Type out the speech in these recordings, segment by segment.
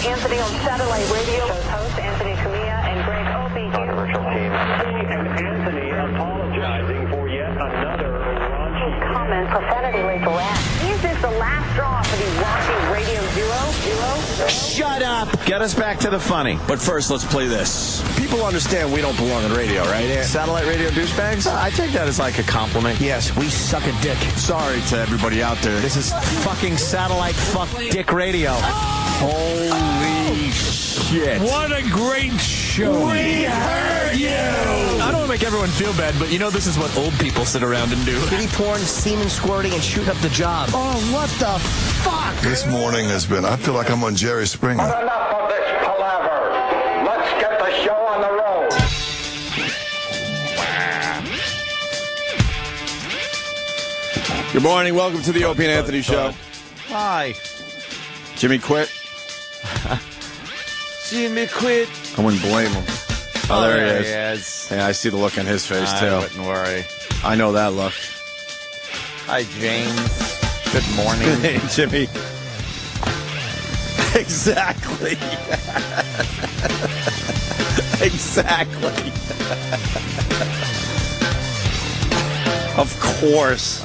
Anthony on satellite radio. Host Anthony Cumia and Greg Opie here. Virtual team. And Anthony apologizing for yet another raunchy comment, profanity-laced rant. Is this the last straw for the raunchy radio duo? Shut up! Get us back to the funny. But first, let's play this. People understand we don't belong on radio, right? Satellite radio douchebags? I take that as like a compliment. Yes, we suck a dick. Sorry to everybody out there. This is fucking satellite fuck dick radio. Holy shit. What a great show. We heard you! I don't want to make everyone feel bad, but you know this is what old people sit around and do. Kitty porn, semen squirting, and shooting up the job. Oh, what the fuck? This morning has been, I feel like I'm on Jerry Springer. But enough of this palaver. Let's get the show on the road. Good morning. Welcome to the Opie and Anthony Show. Hi. Jimmy quit. Jimmy quit. I wouldn't blame him. Oh, there he is. is. Yeah, I see the look on his face, too. I wouldn't worry. I know that look. Hi, James. Good morning. Hey, Jimmy. Exactly. Exactly. Of course.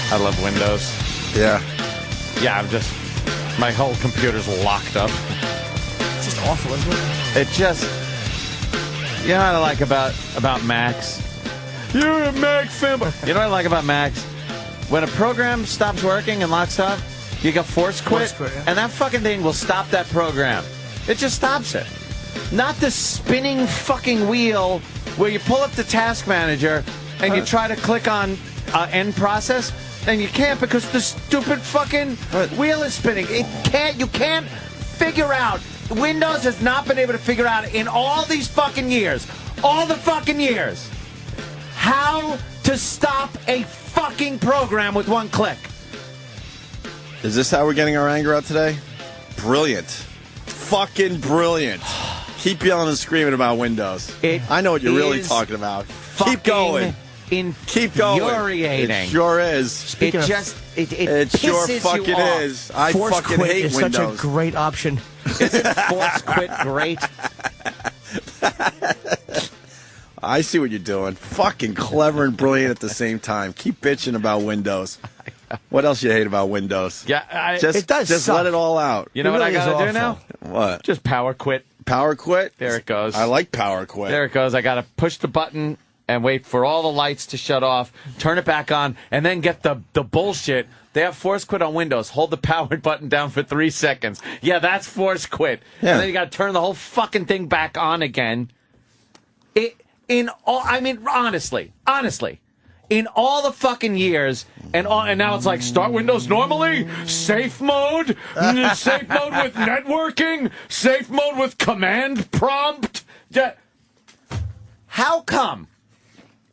I love Windows. Yeah. Yeah, my whole computer's locked up. It's just awful, isn't it? It just, you know what I like about Macs? You're a Mac fanboy. You know what I like about Macs? When a program stops working and locks up, you got force quit, yeah. and that fucking thing will stop that program. It just stops it. Not the spinning fucking wheel where you pull up the task manager and you try to click on end process, and you can't because the stupid fucking wheel is spinning. You can't figure out. Windows has not been able to figure out in all these fucking years, all the fucking years, how to stop a fucking program with one click. Is this how we're getting our anger out today? Brilliant. Fucking brilliant. Keep yelling and screaming about Windows. I know what you're really talking about. Keep going. Keep going. Infuriating. It sure is. It sure pisses fucking you off. is. I Force fucking quit hate is Windows. such a great option. Isn't force quit great? I see what you're doing. Fucking clever and brilliant at the same time. Keep bitching about Windows. What else you hate about Windows? Yeah, it does Just suck. let it all out. You know what I really is gotta do awful. now? What? Just power quit. Power quit? There it goes. I like power quit. There it goes. I gotta push the button and wait for all the lights to shut off, turn it back on, and then get the bullshit. They have force quit on Windows. Hold the power button down for 3 seconds. Yeah, that's force quit. Yeah. And then you gotta turn the whole fucking thing back on again. Honestly, in all the fucking years, and now it's like, start Windows normally, safe mode, safe mode with networking, safe mode with command prompt. How come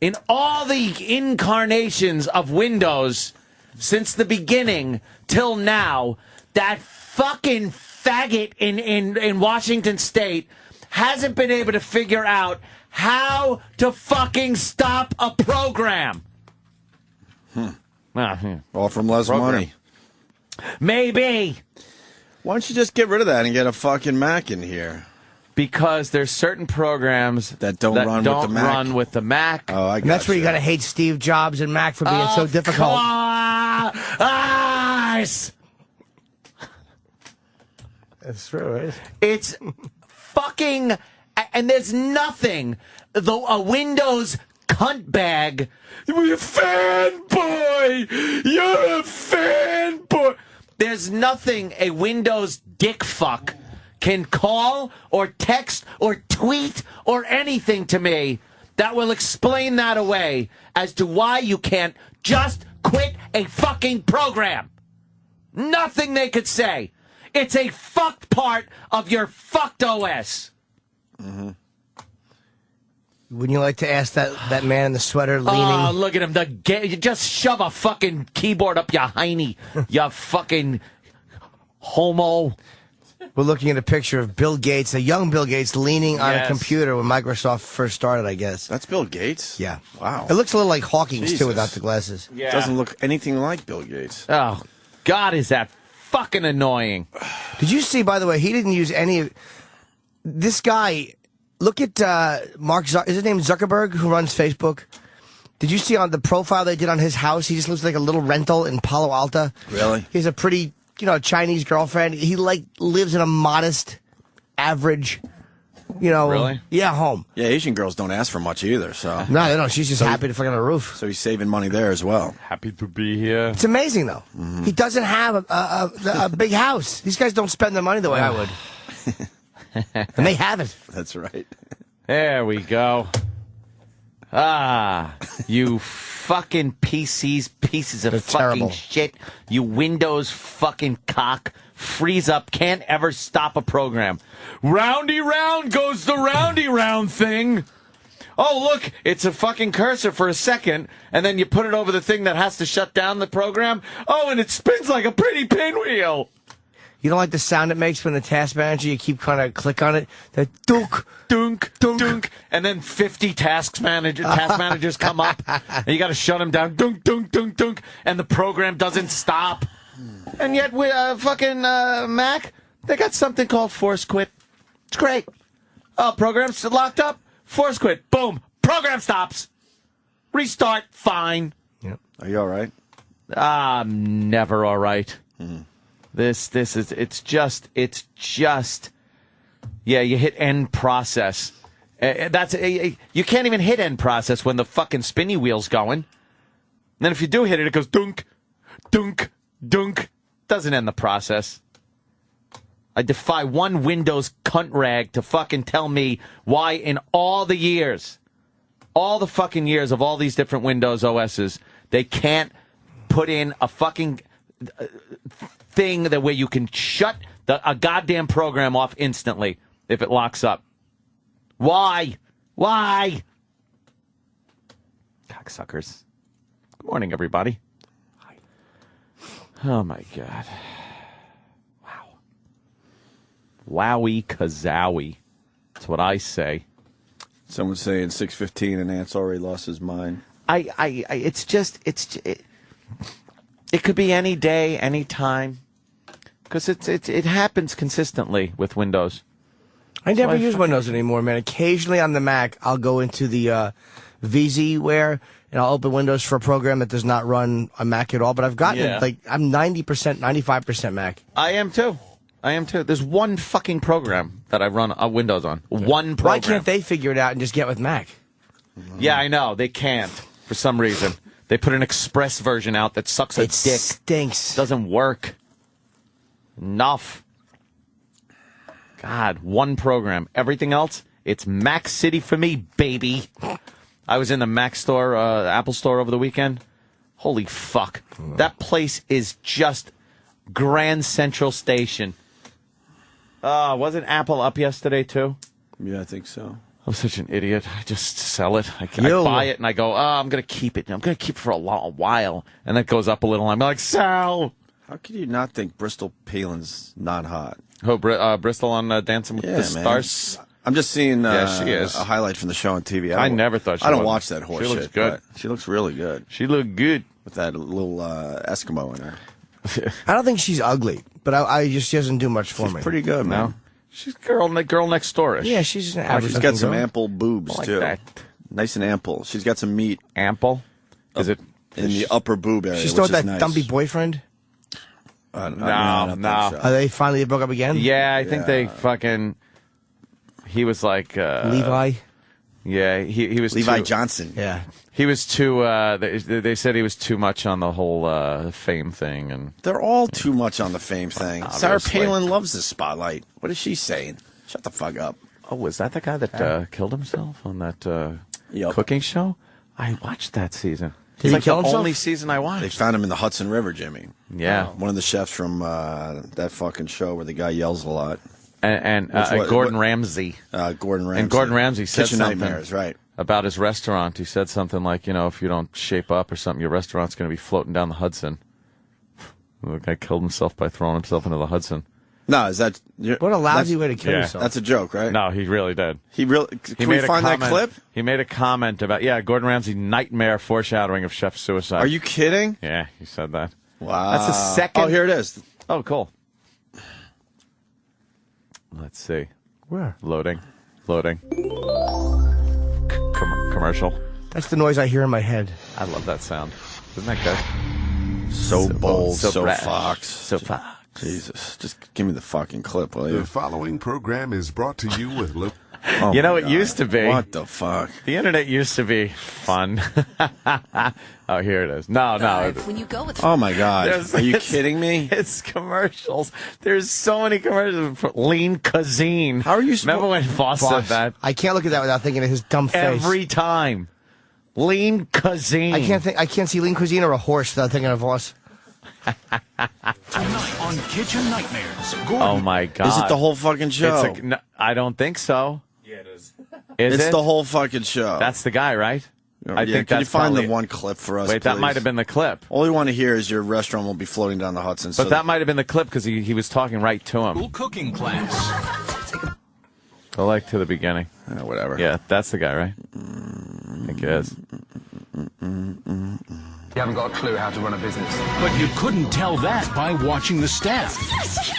in all the incarnations of Windows since the beginning till now, that fucking faggot in Washington State hasn't been able to figure out how to fucking stop a program? All from less money. Maybe. Why don't you just get rid of that and get a fucking Mac in here? Because there's certain programs that don't run with the Mac. Oh, I got And that's where you got to hate Steve Jobs and Mac for being so difficult. That's true, right? It's fucking... And there's nothing, though, a Windows cunt bag. You're a fanboy! You're a fanboy! There's nothing a Windows dick fuck can call or text or tweet or anything to me that will explain that away as to why you can't just quit a fucking program. Nothing they could say. It's a fucked part of your fucked OS. Mm-hmm. Wouldn't you like to ask that man in the sweater leaning? Oh, look at him. You just shove a fucking keyboard up your hiney, you fucking homo. We're looking at a picture of Bill Gates, a young Bill Gates, leaning on a computer when Microsoft first started, I guess. That's Bill Gates? Yeah. Wow. It looks a little like Hawking's, Jesus. too, without the glasses. Yeah. Doesn't look anything like Bill Gates. Oh, God, is that fucking annoying. Did you see, by the way, he didn't use any of... This guy, look at Mark is his name Zuckerberg, who runs Facebook? Did you see on the profile they did on his house? He just looks like a little rental in Palo Alto. Really? He has a pretty, Chinese girlfriend. He, lives in a modest, average, Really? Yeah, home. Yeah, Asian girls don't ask for much either, so... No, they don't. She's just happy to fucking on the roof. So he's saving money there as well. Happy to be here. It's amazing, though. He doesn't have a big house. These guys don't spend their money the way I would. And they have it. That's right. There we go. Ah, you fucking pieces of They're fucking terrible. shit. You Windows fucking cock. Freeze up. Can't ever stop a program. Roundy round goes the roundy round thing. Oh, look, it's a fucking cursor for a second, and then you put it over the thing that has to shut down the program. Oh, and it spins like a pretty pinwheel. You don't like the sound it makes when the task manager, you keep kind of click on it? The dunk, Dunk, dunk, dunk, and then 50 task managers come up, and you got to shut them down. Dunk, dunk, dunk, dunk, and the program doesn't stop. And yet, with fucking Mac, they got something called Force Quit. It's great. Oh, program's locked up. Force Quit. Boom. Program stops. Restart. Fine. Yep. Are you all right? I'm never all right. This is, it's just, yeah, you hit end process. You can't even hit end process when the fucking spinny wheel's going. And then if you do hit it, it goes dunk, dunk, dunk. Doesn't end the process. I defy one Windows cunt rag to fucking tell me why in all the fucking years of all these different Windows OSs, they can't put in a fucking thing that where you can shut a goddamn program off instantly if it locks up. Why? Cocksuckers. Good morning, everybody. Hi. Oh, my God. Wow. Wowie kazowie. That's what I say. Someone's saying 6:15 and Ant's already lost his mind. It could be any day, any time. Because it happens consistently with Windows. I never use Windows anymore, man. Occasionally on the Mac, I'll go into the VZware and I'll open Windows for a program that does not run on Mac at all. But I've gotten it, I'm 90%, 95% Mac. I am too. There's one fucking program that I run Windows on. One program. Why can't they figure it out and just get with Mac? Yeah, I know. They can't for some reason. They put an express version out that sucks a dick. It stinks. Doesn't work. Enough. God, one program. Everything else, it's Mac City for me, baby. I was in the Mac store, Apple store over the weekend. Holy fuck. That place is just Grand Central Station. Wasn't Apple up yesterday, too? Yeah, I think so. I'm such an idiot. I just sell it. I buy it and I go, I'm going to keep it. I'm going to keep it for a while. And that goes up a little. I'm like, Sal. How could you not think Bristol Palin's not hot? Oh, Bristol on Dancing with the Stars? I'm just seeing she is. a highlight from the show on TV. I never thought she I don't was. watch that horse She looks shit, good. but she looks really good. She looked good. With that little Eskimo in her. I don't think she's ugly, but she doesn't do much for me. She's pretty good, man. No. She's girl next door-ish. Yeah, she's an average. She's got some girl. ample boobs, like too. that. Nice and ample. She's got some meat. Ample? Is it? In the upper boob area, She's still which with is that nice. dumpy boyfriend? I don't No. think so. Are they finally broke up again? Yeah, I think they fucking... He was like... Levi? Yeah, he was Levi too, Johnson. Yeah. He was too... they said he was too much on the whole fame thing. And They're all too much on the fame thing. Sarah Obviously. Palin loves the spotlight. What is she saying? Shut the fuck up. Oh, was that the guy that killed himself on that Yep. cooking show? I watched that season. Did It's he like kill the himself? only season I They watched. found him in the Hudson River, Jimmy. Yeah. One of the chefs from that fucking show where the guy yells a lot. And what- Gordon what- Ramsay. Gordon Ramsay. And Gordon Ramsay said Kitchen something Nightmares, right. about his restaurant. He said something like, if you don't shape up or something, your restaurant's going to be floating down the Hudson. The guy killed himself by throwing himself into the Hudson. No, is that... What a lousy way to kill yourself. That's a joke, right? No, he really did. He really... Can we find that clip? He made a comment about, Gordon Ramsay nightmare foreshadowing of chef suicide. Are you kidding? Yeah, he said that. Wow. That's the second... Oh, here it is. Oh, cool. Let's see. Where? Loading. Commercial. That's the noise I hear in my head. I love that sound. Isn't that good? So bold, so brash, Fox. So Fox. Jesus. Just give me the fucking clip, will you? The following program is brought to you with... Oh You know, my it God. used to be. What the fuck? The internet used to be fun. Oh, here it is. No. When you go with Oh my God. Are you kidding me? It's commercials. There's so many commercials for Lean Cuisine. How are you Remember when Voss said that? I can't look at that without thinking of his dumb face. Every time. Lean Cuisine. I can't see Lean Cuisine or a horse without thinking of Voss. Tonight on Kitchen Nightmares. Gordon. Oh my God. Is it the whole fucking show? No, I don't think so. Yeah, it is. It's the whole fucking show. That's the guy, right? I think can you that's find probably the one clip for us, Wait, that please? might have been the clip. All we want to hear is your restaurant will be floating down the Hudson. But that might have been the clip because he was talking right to him. School cooking class. Go like to the beginning. Whatever. Yeah, that's the guy, right? I think it is. You haven't got a clue how to run a business. But you couldn't tell that by watching the staff.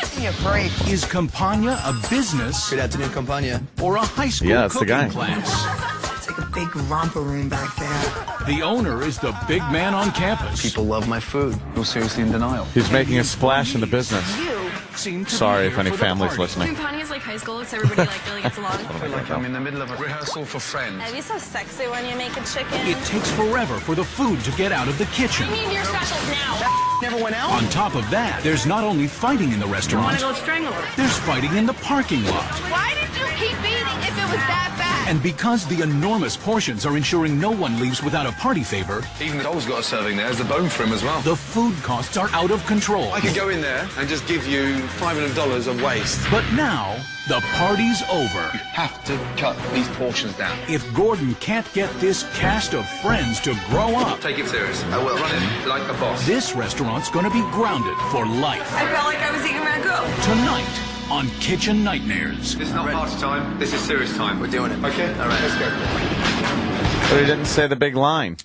Give me a break. Is Campania a business? Good afternoon, Campania. Or a high school Yeah, that's the cooking guy. class? It's like a big romper room back there. The owner is the big man on campus. People love my food. You're seriously in denial. He's making a splash in the business. Seem to Sorry be if any here for the family's party. listening. Campania's like high school, so everybody really gets along. I feel like I'm in the middle of a rehearsal for Friends. Are you so sexy when you make a chicken? It takes forever for the food to get out of the kitchen. I need your specials now. Never went out? On top of that, there's not only fighting in the restaurant, go strangle her? there's fighting in the parking lot. Why did you keep eating if it was that bad? And because the enormous portions are ensuring no one leaves without a party favor, Even the dog's got a serving there. There's a bone for him as well. the food costs are out of control. I could go in there and just give you $500 of waste. But now, the party's over. Have to cut these portions down. If Gordon can't get this cast of friends to grow up, Take it serious. I will. Run it like a boss. this restaurant's gonna be grounded for life. I felt like I was eating ragu. Tonight on Kitchen Nightmares. This is not party time. This is serious time. We're doing it. Okay? All right, let's go. But he didn't say the big line.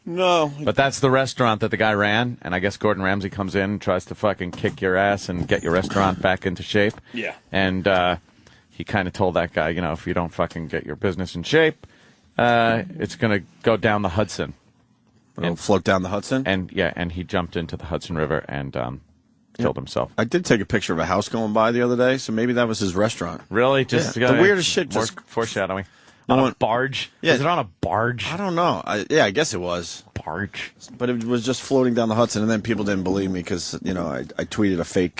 No. But that's the restaurant that the guy ran, and I guess Gordon Ramsay comes in and tries to fucking kick your ass and get your restaurant back into shape. Yeah. And he kind of told that guy, if you don't fucking get your business in shape, it's going to go down the Hudson. It'll float down the Hudson? And he jumped into the Hudson River and killed himself. I did take a picture of a house going by the other day, so maybe that was his restaurant. Really? Yeah. The weirdest shit. More Just foreshadowing. On a barge? Yeah. Was it on a barge? I don't know. I guess it was. Barge. But it was just floating down the Hudson, and then people didn't believe me because, I tweeted a fake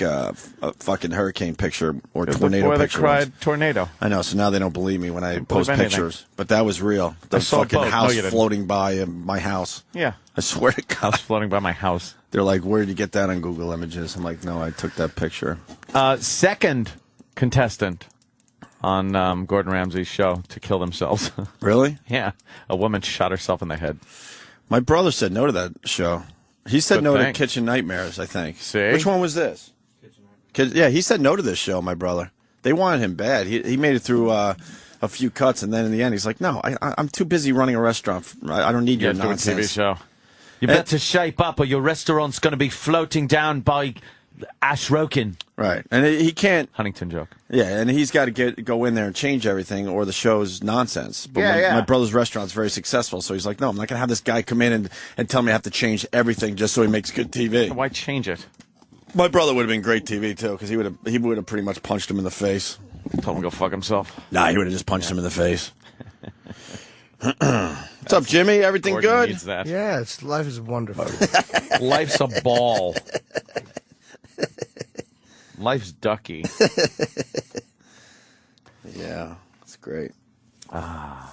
fucking hurricane picture or tornado Before picture. they cried tornado. I know, so now they don't believe me when I Don't post believe anything. pictures. But that was real. The saw a fucking boat. No, house you didn't. floating by my house. Yeah. I swear to God. House floating by my house. They're like, where did you get that on Google Images? I'm like, no, I took that picture. Second contestant on Gordon Ramsay's show to kill themselves. Really? Yeah. A woman shot herself in the head. My brother said no to that show. He said Good no thing. to Kitchen Nightmares, I think. See? Which one was this? Yeah, he said no to this show, my brother. They wanted him bad. He made it through a few cuts, and then in the end, he's like, no, I'm too busy running a restaurant. I don't need your Do a nonsense. TV show. You better shape up or your restaurant's going to be floating down by Ash Rokin. Right. And he can't. Huntington joke. Yeah, and he's got to go in there and change everything, or the show's nonsense. But Yeah, my brother's restaurant's very successful, so he's like, no, I'm not going to have this guy come in and tell me I have to change everything just so he makes good TV. Why change it? My brother would have been great TV, too, because he would have pretty much punched him in the face. Told him to go fuck himself. Nah, he would have just punched him in the face. What's up, Jimmy? Everything Gordon good? needs that. Yeah, life is wonderful. Life's a ball. Life's ducky. Yeah, it's great. What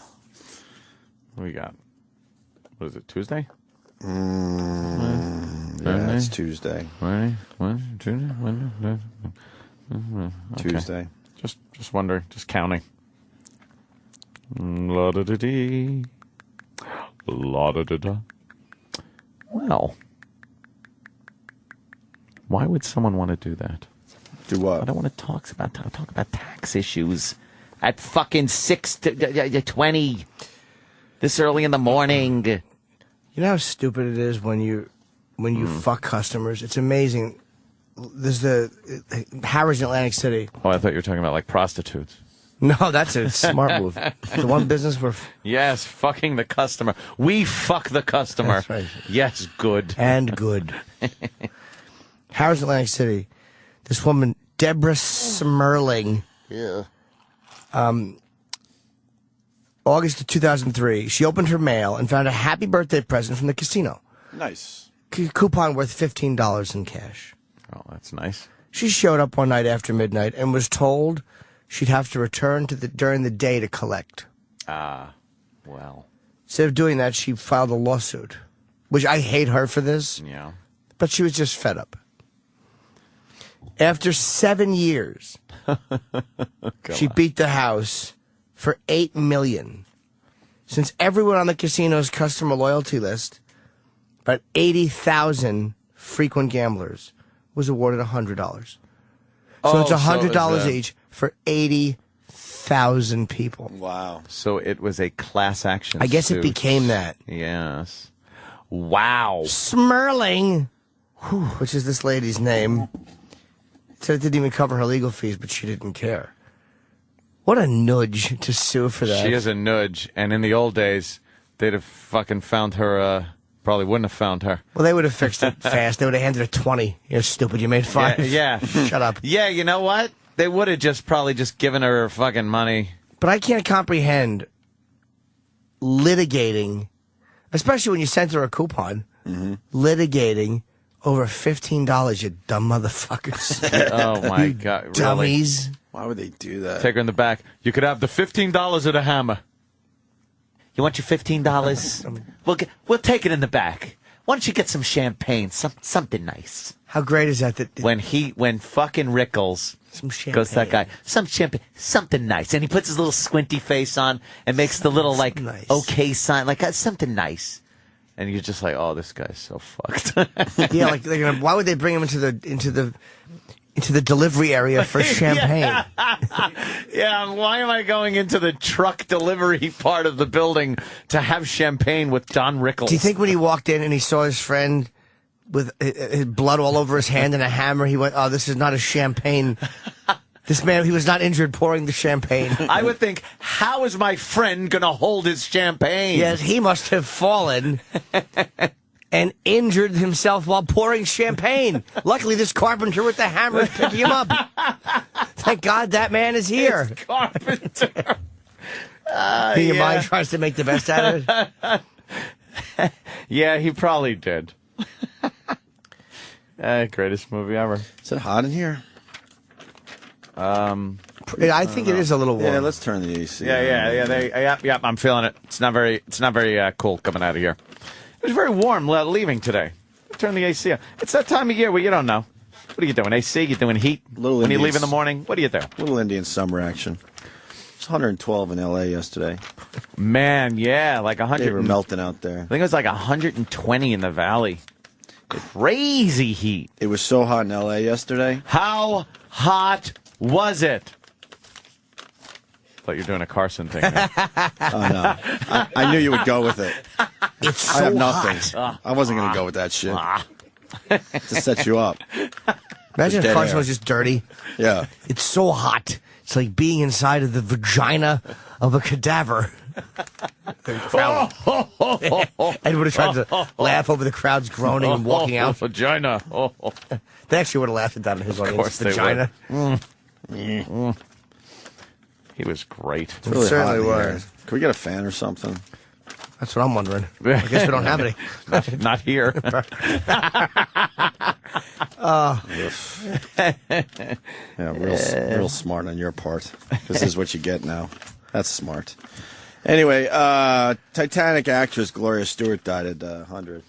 do we got? What is it, Tuesday? Yeah, it's Tuesday. Tuesday. Just wondering, just counting. La-da-da-dee. La-da-da-da. Well, why would someone want to do that? Do what? I don't want to talk about tax issues at fucking 6:20 this early in the morning. You know how stupid it is when you fuck customers? It's amazing. There's the Harrah's in Atlantic City. Oh, I thought you were talking about like prostitutes. No, that's a smart move. The one business where... Yes, fucking the customer. We fuck the customer. That's right. Yes, good. And good. Harrah's in Atlantic City. This woman, Deborah Smerling. Yeah. August of 2003, she opened her mail and found a happy birthday present from the casino. Nice. Coupon worth $15 in cash. Oh, that's nice. She showed up one night after midnight and was told she'd have to return during the day to collect. Ah, well. Instead of doing that, she filed a lawsuit, which I hate her for this. Yeah. But she was just fed up. After 7 years, she beat the house for $8 million. Since everyone on the casino's customer loyalty list, about 80,000 frequent gamblers, was awarded $100. So it's $100 each for 80,000 people. Wow. So it was a class action I guess suit. it became that. Yes. Wow. Smerling, which is this lady's name, said it didn't even cover her legal fees, but she didn't care. What a nudge to sue for that. She is a nudge, and in the old days, they'd have fucking found her, probably wouldn't have found her. Well, they would have fixed it fast. They would have handed her 20. You're stupid. You made 5. Yeah. Shut up. Yeah, you know what? They would have probably just given her fucking money. But I can't comprehend litigating, especially when you sent her a coupon, litigating over $15, you dumb motherfuckers. Oh, my You God. Really? dummies. Why would they do that? Take her in the back. You could have the $15 of the hammer. You want your $15? We'll take it in the back. Why don't you get some champagne, something nice? How great is that? When fucking Rickles Some champagne. goes to that guy, some champagne, something nice, and he puts his little squinty face on and makes the little like nice. okay sign, like something nice, and you're just like, oh, this guy's so fucked. Yeah, like they're gonna. Why would they bring him into the delivery area for champagne? Yeah, why am I going into the truck delivery part of the building to have champagne with Don Rickles? Do you think when he walked in and he saw his friend with his blood all over his hand and a hammer, he went, "Oh, this is not a champagne." This man, he was not injured pouring the champagne. I would think, how is my friend going to hold his champagne? Yes, he must have fallen and injured himself while pouring champagne. Luckily, this carpenter with the hammer is picking him up. Thank God that man is here. It's carpenter. Your mind tries to make the best out of it. Yeah, he probably did. Greatest movie ever. Is it hot in here? I think it is a little warm. Yeah, let's turn the AC. Yeah. I'm feeling it. It's not very cool coming out of here. It was very warm leaving today. Turn the AC on. It's that time of year where you don't know. What are you doing? AC? You doing heat? When you leave in the morning? What do you do? Little Indian summer action. It's 112 in L.A. yesterday. Man, yeah, like 100. They were melting out there. I think it was like 120 in the valley. Crazy heat. It was so hot in L.A. yesterday. How hot was it? Thought you were doing a Carson thing there. Oh, no. I knew you would go with it. It's so I have nothing. hot. I wasn't going to go with that shit. To set you up. Imagine if Dead Carson air. was just dirty. Yeah. It's so hot. It's like being inside of the vagina of a cadaver. The crowd. Ed would have tried to laugh over the crowd's groaning and walking out. Vagina. They actually would have laughed at that in his audience. course they Vagina. He was great. It's really certainly hot in here. was. Can we get a fan or something? That's what I'm wondering. I guess we don't have any. Not here. Yeah, real smart on your part. This is what you get now. That's smart. Anyway, Titanic actress Gloria Stewart died at 100.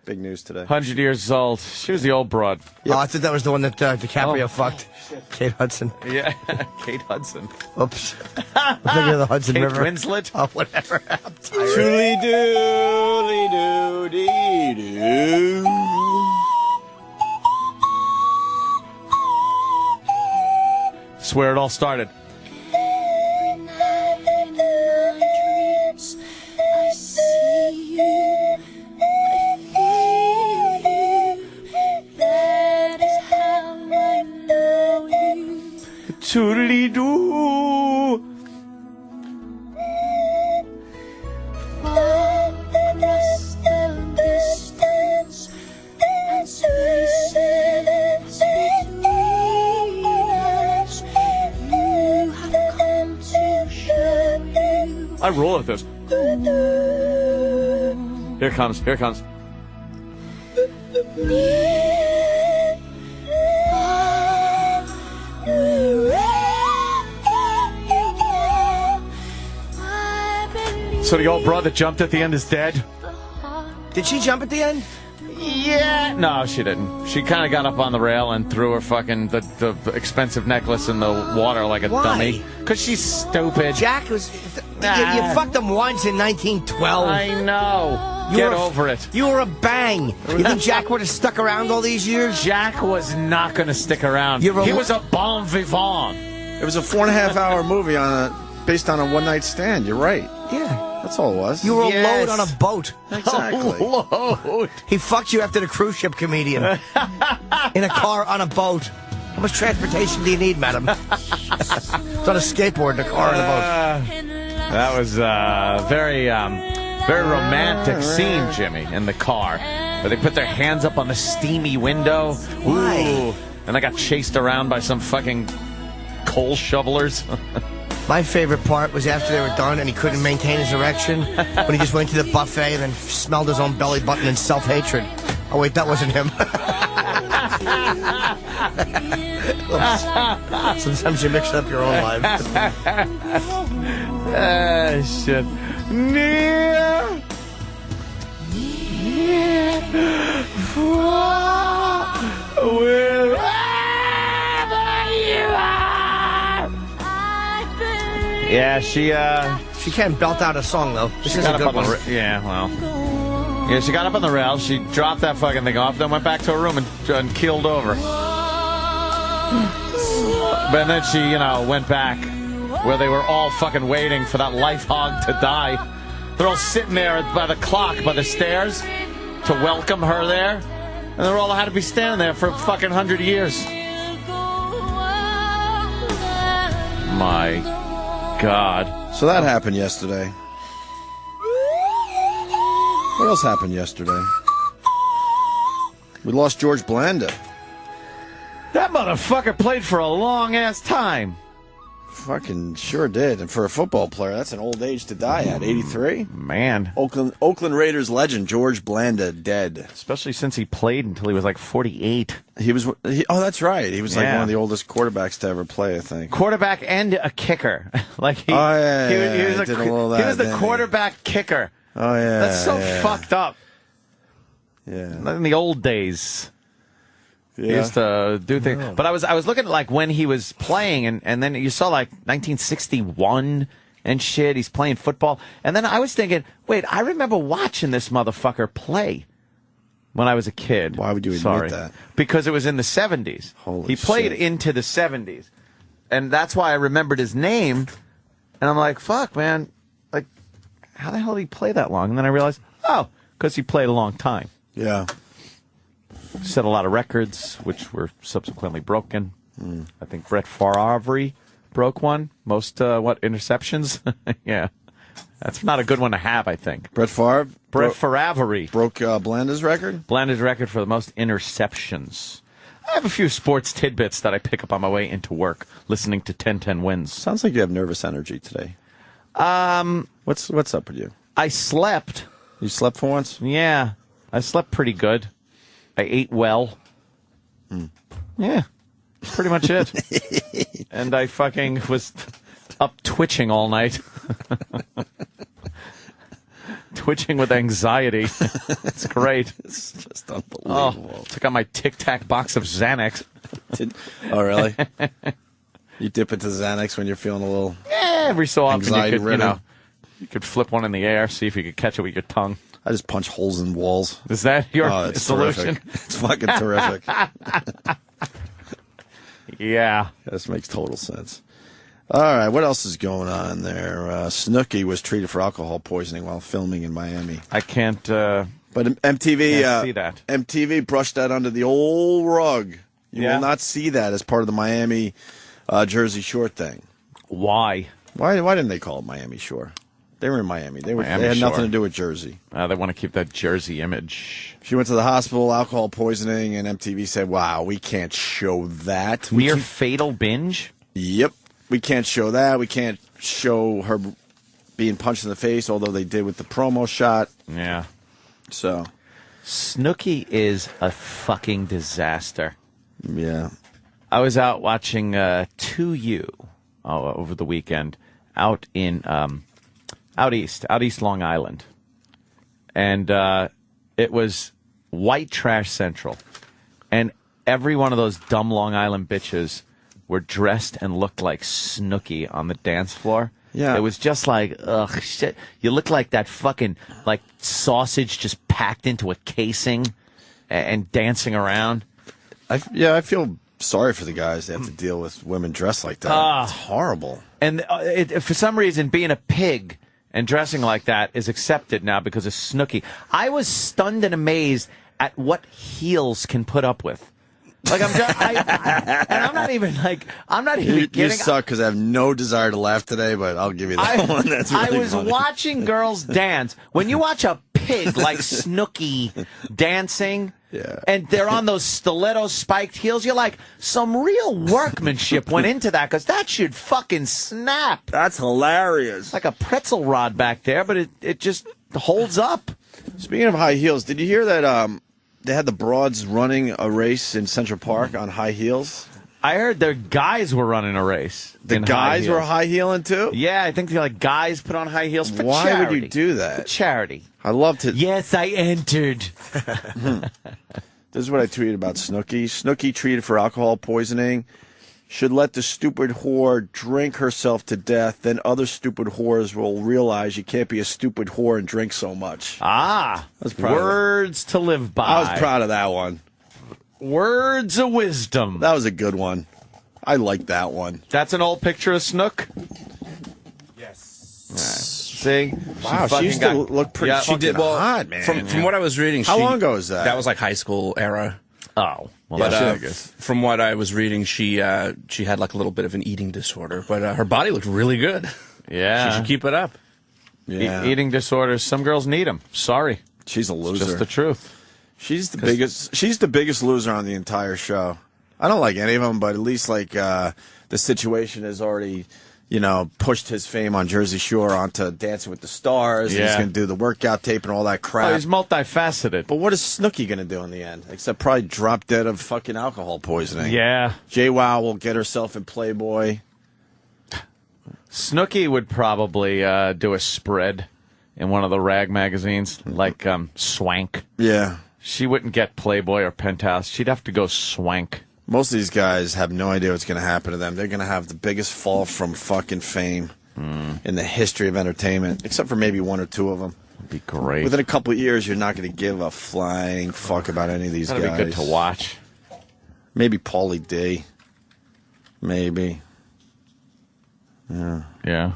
Big news today. 100 years old. She was the old broad. Oh, I thought that was the one that DiCaprio fucked. Kate Hudson. Yeah, Kate Hudson. Oops. I'm thinking of the Hudson Kate River. Winslet. Oh, whatever. I'm tired. Toodly-doo-doo-dee-doo. where it all started. I see you, I feel you, that is how I know you. Toodly-doo. Far across the distance and spaces between us, you have come to show you. I roll with this. Here it comes. Here it comes. Near, far, wherever you are, I believe. So the old broad that jumped at the end is dead? Did she jump at the end? Yeah. No, she didn't. She kind of got up on the rail and threw her fucking the expensive necklace in the water like a Why? dummy. Because she's stupid. Jack was... You fucked him once in 1912. I know. Get over it. You were a bang. You think Jack would have stuck around all these years? Jack was not going to stick around. He was a bon vivant. It was a 4.5-hour movie based on a one-night stand. You're right. Yeah. That's all it was. You were a load on a boat. Exactly. Load. He fucked you after the cruise ship comedian. In a car on a boat. How much transportation do you need, madam? It's on a skateboard in a car and a boat. That was very romantic scene, Jimmy, in the car. Where they put their hands up on the steamy window. Why? Ooh. And I got chased around by some fucking coal shovelers. My favorite part was after they were done and he couldn't maintain his erection when he just went to the buffet and then smelled his own belly button in self-hatred. Oh, wait, that wasn't him. Sometimes you mix up your own life. Ah, shit. Near, far, wherever you are. Yeah, she can't belt out a song though. This she is got a good up on one. Yeah, she got up on the rail. She dropped that fucking thing off, then went back to her room and keeled over. But then she, went back where they were all fucking waiting for that life hog to die. They're all sitting there by the clock, by the stairs, to welcome her there. And they're all had to be standing there for fucking 100 years. My God. So that happened yesterday. What else happened yesterday? We lost George Blanda. That motherfucker played for a long-ass time. Fucking sure did. And for a football player, that's an old age to die at, 83. Man. Oakland Raiders legend, George Blanda, dead. Especially since he played until he was like 48. Oh, that's right. He was like one of the oldest quarterbacks to ever play, I think. Quarterback and a kicker. Like he was the quarterback kicker. Oh, yeah. That's so fucked up. Yeah. In the old days. He used to do things. No. But I was looking at like when he was playing, and then you saw like 1961 and shit. He's playing football. And then I was thinking, wait, I remember watching this motherfucker play when I was a kid. Why would you admit that? Because it was in the 70s. Holy he played shit. into the 70s. And that's why I remembered his name. And I'm like, fuck, man. Like, how the hell did he play that long? And then I realized, oh, because he played a long time. Yeah. Set a lot of records, which were subsequently broken. I think Brett Favre broke one. Most, interceptions? Yeah. That's not a good one to have, I think. Brett Favre? Brett Favre. Broke Blanda's record? Blanda's record for the most interceptions. I have a few sports tidbits that I pick up on my way into work, listening to 1010 Wins. Sounds like you have nervous energy today. What's up with you? I slept. You slept for once? Yeah. I slept pretty good. I ate well. Yeah. Pretty much it. And I fucking was up twitching all night. Twitching with anxiety. It's great. It's just unbelievable. Oh, took out my Tic Tac box of Xanax. Oh, really? You dip into Xanax when you're feeling a little every so often anxiety-ridden? You could flip one in the air, see if you could catch it with your tongue. I just punch holes in walls. Is that your it's solution? Terrific. It's fucking terrific. Yeah. This makes total sense. All right, what else is going on there? Snooki was treated for alcohol poisoning while filming in Miami. I can't. But MTV, Can't see that. MTV brushed that under the old rug. You will not see that as part of the Miami Jersey Shore thing. Why? Why didn't they call it Miami Shore? They were in Miami. They had nothing to do with Jersey. They want to keep that Jersey image. She went to the hospital, alcohol poisoning, and MTV said, "Wow, we can't show that." Near fatal binge? Yep. We can't show that. We can't show her being punched in the face, although they did with the promo shot. Yeah. So. Snooki is a fucking disaster. Yeah. I was out watching 2U over the weekend out in out east Long Island. And it was white trash central. And every one of those dumb Long Island bitches were dressed and looked like Snooki on the dance floor. Yeah. It was just like, ugh, shit. You look like that fucking, like, sausage just packed into a casing and dancing around. I feel sorry for the guys that have to deal with women dressed like that. It's horrible. And for some reason, being a pig and dressing like that is accepted now because of Snooki. I was stunned and amazed at what heels can put up with. Like and I'm not even You kidding. suck because I have no desire to laugh today, but I'll give you that one. That's really I was funny. watching girls dance. When you watch a pig like Snooki dancing, and they're on those stiletto spiked heels, you're like, some real workmanship went into that because that should fucking snap. That's hilarious. Like a pretzel rod back there, but it just holds up. Speaking of high heels, did you hear that they had the broads running a race in Central Park on high heels? I heard their guys were running a race. The guys were high heeling too? Yeah, I think like guys put on high heels for Why charity. would you do that? For charity. I love to. Yes, I entered. This is what I tweeted about Snooki. Snooki treated for alcohol poisoning. Should let the stupid whore drink herself to death. Then other stupid whores will realize you can't be a stupid whore and drink so much. Words to live by. I was proud of that one. Words of wisdom. That was a good one. I like that one. That's an old picture of Snook? Yes. See? Wow, she used to look pretty fucking hot, man. From what I was reading, How long ago was that? That was like high school era. Oh, well, but that's good. from what I was reading, she had like a little bit of an eating disorder, but her body looked really good. Yeah, she should keep it up. Yeah. Eating disorders. Some girls need them. Sorry, she's a loser. It's just the truth. She's the biggest. She's the biggest loser on the entire show. I don't like any of them, but at least like the situation has already, pushed his fame on Jersey Shore onto Dancing with the Stars. Yeah. He's going to do the workout tape and all that crap. Oh, he's multifaceted. But what is Snooki going to do in the end? Except probably drop dead of fucking alcohol poisoning. Yeah. JWoww will get herself in Playboy. Snooki would probably do a spread in one of the rag magazines, like Swank. Yeah. She wouldn't get Playboy or Penthouse. She'd have to go Swank. Most of these guys have no idea what's going to happen to them. They're going to have the biggest fall from fucking fame in the history of entertainment, except for maybe one or two of them. That'd be great. Within a couple of years, you're not going to give a flying fuck about any of these That'd guys. be good to watch. Maybe Pauly D. Maybe. Yeah. Yeah.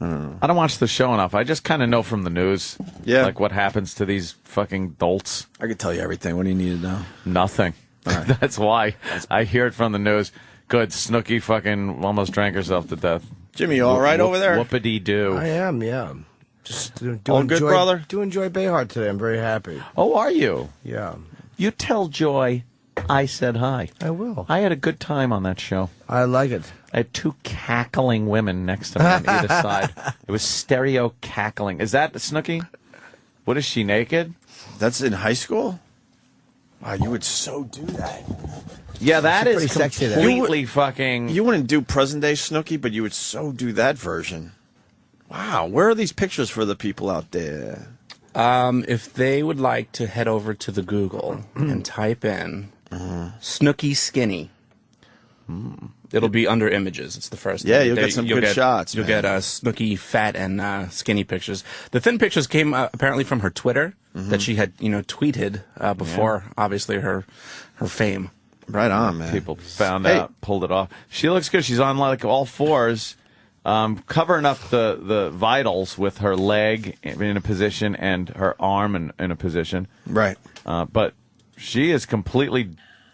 I don't watch the show enough. I just kind of know from the news, like what happens to these fucking dolts. I could tell you everything. What do you need to know? Nothing. That's why I hear it from the news. Good, Snooki fucking almost drank herself to death. Jimmy, you all right over there? Whoopity-doo. I am, yeah. Just all good, brother? Do enjoy Bayhard today. I'm very happy. Oh, are you? Yeah. You tell Joy I said hi. I will. I had a good time on that show. I like it. I had two cackling women next to me on either side. It was stereo cackling. Is that Snooki? What is she, naked? That's in high school? Wow, you would so do that. Yeah, that She's is pretty sexy there. completely fucking... You wouldn't do present day Snooki, but you would so do that version. Wow, where are these pictures for the people out there? If they would like to head over to the Google and type in Snooki skinny, it'll be under images. It's the first thing. Yeah, you'll get some good shots, You'll man. get Snooki fat and skinny pictures. The thin pictures came apparently from her Twitter that she had tweeted before, obviously, her fame. Right on, man. People found Hey. out, pulled it off. She looks good. She's on like all fours, covering up the vitals with her leg in a position and her arm in a position. Right. But she is completely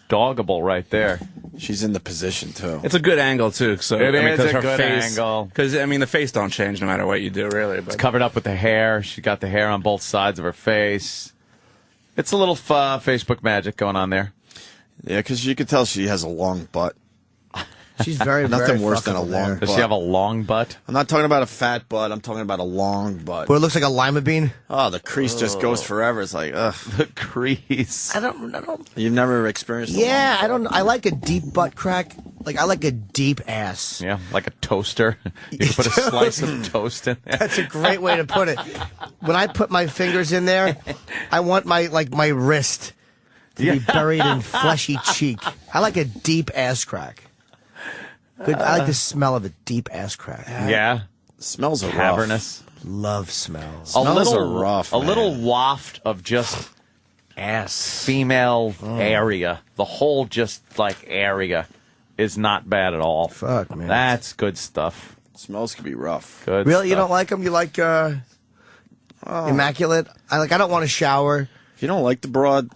doggable right there. She's in the position, too. It's a good angle, too. So, It is a her good face, angle. Because, I mean, the face don't change no matter what you do, really. But It's covered up with the hair. She got the hair on both sides of her face. It's a little Facebook magic going on there. Yeah, because you could tell she has a long butt. She's very, Nothing very worse than a fuckable long there. butt. Does she have a long butt? I'm not talking about a fat butt. I'm talking about a long butt. Where it looks like a lima bean. Oh, the crease just goes forever. It's like, ugh. The crease. I don't. You've never experienced a Yeah, long I don't. I like a deep butt crack. Like I like a deep ass. Yeah, like a toaster. You can put a slice of toast in there. That's a great way to put it. When I put my fingers in there, I want my wrist to be buried in fleshy cheek. I like a deep ass crack. Good. I like the smell of a deep ass crack. Yeah. Smells are Cavernous. Love smells. Smells are rough, A man. little waft of just Ass. female area. The whole just like area is not bad at all. Fuck, man. That's good stuff. Smells can be rough. Good Really, you stuff. don't like them? You like immaculate? I don't want to shower. If you don't like the broad,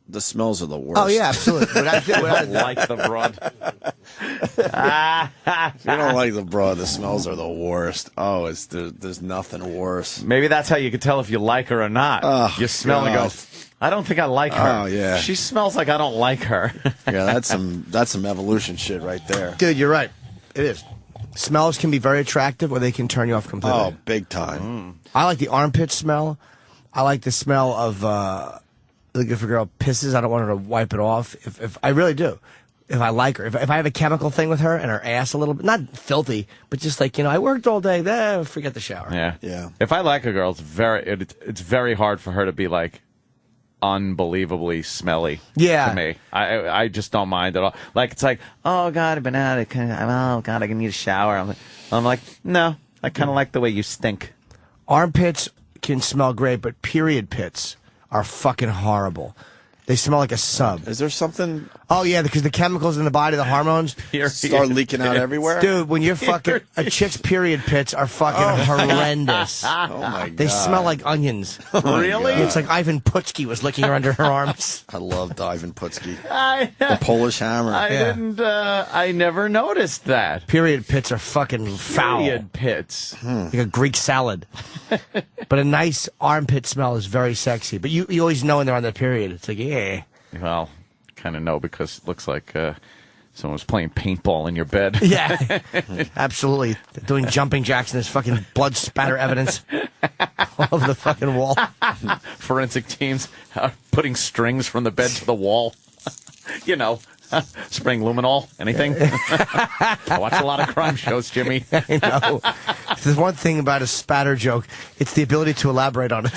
the smells are the worst. Oh yeah, absolutely. But I like the broad. If you don't like the broad, the smells are the worst. Oh, there's nothing worse. Maybe that's how you can tell if you like her or not. Oh, You smell and God. go, I don't think I like her. Oh, yeah. She smells like I don't like her. Yeah, that's some evolution shit right there. Dude, you're right. It is. Smells can be very attractive, or they can turn you off completely. Oh, big time. I like the armpit smell. I like the smell of like if a girl pisses, I don't want her to wipe it off. If I really do. If I like her, if I have a chemical thing with her and her ass a little bit, not filthy, but just like, I worked all day, forget the shower. Yeah. Yeah. If I like a girl, it's very hard for her to be like unbelievably smelly. Yeah. To me, I just don't mind at all. Like it's like, oh God, I've been out. Oh God, I need a shower. I'm like, no, I kind of like the way you stink. Armpits can smell great, but period pits are fucking horrible. They smell like a sub. Is there something? Oh yeah, because the chemicals in the body, the hormones, Start leaking out everywhere? dude. When you're fucking a chick's period pits are fucking horrendous. Oh my God. They smell like onions. Really? It's like Ivan Putski was licking her under her arms. I loved Ivan Putski. The Polish Hammer. I never noticed that. Period pits are fucking foul. Period pits. Like a Greek salad. But a nice armpit smell is very sexy. But you always know when they're on their period. It's like, yeah. Well, kind of know because it looks like someone was playing paintball in your bed. Yeah. Absolutely. They're doing jumping jacks and there's fucking blood spatter evidence all over the fucking wall. Forensic teams putting strings from the bed to the wall. Spraying luminol. Anything? I watch a lot of crime shows, Jimmy. I know. If there's one thing about a spatter joke, it's the ability to elaborate on it.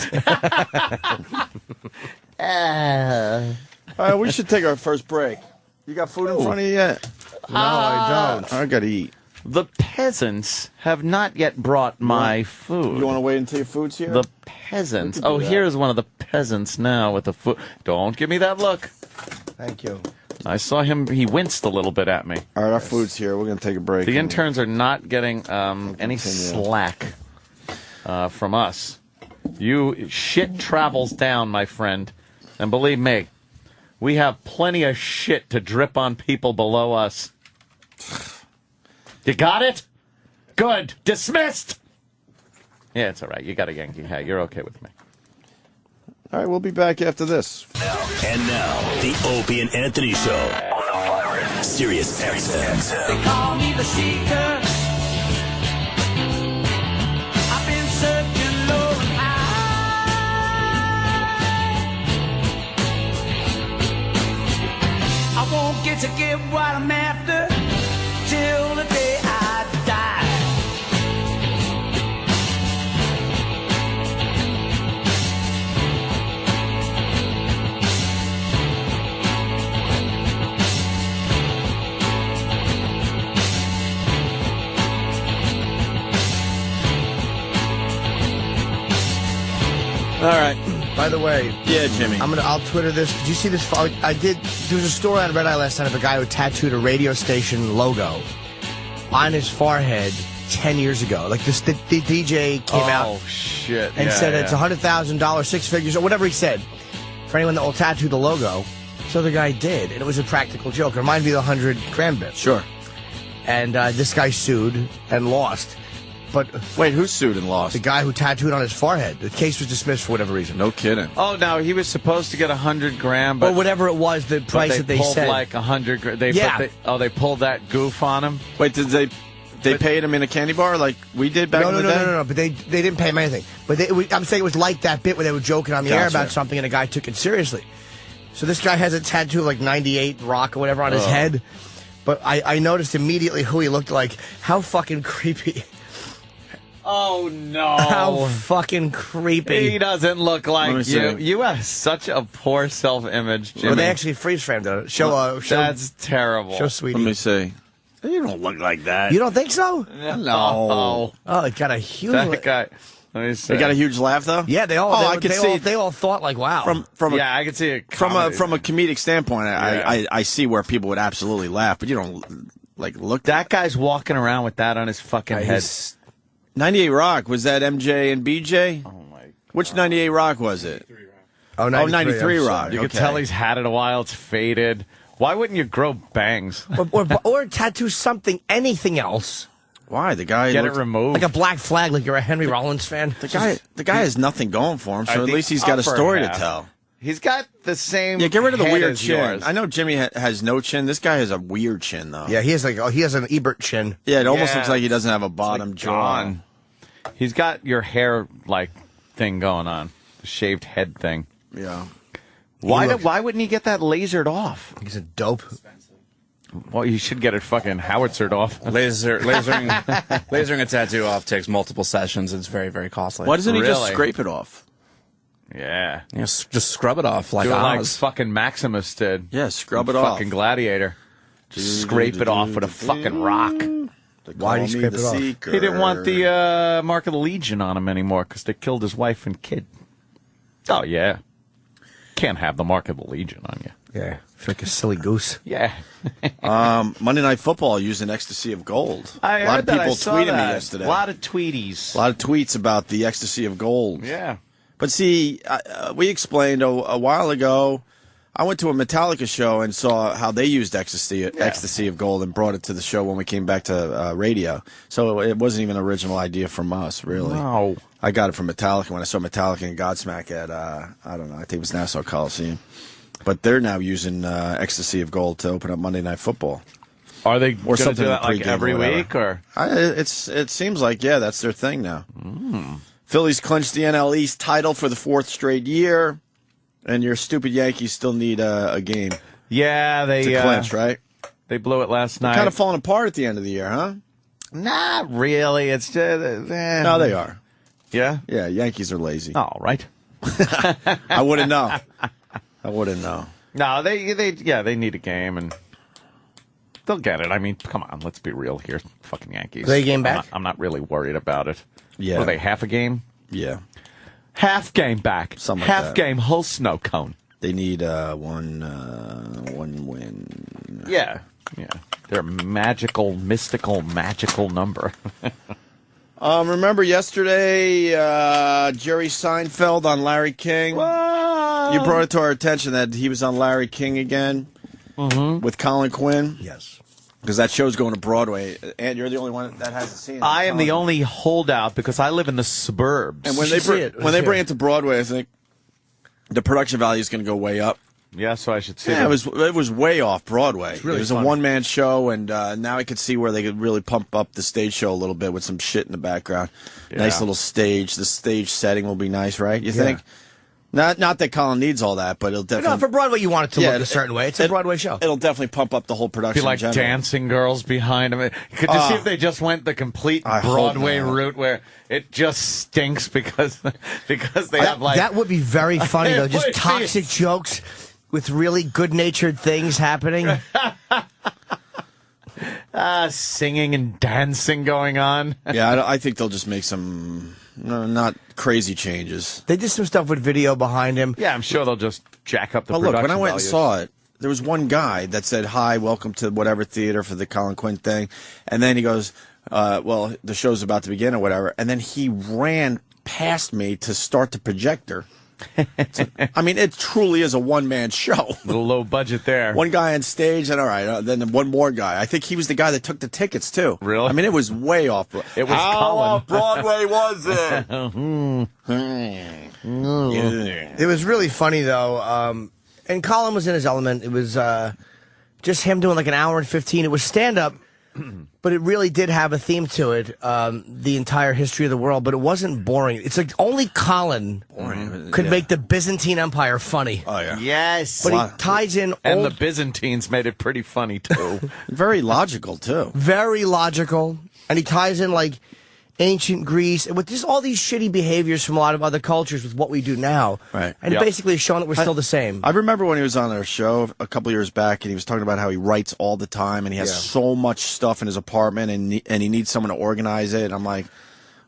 All right, we should take our first break. You got food in front of you yet? No, I don't. I got to eat. The peasants have not yet brought my food. You want to wait until your food's here? The peasants. We could do Oh, that. here's one of the peasants now with the food. Don't give me that look. Thank you. I saw him. He winced a little bit at me. All right, our food's here. We're going to take a break. The interns are not getting any Continue. slack from us. Shit travels down, my friend. And believe me, we have plenty of shit to drip on people below us. You got it? Good. Dismissed. Yeah, it's all right. You got a Yankee hat. You're okay with me. All right, we'll be back after this. And now, the Opie and Anthony Show on the Virus. Sirius XM. They call me the Seeker. I've been searching low and high. I won't get what I'm after till the day I die. All right. By the way, yeah, Jimmy. I'll Twitter this. Did you see this? There was a story on Red Eye last night of a guy who tattooed a radio station logo on his forehead 10 years ago. Like the DJ came out. Oh shit! And said it's $100,000, 6 figures, or whatever he said, for anyone that will tattoo the logo. So the guy did, and it was a practical joke. It reminded me of the 100 gram bit. Sure. And this guy sued and lost. But wait, who sued and lost? The guy who tattooed on his forehead. The case was dismissed for whatever reason. No kidding. Oh no, he was supposed to get 100 grand, or whatever it was, the price that they pulled said. like 100 grand. Yeah. They pulled that goof on him. Wait, did they paid him in a candy bar like we did back in the day? No. But they didn't pay him anything. But I'm saying it was like that bit where they were joking on the air about something, and a guy took it seriously. So this guy has a tattoo of like 98 Rock or whatever on his head. But I noticed immediately who he looked like. How fucking creepy. Oh, no. How fucking creepy. He doesn't look like you. You have such a poor self-image, Jimmy. Well, they actually freeze-framed it. Show. That's terrible. Show Sweetie. Let me see. You don't look like that. You don't think so? No. Oh, it got a huge... That guy... Let me see. They got a huge laugh, though? Yeah, they all... Oh, I could see... They all thought, like, wow. I could see it. From a comedic standpoint, I see where people would absolutely laugh, but you don't, like, look... That guy's walking around with that on his fucking head. 98 Rock, was that MJ and BJ? Oh, my God. Which 98 Rock was it? Oh, 93 Rock. You can tell he's had it a while. It's faded. Why wouldn't you grow bangs? or tattoo something, anything else. Why? The guy... Get it removed. Like a black flag, like you're a Henry Rollins fan. The guy has nothing going for him, so at least he's got a story to tell. He's got the same. Yeah, get rid of the head weird as chin. yours. I know Jimmy has no chin. This guy has a weird chin, though. Yeah, he has an Ebert chin. Yeah, it almost looks like he doesn't have a bottom jaw. He's got your hair like thing going on, the shaved head thing. Yeah. Why wouldn't he get that lasered off? He's a dope. Well, you should get it fucking howitzered off. Lasering a tattoo off takes multiple sessions. It's very, very costly. Why doesn't he just scrape it off? Yeah. Just scrub it off like Do it like Oz. fucking Maximus did. Yeah, scrub it off. Fucking Gladiator. Just scrape it off with a fucking rock. Why did he scrape it off? He didn't want the Mark of the Legion on him anymore because they killed his wife and kid. Oh, yeah. Can't have the Mark of the Legion on you. Yeah. Feel like a silly goose. Yeah. Monday Night Football using Ecstasy of Gold. I a lot heard of that. people I saw tweeted that. me yesterday. A lot of tweeties. A lot of tweets about the Ecstasy of Gold. Yeah. But see, we explained a while ago, I went to a Metallica show and saw how they used Ecstasy of Gold and brought it to the show when we came back to radio. So it wasn't even an original idea from us, really. No. I got it from Metallica when I saw Metallica and Godsmack at, I don't know, I think it was Nassau Coliseum. But they're now using Ecstasy of Gold to open up Monday Night Football. Are they or going to do that like every week? Or it seems like, yeah, that's their thing now. Phillies clinched the NL East title for the 4th straight year, and your stupid Yankees still need a game. Yeah, they to clinch, right? They blew it last night. Kind of falling apart at the end of the year, huh? Not really. It's just no, they are. Yeah, yeah. Yankees are lazy. All right. I wouldn't know. I wouldn't know. No, they need a game and they'll get it. I mean, come on, let's be real here, fucking Yankees. Are they a game back? I'm not really worried about it. Yeah. Were they half a game? Yeah. Half game back. Something half like that. game whole snow cone. They need one win. Yeah. Yeah. They're a mystical number. Remember yesterday, Jerry Seinfeld on Larry King? What? You brought it to our attention that he was on Larry King again with Colin Quinn. Yes. Because that show's going to Broadway, and you're the only one that hasn't seen it. I am the only holdout because I live in the suburbs. And when they bring it to Broadway, I think the production value is going to go way up. Yeah, so I should see. Yeah, it was way off Broadway. Really it was a one-man show, and now I could see where they could really pump up the stage show a little bit with some shit in the background. Yeah. Nice little stage. The stage setting will be nice, right? You think? Not that Colin needs all that, but it'll definitely. No, for Broadway, you want it to look a certain way. It's a Broadway show. It'll definitely pump up the whole production. Be like in general. dancing girls behind them. Could you see if they just went the complete Broadway route where it just stinks because they have like that would be very funny though. It Just would be. toxic jokes with really good-natured things happening. Singing and dancing going on. Yeah, I think they'll just make some No, not crazy changes. They did some stuff with video behind him. Yeah, I'm sure they'll just jack up the But production look, when I went values. and saw it, there was one guy that said, "Hi, welcome to whatever theater for the Colin Quinn thing," and then he goes, "Well, the show's about to begin or whatever," and then he ran past me to start the projector. I mean, it truly is a one-man show. A little low budget there. One guy on stage, and all right, then one more guy. I think he was the guy that took the tickets too. Really? I mean, it was way off. It was How Colin. off Broadway was it? It was really funny though, and Colin was in his element. It was just him doing like an hour and 15. It was stand-up, but it really did have a theme to it, the entire history of the world, but it wasn't boring. It's like only Colin could make the Byzantine Empire funny. Oh, yeah. Yes. But he ties in And old, the Byzantines made it pretty funny, too. Very logical, too. very logical, and he ties in like ancient Greece with just all these shitty behaviors from a lot of other cultures with what we do now. Right. And it basically is showing that we're still the same. I remember when he was on our show a couple years back, and he was talking about how he writes all the time, and he has so much stuff in his apartment, and he needs someone to organize it. And I'm like,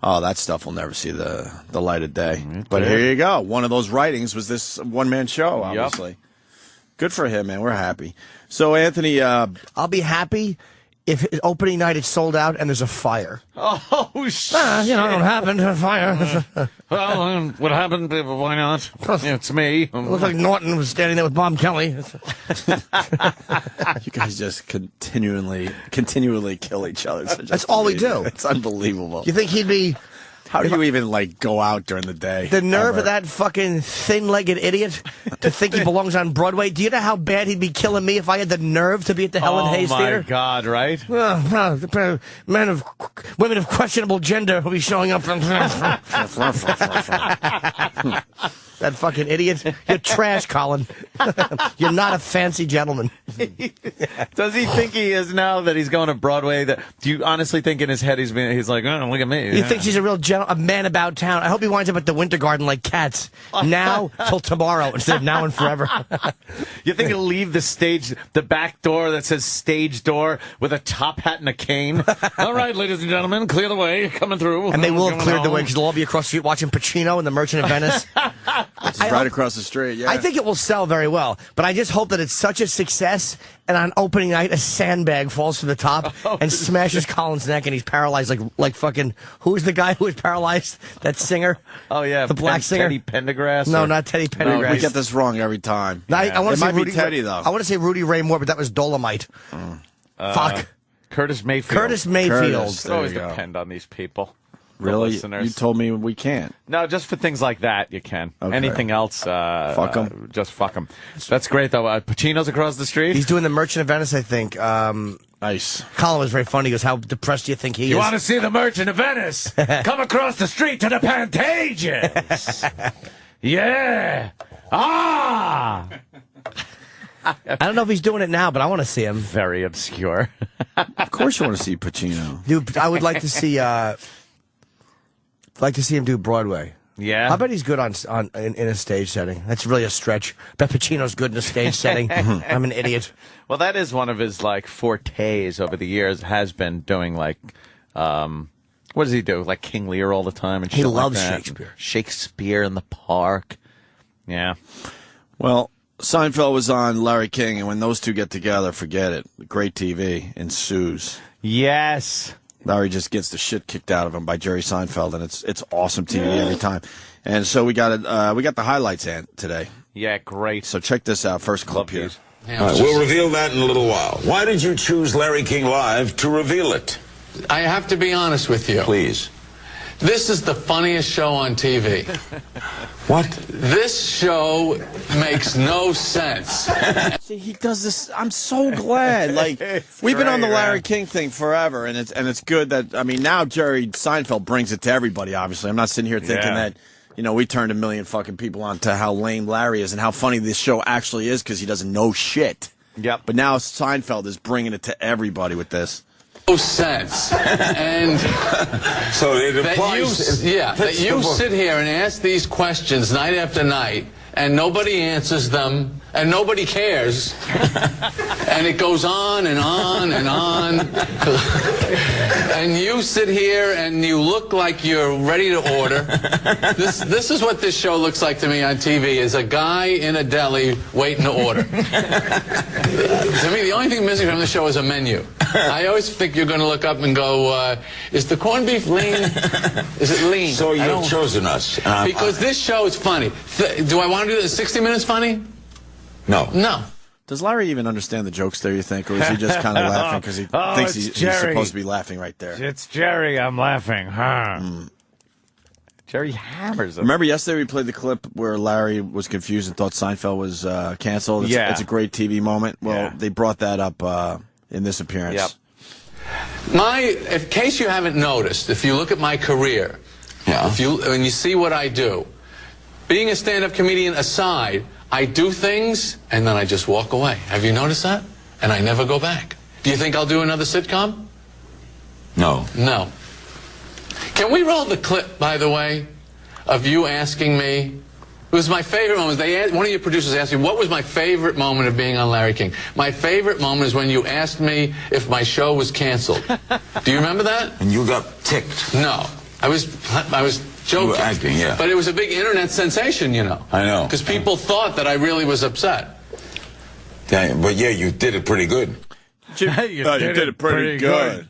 oh, that stuff will never see the light of day. But here you go. One of those writings was this one-man show, obviously. Good for him, man. We're happy. So, Anthony... I'll be happy if opening night it's sold out and there's a fire. Oh, shit. You know, it happened. A fire. Well, what happened? Why not? It's me. It looked like Norton was standing there with Bob Kelly. You guys just continually kill each other. That's all we do. It's unbelievable. You think he'd be... How do you even, like, go out during the day? The nerve ever? of that fucking thin-legged idiot to think he belongs on Broadway. Do you know how bad he'd be killing me if I had the nerve to be at the Helen Hayes Theater? Oh, my God, right? Women of questionable gender will be showing up from... That fucking idiot. You're trash, Colin. You're not a fancy gentleman. Does he think he is now that he's going to Broadway? Do you honestly think in his head he's like, oh, look at me? He thinks he's a man about town. I hope he winds up at the Winter Garden like Cats. Now till tomorrow instead of now and forever. You think he'll leave the back door that says stage door with a top hat and a cane? All right, ladies and gentlemen, clear the way. Coming through. And they will have cleared the way because they'll all be across the street watching Pacino and The Merchant of Venice. It's right across the street, yeah. I think it will sell very well, but I just hope that it's such a success, and on opening night, a sandbag falls to the top and smashes Colin's neck, and he's paralyzed like fucking... Who's the guy who was paralyzed? That singer? Oh, yeah. The black singer? Teddy Pendergrass? No, or- not Teddy Pendergrass. No, we get this wrong every time. No, I want It to say might be Rudy, Teddy, though. I want to say Rudy Ray Moore, but that was Dolomite. Fuck. Curtis Mayfield. Curtis Mayfield. Curtis, there Always you go. depend on these people. The Really? listeners. You told me we can't. No, just for things like that, you can. Okay. Anything else, Fuck 'em. just fuck them. That's great, though. Pacino's across the street. He's doing The Merchant of Venice, I think. Nice. Colin was very funny. He goes, how depressed do you think he is? You want to see The Merchant of Venice? Come across the street to the Pantages. Yeah. Ah. I don't know if he's doing it now, but I want to see him. Very obscure. Of course you want to see Pacino. Dude, I would like to see him do Broadway. Yeah. I bet he's good in a stage setting. That's really a stretch. Bet Pacino's good in a stage setting. I'm an idiot. Well, that is one of his like fortes over the years. Has been doing like, what does he do? Like King Lear all the time and He shit loves like that. Shakespeare. Shakespeare in the Park. Yeah. Well, Seinfeld was on Larry King, and when those two get together, forget it. Great TV ensues. Yes. Larry just gets the shit kicked out of him by Jerry Seinfeld, and it's awesome TV every time. And so we got the highlights today. Yeah, great. So check this out. First clip here. All right, we'll reveal that in a little while. Why did you choose Larry King Live to reveal it? I have to be honest with you. Please. This is the funniest show on TV. What? This show makes no sense. See, he does this. I'm so glad. Like we've been on the Larry King thing forever, and it's good that now Jerry Seinfeld brings it to everybody. Obviously, I'm not sitting here thinking that we turned a million fucking people on to how lame Larry is and how funny this show actually is because he doesn't know shit. Yep. But now Seinfeld is bringing it to everybody with this. No sense. And so it applies. that you sit here and ask these questions night after night, and nobody answers them, and nobody cares. And it goes on and on and on. And you sit here and you look like you're ready to order. This is what this show looks like to me on TV, is a guy in a deli waiting to order. To me, the only thing missing from the show is a menu. I always think you're going to look up and go, is the corned beef lean? Is it lean? So you've chosen us. Because this show is funny. Do I want to do this 60 Minutes funny? No. No. Does Larry even understand the jokes there, you think? Or is he just kind of laughing because he thinks he's supposed to be laughing right there? It's Jerry, I'm laughing. Huh? Jerry hammers him. Remember yesterday we played the clip where Larry was confused and thought Seinfeld was canceled? It's a great TV moment. Well, they brought that up in this appearance. Yep. In case you haven't noticed, if you look at my career, when you see what I do, being a stand-up comedian aside, I do things and then I just walk away. Have you noticed that? And I never go back. Do you think I'll do another sitcom? No. No. Can we roll the clip, by the way, of you asking me? It was my favorite moment. One of your producers asked me, what was my favorite moment of being on Larry King? My favorite moment is when you asked me if my show was canceled. Do you remember that? And you got ticked. No. I was joking. You were acting, yeah. But it was a big internet sensation, you know. I know. Because people thought that I really was upset. Dang, but yeah, you did it pretty good. You did it pretty good.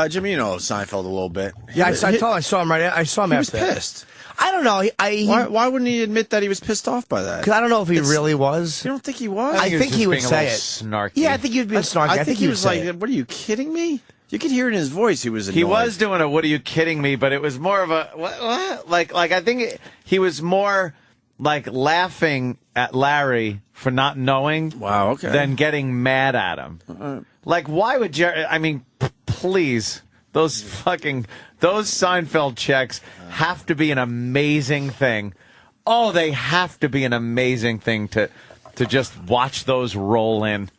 Jimmy, you know Seinfeld a little bit. Yeah, I saw him I saw him he after was pissed. I don't know. Why wouldn't he admit that he was pissed off by that? Because I don't know if he really was. You don't think he was? I think he would say it. Snarky. Yeah, I think he was being snarky. I think he was like, what are you kidding me? You could hear it in his voice. He was annoyed. He was doing a "What are you kidding me?" But it was more of a what? Like I think he was more like laughing at Larry for not knowing. Wow. Okay. Than getting mad at him. Like, why would Jerry? I mean, please, those Seinfeld checks have to be an amazing thing. Oh, they have to be an amazing thing to just watch those roll in.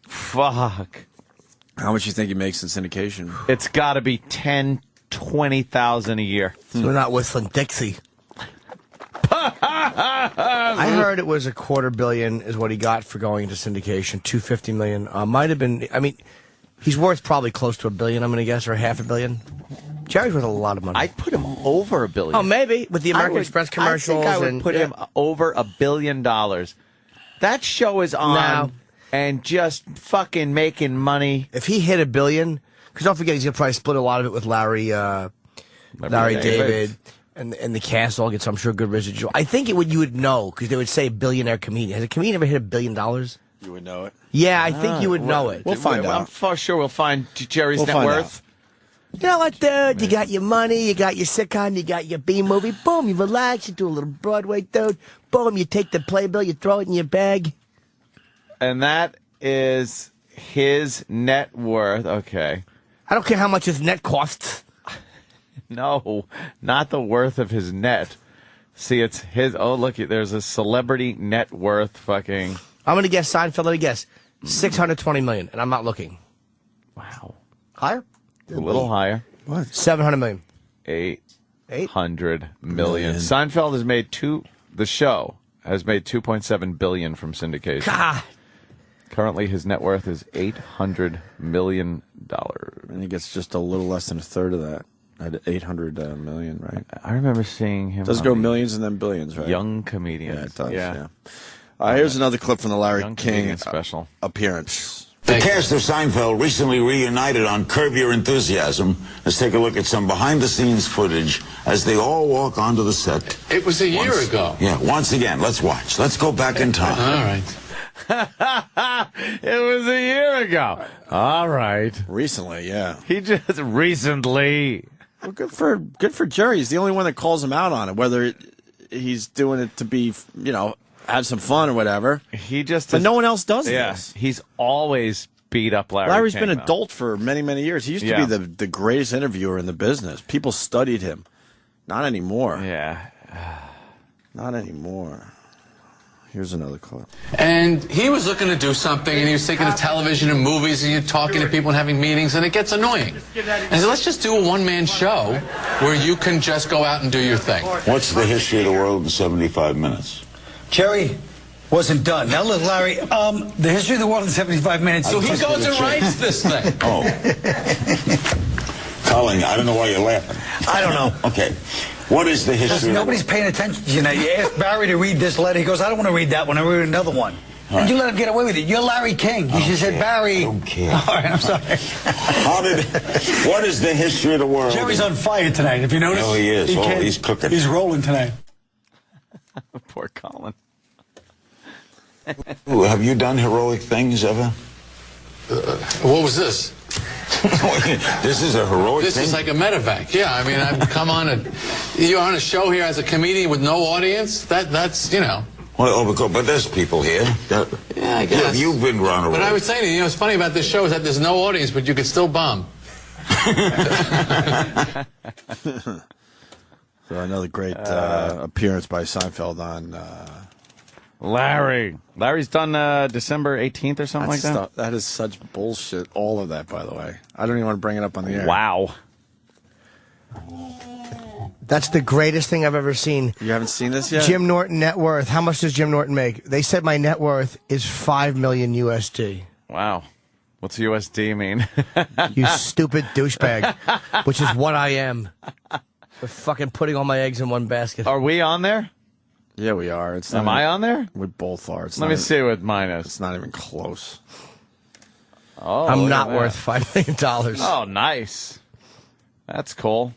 Fuck. How much you think he makes in syndication? It's got to be 10, 20,000 a year. So we're not whistling Dixie. I heard it was $250 million is what he got for going into syndication. $250 million might have been. I mean, he's worth probably close to $1 billion. I'm going to guess, or $500 million. Jerry's worth a lot of money. I'd put him over $1 billion. Oh, maybe with the American Express commercials. I would put him over $1 billion. That show is on. Now, and just fucking making money. If he hit $1 billion, because don't forget he's gonna probably split a lot of it with Larry David, and the cast all gets, I'm sure, good residual. I think you would know because they would say billionaire comedian. Has a comedian ever hit $1 billion? You would know it. Yeah, I think you would know it. We'll find out. I'm for sure we'll find Jerry's net worth. You know what, dude? You got your money, you got your sitcom, you got your B movie. Boom, you relax, you do a little Broadway, dude. Boom, you take the playbill, you throw it in your bag. And that is his net worth. Okay. I don't care how much his net costs. No, not the worth of his net. See, it's his. Oh, look, there's a celebrity net worth fucking. I'm going to guess Seinfeld. Let me guess. $620 million, and I'm not looking. Wow. Higher? A little higher. What? $700 million. $800 million. Seinfeld has made the show has made $2.7 billion from syndication. God. Currently, his net worth is $800 million. I think it's just a little less than a third of that. At 800 million, right? I remember seeing him. Does it go millions and then billions, right? Young comedian. Yeah, it does. Yeah. Here's another clip from the Larry King special appearance. The cast of Seinfeld recently reunited on Curb Your Enthusiasm. Let's take a look at some behind-the-scenes footage as they all walk onto the set. It was a year ago. Yeah, once again, let's watch. Let's go back in time. All right. It was a year ago. All right. Recently, yeah. He just recently. Well, good for Jerry. He's the only one that calls him out on it, whether he's doing it to be, have some fun or whatever. But no one else does this. He's always beat up Larry. Larry's King, been an adult for many, many years. He used to be the greatest interviewer in the business. People studied him. Not anymore. Yeah. Not anymore. Here's another clip. And he was looking to do something, and he was thinking of television and movies, and you're talking to people and having meetings, and it gets annoying. And so let's just do a one-man show where you can just go out and do your thing. What's the history of the world in 75 minutes? Jerry, wasn't done. Now look, Larry, the history of the world in 75 minutes. So he goes and writes this thing. Oh. Colin, I don't know why you're laughing. I don't know. Okay. What is the history? Nobody's paying attention. You know, you ask Barry to read this letter. He goes, I don't want to read that one. I read another one. And you let him get away with it. You're Larry King. You should say Barry. I don't care. All right, I'm sorry. What is the history of the world? Jerry's on fire tonight, if you notice. Oh, he is. He's cooking. He's rolling tonight. Poor Colin. Ooh, have you done heroic things ever? What was this? This is a heroic This thing? is like a medevac. Yeah, I mean, I've come on you're on a show here as a comedian with no audience. That's, you know. Well, but there's people here. Yeah, I guess. You've been run around. But I was saying, you know, what's funny about this show is that there's no audience, but you could still bomb. So another great appearance by Seinfeld on Larry's done December 18th or something like that. That is such bullshit. All of that, by the way. I don't even want to bring it up on the air. Wow. That's the greatest thing I've ever seen. You haven't seen this yet? Jim Norton net worth. How much does Jim Norton make? They said my net worth is $5 million USD. Wow. What's USD mean? You stupid douchebag, which is what I am. For fucking putting all my eggs in one basket. Are we on there? Yeah, we are. Am I on there? We both are. Let me see what mine is. It's not even close. Oh, I'm not worth $5 million. Oh, nice. That's cool.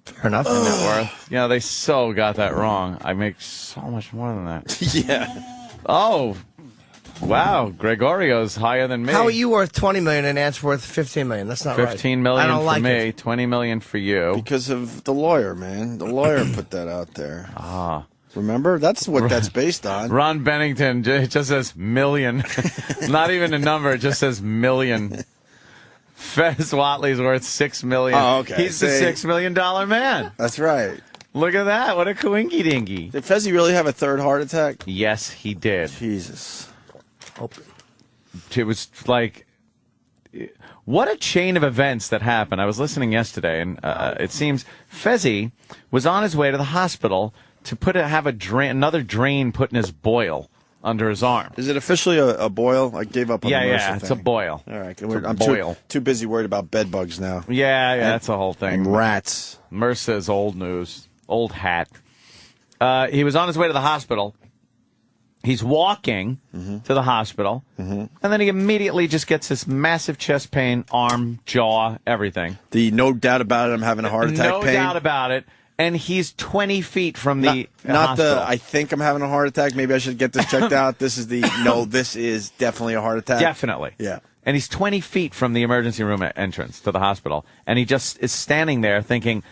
Fair enough. Net worth. Yeah, they so got that wrong. I make so much more than that. Yeah. Oh, wow. Gregorio's higher than me. How are you worth $20 million and Ant's worth $15 million? That's not right. $15 million I don't for like me, it. $20 million for you. Because of the lawyer, man. The lawyer put that out there. Ah. Remember? That's what that's based on. Ron Bennington, it just says million. Not even a number, it just says million. Fez Watley's worth $6 million. Oh, okay. He's the $6 million man. That's right. Look at that. What a coinky dinky. Did Fezzy really have a third heart attack? Yes, he did. Jesus. It was like, what a chain of events that happened. I was listening yesterday, and it seems Fezzy was on his way to the hospital to have another drain put in his boil under his arm. Is it officially a boil? I gave up on the MRSA Yeah, it's a thing. boil. All right. It's a I'm boil. too busy worried about bed bugs now. Yeah, that's the whole thing. And rats. MRSA is old news. Old hat. He was on his way to the hospital. He's walking to the hospital, and then he immediately just gets this massive chest pain, arm, jaw, everything. The no doubt about it, I'm having a heart attack No pain. doubt about it. And he's 20 feet from the Not hospital. the, I think I'm having a heart attack. Maybe I should get this checked out. This is the, no, this is definitely a heart attack. Definitely. Yeah. And he's 20 feet from the emergency room entrance to the hospital. And he just is standing there thinking,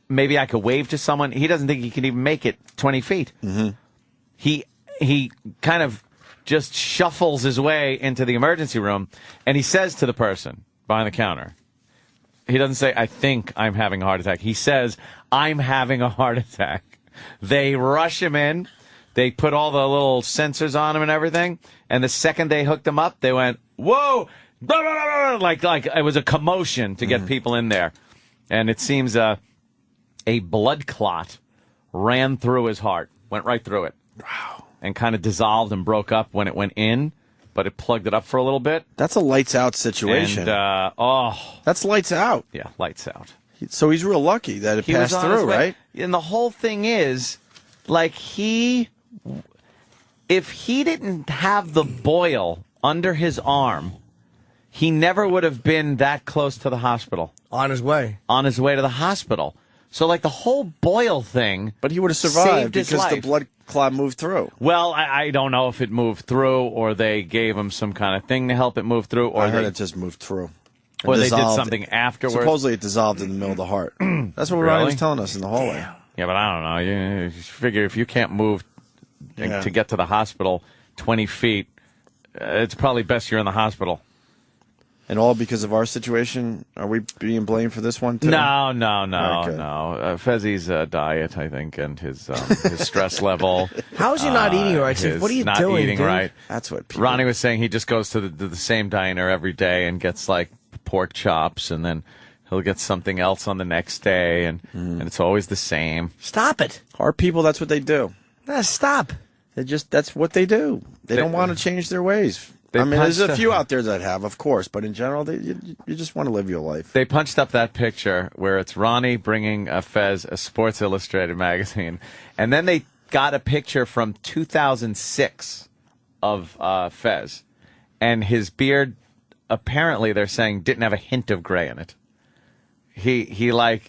maybe I could wave to someone. He doesn't think he can even make it 20 feet. He kind of just shuffles his way into the emergency room, and he says to the person behind the counter, he doesn't say, I think I'm having a heart attack. He says, I'm having a heart attack. They rush him in. They put all the little sensors on him and everything. And the second they hooked him up, they went, whoa, blah, blah, blah, blah, like it was a commotion to get people in there. And it seems a blood clot ran through his heart, went right through it. Wow. And kind of dissolved and broke up when it went in, but it plugged it up for a little bit. That's a lights out situation. And, that's lights out. Yeah, lights out. So he's real lucky that it passed through, right? And the whole thing is, like, if he didn't have the boil under his arm, he never would have been that close to the hospital. On his way. On his way to the hospital. So, like, the whole boil thing. But he would have survived saved his because life. the blood clot moved through. Well, I don't know if it moved through or they gave him some kind of thing to help it move through. Or I heard it just moved through. Or they did dissolved. something afterwards. Supposedly it dissolved in the middle of the heart. That's what Ronnie was telling us in the hallway. Yeah, but I don't know. You figure if you can't move to get to the hospital 20 feet, it's probably best you're in the hospital. And all because of our situation? Are we being blamed for this one, too? No. Fezzi's diet, I think, and his stress level. How is he not eating right? What are you not doing, eating dude? right. That's what people... Ronnie was saying he just goes to the same diner every day and gets, like, pork chops, and then he'll get something else on the next day, and it's always the same. Stop it. Our people, that's what they do. Stop. That's what they do. They don't want to change their ways. I mean, there's a few out there that have, of course, but in general, you just want to live your life. They punched up that picture where it's Ronnie bringing Fez a Sports Illustrated magazine, and then they got a picture from 2006 of Fez, and his beard, apparently they're saying, didn't have a hint of gray in it. He's a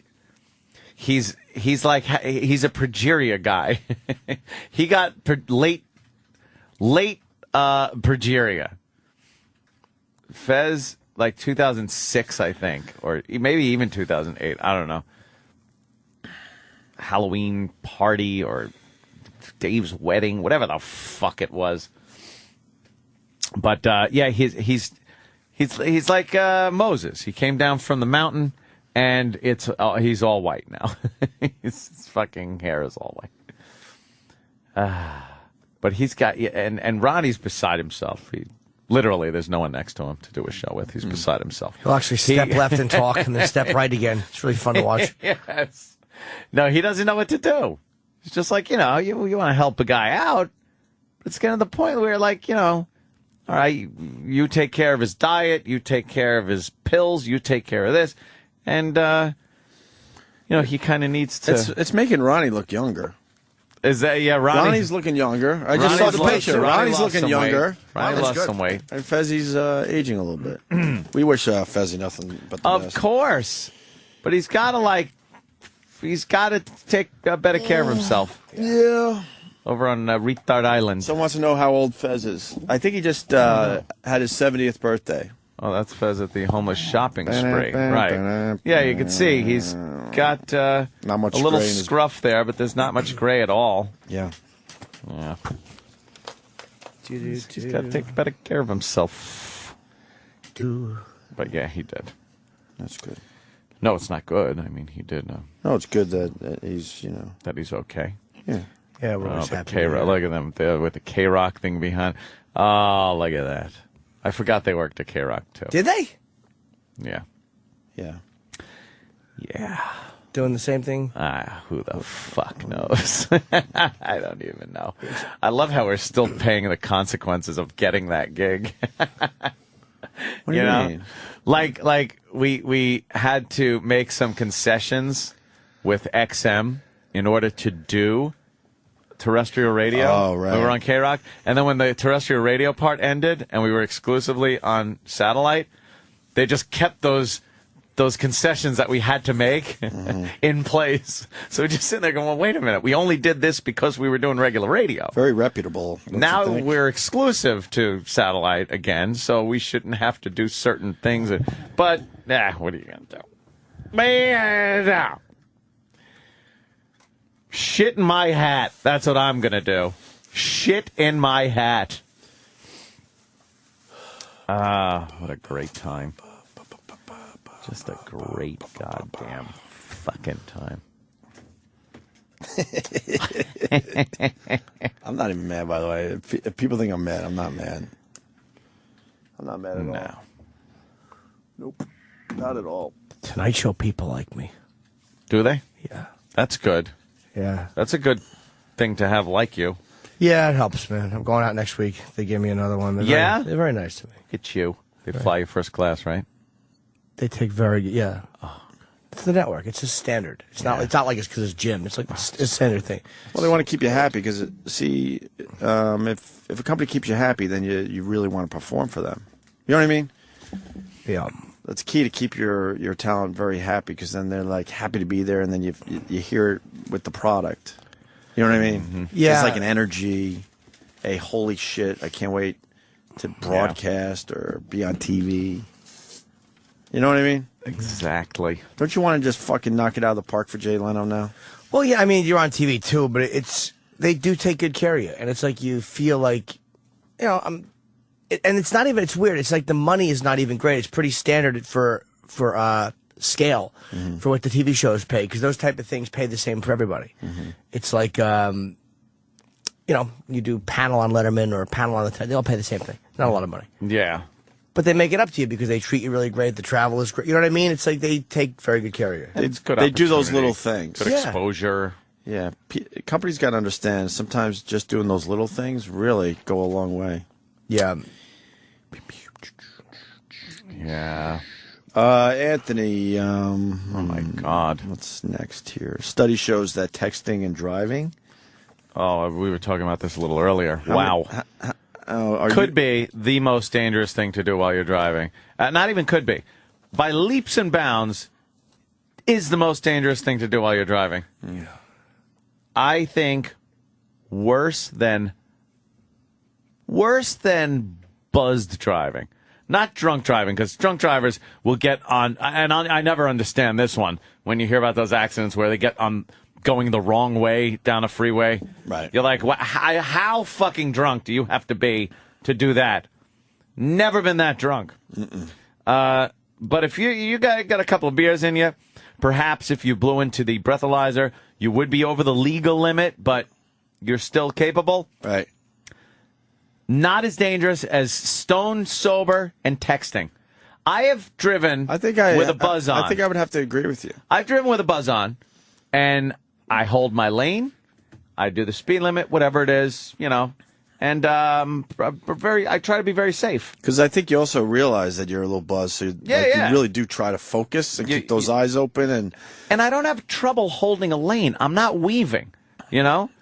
progeria guy. He got late progeria. Fez, like 2006, I think, or maybe even 2008. I don't know. Halloween party or Dave's wedding, whatever the fuck it was. But yeah, he's like Moses. He came down from the mountain, and he's all white now. His fucking hair is all white. But he's got, and Ronnie's beside himself. Literally, there's no one next to him to do a show with. He's beside himself. He'll actually step left and talk, and then step right again. It's really fun to watch. Yes. No, he doesn't know what to do. It's just like, you want to help a guy out, but it's getting to the point where, like, all right, you take care of his diet, you take care of his pills, you take care of this, and, he kind of needs to... It's making Ronnie look younger. Is that, yeah, Ronnie's looking younger. I just saw the picture. Ronnie's looking younger. Ronnie lost some weight. And Fezzi's aging a little bit. We wish Fezzi nothing but the best. Of course. But he's got to take better care of himself. Yeah. Over on Retard Island. Someone wants to know how old Fez is. I think he just had his 70th birthday. Oh, that's Fez at the homeless shopping spree. Right. Yeah, you can see he's got not much a little gray scruff there, but there's not much gray at all. Yeah. Yeah. He's got to take better care of himself. But yeah, he did. That's good. No, it's not good. I mean, he did. No, it's good that he's, that he's okay. Yeah. Yeah, we're always happy. Look at them there with the K-Rock thing behind. Oh, look at that. I forgot they worked at K-Rock, too. Did they? Yeah. Yeah. Yeah. Doing the same thing? Who the fuck knows? I don't even know. I love how we're still paying the consequences of getting that gig. What do you mean? Like we had to make some concessions with XM in order to do terrestrial radio. Oh, right. We were on K-Rock. And then when the terrestrial radio part ended and we were exclusively on satellite, they just kept those concessions that we had to make in place. So we're just sitting there going, well, wait a minute. We only did this because we were doing regular radio. Very reputable. Now we're exclusive to satellite again, so we shouldn't have to do certain things. But, what are you going to do? Shit in my hat. That's what I'm going to do. Shit in my hat. What a great time. Just a great goddamn fucking time. I'm not even mad, by the way. If people think I'm mad, I'm not mad. I'm not mad at all. Nope. Not at all. Tonight Show people like me. Do they? Yeah. That's good. Yeah. That's a good thing to have like you. Yeah, it helps, man. I'm going out next week. They give me another one. They're very nice to me. It's you. They fly you first class, right? They take it's the network. It's a standard. It's not like it's because it's Jim. It's like it's a standard thing. Well, they want to keep you happy because, if a company keeps you happy, then you really want to perform for them. You know what I mean? Yeah. That's key to keep your talent very happy because then they're like happy to be there, and then you hear it with the product. You know what I mean? Mm-hmm. Yeah. It's like an energy. Hey, holy shit! I can't wait to broadcast or be on TV. You know what I mean? Exactly. Don't you want to just fucking knock it out of the park for Jay Leno now? Well, yeah, I mean, you're on TV too, but they do take good care of you, and it's like you feel like, and it's not even. It's weird. It's like the money is not even great. It's pretty standard for scale for what the TV shows pay because those type of things pay the same for everybody. It's like you do panel on Letterman or panel on the they all pay the same thing. Not a lot of money. Yeah. But they make it up to you because they treat you really great. The travel is great. You know what I mean? It's like they take very good care of you. It's good. They do those little things. Good exposure. Yeah, companies got to understand. Sometimes just doing those little things really go a long way. Yeah. Yeah. Anthony. Oh my God. What's next here? Study shows that texting and driving. Oh, we were talking about this a little earlier. Wow. Could be the most dangerous thing to do while you're driving. Not even could be. By leaps and bounds, is the most dangerous thing to do while you're driving. Yeah. I think worse than buzzed driving. Not drunk driving, because drunk drivers will get on, and I never understand this one, when you hear about those accidents where they get on going the wrong way down a freeway. Right. You're like, how fucking drunk do you have to be to do that? Never been that drunk. But if you got a couple of beers in you, perhaps if you blew into the breathalyzer, you would be over the legal limit, but you're still capable. Right. Not as dangerous as stone sober and texting. I have driven with a buzz on. I think I would have to agree with you. I've driven with a buzz on, and I hold my lane. I do the speed limit, whatever it is, and I try to be very safe. Because I think you also realize that you're a little buzzed, so you really do try to focus and keep those eyes open. And I don't have trouble holding a lane. I'm not weaving, Right.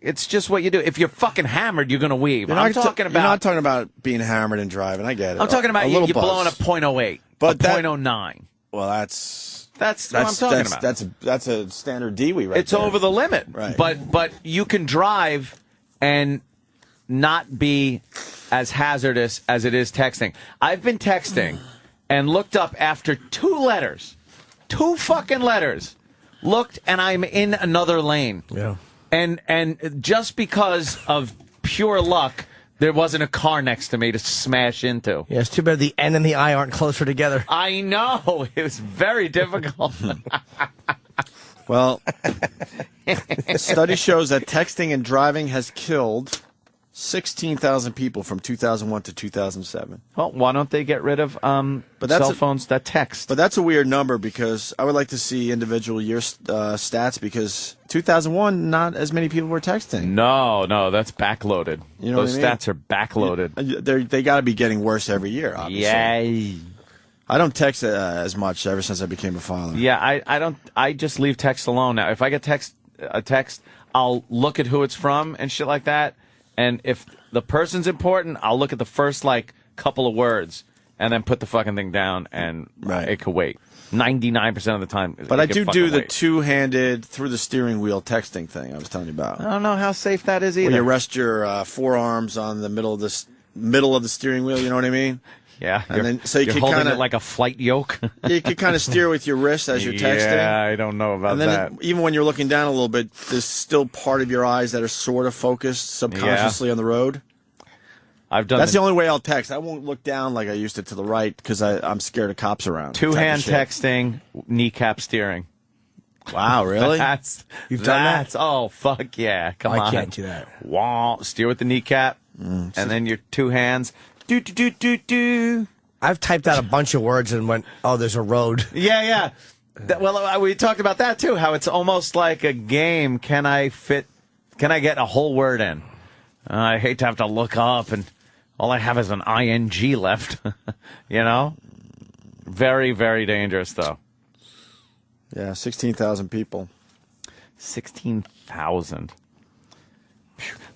It's just what you do. If you're fucking hammered, you're going to weave. You're not talking about being hammered and driving. I get it. I'm talking about you blowing a .08, but a .09. Well, that's what I'm talking about. That's a standard DWI right It's there. over the limit. Right. But you can drive and not be as hazardous as it is texting. I've been texting and looked up after two fucking letters, looked and I'm in another lane. Yeah. And just because of pure luck, there wasn't a car next to me to smash into. Yeah, it's too bad the N and the I aren't closer together. I know. It was very difficult. Well, a study shows that texting and driving has killed 16,000 people from 2001 to 2007. Well, why don't they get rid of cell phones that text? But that's a weird number because I would like to see individual year stats because 2001, not as many people were texting. No, that's backloaded. You know Those what I mean? stats are backloaded. They got to be getting worse every year, obviously. Yay. I don't text as much ever since I became a father. Yeah, I don't. I just leave text alone now. If I get a text, I'll look at who it's from and shit like that. And if the person's important, I'll look at the first, couple of words and then put the fucking thing down, and it could wait. 99% of the time. But I do the two-handed, through the steering wheel texting thing I was telling you about. I don't know how safe that is either. Where you rest your forearms on the middle of the steering wheel, you know what I mean? Yeah. And then, so you're holding it like a flight yoke. You can kind of steer with your wrist as you're texting. Yeah, I don't know about and then that. Even when you're looking down a little bit, there's still part of your eyes that are sort of focused subconsciously on the road. I've done. That's the only way I'll text. I won't look down like I used to the right because I'm scared of cops around. Two-hand texting, kneecap steering. Wow, really? You've done that? Oh, fuck yeah. Come on. I can't do that. Wah, steer with the kneecap, and then your two hands. Do. I've typed out a bunch of words and went, oh, there's a road. Yeah. We talked about that, too, how it's almost like a game. Can I get a whole word in? I hate to have to look up, and all I have is an ing left. Very, very dangerous, though. Yeah, 16,000 people. 16,000.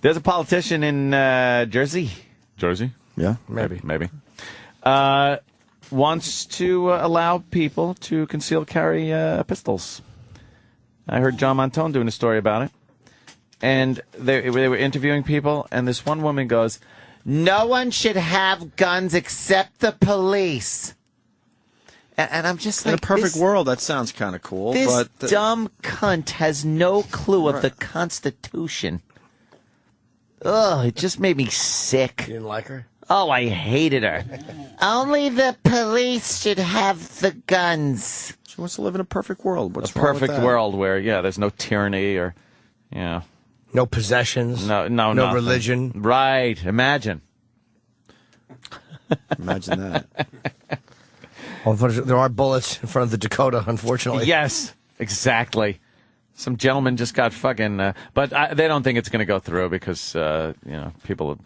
There's a politician in Jersey. Jersey? Yeah, maybe. Wants to allow people to conceal carry pistols. I heard John Montone doing a story about it. And they were interviewing people, and this one woman goes, "No one should have guns except the police." And I'm just like, in a perfect world, that sounds kind of cool. This but dumb cunt has no clue of the Constitution. Ugh, it just made me sick. You didn't like her? Oh, I hated her. Only the police should have the guns. She wants to live in a perfect world. What's a wrong with perfect that? world where, there's no tyranny or, no possessions. No nothing. Religion. Right. Imagine. Imagine that. Well, there are bullets in front of the Dakota, unfortunately. Yes, exactly. Some gentleman just got fucking, but they don't think it's going to go through because people.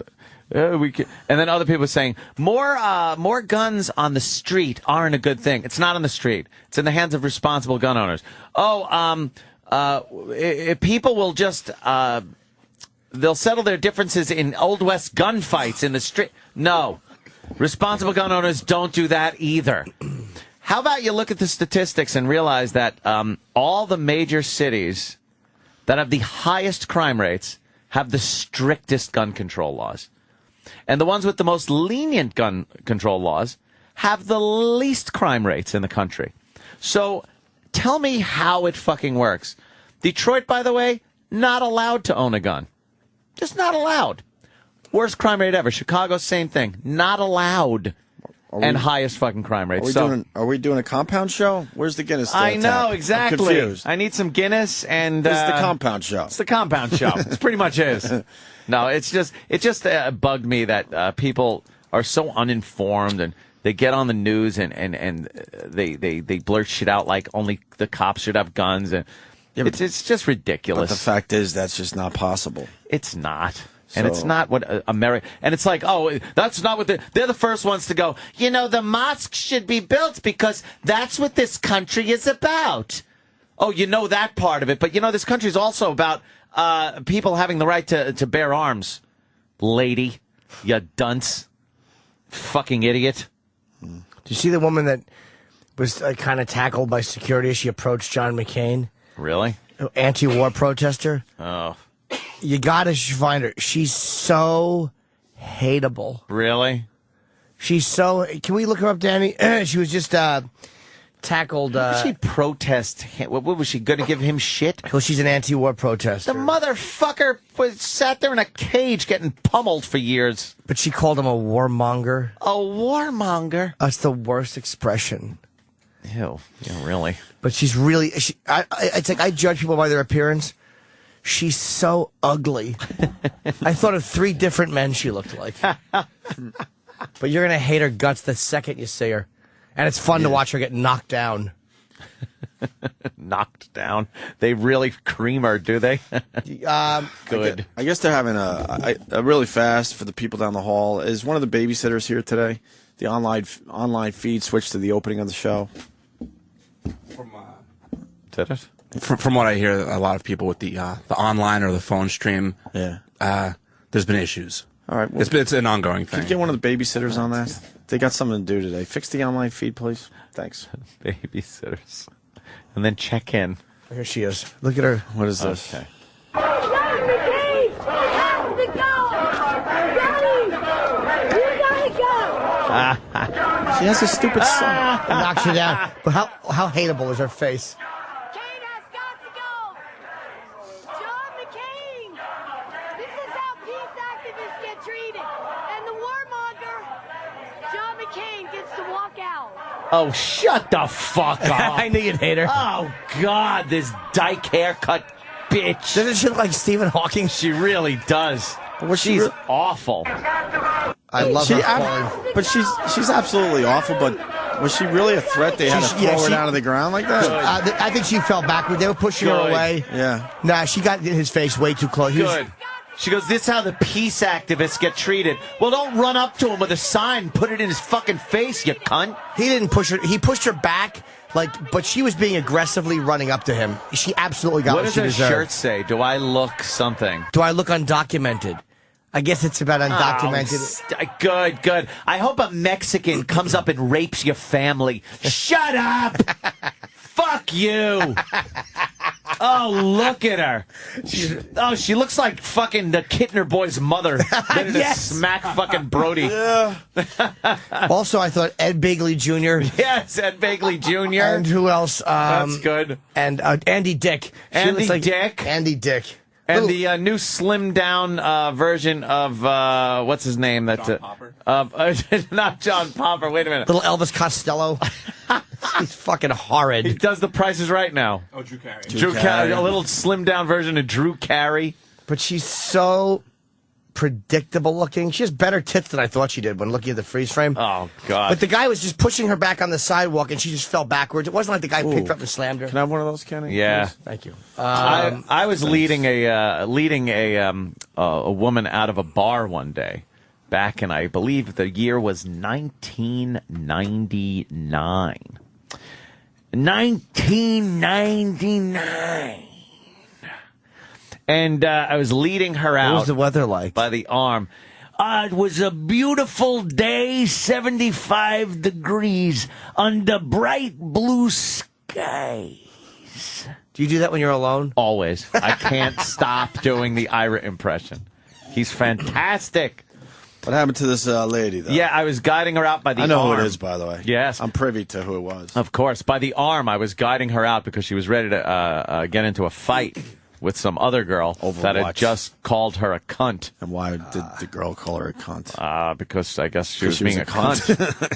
And then other people are saying more guns on the street aren't a good thing. It's not on the street. It's in the hands of responsible gun owners. If people will just they'll settle their differences in Old West gunfights in the street. No, responsible gun owners don't do that either. How about you look at the statistics and realize that all the major cities that have the highest crime rates have the strictest gun control laws. And the ones with the most lenient gun control laws have the least crime rates in the country. So tell me how it fucking works. Detroit, by the way, not allowed to own a gun. Just not allowed. Worst crime rate ever. Chicago, same thing. Not allowed. And highest fucking crime rate. Are we doing a compound show? Where's the Guinness? I know, tap? exactly. I'm confused. I need some Guinness and... This is the compound show. It's the compound show. It pretty much is. No, it just bugged me that people are so uninformed and they get on the news and they blurt shit out like only the cops should have guns. And it's just ridiculous. But the fact is that's just not possible. It's not. And it's not what America... And it's like, oh, that's not what... They're the first ones to go, the mosque should be built because that's what this country is about. Oh, that part of it. But, this country is also about people having the right to bear arms. Lady, you dunce. Fucking idiot. Did you see the woman that was kind of tackled by security as she approached John McCain? Really? Anti-war protester? Oh. You gotta find her. She's so hateable. Really? She's so... Can we look her up, Danny? She was just tackled... What did she protest? What was she going to give him shit? Well, she's an anti-war protester. The motherfucker sat there in a cage getting pummeled for years. But she called him a warmonger. A warmonger? That's the worst expression. Ew. Yeah, really. But she's really... it's like I judge people by their appearance. She's so ugly. I thought of 3 different men she looked like. But you're going to hate her guts the second you see her. And it's fun to watch her get knocked down. Knocked down? They really cream her, do they? Good. I guess they're having a really fast for the people down the hall. Is one of the babysitters here today? The online feed switched to the opening of the show. Did it? From what I hear, a lot of people with the online or the phone stream, there's been issues. All right, well, it's an ongoing thing. Can you get one of the babysitters on that? They got something to do today. Fix the online feed, please. Thanks. Babysitters. And then check in. Here she is. Look at her. What is this? Okay. She has a stupid son. It knocks her down. But how hateable is her face? Oh, shut the fuck up. I knew you'd hate her. Oh, God, this dyke haircut bitch. Doesn't she look like Stephen Hawking? She really does. She's awful. I love her. But she's absolutely awful, but was she really a threat? They had to throw her down to the ground like that? I think she fell backward. They were pushing her away. Yeah. Nah, she got in his face way too close. Good. She goes, this is how the peace activists get treated. Well, don't run up to him with a sign, put it in his fucking face, you cunt. He didn't push her. He pushed her back, but she was being aggressively running up to him. She absolutely got what she deserved. What does her shirt say? Do I look something? Do I look undocumented? I guess it's about undocumented. Good. I hope a Mexican comes up and rapes your family. Shut up! Fuck you! Oh, look at her. She looks like fucking the Kittner boy's mother. Ready to smack fucking Brody. Yeah. Also, I thought Ed Begley Jr. Yes, Ed Begley Jr. And who else? That's good. And Andy Dick. Andy Dick. Andy Dick. And the new slimmed down version of what's his name? John Popper. Not John Popper. Wait a minute. Little Elvis Costello. He's fucking horrid. He does The Price is Right now. Oh, Drew Carey. Drew Carey. A little slimmed down version of Drew Carey. But she's so predictable looking. She has better tits than I thought she did when looking at the freeze frame. Oh, God. But the guy was just pushing her back on the sidewalk, and she just fell backwards. It wasn't like the guy picked her up and slammed her. Can I have one of those, Kenny? Yeah. Please? Thank you. I was leading a woman out of a bar one day, back in, I believe the year was 1999. 1999. And I was leading her out. What was the weather like? By the arm. It was a beautiful day, 75 degrees under bright blue skies. Do you do that when you're alone? Always. I can't stop doing the Ira impression. He's fantastic. What happened to this lady, though? Yeah, I was guiding her out by the arm. I know who it is, by the way. Yes. I'm privy to who it was. Of course. By the arm, I was guiding her out because she was ready to get into a fight with some other girl that had just called her a cunt. And why did the girl call her a cunt? Because I guess she was being a cunt.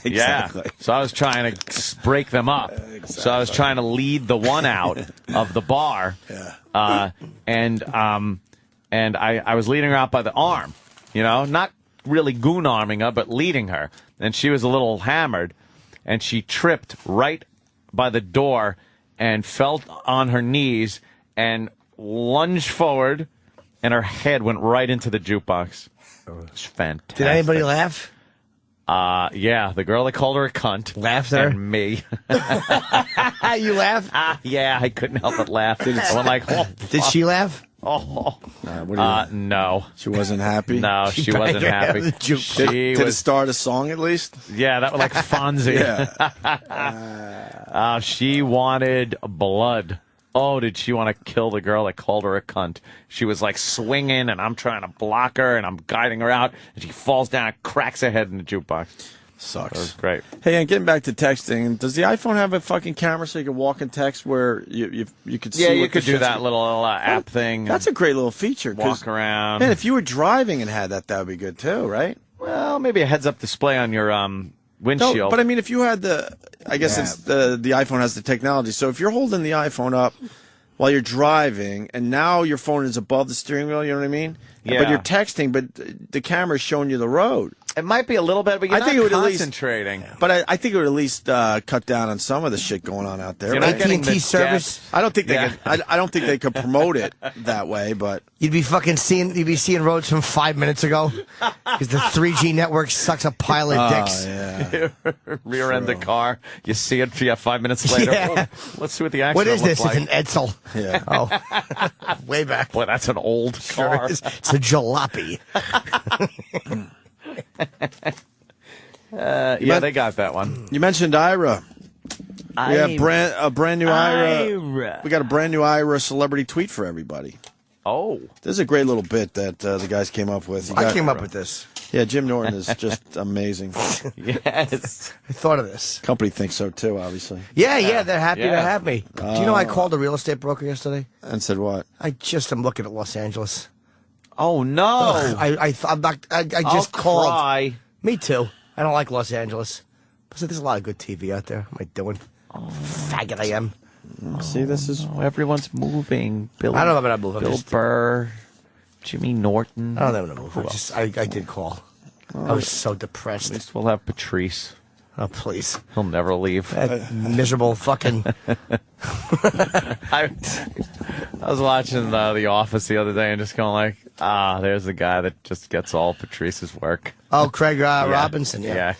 Exactly. Yeah. So I was trying to break them up. Exactly. So I was trying to lead the one out of the bar. Yeah. And I was leading her out by the arm. You know, not really goon arming her, but leading her. And she was a little hammered, and she tripped right by the door and fell on her knees and lunged forward, and her head went right into the jukebox. It was fantastic. Did anybody laugh? Yeah, the girl that called her a cunt. Laughed at her? And me. You laughed? Yeah, I couldn't help but laugh. I went like, oh, Did she laugh? Oh. No. She wasn't happy? No, she wasn't happy. Did it start a song at least? Yeah, that was like Fonzie. Yeah. She wanted blood. Oh, did she want to kill the girl that called her a cunt? She was like swinging, and I'm trying to block her, and I'm guiding her out, and she falls down, cracks her head in the jukebox. Sucks. That was great. Hey, and getting back to texting, does the iPhone have a fucking camera so you can walk and text where you could see? Yeah, you what could the do shit's that little app thing. That's a great little feature. Walk around. Man, if you were driving and had that would be good too, right? Well, maybe a heads-up display on your windshield. No, but I mean, if you had I guess it's the iPhone has the technology. So if you're holding the iPhone up while you're driving, and now your phone is above the steering wheel, you know what I mean? Yeah. But you're texting, but the camera's showing you the road. It might be a little bit, but you're not concentrating. But I think it would at least cut down on some of the shit going on out there. You're not getting AT&T the service. I don't think they could. I don't think they could promote it that way. But You'd be seeing roads from 5 minutes ago because the 3G network sucks a pile of dicks. Yeah. Rear end the car. You see it 5 minutes later. Yeah. Let's see what the accident What is looks this? like. It's an Edsel. Yeah. Oh, way back. Boy, that's an old car. It's a jalopy. Yeah, they got that one. You mentioned Ira. We have a brand new Ira. We got a brand new Ira celebrity tweet for everybody. Oh, this is a great little bit that the guys came up with. I came up with this. Yeah, Jim Norton is just amazing. Yes, I thought of this. Company thinks so too, obviously. Yeah, they're happy to have me. Do you know I called a real estate broker yesterday? And said what? I just am looking at Los Angeles. Oh no! I just called. Cry. Me too. I don't like Los Angeles. But there's a lot of good TV out there. What am I doing? Faggot I am. See, this is everyone's moving. I don't know about moving. Bill Burr, Jimmy Norton. I don't know about move. I did call. I was so depressed. At least we'll have Patrice. Oh, please. He'll never leave. That miserable fucking... I was watching The Office the other day and just going like, there's the guy that just gets all Patrice's work. Oh, Craig Robinson, Yeah.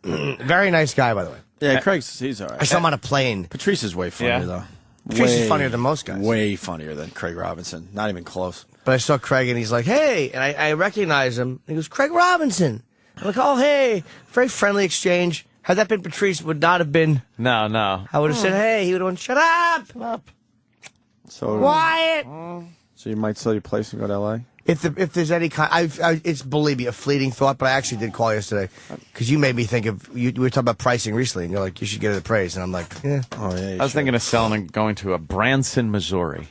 Very nice guy, by the way. Yeah, he's all right. I saw him on a plane. Patrice is way funnier, though. Patrice is funnier than most guys. Way funnier than Craig Robinson. Not even close. But I saw Craig, and he's like, hey, and I recognize him. He goes, Craig Robinson. I'm like, oh, hey. Very friendly exchange. Had that been Patrice, would not have been. No. I would have said, hey. He would have went, shut up. So Quiet. So you might sell your place and go to L.A.? If there's any kind, it's, believe me, a fleeting thought, but I actually did call yesterday because you made me think of, we were talking about pricing recently, and you're like, you should get it appraised, and I'm like, yeah. Oh, yeah. I was thinking of selling and going to a Branson, Missouri.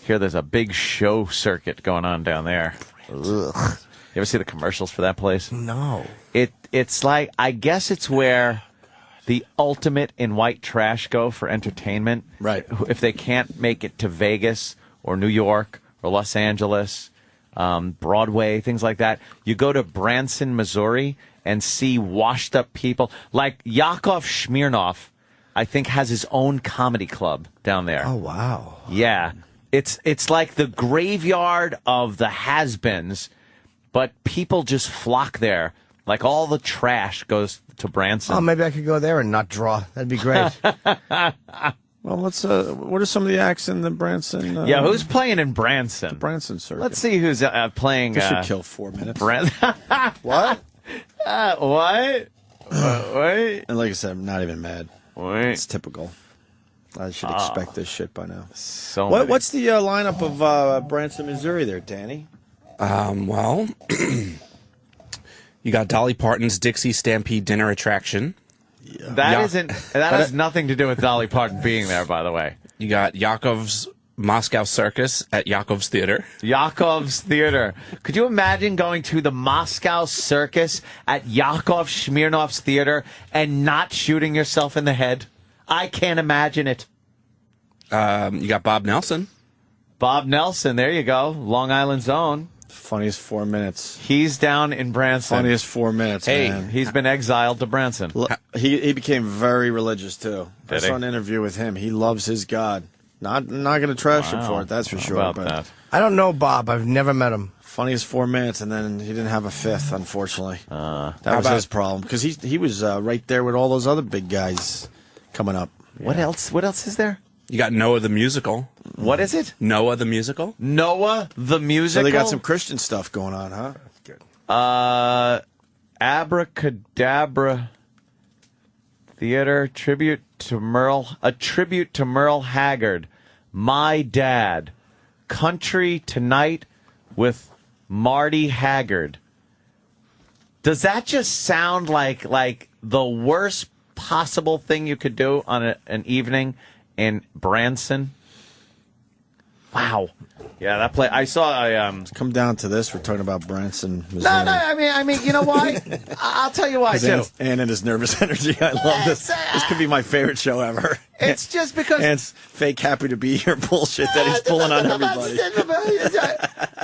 Here, there's a big show circuit going on down there. Ugh. You ever see the commercials for that place? No. It's like, I guess it's where the ultimate in white trash go for entertainment. Right. If they can't make it to Vegas or New York or Los Angeles, Broadway, things like that. You go to Branson, Missouri, and see washed up people like Yakov Smirnoff. I think has his own comedy club down there. Oh wow! Yeah, it's like the graveyard of the has-beens, but people just flock there. Like all the trash goes to Branson. Oh, maybe I could go there and not draw. That'd be great. Well, let's. What are some of the acts in the Branson? Yeah, who's playing in Branson? The Branson circuit. Let's see who's playing. This should kill 4 minutes. What? What? Wait. And like I said, I'm not even mad. Wait. It's typical. I should expect this shit by now. So what's the lineup of Branson, Missouri there, Danny? Well, you got Dolly Parton's Dixie Stampede dinner attraction. That has nothing to do with Dolly Parton being there, by the way. You got Yakov's Moscow Circus at Yakov's Theater. Yakov's Theater. Could you imagine going to the Moscow Circus at Yakov Smirnoff's Theater and not shooting yourself in the head? I can't imagine it. You got Bob Nelson. Bob Nelson, there you go. Long Island's own. Funniest 4 minutes. He's down in Branson. Funniest 4 minutes, hey, man. He's been exiled to Branson. He became very religious, too. I saw he? an interview with him. He loves his God. Not going to trash him for it, that's for sure. About but that? I don't know Bob. I've never met him. Funniest 4 minutes, and then he didn't have a fifth, unfortunately. That was about- his problem. Because he was right there with all those other big guys coming up. What else? What else is there? You got Noah the Musical. What is it? Noah the Musical. Noah the Musical? So they got some Christian stuff going on, huh? Abracadabra Theater, tribute to Merle Haggard, My Dad, Country Tonight with Marty Haggard. Does that just sound like the worst possible thing you could do on an evening in Branson? Wow. Yeah, that play. I saw. Come down to this. We're talking about Branson, Missouri. No. I mean, you know why? I'll tell you why too. And his nervous energy. I love this. This could be my favorite show ever. It's just because Ant's fake happy to be here bullshit that he's pulling on everybody.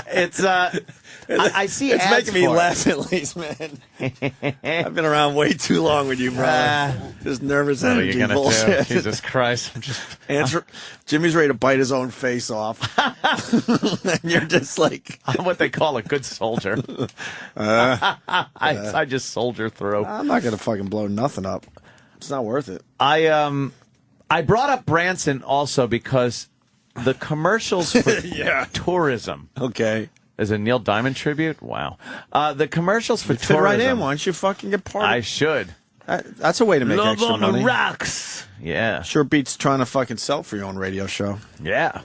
It's I see. It's ads making me for it. laugh at least, man. I've been around way too long with you, bro. Just nervous What are energy you gonna bullshit. do? Jesus Christ! I'm just. Jimmy's ready to bite his own face off. And you're just like I'm what they call a good soldier. I just soldier through. I'm not gonna fucking blow nothing up. It's not worth it. I brought up Branson also because the commercials for tourism. Okay. Is a Neil Diamond tribute? Wow. The commercials for Fit tourism. right in. Why don't you fucking get part of it? I should. That's a way to make Love extra on money. the rocks. Yeah. Sure beats trying to fucking sell for your own radio show. Yeah.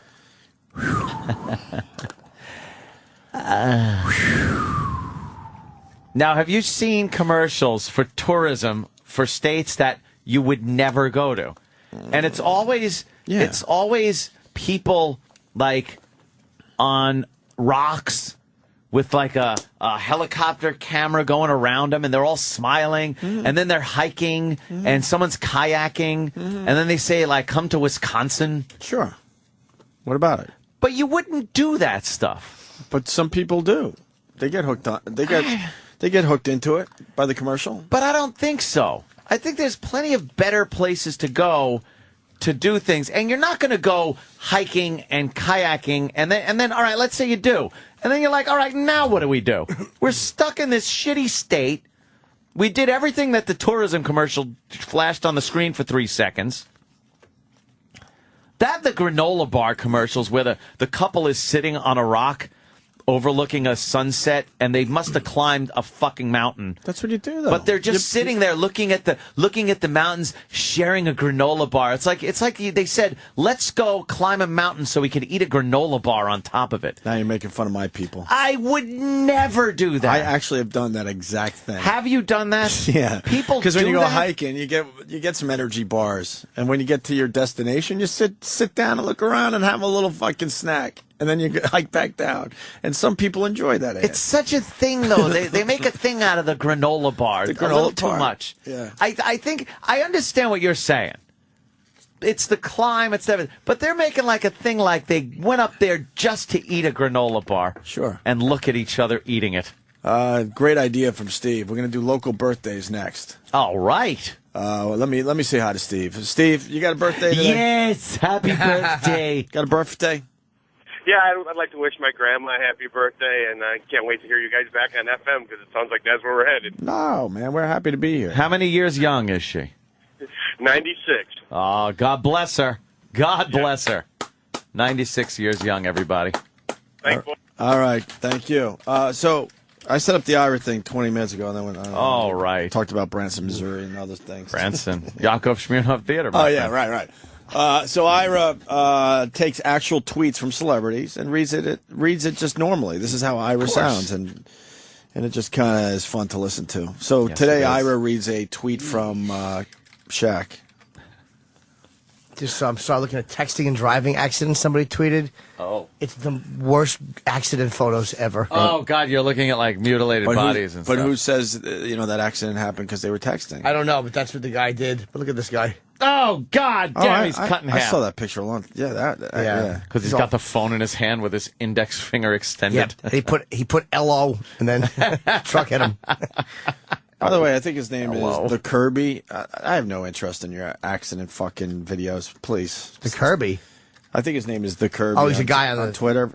Now, have you seen commercials for tourism for states that you would never go to? And it's always people like on rocks with like a helicopter camera going around them, and they're all smiling, and then they're hiking, and someone's kayaking, and then they say like, "Come to Wisconsin." Sure. What about it? But you wouldn't do that stuff. But some people do. They get hooked on. They get hooked into it by the commercial. But I don't think so. I think there's plenty of better places to go to do things, and you're not going to go hiking and kayaking, and then all right, let's say you do, and then you're like, all right, now what do we do? We're stuck in this shitty state. We did everything that the tourism commercial flashed on the screen for 3 seconds. The granola bar commercials where the couple is sitting on a rock overlooking a sunset, and they must have climbed a fucking mountain. That's what you do, though. But they're just sitting there looking at the mountains, sharing a granola bar. It's like they said, let's go climb a mountain so we can eat a granola bar on top of it. Now you're making fun of my people. I would never do that. I actually have done that exact thing. Have you done that? Yeah. People Because when do you go that? hiking, you get some energy bars, and when you get to your destination, you sit down and look around and have a little fucking snack. And then you hike back down. And some people enjoy that. It's such a thing, though. They make a thing out of the granola bar. The a granola little bar. too much. Yeah. I think I understand what you're saying. it's the climb, it's everything. But they're making like a thing like they went up there just to eat a granola bar. Sure. And look at each other eating it. Great idea from Steve. We're going to do local birthdays next. All right. Let me say hi to Steve. Steve, you got a birthday today? Yes, happy birthday. Got a birthday? Yeah, I'd like to wish my grandma a happy birthday, and I can't wait to hear you guys back on FM because it sounds like that's where we're headed. No, man, we're happy to be here. How many years young is she? 96. Oh, God bless her. God bless her. 96 years young, everybody. Thanks, boy. All right, thank you. So I set up the Ira thing 20 minutes ago, and then went. All right. Talked about Branson, Missouri, and other things. Branson, Yakov Smirnoff Theater. Oh yeah, right. So Ira takes actual tweets from celebrities and reads it just normally. This is how Ira sounds, and it just kind of is fun to listen to. So today Ira reads a tweet from Shaq. Just started looking at texting and driving accidents somebody tweeted. Oh. It's the worst accident photos ever. Oh, God, you're looking at, like, mutilated bodies and stuff. But who says, that accident happened because they were texting? I don't know, but that's what the guy did. But look at this guy. Oh, God damn, he's cut in half. I saw that picture alone. Yeah, yeah. Because he's got the phone in his hand with his index finger extended. Yeah, he put LO and then truck hit him. By the way, I think his name is The Kirby. I have no interest in your accident fucking videos. Please. The Kirby? I think his name is The Kirby. Oh, he's a guy on Twitter.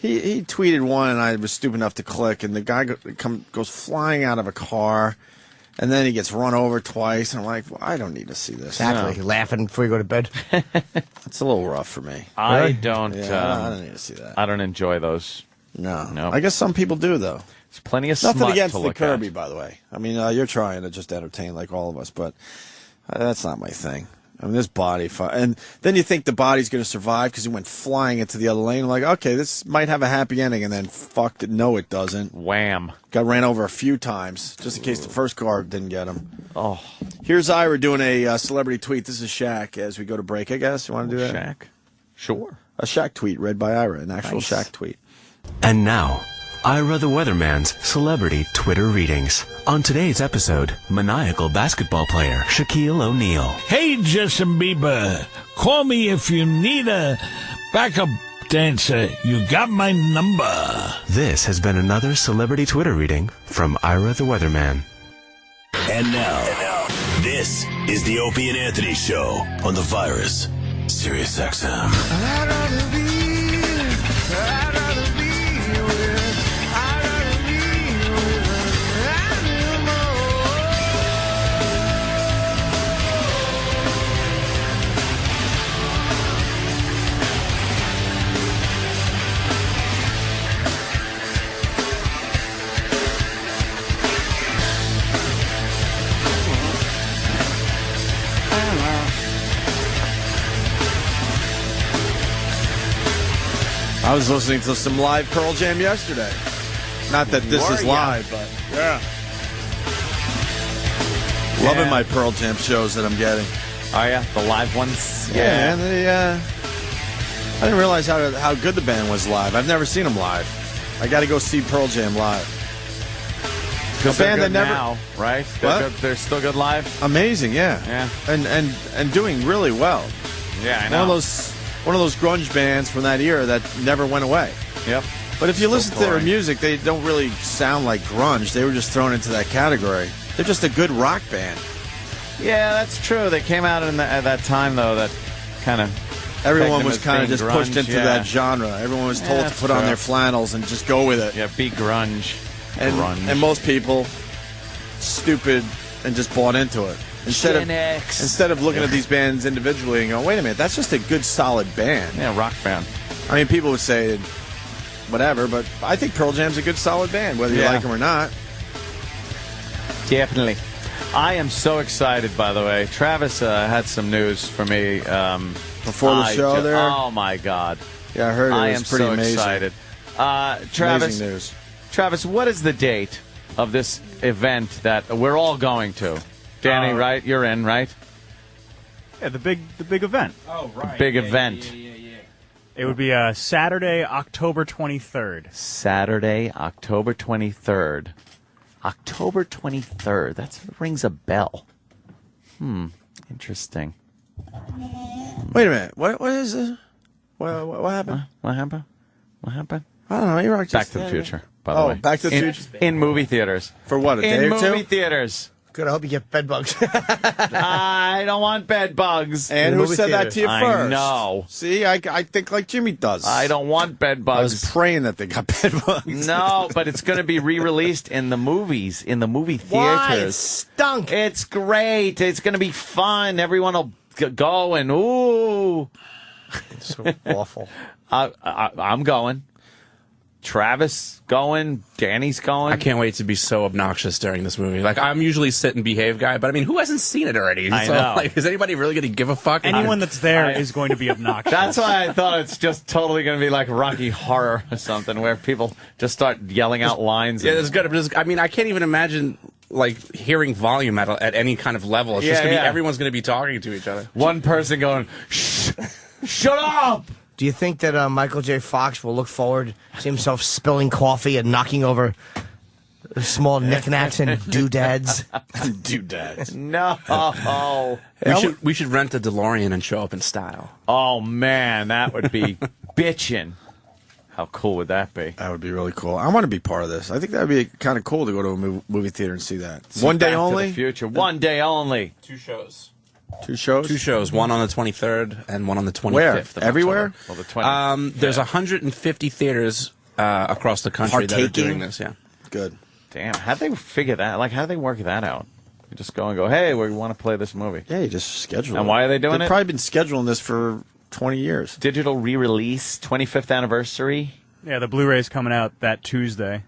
He tweeted one, and I was stupid enough to click, and the guy goes flying out of a car, and then he gets run over twice, and I'm like, well, I don't need to see this. Exactly. Laughing before you go to bed. It's a little rough for me. I don't. I don't need to see that. I don't enjoy those. No. I guess some people do, though. There's plenty of smut Nothing against to the look Kirby, at. by the way. I mean, you're trying to just entertain like all of us, but that's not my thing. I mean, this body, and then you think the body's going to survive because he went flying into the other lane. I'm like, okay, this might have a happy ending, and then fucked it. No, it doesn't. Wham! Got ran over a few times just in case the first car didn't get him. Oh, here's Ira doing a celebrity tweet. This is Shaq as we go to break. I guess you want to do that? Shaq, sure. A Shaq tweet read by Ira, an actual Shaq tweet. And now, Ira the Weatherman's celebrity Twitter readings. On today's episode, maniacal basketball player Shaquille O'Neal. Hey, Justin Bieber, call me if you need a backup dancer. You got my number. This has been another celebrity Twitter reading from Ira the Weatherman. And now, this is the Opie and Anthony Show on the Virus, Sirius XM. I was listening to some live Pearl Jam yesterday. Not that this is live, but yeah. Loving my Pearl Jam shows that I'm getting. Oh yeah, the live ones. Yeah, and I didn't realize how good the band was live. I've never seen them live. I got to go see Pearl Jam live. Because The band they're good that never- now, right? What? They're still good live. Amazing, yeah. Yeah. And doing really well. Yeah, I know. One of those grunge bands from that era that never went away. Yep. But if you So listen to their boring. music, they don't really sound like grunge. They were just thrown into that category. They're just a good rock band. Yeah, that's true. They came out at that time though. That kind of Everyone was kind of just pushed into yeah. that genre. Everyone was told to that's put on true. their flannels and just go with it. Yeah, be grunge. And most people, stupid, and just bought into it. Gen X. Instead of looking at these bands individually and going, wait a minute, that's just a good, solid band. Yeah, rock band. I mean, people would say whatever, but I think Pearl Jam's a good, solid band, whether you like them or not. Definitely. I am so excited, by the way. Travis had some news for me. Before the show there? Oh, my God. Yeah, I heard it. I It am was pretty so amazing. excited. Travis, Amazing news. Travis, what is the date of this event that we're all going to? Danny, right? You're in, right? Yeah, the big event. Oh, right. Big event. It would be Saturday, October 23rd. Saturday, October 23rd. October 23rd. That rings a bell. Interesting. Wait a minute. What is this? What happened? What happened? What happened? I don't know. You're right. Back to the Future, by the way. Back to the Future? In movie theaters. For what, a day or two? In movie theaters. Good, I hope you get bed bugs. I don't want bed bugs. And who said that to you first? I know. See, I think like Jimmy does. I don't want bed bugs. I was praying that they got bed bugs. No, but it's going to be re-released in the movies, in the movie theaters. Why? It stunk. It's great. It's going to be fun. Everyone will go and, ooh. It's so awful. I'm going. Travis going. Danny's going. I can't wait to be so obnoxious during this movie. Like, I'm usually sit and behave guy, but I mean, who hasn't seen it already? I know. Like, is anybody really going to give a fuck? Anyone that's there is going to be obnoxious. That's why I thought it's just totally going to be like Rocky Horror or something, where people just start yelling out lines. Yeah, it's good. But I mean, I can't even imagine like hearing volume at any kind of level. It's just going to be everyone's going to be talking to each other. One person going, shh, shut up. Do you think that Michael J. Fox will look forward to himself spilling coffee and knocking over small knickknacks and doodads? Doodads. No. We should rent a DeLorean and show up in style. Oh, man, that would be bitchin'. How cool would that be? That would be really cool. I want to be part of this. I think that would be kind of cool to go to a movie theater and see that. One day Back only? To the Future. One day only. 2 shows. 2 shows? 2 shows. One on the 23rd and one on the 25th. Where? of Everywhere? Well, the 20th. There's 150 theaters across the country that are Partaking? doing this. Yeah. Good. Damn, how'd they figure that? Like, how do they work that out? You just go and go, hey, we want to play this movie. Yeah, you just schedule it. And why are they doing They've it? probably been scheduling this for 20 years. Digital re-release, 25th anniversary. Yeah, the Blu-ray's coming out that Tuesday.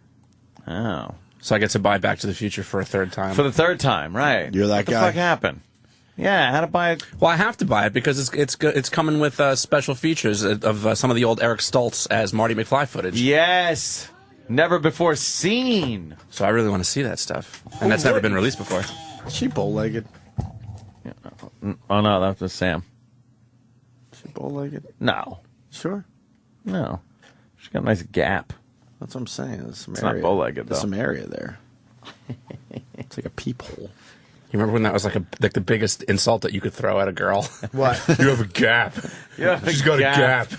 Oh. So I get to buy Back to the Future for a third time. For the third time, right. You're that what guy. What the fuck happened? Yeah, how to buy it? Well, I have to buy it because it's coming with special features of some of the old Eric Stoltz as Marty McFly footage. Yes. Never before seen. So I really want to see that stuff. And that's never been released before. Is she bow-legged? Yeah. Oh, no, that was Sam. Is she bow-legged? No. Sure. No. She's got a nice gap. That's what I'm saying. There's some It's area. not bow-legged, There's though. some area there. It's like a peephole. You remember when that was like the biggest insult that you could throw at a girl? What? You have a gap. She's got a gap.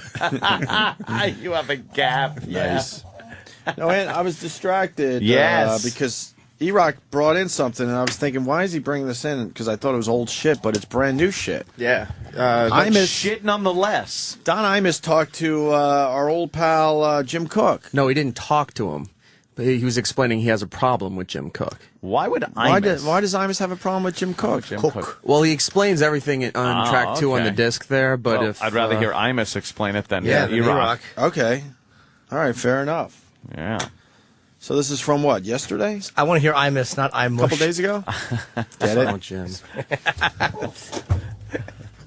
You have a gap. Nice. No, and I was distracted. Yes. Because E-Rock brought in something, and I was thinking, why is he bringing this in? Because I thought it was old shit, but it's brand new shit. Yeah. Imus, shit nonetheless. Don Imus talked to our old pal Jim Cook. No, he didn't talk to him. But he was explaining he has a problem with Jim Cook. Why would Imus? Why does Imus have a problem with Jim Cook? Well, he explains everything on track 2 on okay. the disc there, but Well, if I'd rather hear Imus explain it than Yeah, E-Rock. Okay. All right, fair enough. Yeah. So this is from what, yesterday? I want to hear Imus, not I'm A couple days ago? Get it? Oh, Jim.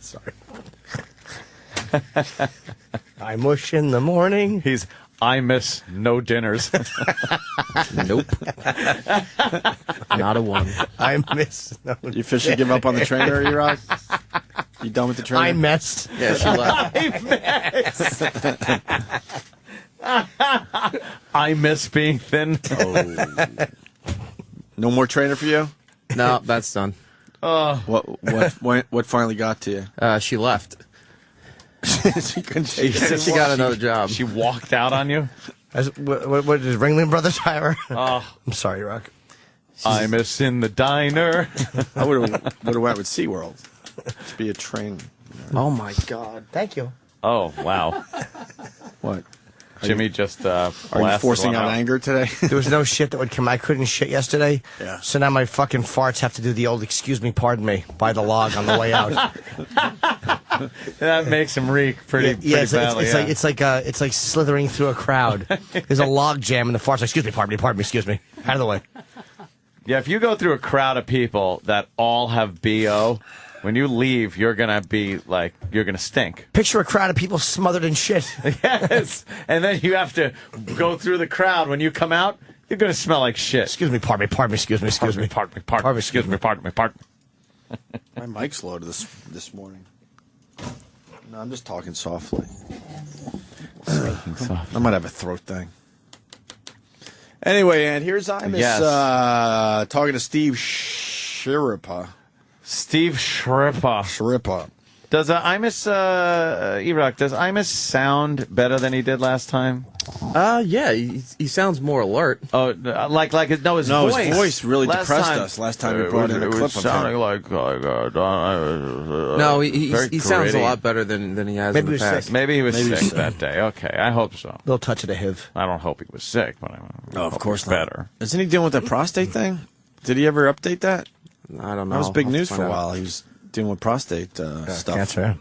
Sorry. I mush in the morning. He's I miss no dinners. Nope. Not a one. I miss no. You officially give up on the trainer, E-Rock? You done with the trainer? I messed. Yeah, she left. I miss being thin. Oh. No more trainer for you? No, that's done. What finally got to you? She left. She couldn't take it. She got another job. She walked out on you? What did Ringling Brothers hire? Oh. I'm sorry, Rock. I miss in the diner. I would have went with SeaWorld. To be a train. Oh, my God. Thank you. Oh, wow. What? Jimmy just Are you forcing out anger today? There was no shit that would come. I couldn't shit yesterday. Yeah. So now my fucking farts have to do the old excuse me, pardon me, by the log on the way out. That makes him reek pretty it's badly. like slithering through a crowd. There's a log jam and the farts like, excuse me, pardon me, excuse me. Out of the way. Yeah, if you go through a crowd of people that all have BO, when you leave, you're going to be like, you're going to stink. Picture a crowd of people smothered in shit. Yes. And then you have to go through the crowd. When you come out, you're going to smell like shit. Excuse me, pardon me, excuse me. Pardon me, excuse me, pardon me. My mic's low this morning. No, I'm just talking softly. I might have a throat thing. Anyway, and here's talking to Steve Schirripa. Steve Schirripa. Schirripa. Does E-Rock, does Imus sound better than he did last time? Yeah, he sounds more alert. Oh, his voice really last depressed time, us last time we brought in a clip of him. sounding like No, he sounds a lot better than he has in the past. Maybe he was sick that day. Okay, I hope so. Little touch of the HIV. I don't hope he was sick, but of course not. Better. Isn't he dealing with that prostate thing? Did he ever update that? I don't know. That was big I'll news find for a out. while. He was dealing with prostate stuff. Cancer.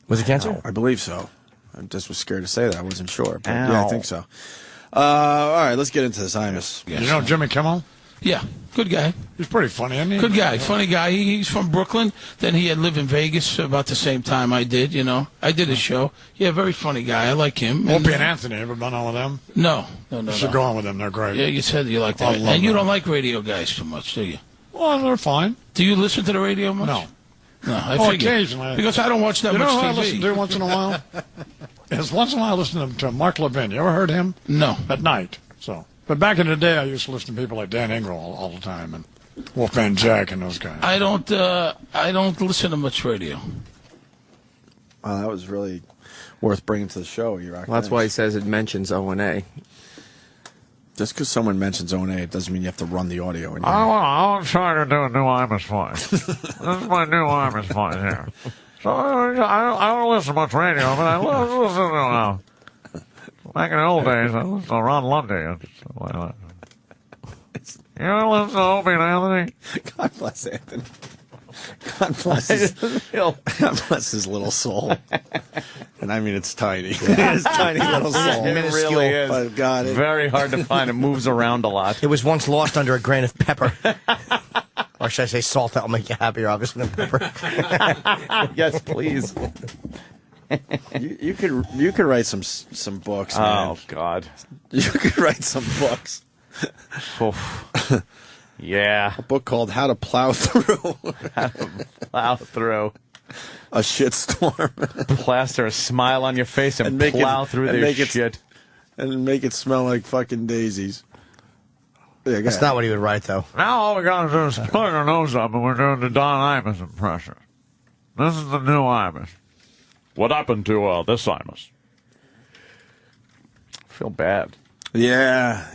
Was it cancer? I believe so. I just was scared to say that. I wasn't sure. But Ow. yeah, I think so. All right, let's get into this Imus. You know Jimmy Kimmel? Yeah, good guy. He's pretty funny, isn't he? Good guy, funny guy. He's from Brooklyn. Then he had lived in Vegas about the same time I did, you know. I did a show. Yeah, very funny guy. I like him. Opie and Anthony, ever been on with them? No. You should go on with them. They're great. Yeah, you said you like I that. love And you them. don't like radio guys too much, do you? Well, they're fine. Do you listen to the radio much? No. No, I Oh, figure. occasionally. Because I don't watch that You much know who TV. I listen to once in a while? Is once in a while I listen to Mark Levin. You ever heard him? No. At night. But back in the day, I used to listen to people like Dan Ingram all the time and Wolfman Jack and those guys. I don't listen to much radio. Wow, that was really worth bringing to the show. Well, that's why he says it mentions O&A. Just because someone mentions O&A, it doesn't mean you have to run the audio. I'll try to do a new Imus voice. This is my new Imus voice here. So I don't listen to much radio, but I listen to back in the old days, I listened to Ron Lundy. You ever listen to Opie and Anthony? God bless Anthony. God bless his little soul. And I mean, it's tiny. His tiny little soul. It really is. But God, Very hard to find. It moves around a lot. It was once lost under a grain of pepper. Or should I say salt? That'll make you happier, obviously, than pepper. Yes, please. you could write some books, man. Oh God, you could write some books. Yeah, a book called "How to Plow Through." How to plow through a shitstorm. Plaster a smile on your face and plow through this shit, and make it smell like fucking daisies. Yeah, That's not what he would write, though. Now all we got to do is plug our nose up, and we're doing the Don Imus impression. This is the new Imus. What happened to this Imus? I feel bad. Yeah.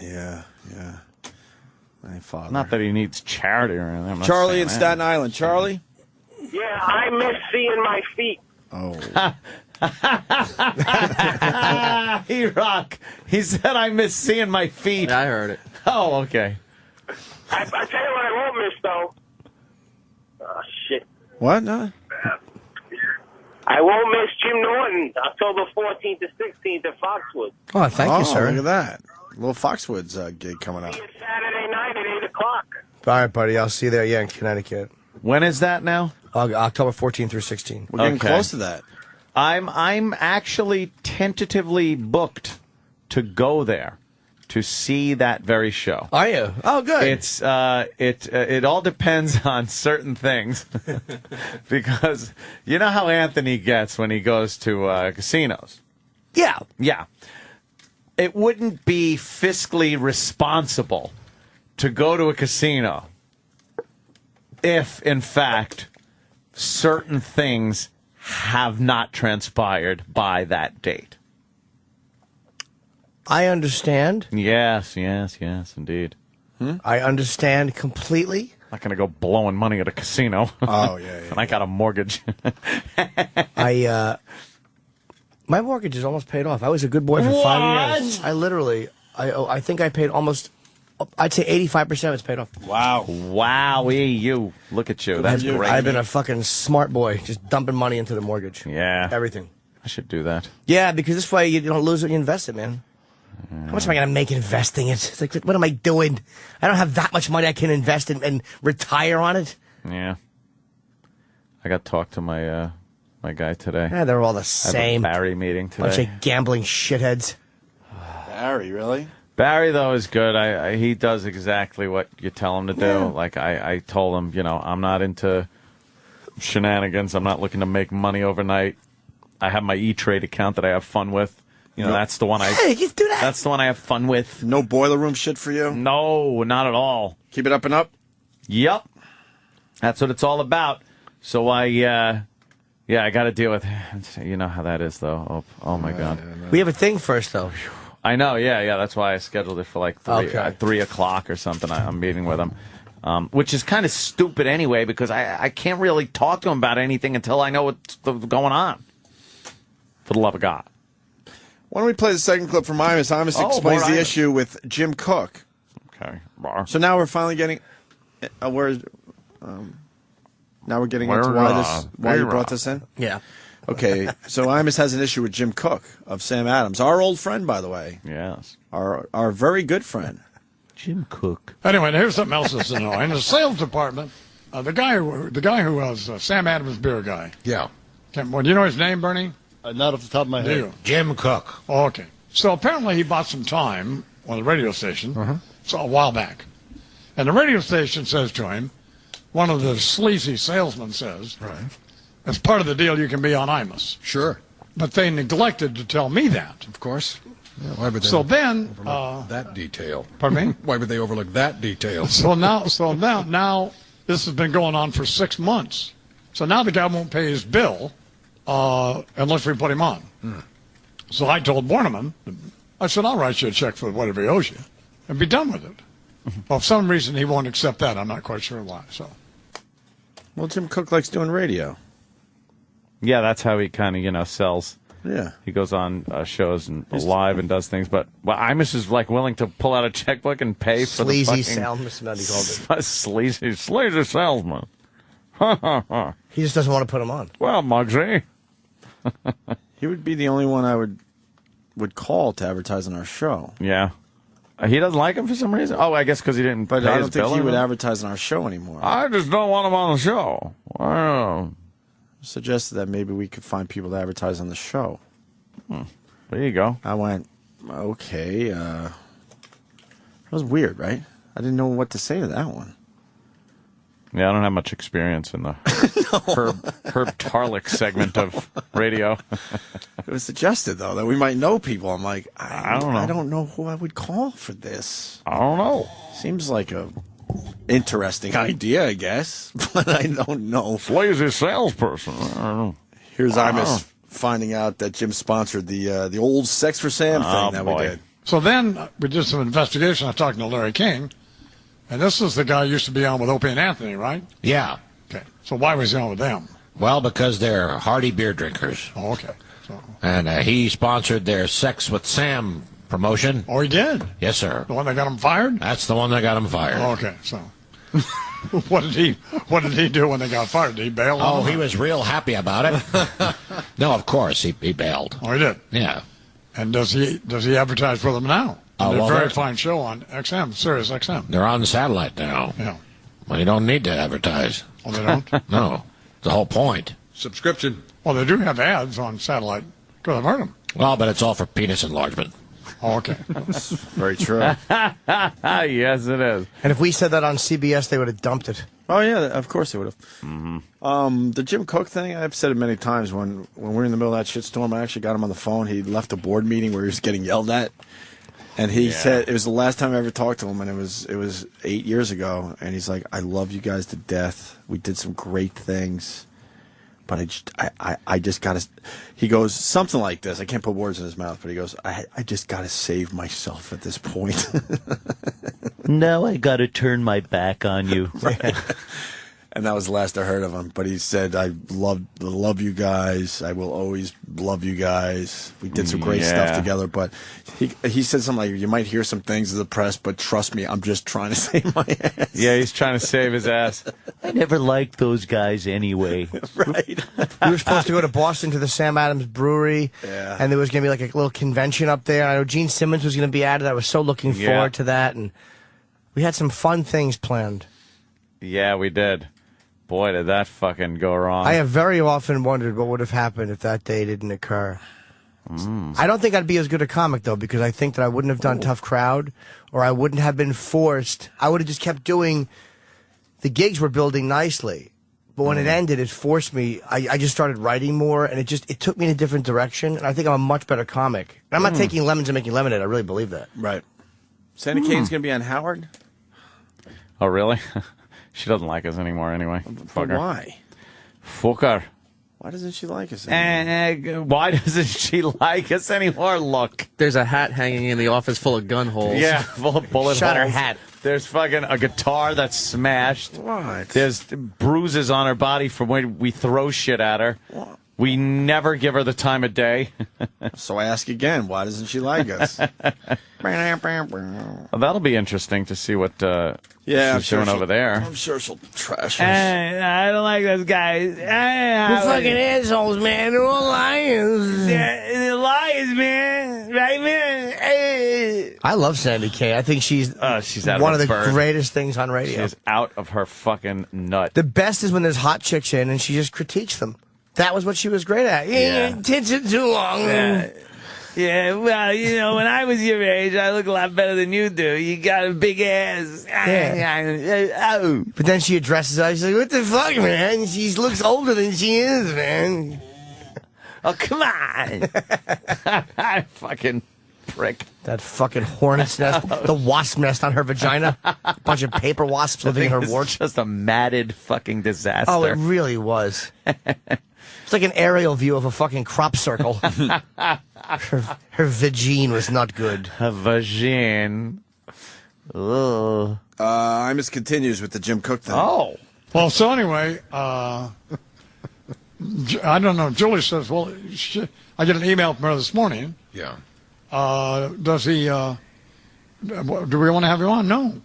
My father. Not that he needs charity or anything. I'm not Charlie in saying Staten that. Island. Charlie? Yeah, I miss seeing my feet. Oh. E-Rock. He said, I miss seeing my feet. Yeah, I heard it. Oh, okay. I tell you what I won't miss, though. Oh, shit. What? No. I won't miss Jim Norton, October 14th to 16th at Foxwood. Oh, thank you, sir. Look at that. Little Foxwoods gig coming up. Saturday night at 8 o'clock. All right, buddy. I'll see you there, in Connecticut. When is that now? October 14th through 16th. We're getting close to that. I'm actually tentatively booked to go there to see that very show. Are you? Oh, good. It's it all depends on certain things because you know how Anthony gets when he goes to casinos. Yeah. Yeah. It wouldn't be fiscally responsible to go to a casino if, in fact, certain things have not transpired by that date. I understand. Yes, indeed. I understand completely. Not going to go blowing money at a casino. Oh, yeah. And I got a mortgage. My mortgage is almost paid off. I was a good boy for 5 years. I think I paid almost, I'd say 85% of it's paid off. Wow. Wowee, you. Look at you. That's great. I've been a fucking smart boy, just dumping money into the mortgage. Yeah. Everything. I should do that. Yeah, because this way you don't lose what you invest it, man. How much am I going to make investing it? It's like, what am I doing? I don't have that much money I can invest in and retire on it. Yeah. I got to talk to my my guy today. Yeah, they're all the I same. have a Barry meeting today. Bunch of gambling shitheads. Barry, really? Barry, though, is good. He does exactly what you tell him to do. Yeah. Like, I told him, I'm not into shenanigans. I'm not looking to make money overnight. I have my E-Trade account that I have fun with. That's the one you do that. That's the one I have fun with. No boiler room shit for you? No, not at all. Keep it up and up? Yep. That's what it's all about. So I Yeah, I got to deal with. You know how that is, though. Oh my God. We have a thing first, though. I know. Yeah. That's why I scheduled it for like 3 o'clock or something. I'm meeting with him, which is kind of stupid anyway because I can't really talk to him about anything until I know what's going on. For the love of God. Why don't we play the second clip from Imus? Imus explains the issue with Jim Cook. Okay. So now we're finally getting. Now we're getting into why you brought this in? Yeah. Okay, so Imus has an issue with Jim Cook of Sam Adams, our old friend, by the way. Yes. Our very good friend. Jim Cook. Anyway, here's something else that's annoying. In the sales department, the guy who was Sam Adams' beer guy. Yeah. Do you know his name, Bernie? Not off the top of my head. Do you? Jim Cook. Oh, okay. So apparently he bought some time on the radio station so a while back. And the radio station says to him, one of the sleazy salesmen says, as part of the deal, you can be on Imus. Sure. But they neglected to tell me that. Of course. Yeah, why would they overlook that detail? Pardon me? Why would they overlook that detail? So now this has been going on for 6 months. So now the guy won't pay his bill unless we put him on. So I told Borneman, I said, I'll write you a check for whatever he owes you and be done with it. Well, for some reason he won't accept that. I'm not quite sure why. So, well, Jim Cook likes doing radio. Yeah, that's how he kind of, sells. Yeah. He goes on shows and live and does things. But Imus is like willing to pull out a checkbook and pay for the sleazy salesman. He called it. Sleazy salesman. He just doesn't want to put him on. Well, Muggsy. He would be the only one I would call to advertise on our show. Yeah. He doesn't like him for some reason? Oh, I guess because he didn't But pay I his don't think bill he would or advertise on our show anymore. I just don't want him on the show. Wow. Suggested that maybe we could find people to advertise on the show. There you go. I went, okay. That was weird, right? I didn't know what to say to that one. Yeah, I don't have much experience in the Herb Tarlick segment of radio. It was suggested, though, that we might know people. I'm like, I don't know. I don't know who I would call for this. I don't know. Seems like a interesting idea, I guess, but I don't know. Lazy salesperson. I don't know. Here's Imus finding out that Jim sponsored the old Sex for Sam thing that we did. So then we did some investigation. I was talking to Larry King, and this is the guy who used to be on with Opie and Anthony, right? Yeah. Okay. So why was he on with them? Well, because they're hearty beer drinkers. Oh, okay. So. And he sponsored their Sex with Sam promotion. Oh, he did? Yes, sir. The one that got him fired? That's the one that got him fired. Oh, okay. So what did he do when they got fired? Did he bail on them? He was real happy about it. No, of course, he bailed. Oh, he did? Yeah. And does he advertise for them now? They're a very fine show on XM, Sirius XM. They're on satellite now. Yeah. Well, you don't need to advertise. Oh, they don't? No. It's the whole point. Subscription. Well, they do have ads on satellite. Because I've heard them. Well, but it's all for penis enlargement. Oh, okay. Very true. Yes, it is. And if we said that on CBS, they would have dumped it. Oh, yeah, of course they would have. The Jim Cook thing, I've said it many times. When we were in the middle of that shitstorm, I actually got him on the phone. He left a board meeting where he was getting yelled at. And he said, it was the last time I ever talked to him, and it was 8 years ago. And he's like, I love you guys to death. We did some great things. But I just got to, he goes, something like this. I can't put words in his mouth, but he goes, I just got to save myself at this point. Now I got to turn my back on you. And that was the last I heard of him. But he said, I love you guys. I will always love you guys. We did some great stuff together. But he said something like, you might hear some things in the press, but trust me, I'm just trying to save my ass. Yeah, he's trying to save his ass. I never liked those guys anyway. Right. We were supposed to go to Boston to the Sam Adams Brewery, and there was going to be like a little convention up there. I know Gene Simmons was going to be at it. I was so looking forward to that, and we had some fun things planned. Yeah, we did. Boy, did that fucking go wrong. I have very often wondered what would have happened if that day didn't occur. I don't think I'd be as good a comic, though, because I think that I wouldn't have done Tough Crowd, or I wouldn't have been forced. I would have just kept doing, the gigs were building nicely. But when it ended, it forced me, I just started writing more, and it took me in a different direction, and I think I'm a much better comic. And I'm not taking lemons and making lemonade, I really believe that. Right. Sandy Kane's going to be on Howard? Oh, really? She doesn't like us anymore anyway. But why? Fuck her. Why doesn't she like us anymore? Why doesn't she like us anymore? Look. There's a hat hanging in the office full of gun holes. Yeah, full of bullet Shot holes. her hat. There's fucking a guitar that's smashed. What? There's bruises on her body from when we throw shit at her. What? We never give her the time of day. So I ask again, why doesn't she like us? Well, that'll be interesting to see what she's doing over there. I'm sure she'll trash us. I don't like those guys. They're fucking assholes, man. They're all liars. They're liars, man. Right, man? I love Sandy Kay. I think she's out one of of her the bird. greatest things on radio. She's out of her fucking nut. The best is when there's hot chicks in and she just critiques them. That was what she was great at. Yeah. Tits are too long. Yeah, well, you know, when I was your age, I look a lot better than you do. You got a big ass. Yeah. But then she addresses us. She's like, what the fuck, man? She looks older than she is, man. Oh, come on. Fucking prick. That fucking hornet's nest. The wasp nest on her vagina. A bunch of paper wasps living in her warts. It's just a matted fucking disaster. Oh, it really was. It's like an aerial view of a fucking crop circle. Her vagine was not good. Her vagine. Ugh. Imus continues with the Jim Cook thing. Oh. Well, so anyway, I don't know. Julie says, well, I get an email from her this morning. Yeah. Does he, do we want to have him on? No.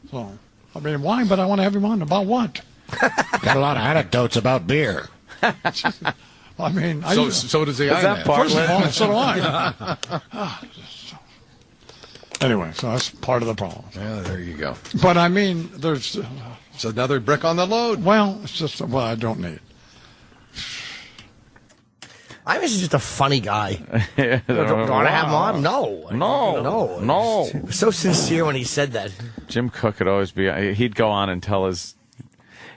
So, I mean, why? But I want to have him on. About what? Got a lot of anecdotes about beer. I mean, so does the Is that INET. First of all, so do I. Anyway, so that's part of the problem. Yeah, there you go. But I mean, there's it's another brick on the load. Well, it's just I don't need. I was just a funny guy. Yeah, Do I want to have him on? No. No. He was so sincere when he said that. Jim Cook could always be, he'd go on and tell his...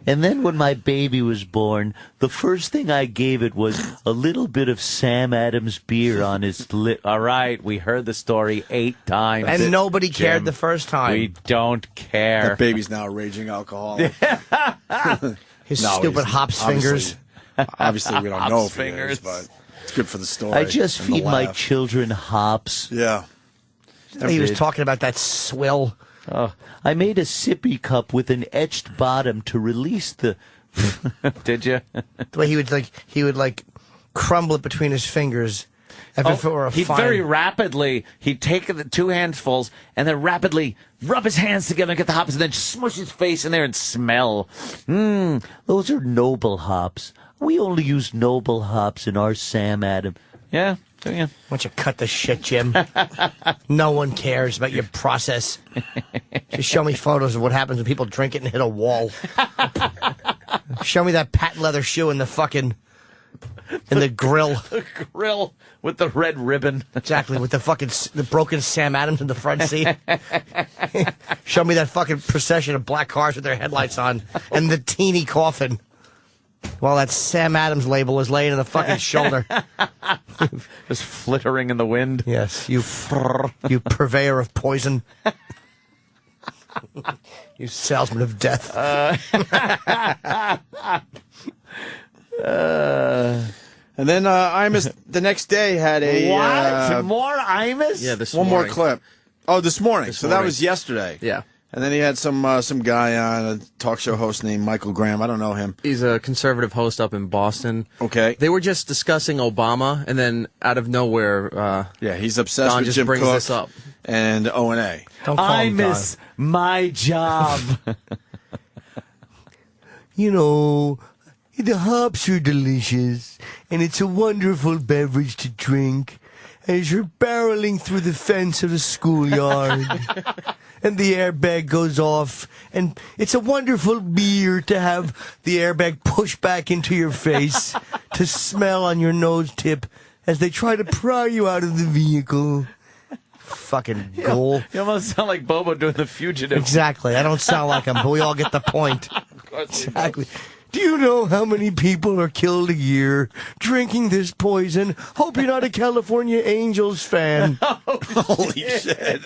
And then when my baby was born, the first thing I gave it was a little bit of Sam Adams beer on his lip. All right, we heard the story 8 times. And nobody cared Jim, the first time. We don't care. That baby's now a raging alcoholic. His No, stupid he's- hops fingers. Obviously, we don't know Hops if he fingers. is, but it's good for the story. I just and the feed my laugh. children hops. Yeah. He was talking about that swill. I made a sippy cup with an etched bottom to release the... Did you? The way he would crumble it between his fingers. As if it were a he'd fine. very rapidly, he'd take the 2 handfuls and then rapidly rub his hands together and get the hops and then smush his face in there and smell. Those are noble hops. We only use noble hops in our Sam Adams. Yeah, do you? Why don't you cut the shit, Jim? No one cares about your process. Just show me photos of what happens when people drink it and hit a wall. Show me that patent leather shoe in the grill. The grill with the red ribbon. Exactly, with the broken Sam Adams in the front seat. Show me that fucking procession of black cars with their headlights on and the teeny coffin. While that Sam Adams label is laying in the fucking shoulder. Just flittering in the wind. Yes, you purveyor of poison. You salesman of death. And then Imus the next day had a... What? More Imus? Yeah, this One morning. more clip. Oh, this morning. This So morning. that was yesterday. Yeah. And then he had some guy on, a talk show host named Michael Graham. I don't know him. He's a conservative host up in Boston. Okay. They were just discussing Obama, and then out of nowhere, Yeah, he's obsessed Don with just Jim brings Cook this up. and O&A. Don't call I him Don. miss my job. You know, the hops are delicious, and it's a wonderful beverage to drink as you're barreling through the fence of a schoolyard. And the airbag goes off, and it's a wonderful beer to have the airbag push back into your face to smell on your nose tip as they try to pry you out of the vehicle. Fucking goal. You almost sound like Bobo doing The Fugitive. Exactly. I don't sound like him, but we all get the point. Exactly. Do you know how many people are killed a year drinking this poison? Hope you're not a California Angels fan. Holy shit.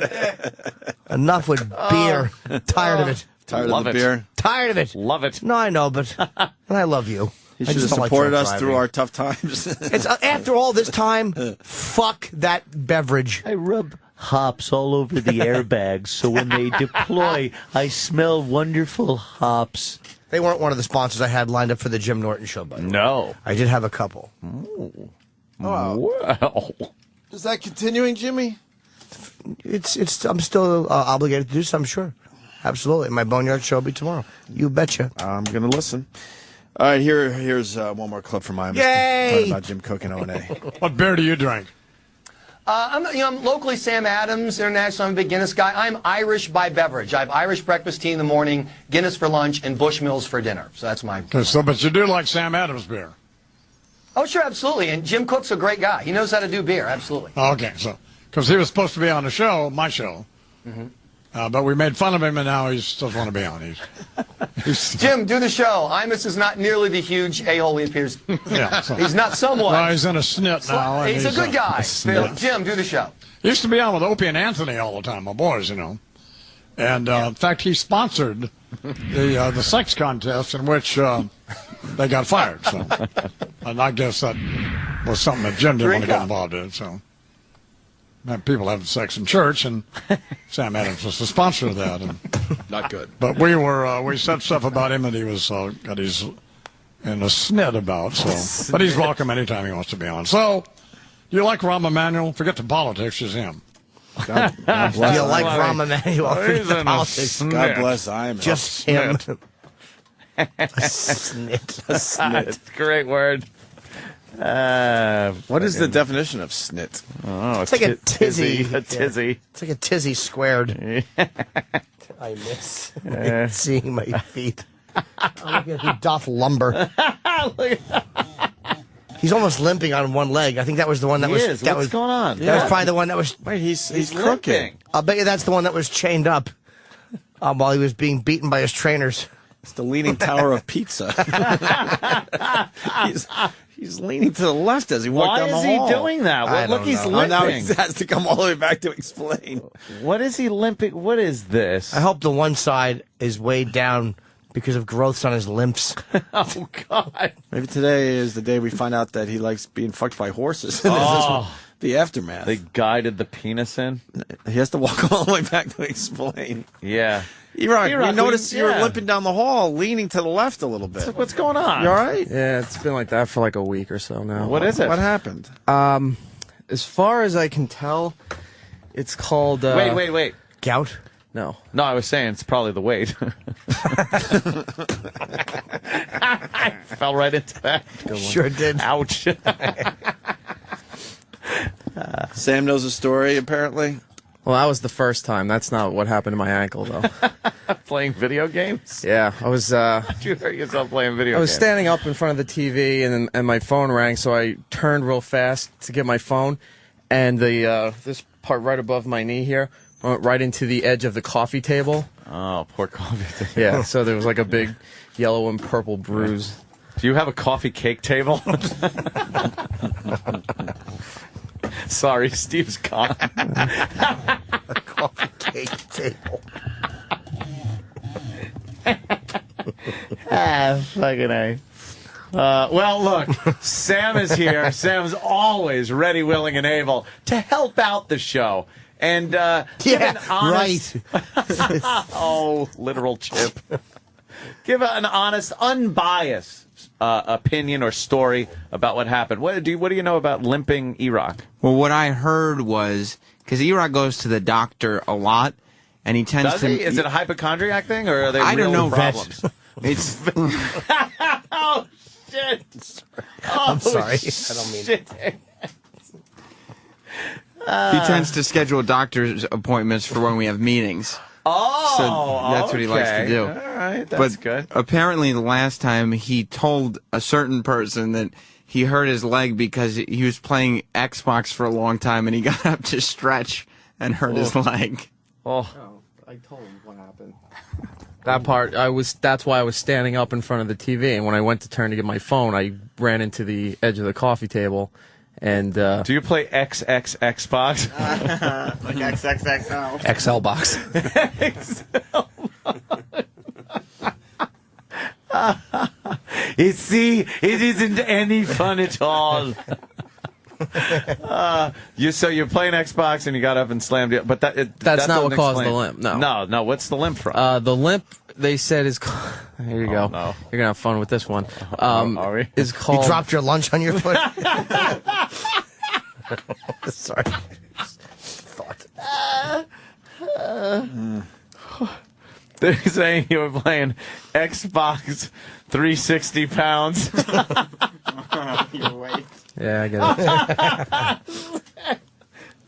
Enough with beer. Tired of it. Tired Love of the it. beer? Tired of it. Love it. No, I know, but and I love you. He I should have just don't like supported drunk us through driving. our tough times. It's after all this time. Fuck that beverage. I rub hops all over the airbags so when they deploy, I smell wonderful hops. They weren't one of the sponsors I had lined up for the Jim Norton show, by the way. No. I did have a couple. Ooh. Wow. Wow. Is that continuing, Jimmy? It's. I'm still obligated to do so, I'm sure. Absolutely. My Boneyard show will be tomorrow. You betcha. I'm going to listen. All right, here's one more clip from Miami. Yay! Talking about Jim Cook and O&A. What beer do you drink? I'm locally Sam Adams, international. I'm a big Guinness guy. I'm Irish by beverage. I have Irish breakfast tea in the morning, Guinness for lunch, and Bushmills for dinner. So that's my... But you do like Sam Adams beer. Oh, sure, absolutely. And Jim Cook's a great guy. He knows how to do beer, absolutely. Okay, so, because he was supposed to be on the show, my show. But we made fun of him, and now he doesn't want to be on. He's Jim, do the show. Imus is not nearly the huge a-hole he appears. Yeah, so- He's not somewhat. Well, he's in a snit now. and He's a good guy. snit. Jim, do the show. He used to be on with Opie and Anthony all the time, my boys, you know. And, in fact, he sponsored the sex contest in which they got fired. So, and I guess that was something that Jim didn't want to get involved in, so. People having sex in church, and Sam Adams was the sponsor of that. And, not good. But we said stuff about him that he was got his in a snit about. So, but he's welcome anytime he wants to be on. So, you like Rahm Emanuel? Forget the politics, just him. God bless Do you like Rahm Emanuel? Forget the politics. God bless him. Just him. A snit. That's a great word. What is the definition of snit? Oh, It's like a tizzy. A tizzy. It's like a tizzy squared. I miss seeing my feet. Oh, look at he doth lumber. He's almost limping on one leg. I think that was the one that was. That What's was going on? That was probably the one that was. Wait, he's limping. I'll bet you that's the one that was chained up while he was being beaten by his trainers. It's the Leaning Tower of Pizza. he's leaning to the left as he walks down the hall. Why is he doing that? Well, look, he's limping. Now he has to come all the way back to explain. What is he limping? What is this? I hope the one side is weighed down because of growths on his limbs. Oh, God. Maybe today is the day we find out that he likes being fucked by horses. Oh. The aftermath. They guided the penis in? He has to walk all the way back to explain. Yeah. E-Rock, we noticed you were limping down the hall, leaning to the left a little bit. So what's going on? You all right? Yeah, it's been like that for like a week or so now. What is it? What happened? As far as I can tell, it's called... Wait. Gout? No. No, I was saying it's probably the weight. I fell right into that. Sure did. Ouch. Sam knows a story, apparently. Well, that was the first time. That's not what happened to my ankle, though. Playing video games? Yeah, I was... Did you hurt yourself playing video games? I was standing up in front of the TV, and my phone rang, so I turned real fast to get my phone, and this part right above my knee here went right into the edge of the coffee table. Oh, poor coffee table. Yeah, so there was like a big yellow and purple bruise. Do you have a coffee cake table? Sorry, Steve's gone. A coffee cake table. Fucking A. Well, look, Sam is here. Sam's always ready, willing, and able to help out the show. And give an honest... right. Oh, literal Chip. Give an honest, unbiased opinion or story about what happened. What do you know about limping E-Rock? Well, what I heard was, because E-Rock goes to the doctor a lot, and he tends Does to... he? Is it a hypochondriac thing, or are they I don't real know. problems? It's... Oh, shit. I'm sorry. I don't mean it. he tends to schedule doctor's appointments for when we have meetings. Oh, so that's what he likes to do. All right, that's good. Apparently, the last time he told a certain person that he hurt his leg because he was playing Xbox for a long time and he got up to stretch and hurt his leg. Oh, I told him what happened. That part, that's why I was standing up in front of the TV, and when I went to turn to get my phone, I ran into the edge of the coffee table, and... Do you play Xbox? Like XXXL. XL box. it isn't any fun at all. So you're playing Xbox and you got up and slammed it, but that's not what caused the limp. No. What's the limp from? The limp, they said, is. Here you go. No. You're gonna have fun with this one. Are we? Is called. You dropped your lunch on your foot. Sorry. They're saying you were playing Xbox 360 pounds. Your weight. Yeah, I get it.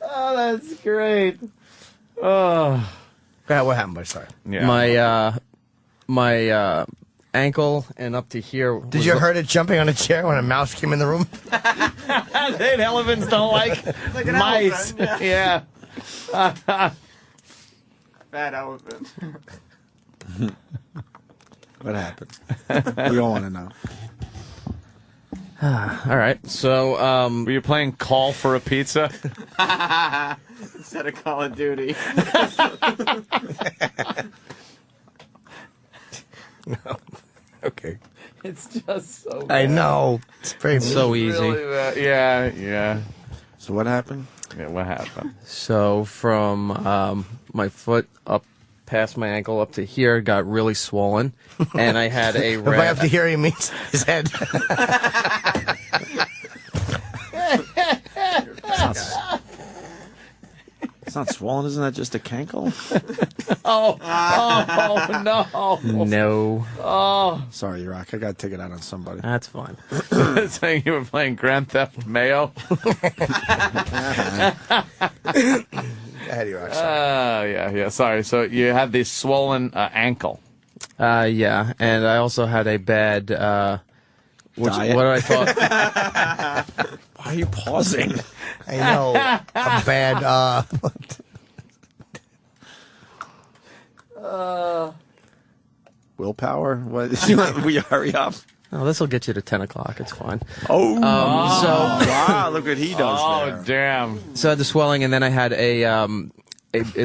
Oh, that's great. Oh. What happened? I'm sorry. Yeah. My ankle and up to here. Did you hurt it jumping on a chair when a mouse came in the room? That elephants don't like mice. Yeah. Fat elephant. What happened? We don't want to know. All right. So, were you playing Call for a Pizza? Instead of Call of Duty. No. Okay. It's just so I know. It's very so easy. Really yeah. So what happened? Yeah, what happened? So from my foot up past my ankle up to here got really swollen, and I had a If I have to hear, he means his head. It's not swollen, isn't that just a cankle? Oh no. No. Oh. Sorry, Rock. I got to take it out on somebody. That's fine. Saying you were playing Grand Theft Mayo? Ahead of you, Rock. Yeah. Sorry. So you had this swollen ankle. Yeah, and I also had a bad. What I thought. Why are you pausing? I know. A bad. Willpower? What? Will you hurry up? Oh, this will get you to 10 o'clock. It's fine. Oh. So look what he does there. Oh, damn. So I had the swelling, and then I had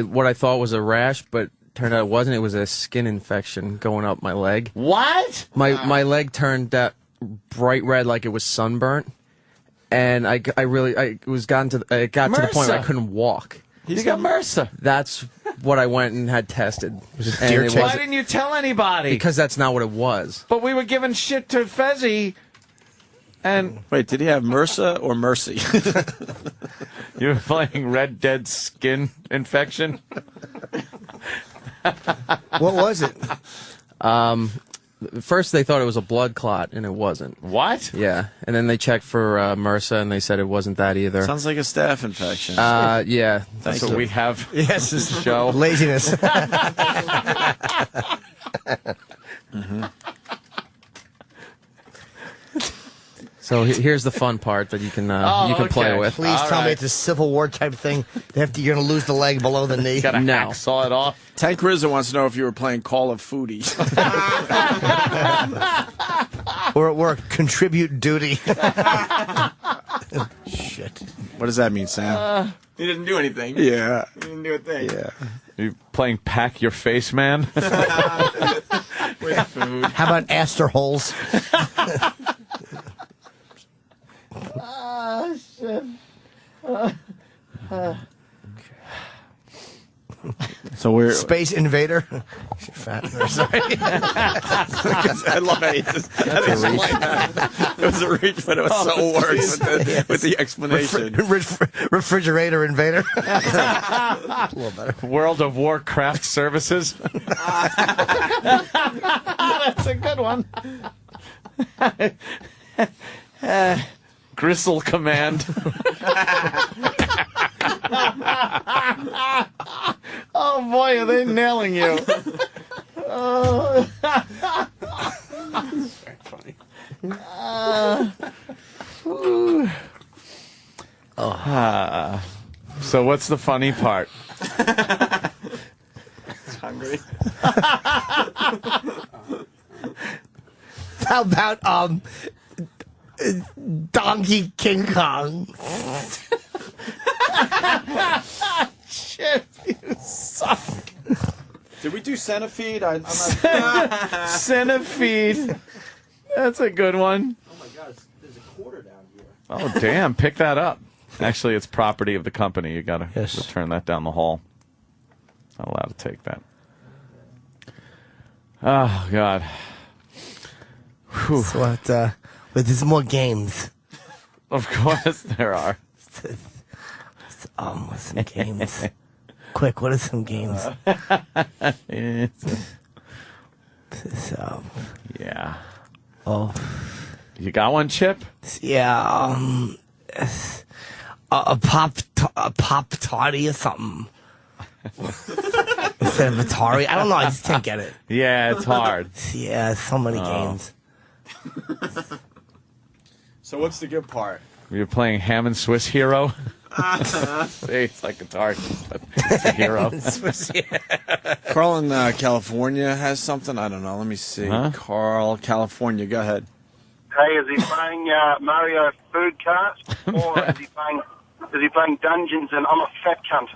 what I thought was a rash, but turned out it wasn't. It was a skin infection going up my leg. What? My leg turned that bright red like it was sunburnt, and it got to the point where I couldn't walk. You got MRSA. That's what I went and had tested. Why didn't you tell anybody? Because that's not what it was. But we were giving shit to Fezzi. And wait, did he have MRSA or Mercy? You were playing Red Dead Skin Infection? What was it? First they thought it was a blood clot, and it wasn't. What? Yeah, and then they checked for MRSA, and they said it wasn't that either. Sounds like a staph infection. Yeah. That's what we have. Yes, this show. Laziness. So here's the fun part that you can play with. Please tell me it's a Civil War type thing. You're going to lose the leg below the knee. Gotta hacksaw it off. Tank Rizzo wants to know if you were playing Call of Foodie. Or at work, contribute duty. Shit. What does that mean, Sam? He didn't do anything. Yeah. He didn't do a thing. Yeah. You playing Pack Your Face Man? With food. How about Astor holes? Shit. So we're Space Invader. You're fat. Sorry. I love it. It was a reach, but it was so worse with the explanation. Refrigerator Invader. A little better. World of Warcraft Services. That's a good one. Gristle Command. Oh boy, are they nailing you? Oh. That's very funny. So what's the funny part? He's hungry. How about Donkey King Kong? Shit, you suck. Did we do Centipede? I'm not... Centipede. That's a good one. Oh my God, there's a quarter down here. Oh, damn. Pick that up. Actually, it's property of the company. You got to return that down the hall. Not allowed to take that. Oh, God. Whew. So what, but there's more games. Of course there are. What's some games? Quick, what are some games? Yeah. Oh. You got one, Chip? Yeah, a pop tarty or something. Instead of Atari. I don't know, I just can't get it. Yeah, it's hard. Yeah, so many games. So what's the good part? You're playing Hammond Swiss Hero? See, it's like Atari, but it's a hero. Carl in California has something. I don't know. Let me see. Huh? Carl, California. Go ahead. Hey, is he playing Mario Food Kart, or is he playing Dungeons and I'm a fat cunt?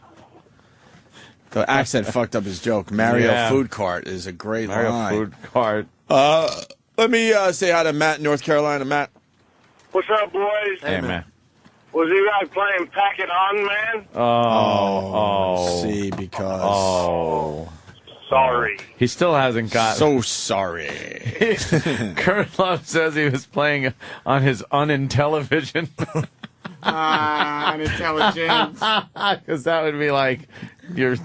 The accent fucked up his joke. Mario Food Cart is a great Mario line. Food Cart. Let me say hi to Matt in North Carolina. Matt. What's up, boys? Hey, man. Was he like playing Pack It On, man? Oh. See, because. Oh. Sorry. He still hasn't got. So sorry. Kurt Love says he was playing on his Unintellivision. Unintelligent. Because that would be like,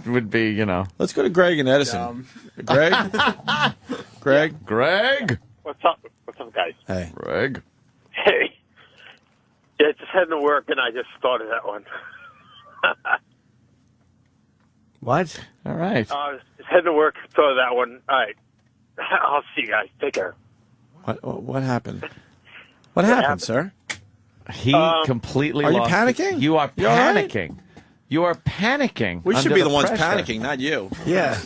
would be, you know. Let's go to Greg and Edison. Greg? Greg? What's up? What's up, guys? Hey. Greg? Hey. Yeah, just heading to work, and I just started that one. What? All right. Just heading to work, started that one. All right. I'll see you guys. Take care. What happened? What happened, sir? He completely Are you lost panicking? You are You all right? panicking. You are panicking. We should under be the ones pressure. panicking, not you. Yeah.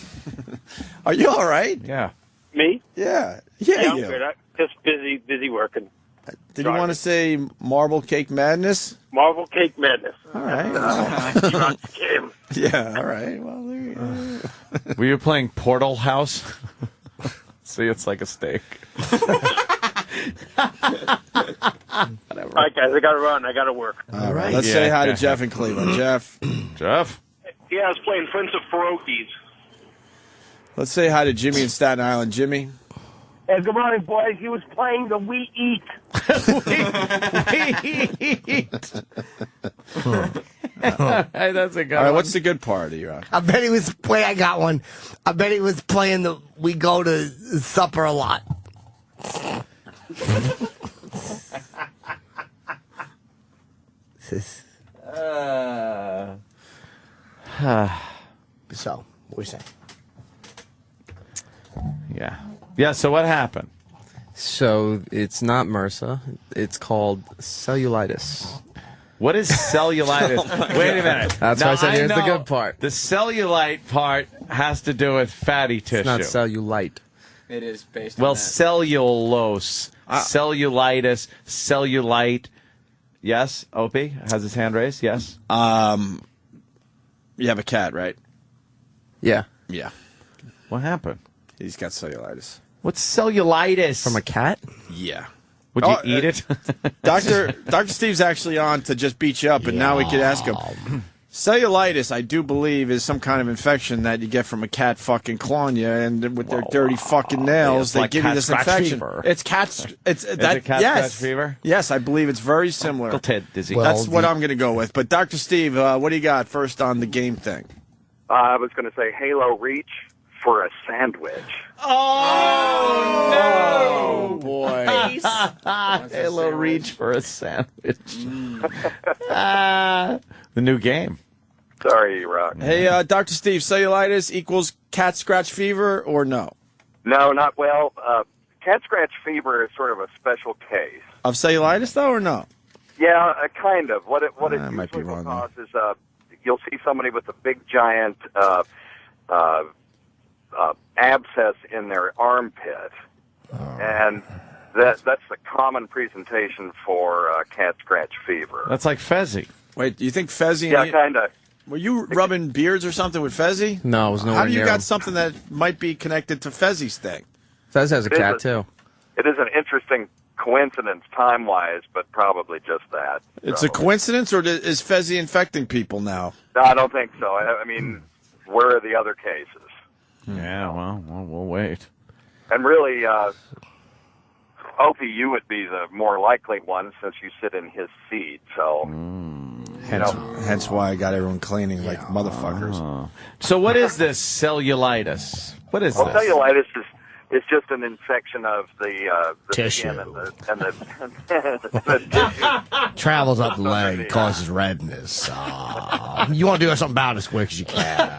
Are you all right? Yeah. Me? Yeah. I'm you. good. Just busy working. Did you want to say Marble Cake Madness? Marble Cake Madness. All right. You rock the game. Yeah, all right. Well, there you go. Were you playing Portal House? See, it's like a steak. All right, guys, I got to run. I got to work. All right. Let's say hi to Jeff in Cleveland. Jeff. Jeff? Yeah, I was playing Prince of Pierogies. Let's say hi to Jimmy in Staten Island. Jimmy. Hey, good morning, boys. He was playing the We Eat. Hey, that's a good All right, one. what's the good part of your I bet he was playing. I got one. I bet he was playing the We Go to Supper a lot. So, what we saying? Yeah. Yeah, so what happened? So it's not MRSA. It's called cellulitis. What is cellulitis? Wait a minute. That's why I said here's the good part. The cellulite part has to do with fatty tissue. It's not cellulite. It is based Well, on that. cellulose, cellulitis, cellulite. Yes, Opie has his hand raised. Yes. You have a cat, right? Yeah. Yeah. What happened? He's got cellulitis. What's cellulitis? From a cat? Yeah. Would you eat it? Dr. Steve's actually on to just beat you up, and now we could ask him. Cellulitis, I do believe, is some kind of infection that you get from a cat fucking clawing you, and with their dirty fucking nails, It's they like give you cat this scratch infection. fever. It's cats. It's Is that. it cat Yes, scratch fever? Yes, I believe it's very similar. Uncle Ted, Dizzy. That's what I'm going to go with. But Dr. Steve, what do you got first on the game thing? I was going to say Halo Reach for a sandwich. Oh, boy. Halo Reach for a sandwich. The new game. Sorry, Rock. Hey, Dr. Steve, cellulitis equals cat scratch fever or no? No, not well. Cat scratch fever is sort of a special case. Of cellulitis, though, or no? Yeah, kind of. What it I might be usually will wrong, cause is you'll see somebody with a big giant abscess in their armpit, and that's the common presentation for cat scratch fever. That's like Fezzi. Wait, do you think Fezzi? Yeah, kind of. Were you rubbing beards or something with Fezzi? No, it was nowhere How do you near got him. something that might be connected to Fezzi's thing? Fez has a It is cat a- too. it is an interesting coincidence time-wise, but probably just that. It's a coincidence, or is Fezzi infecting people now? No, I don't think so. I mean, where are the other cases? Yeah, well, we'll wait. And really, Opie, you would be the more likely one since you sit in his seat. So, Hence why I got everyone cleaning like motherfuckers. So what is this cellulitis? What is this? Cellulitis is just an infection of the Tissue. skin and the tissue. Travels up the leg, causes redness. You want to do something about it as quick as you can.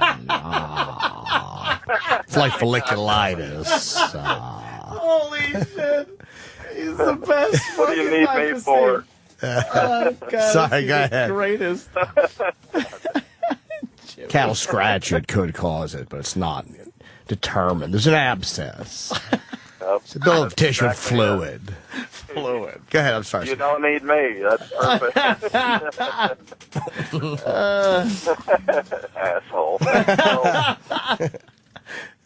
It's like folliculitis. Holy shit. He's the best. What do you need me for? Oh, God, Sorry, go ahead. Greatest. Cattle scratch it could cause it, but it's not determined. There's an abscess. It's a bill of tissue and fluid. Fluid. Go ahead, I'm sorry. You don't need me. That's perfect. Asshole.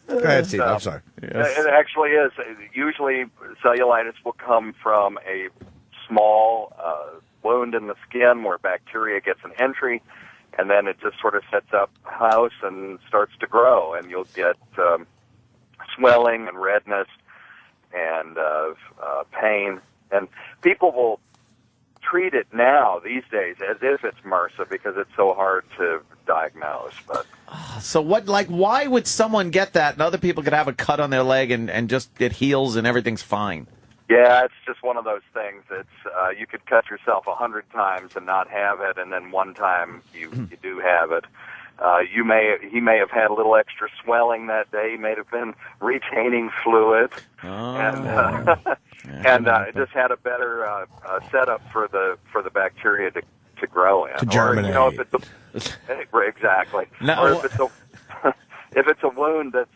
Go ahead, Steve. I'm sorry. It actually is. Usually, cellulitis will come from a small wound in the skin where bacteria gets an entry, and then it just sort of sets up house and starts to grow, and you'll get swelling and redness and pain. And people will treat it now, these days, as if it's MRSA because it's so hard to diagnose. But So why would someone get that and other people could have a cut on their leg and just it heals and everything's fine? yeah, it's just one of those things. It's you could cut yourself 100 times and not have it, and then one time you do have it. He may have had a little extra swelling that day. He may have been retaining fluid, and it just had a better setup for the bacteria to grow in. To germinate. Or, if it's exactly. Or if it's a wound that's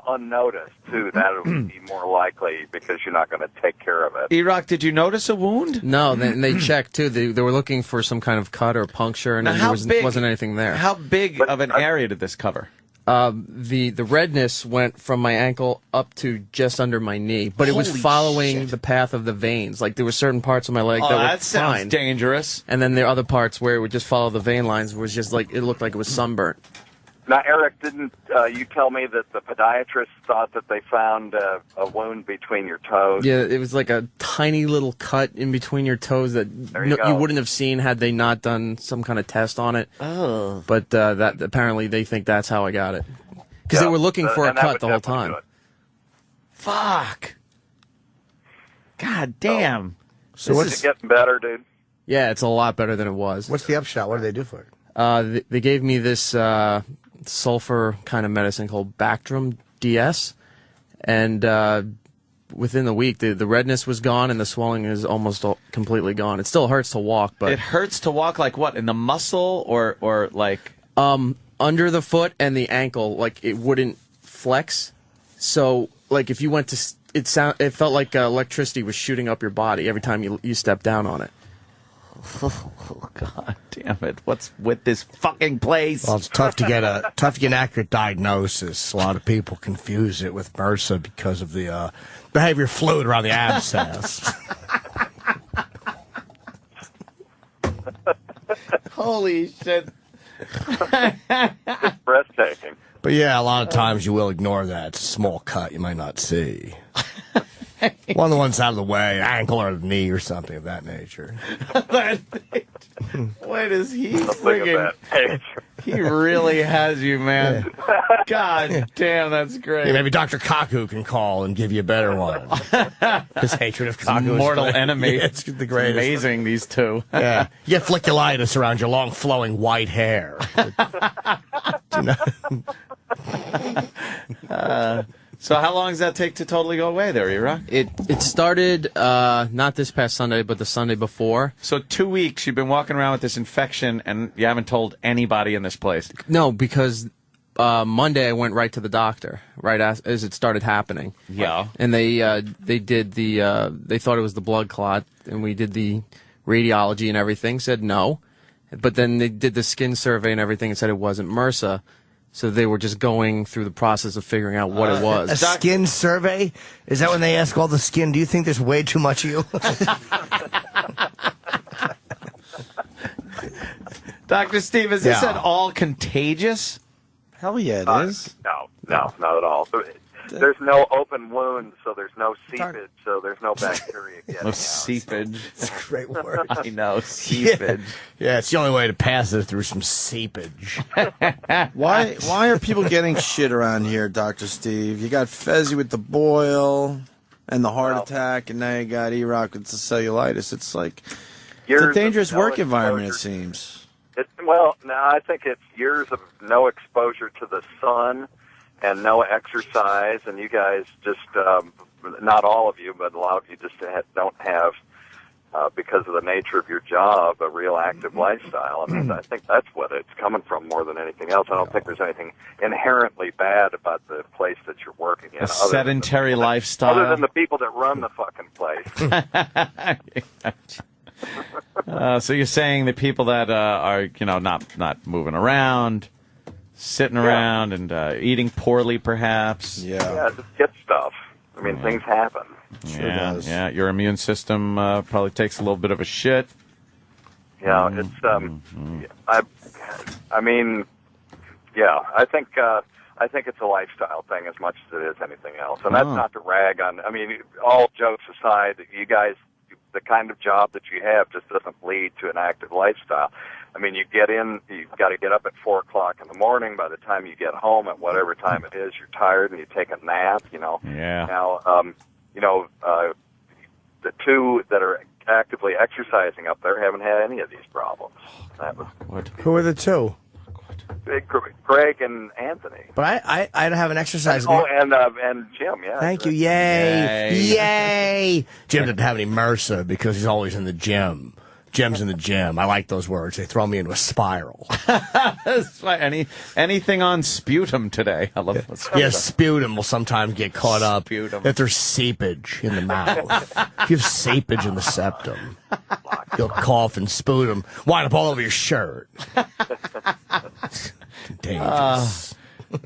unnoticed too, that would be more likely because you're not going to take care of it. E-Rock, did you notice a wound? No, they checked too. They were looking for some kind of cut or puncture, and there wasn't anything there. How big of an area did this cover? The redness went from my ankle up to just under my knee, but it was Holy following shit. the path of the veins. Like there were certain parts of my leg that were that sounds fine, dangerous. and then there are other parts where it would just follow the vein lines. Was just like it looked like it was sunburnt. Now, Eric, didn't you tell me that the podiatrist thought that they found a wound between your toes? Yeah, it was like a tiny little cut in between your toes that you wouldn't have seen had they not done some kind of test on it. Oh. But that apparently they think that's how I got it. Because they were looking for a cut the whole time. Fuck. God damn. So what's it getting better, dude? Yeah, it's a lot better than it was. What's the upshot? What do they do for it? They gave me this sulfur kind of medicine called Bactrim DS, and within the week, the redness was gone and the swelling is almost completely gone. It still hurts to walk, but It hurts to walk like what? In the muscle or like under the foot and the ankle, like it wouldn't flex. So like if you went to it felt like electricity was shooting up your body every time you stepped down on it. Oh God damn it! What's with this fucking place? Well, it's tough to get an accurate diagnosis. A lot of people confuse it with MRSA because of the behavior fluid around the abscess. Holy shit! It's breathtaking. But yeah, a lot of times you will ignore that. It's a small cut you might not see. One of the ones out of the way, ankle or the knee or something of that nature. What is he Look at friggin'? that. He really has you, man. God damn, that's great. Yeah, maybe Dr. Kaku can call and give you a better one. His hatred of Kaku is Mortal great. enemy. Yeah, it's the greatest. Amazing, these two. Yeah. You get folliculitis around your long flowing white hair. Do you know? So how long does that take to totally go away there, E-Rock? It started not this past Sunday, but the Sunday before. So 2 weeks you've been walking around with this infection and you haven't told anybody in this place. No, because Monday I went right to the doctor right as it started happening. Yeah. And they did they thought it was the blood clot, and we did the radiology and everything. Said no, but then they did the skin survey and everything and said it wasn't MRSA. So they were just going through the process of figuring out what it was. A skin survey? Is that when they ask all the skin, do you think there's way too much of you? Dr. Steve, is this Yeah. at all contagious? Hell yeah, it is. No, not at all. There's no open wounds, so there's no seepage, so there's no bacteria getting No out. seepage. That's a great word. I know, seepage. Yeah, it's the only way to pass it through some seepage. Why are people getting shit around here, Dr. Steve? You got Fezzi with the boil and the heart attack, and now you got E-Rock with the cellulitis. It's like it's Years a of dangerous no work environment, it exposure. seems. Well, no, I think it's years of no exposure to the sun and no exercise, and you guys just, not all of you, but a lot of you just don't have, because of the nature of your job, a real active lifestyle. I mean, I think that's what it's coming from more than anything else. I don't think there's anything inherently bad about the place that you're working in. A sedentary lifestyle. Other than the people that run the fucking place. So you're saying the people that are, not moving around, sitting around and eating poorly, perhaps. Yeah, just get stuff. I mean, things happen. Yeah. Your immune system probably takes a little bit of a shit. Yeah, it's I mean, yeah, I think it's a lifestyle thing as much as it is anything else. And that's not to rag on. I mean, all jokes aside, you guys, the kind of job that you have just doesn't lead to an active lifestyle. I mean, you've got to get up at 4 o'clock in the morning. By the time you get home at whatever time it is, you're tired and you take a nap. Yeah. Now, the two that are actively exercising up there haven't had any of these problems. That was Who are the two? Greg and Anthony. But I don't have an exercise. And Jim, yeah. Thank you. Yay. Jim didn't have any MRSA because he's always in the gym. Jim's in the gym. I like those words. They throw me into a spiral. That's why anything on sputum today. I love sputum. Yeah, sputum will sometimes get caught up if there's seepage in the mouth. If you have seepage in the septum, you'll cough and sputum, wind up all over your shirt. Dangerous.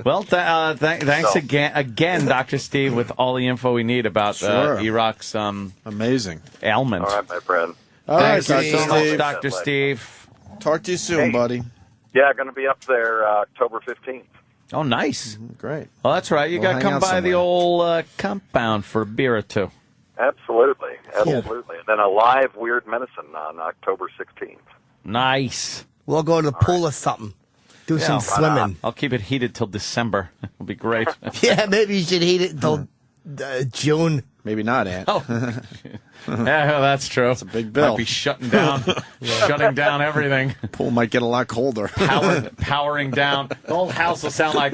Well, thanks again, Dr. Steve, with all the info we need about E-Rock's amazing ailment. All right, my friend. All right, Thanks so Dr. much, Steve. Dr. Steve. Talk to you soon, buddy. Yeah, going to be up there October 15th. Oh, nice. Great. Well, that's right. You We'll got to hang come out by the somewhere. old compound for a beer or two. Absolutely. And then a live Weird Medicine on October 16th. Nice. We'll go to the pool or something. Do some swimming. I'll keep it heated till December. It'll be great. Yeah, maybe you should heat it until June. Maybe not, Aunt. Oh. Yeah, that's true. It's a big bill. Might be shutting down everything. Pool might get a lot colder. Powering down. The whole house will sound like.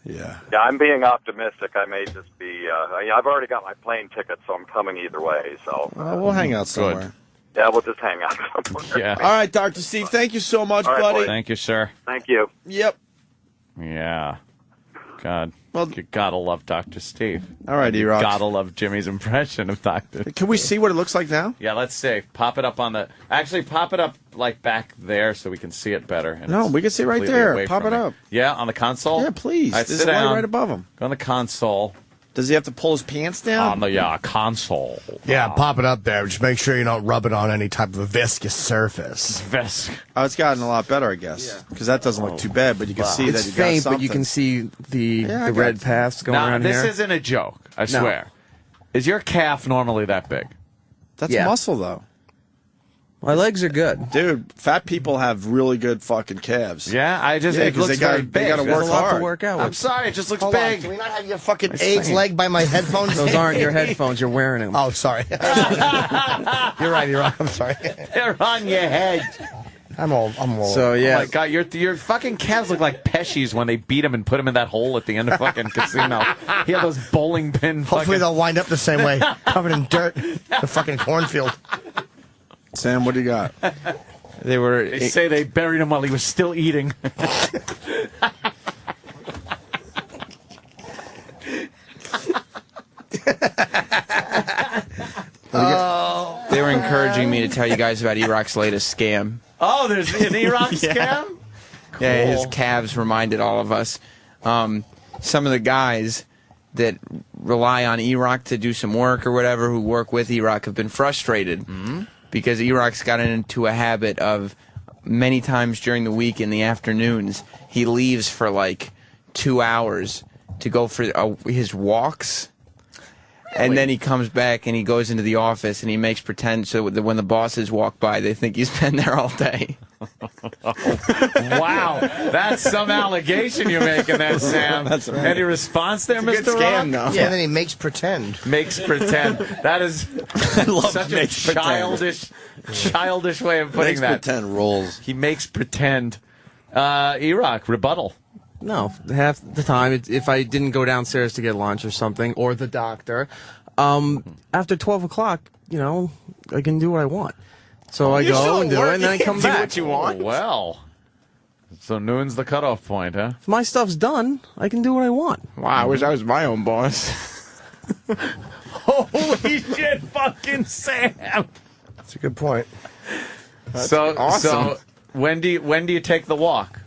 Yeah, I'm being optimistic. I may just be. I've already got my plane ticket, so I'm coming either way. So we'll hang out somewhere. yeah, we'll just hang out somewhere. Yeah. All right, Dr. Steve, thank you so much, All right, buddy. boys. Thank you, sir. Thank you. Yep. Yeah. God. Well, you gotta love Dr. Steve. All right, E-Rock. Gotta love Jimmy's impression of Dr. Can we see what it looks like now? Yeah, let's see. Pop it up on the. Actually, pop it up like back there so we can see it better. And No, it's we can see it right completely there. away Pop from it me. up. Yeah, on the console. Yeah, please. All right, There's sit a light down. right above him. Go on the console. Does he have to pull his pants down? On the console. Yeah, pop it up there. Just make sure you don't rub it on any type of a viscous surface. Oh, it's gotten a lot better, I guess. Because that doesn't look too bad, but you can see that It's you got faint, something. but you can see the I got red you. paths going Now, around this here. isn't a joke. I No. swear. Is your calf normally that big? That's Yeah. muscle, though. My legs are good. Dude, fat people have really good fucking calves. Yeah, it 'cause looks they very got big. they got to There's work a lot hard. to work out I'm with. sorry, it just looks Hold on. big. Can we not have your fucking I'm AIDS saying. leg by my headphones? Those aren't your headphones. You're wearing them. Oh, sorry. You're right. I'm sorry. They're on your head. I'm all. So Oh yeah, my God, your fucking calves look like Pesci's when they beat him and put him in that hole at the end of fucking Casino. He had those bowling pin. Hopefully fucking... they'll wind up the same way, covered in dirt, the fucking cornfield. Sam, what do you got? They say they buried him while he was still eating. They were in encouraging me to tell you guys about E-Rock's latest scam. Oh, there's an E-Rock Yeah. scam? Yeah, his Cool. calves reminded all of us. Some of the guys that rely on E-Rock to do some work or whatever, who work with E-Rock, have been frustrated because E-Rock's gotten into a habit of many times during the week in the afternoons, he leaves for like 2 hours to go for his walks. And then he comes back and he goes into the office and he makes pretend so that when the bosses walk by, they think he's been there all day. Wow, that's some allegation you're making there, Sam. That's right. Any response there, It's a Mr. good scam, Rock? though. Yeah, and then he makes pretend. Makes pretend. That is such a makes pretend. childish way of putting Makes that. pretend rules. He makes pretend. E-Rock, rebuttal. No, half the time, if I didn't go downstairs to get lunch or something, or the doctor, after 12 o'clock, I can do what I want. So I go and do it, and then I come back. Do what you want. Oh, well, so noon's the cutoff point, huh? If my stuff's done, I can do what I want. Wow, I wish I was my own boss. Holy shit, fucking Sam! That's a good point. So awesome. when do you take the walk?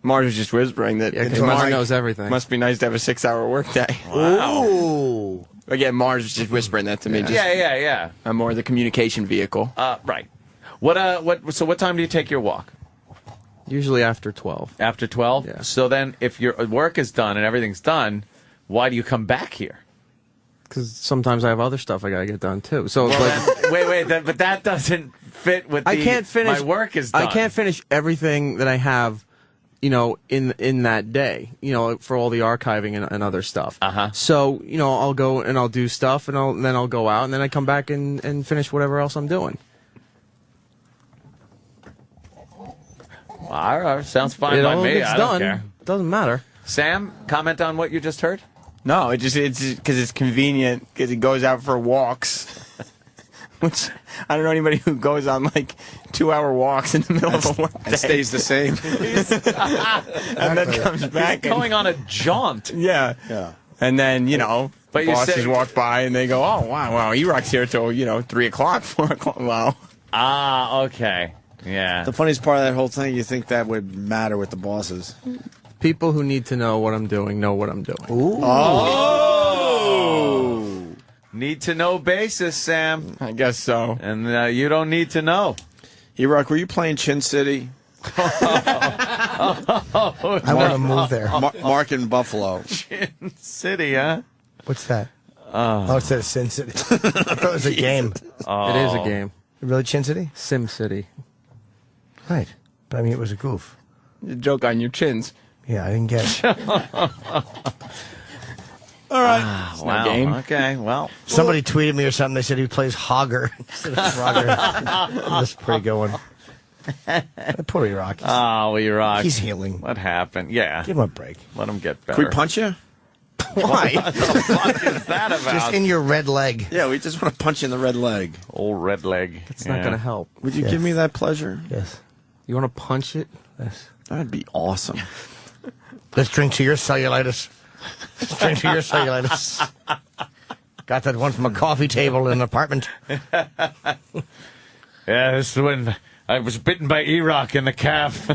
Mars was just whispering that Yeah, 'cause it Mars knows everything. must be nice to have a 6-hour workday. Ooh. Again, Mars was just whispering that to me. Just, Yeah. I'm more the communication vehicle. Right. So what time do you take your walk? Usually after 12. After 12? Yeah. So then if your work is done and everything's done, why do you come back here? Because sometimes I have other stuff I gotta get done too. So Well, like, wait, but that doesn't fit with I can't finish. my work is done. I can't finish everything that I have, in that day, for all the archiving and other stuff. So I'll go and I'll do stuff, and then I'll go out, and then I come back and finish whatever else I'm doing. All right, sounds fine by me. It's I don't done. care. Doesn't matter. Sam, comment on what you just heard. No, it's because it's convenient because he goes out for walks. Which I don't know anybody who goes on like 2-hour walks in the middle of a work day. And stays the same. And then comes back. Going on a jaunt. Yeah. And then, But you bosses say- walk by and they go, oh, wow, E-Rock's here till, 3 o'clock, 4 o'clock. Wow. Ah, okay. Yeah. The funniest part of that whole thing, you think that would matter with the bosses. People who need to know what I'm doing know what I'm doing. Oh! Need to know basis, Sam. I guess so. And you don't need to know. E-Rock, were you playing Chin City? I want to move there. Mark in Buffalo. Chin City, huh? What's that? Oh, it's at Sin City. I thought it was a game. It is a game. Really, Chin City? Sim City. Right. But I mean, it was a goof. A joke on your chins. Yeah, I didn't get it. All right. Wow. game. Okay, well. Somebody tweeted me or something. They said he plays Hogger instead of Frogger. That's a pretty good one. Poor E-Rock. Oh, E-Rock. He's healing. What happened? Yeah. Give him a break. Let him get better. Can we punch you? Why? What the fuck is that about? Just in your red leg. Yeah, we just want to punch you in the red leg. Old red leg. It's not gonna help. Would you give me that pleasure? Yes. You want to punch it? Yes. That'd be awesome. Let's drink to your cellulitis. Let's drink to your cellulitis. Got that one from a coffee table in an apartment. Yeah, this is when I was bitten by E-Rock in the calf.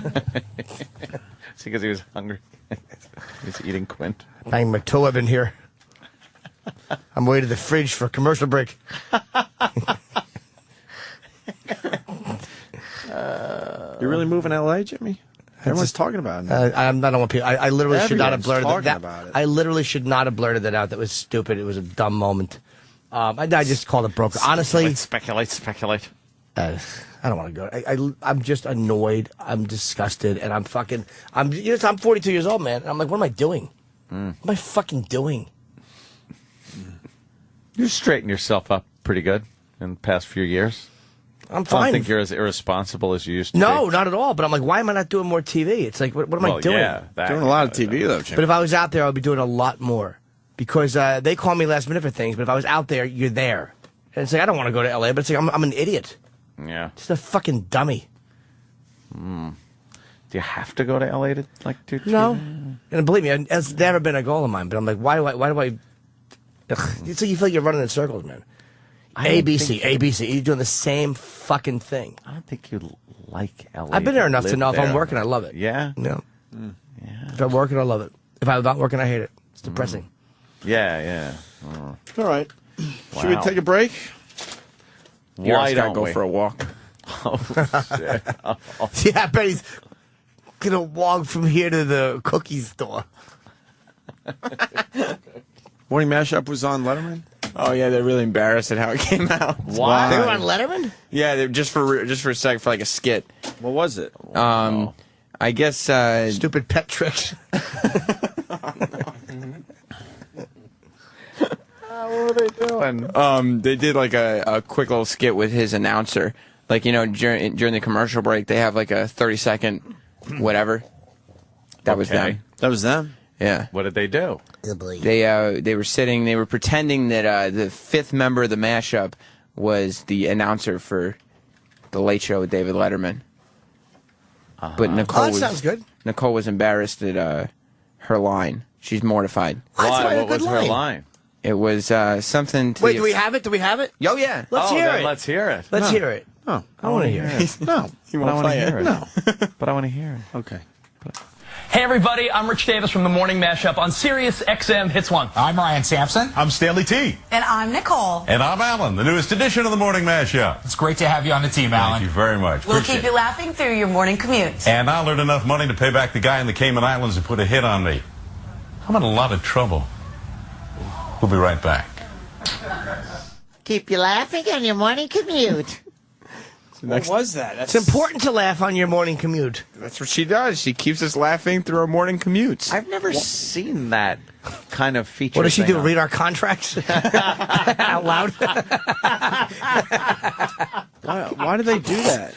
It's because he was hungry. He was eating Quint. Bang McToeb in here. I'm way to the fridge for a commercial break. You're really moving L.A., Jimmy? Everyone's talking about it. I don't want people. I literally should not have Everyone's blurted talking that. about it. I literally should not have blurted that out. That was stupid. It was a dumb moment. I just called it broken. Honestly, Speculate. I don't want to go. I'm just annoyed. I'm disgusted, and I'm 42 years old, man. And I'm like, what am I doing? What am I fucking doing? You straightened yourself up pretty good in the past few years. I'm I fine. don't think you're as irresponsible as you used to No, be. not at all. But I'm like, why am I not doing more TV? It's like, what am I doing? Yeah, Doing a lot of TV, though, Jimmy. But if I was out there, I'd be doing a lot more. Because they call me last minute for things, but if I was out there, you're there. And it's like, I don't want to go to LA, but it's like, I'm an idiot. Yeah. Just a fucking dummy. Do you have to go to LA to do No. And believe me, it's never been a goal of mine. But I'm like, why do I? Ugh, it's like you feel like you're running in circles, man. ABC. You're doing the same fucking thing. I don't think you like LA. I've been there enough to live know if I'm there. working, I love it. Yeah? No. Yeah. If I'm working, I love it. If I'm not working, I hate it. It's depressing. Yeah. All right. Should we take a break? Why gotta don't go we? for a walk? Oh, shit. Yeah, I bet he's gonna walk from here to the cookie store. Morning Mashup was on Letterman? Oh yeah, they're really embarrassed at how it came out. Why? They were on Letterman? Yeah, they're just for a second for like a skit. What was it? I guess stupid pet tricks. What were they doing? They did like a quick little skit with his announcer. Like, you know, during the commercial break, they have like a 30-second whatever. That was them. That was them? Yeah. What did they do? They were pretending that the fifth member of the mashup was the announcer for the Late Show with David Letterman. But Nicole sounds good. Nicole was embarrassed at her line. She's mortified. Why? What was her line? It was something to Wait, do we have it? Oh, yeah. Let's hear then it. Let's hear it. Let's hear it. Oh, I want to hear it. No. You But I won't want to play hear it. No. But I want to hear it. Okay. Hey everybody, I'm Rich Davis from the Morning Mashup on Sirius XM Hits 1. I'm Ryan Sampson. I'm Stanley T. And I'm Nicole. And I'm Alan, the newest edition of the Morning Mashup. It's great to have you on the team, Alan. Thank you very much. We'll Appreciate keep you laughing through your morning commute. And I earned enough money to pay back the guy in the Cayman Islands who put a hit on me. I'm in a lot of trouble. We'll be right back. Keep you laughing on your morning commute. What was that? It's important to laugh on your morning commute. That's what she does. She keeps us laughing through our morning commutes. I've never seen that kind of feature. What does she thing do? on- Read our contracts out loud? Why do they do that?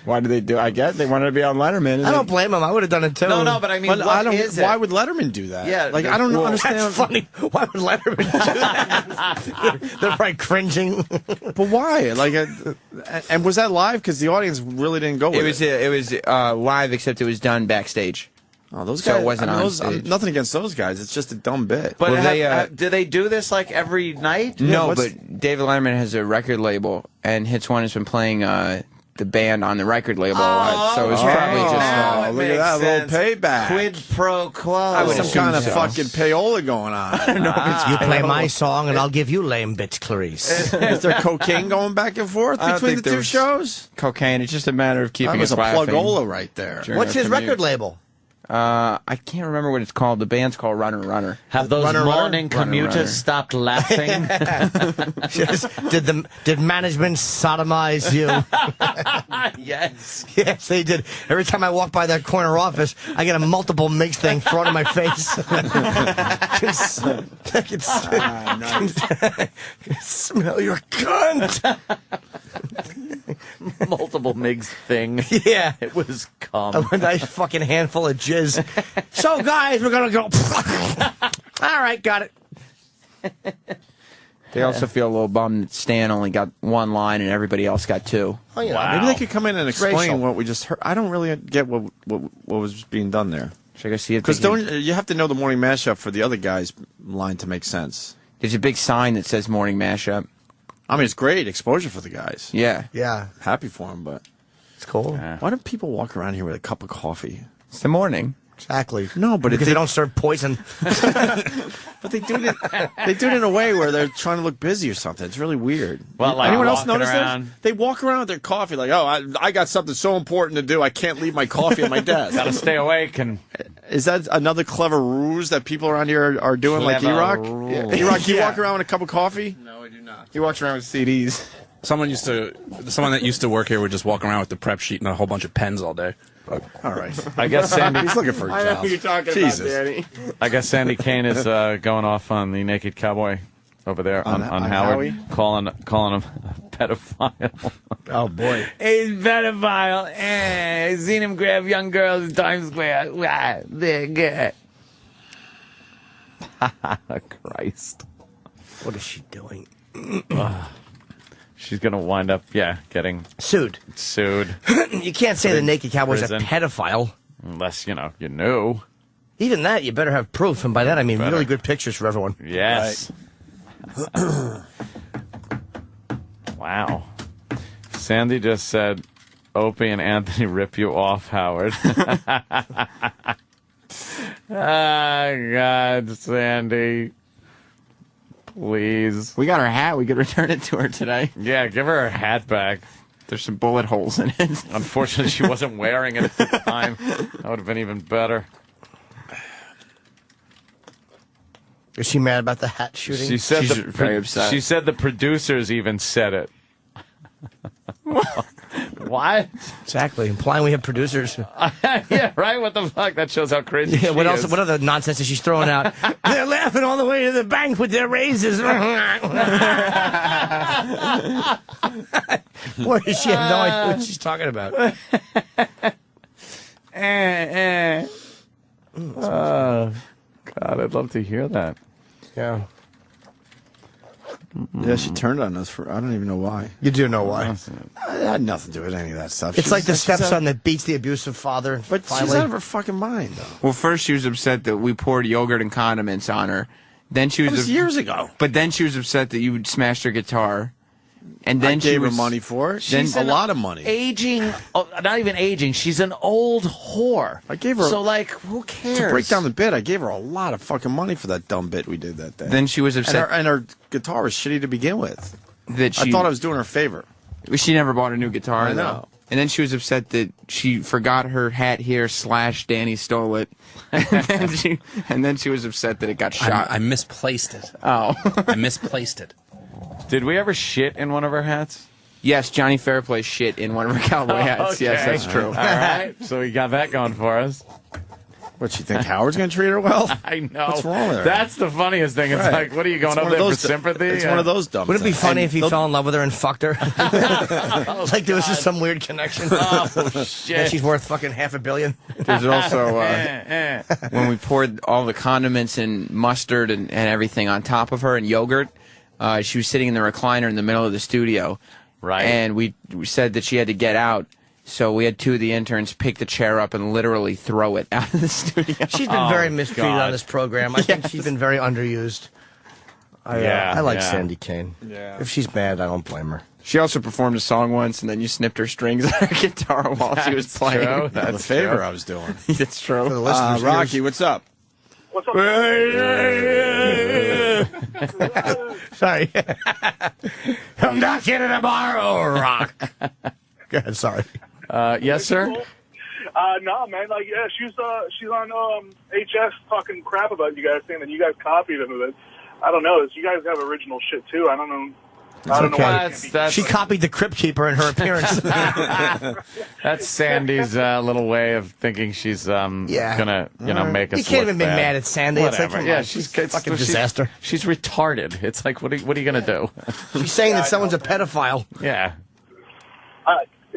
Why do they do? I guess they wanted to be on Letterman. I don't blame him. I would have done it too. No, but I mean, But what is it? why would Letterman do that? Yeah, like I don't well, understand. That's funny. Why would Letterman do that? They're probably cringing. But why? Like, and was that live? Because the audience really didn't go with it. It was live, except it was done backstage. Oh, those So guys. it wasn't I mean, on those- stage. nothing against those guys. It's just a dumb bit. But Well, they, do they do this like every night? No, what's- but David Letterman has a record label, and Hits One has been playing the band on the record label a lot. So it was probably just. now it look at makes that sense. little payback. Quid pro quo. I would Some assume kind of so. fucking payola going on. You play my song, and I'll give you lame bitch Clarice. Is there cocaine going back and forth I don't between think the there two was shows? Cocaine. It's just a matter of That keeping was us a laughing. plugola right there. during What's our his commute. record label? I can't remember what it's called. The band's called Runner Runner. Have those Runner, morning runner. commuters Runner. stopped laughing? Did management sodomize you? Yes. Yes, they did. Every time I walk by that corner office, I get a multiple mix thing thrown in my face. I can smell your cunt. Multiple MIGs thing. Yeah. It was cum. A nice fucking handful of jizz. So, guys, we're going to go. All right, got it. They also feel a little bummed that Stan only got one line and everybody else got two. Oh, yeah. Wow. Maybe they could come in and explain racial. what we just heard. I don't really get what was being done there. Should I go see it? Because you have to know the morning mashup for the other guy's line to make sense. There's a big sign that says Morning Mashup. I mean, it's great exposure for the guys. Yeah. Yeah, Happy for them, but it's cool. why do people walk around here with a cup of coffee? It's the morning. Exactly. No, but because they don't serve poison. But they do it. They do it in a way where they're trying to look busy or something. It's really weird. Well, like anyone else walking notice around. that? They walk around with their coffee like, oh, I got something so important to do. I can't leave my coffee at my desk. Gotta stay awake and. Is that another clever ruse that people around here are doing, like Clever E-Rock? rule. Yeah. E-Rock, you walk around with a cup of coffee? No, I do not. He walks around with CDs. Someone that used to work here would just walk around with the prep sheet and a whole bunch of pens all day. All right. I guess Sandy. He's looking for a job. Jesus. I guess Sandy Kane is going off on the Naked Cowboy over there on Howard, Howie? calling him a pedophile. Oh, boy. He's pedophile. I've seen him grab young girls in Times Square. Wow, they're good. Christ. What is she doing? She's gonna wind up, getting Sued. You can't say the naked cowboy's Prison. a pedophile. Unless, you knew. Even that, you better have proof. And by that, I mean Better. really good pictures for everyone. Yes. Wow. Sandy just said, Opie and Anthony rip you off, Howard. God, Sandy. Please. We got her hat. We could return it to her today. Yeah, give her hat back. There's some bullet holes in it. Unfortunately, she wasn't wearing it at the time. That would have been even better. Is she mad about the hat shooting? She said She's very upset. She said the producers even said it. What? Exactly. Implying we have producers. Yeah, right? What the fuck? That shows how crazy she what else? is. What other nonsense is she throwing out? They're laughing all the way to the bank with their raises. Boy, she has no idea what she's talking about. Oh, God, I'd love to hear that. Yeah. Yeah, she turned on us for, I don't even know why. You do know why. It had nothing to do with any of that stuff. It's like the she's stepson that beats the abusive father. But finally. she's out of her fucking mind, though. Well, first she was upset that we poured yogurt and condiments on her. Then she was, That was years ago. But then she was upset that you smashed her guitar. And then I gave her was, money for it. Then She's a lot of money. Aging, not even aging. She's an old whore. I gave her. So, like, who cares? To break down the bit, I gave her a lot of fucking money for that dumb bit we did that day. Then she was upset. And her guitar was shitty to begin with. That I thought I was doing her a favor. She never bought a new guitar, I know. though. And then she was upset that she forgot her hat here / Danny stole it. And then she was upset that it got shot. I misplaced it. Oh. I misplaced it. Did we ever shit in one of her hats? Yes, Johnny Fairplay shit in one of her cowboy hats. Okay. Yes, that's true. All right. So we got that going for us. What, you think Howard's going to treat her well? I know. What's wrong with her? That's the funniest thing. It's Right. like, what are you going It's up one there of for those sympathy? It's one of those dumb Wouldn't it be things. funny And if he fell in love with her and fucked her? Like there was just some weird connection. Oh, shit. And she's worth fucking $500 million. There's also when we poured all the condiments and mustard and everything on top of her and yogurt, she was sitting in the recliner in the middle of the studio. Right. And we said that she had to get out. So we had two of the interns pick the chair up and literally throw it out of the studio. She's been very mistreated on this program. I think she's been very underused. I like Sandy Kane. Yeah. If she's bad, I don't blame her. She also performed a song once, and then you snipped her strings on her guitar while she was playing. True. That's the favor I was doing. That's true. Rocky, what's up? What's up? Sorry. I'm not kidding tomorrow, Rock. Go ahead, sorry. Yes, sir? No, man. Like, yeah, she's on HS talking crap about you guys, saying that you guys copied him. But I don't know. You guys have original shit too. I don't know. I don't know why She copied the Crypt Keeper in her appearance. That's Sandy's little way of thinking she's gonna make us. You can't look even be bad. mad at Sandy. It's like, Whatever. come Yeah, on, she's it's a fucking disaster. She's retarded. It's like, what are you gonna do? She's saying that someone's a pedophile. Yeah.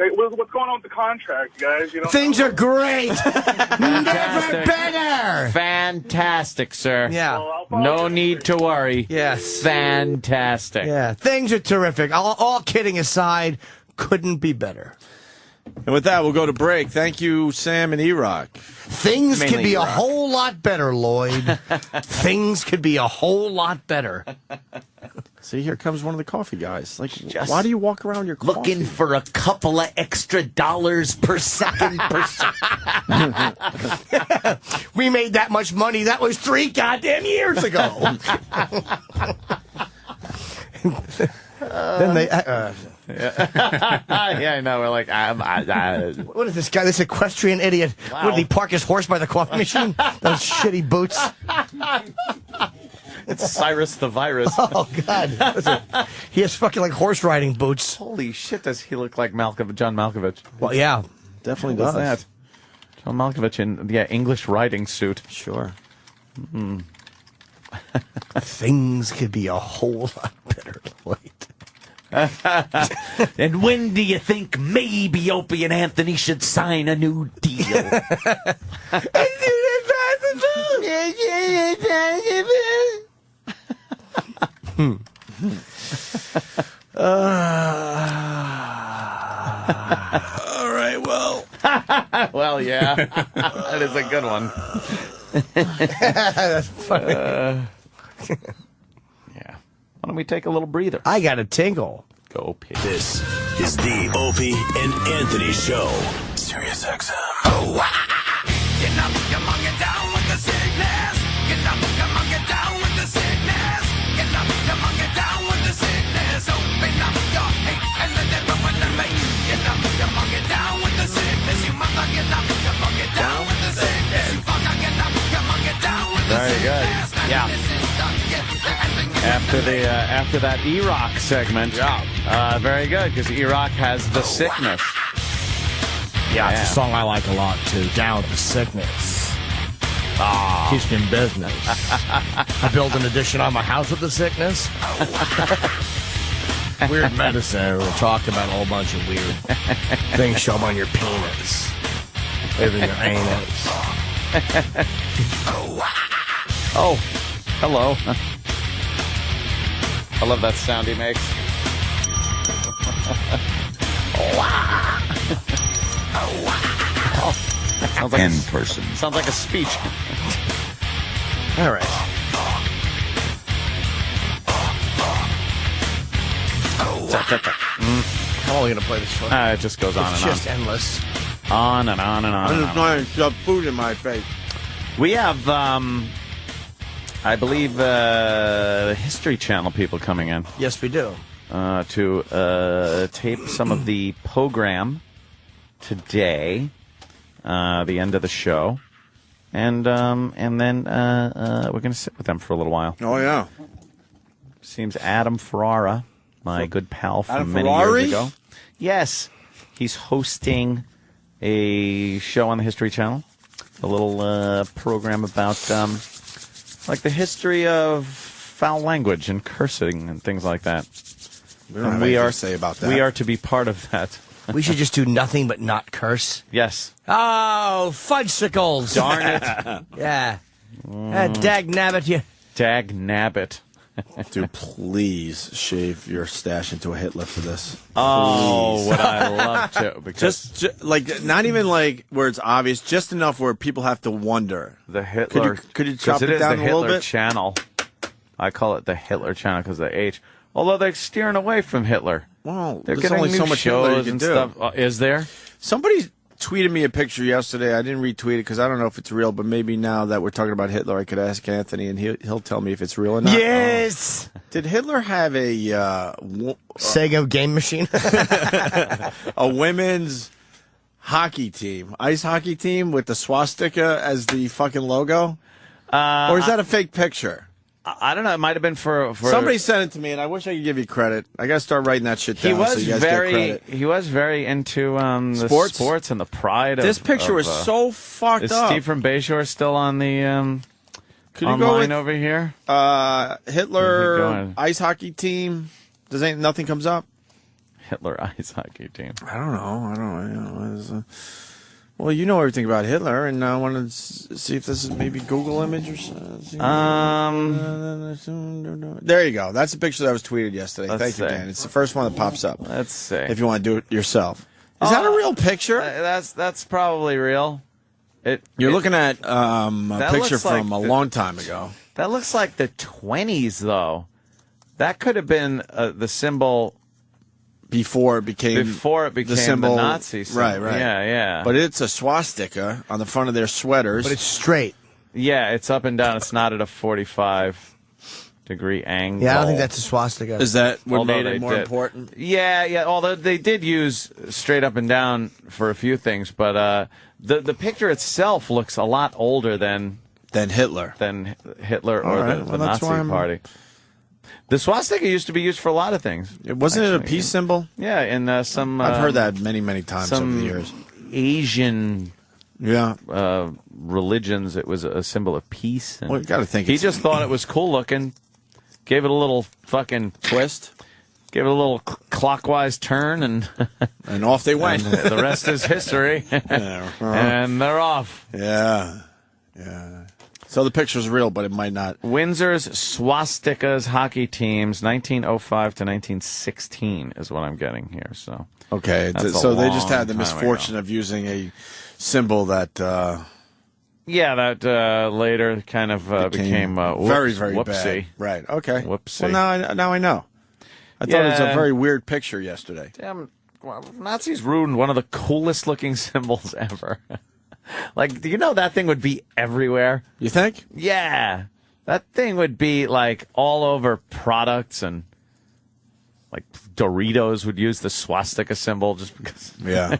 What's going on with the contract, guys? You know, Things are great. Fantastic. better. Fantastic, sir. Yeah. No need to worry. Yes. Fantastic. Yeah, things are terrific. All kidding aside, couldn't be better. And with that, we'll go to break. Thank you, Sam and E-Rock. Things could Mainly be a E-Rock. whole lot better, Lloyd. Things could be a whole lot better. See, here comes one of the coffee guys. Like, why do you walk around your coffee? Looking for a couple of extra dollars per second. We made that much money. That was 3 goddamn years ago. Then they. Yeah, I know. We're like, What is this guy? This equestrian idiot. Wow. What did he park his horse by the coffee machine? Those shitty boots. It's Cyrus the Virus. Oh God! Listen, he has fucking like horse riding boots. Holy shit! Does he look like John Malkovich? Well, yeah, definitely What's does. that? John Malkovich in English riding suit. Sure. Things could be a whole lot better, Lloyd. And when do you think maybe Opie and Anthony should sign a new deal? All right, well. Well, yeah. That is a good one. That's funny. Yeah. Why don't we take a little breather? I got a tinkle. Go Opie. This is the Opie and Anthony Show. Sirius XM. Oh, Get up, come on, get down with the sickness. Get up, come on, get down with the sickness. Get up, come on, get down with the sickness. Open up your hate and let it run with the mate. Get up, come on, get down with the sickness. You mother, get up, come on, get down with the sickness. You fucker, get up, come on, get down with the Very good. sickness. Yeah. After that E-Rock segment. Yeah. Very good, because E-Rock has the sickness. Yeah, it's a song I like a lot, too. Down with the sickness. Keeps me in business. I built an addition on my house with the sickness. Weird medicine. We'll talk about a whole bunch of weird things show up on your penis. Even your anus. Oh, hello. I love that sound he makes. Sounds like person. Sounds like a speech. All right. How long are we going to play this for? It just goes on and on. It's just endless. On and on and on. I'm just trying to shove food in my face. We have, I believe, the History Channel people coming in. Yes, we do. To tape some of the program today, the end of the show, and then we're going to sit with them for a little while. Oh, yeah. Seems Adam Ferrara, my good pal from Adam many Ferrari? years ago. Yes, he's hosting a show on the History Channel, a little program about like the history of foul language and cursing and things like that. We don't have anything to say about that. We are to be part of that. We should just do nothing but not curse. Yes. Oh, fudgesicles. Darn it. Yeah. Dag nabbit you. Dag nabbit. Dude, please shave your stash into a Hitler for this. Oh, Please. would I love to. Because just like, not even like where it's obvious, just enough where people have to wonder. the Hitler. Could you chop it is down the a little Hitler bit? channel. I call it the Hitler channel because of the H. Although they're steering away from Hitler. Well, They're there's getting only new so much Hitler you shows can and do. stuff. Is there? Somebody tweeted me a picture yesterday. I didn't retweet it because I don't know if it's real, but maybe now that we're talking about Hitler, I could ask Anthony, and he'll tell me if it's real or not. Yes. Did Hitler have a Sega game machine? a women's hockey team, ice hockey team with the swastika as the fucking logo? Or is that a fake picture? I don't know. It might have been for Somebody sent it to me, and I wish I could give you credit. I got to start writing that shit down. He was so you guys get very credit. he was very into the sports and the pride. This picture was so fucked is up. Steve from Bayshore still on the Could you online go with, over here? Hitler ice hockey team. Nothing comes up. Hitler ice hockey team. I don't know. Well, you know everything about Hitler, and I want to see if this is maybe Google image or something. There you go. That's the picture that was tweeted yesterday. Thank you, Dan. It's the first one that pops up. Let's see. If you want to do it yourself. Is that a real picture? That's probably real. You're looking at a picture looks like from a long time ago. That looks like the 20s, though. That could have been the symbol before it became the symbol, the Nazi symbol. Right. Yeah. But it's a swastika on the front of their sweaters. But it's straight. Yeah, it's up and down. It's not at a 45-degree angle. Yeah, I don't think that's a swastika. Is that what Although made it they more did. important? Yeah. Although they did use straight up and down for a few things, but the picture itself looks a lot older than Hitler. Than Hitler or All right. the Well, that's Nazi why I'm- Party. The swastika used to be used for a lot of things. Wasn't it a peace symbol? Yeah, in some. I've heard that many, many times over the years. Asian religions, it was a symbol of peace. And Well, you got to think he it's- just thought it was cool looking, gave it a little fucking twist, gave it a little clockwise turn, and off they went. And the rest is history. And they're off. Yeah. So the picture's real, but it might not. Windsor's Swastikas hockey teams, 1905 to 1916 is what I'm getting here. So Okay, that's a so they just long had the time misfortune ago. of using a symbol that Yeah, that later kind of became very, very whoopsie. bad. Right. Okay. Whoopsie. Well, now I know. I thought it was a very weird picture yesterday. Damn, well, Nazis ruined one of the coolest looking symbols ever. Like, do you know that thing would be everywhere? You think? Yeah. That thing would be, like, all over products, and, like, Doritos would use the swastika symbol just because. Yeah.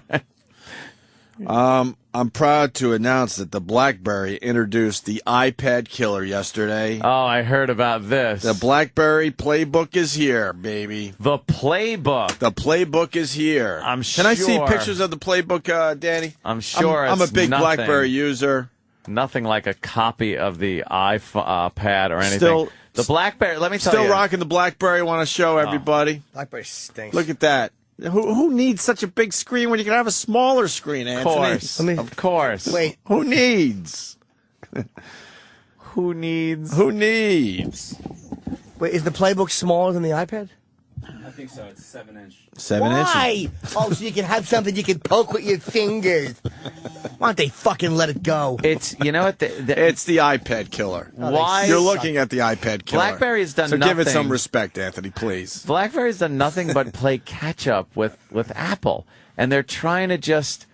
I'm proud to announce that the BlackBerry introduced the iPad killer yesterday. Oh, I heard about this. The BlackBerry playbook is here, baby. The playbook. The playbook is here. I'm Can I see sure. pictures of the playbook, Danny? I'm sure I'm a it's big nothing. BlackBerry user. Nothing like a copy of the iPad or anything. Still- the BlackBerry, let me tell you. Still rocking the BlackBerry. Want to show everybody? BlackBerry stinks. Look at that. Who needs such a big screen when you can have a smaller screen, Anthony? Of course. Wait. Who needs? Who needs? Who needs? Wait, is the playbook smaller than the iPad? I think so. It's 7-inch. 7 inches. Why? Oh, so you can have something you can poke with your fingers. Why don't they fucking let it go? It's, you know what? It's the iPad killer. Why? You're looking at the iPad killer. BlackBerry has done so nothing. give it some respect, Anthony, please. BlackBerry's done nothing but play catch up with Apple, and they're trying to just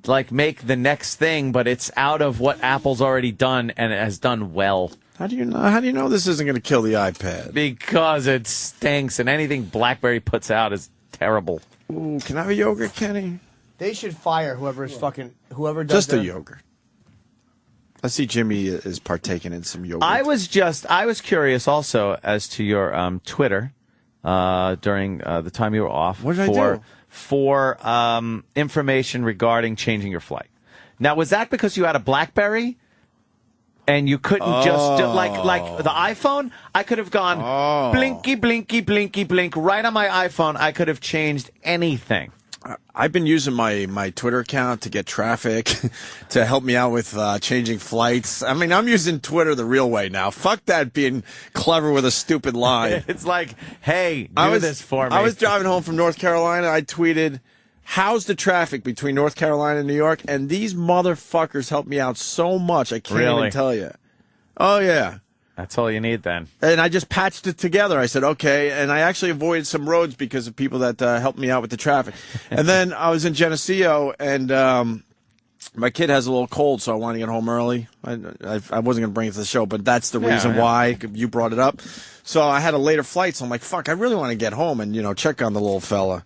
like make the next thing, but it's out of what Apple's already done, and it has done well. How do you know this isn't going to kill the iPad? Because it stinks, and anything BlackBerry puts out is terrible. Ooh, can I have a yogurt, Kenny? They should fire whoever does Just their- a yogurt. I see Jimmy is partaking in some yogurt. I was curious also as to your Twitter during the time you were off. What did I do? For information regarding changing your flight. Now, was that because you had a BlackBerry and you couldn't just do, like the iPhone? I could have gone blinky, blinky, blinky, blink right on my iPhone. I could have changed anything. I've been using my Twitter account to get traffic, to help me out with changing flights. I mean, I'm using Twitter the real way now. Fuck that being clever with a stupid line. It's like, hey, do this for me. I was driving home from North Carolina. I tweeted, how's the traffic between North Carolina and New York? And these motherfuckers helped me out so much, I can't even tell you. Oh, yeah. That's all you need then. And I just patched it together. I said, okay. And I actually avoided some roads because of people that helped me out with the traffic. And then I was in Geneseo, and my kid has a little cold, so I wanted to get home early. I wasn't going to bring it to the show, but that's the reason why you brought it up. So I had a later flight, so I'm like, fuck, I really want to get home and, check on the little fella.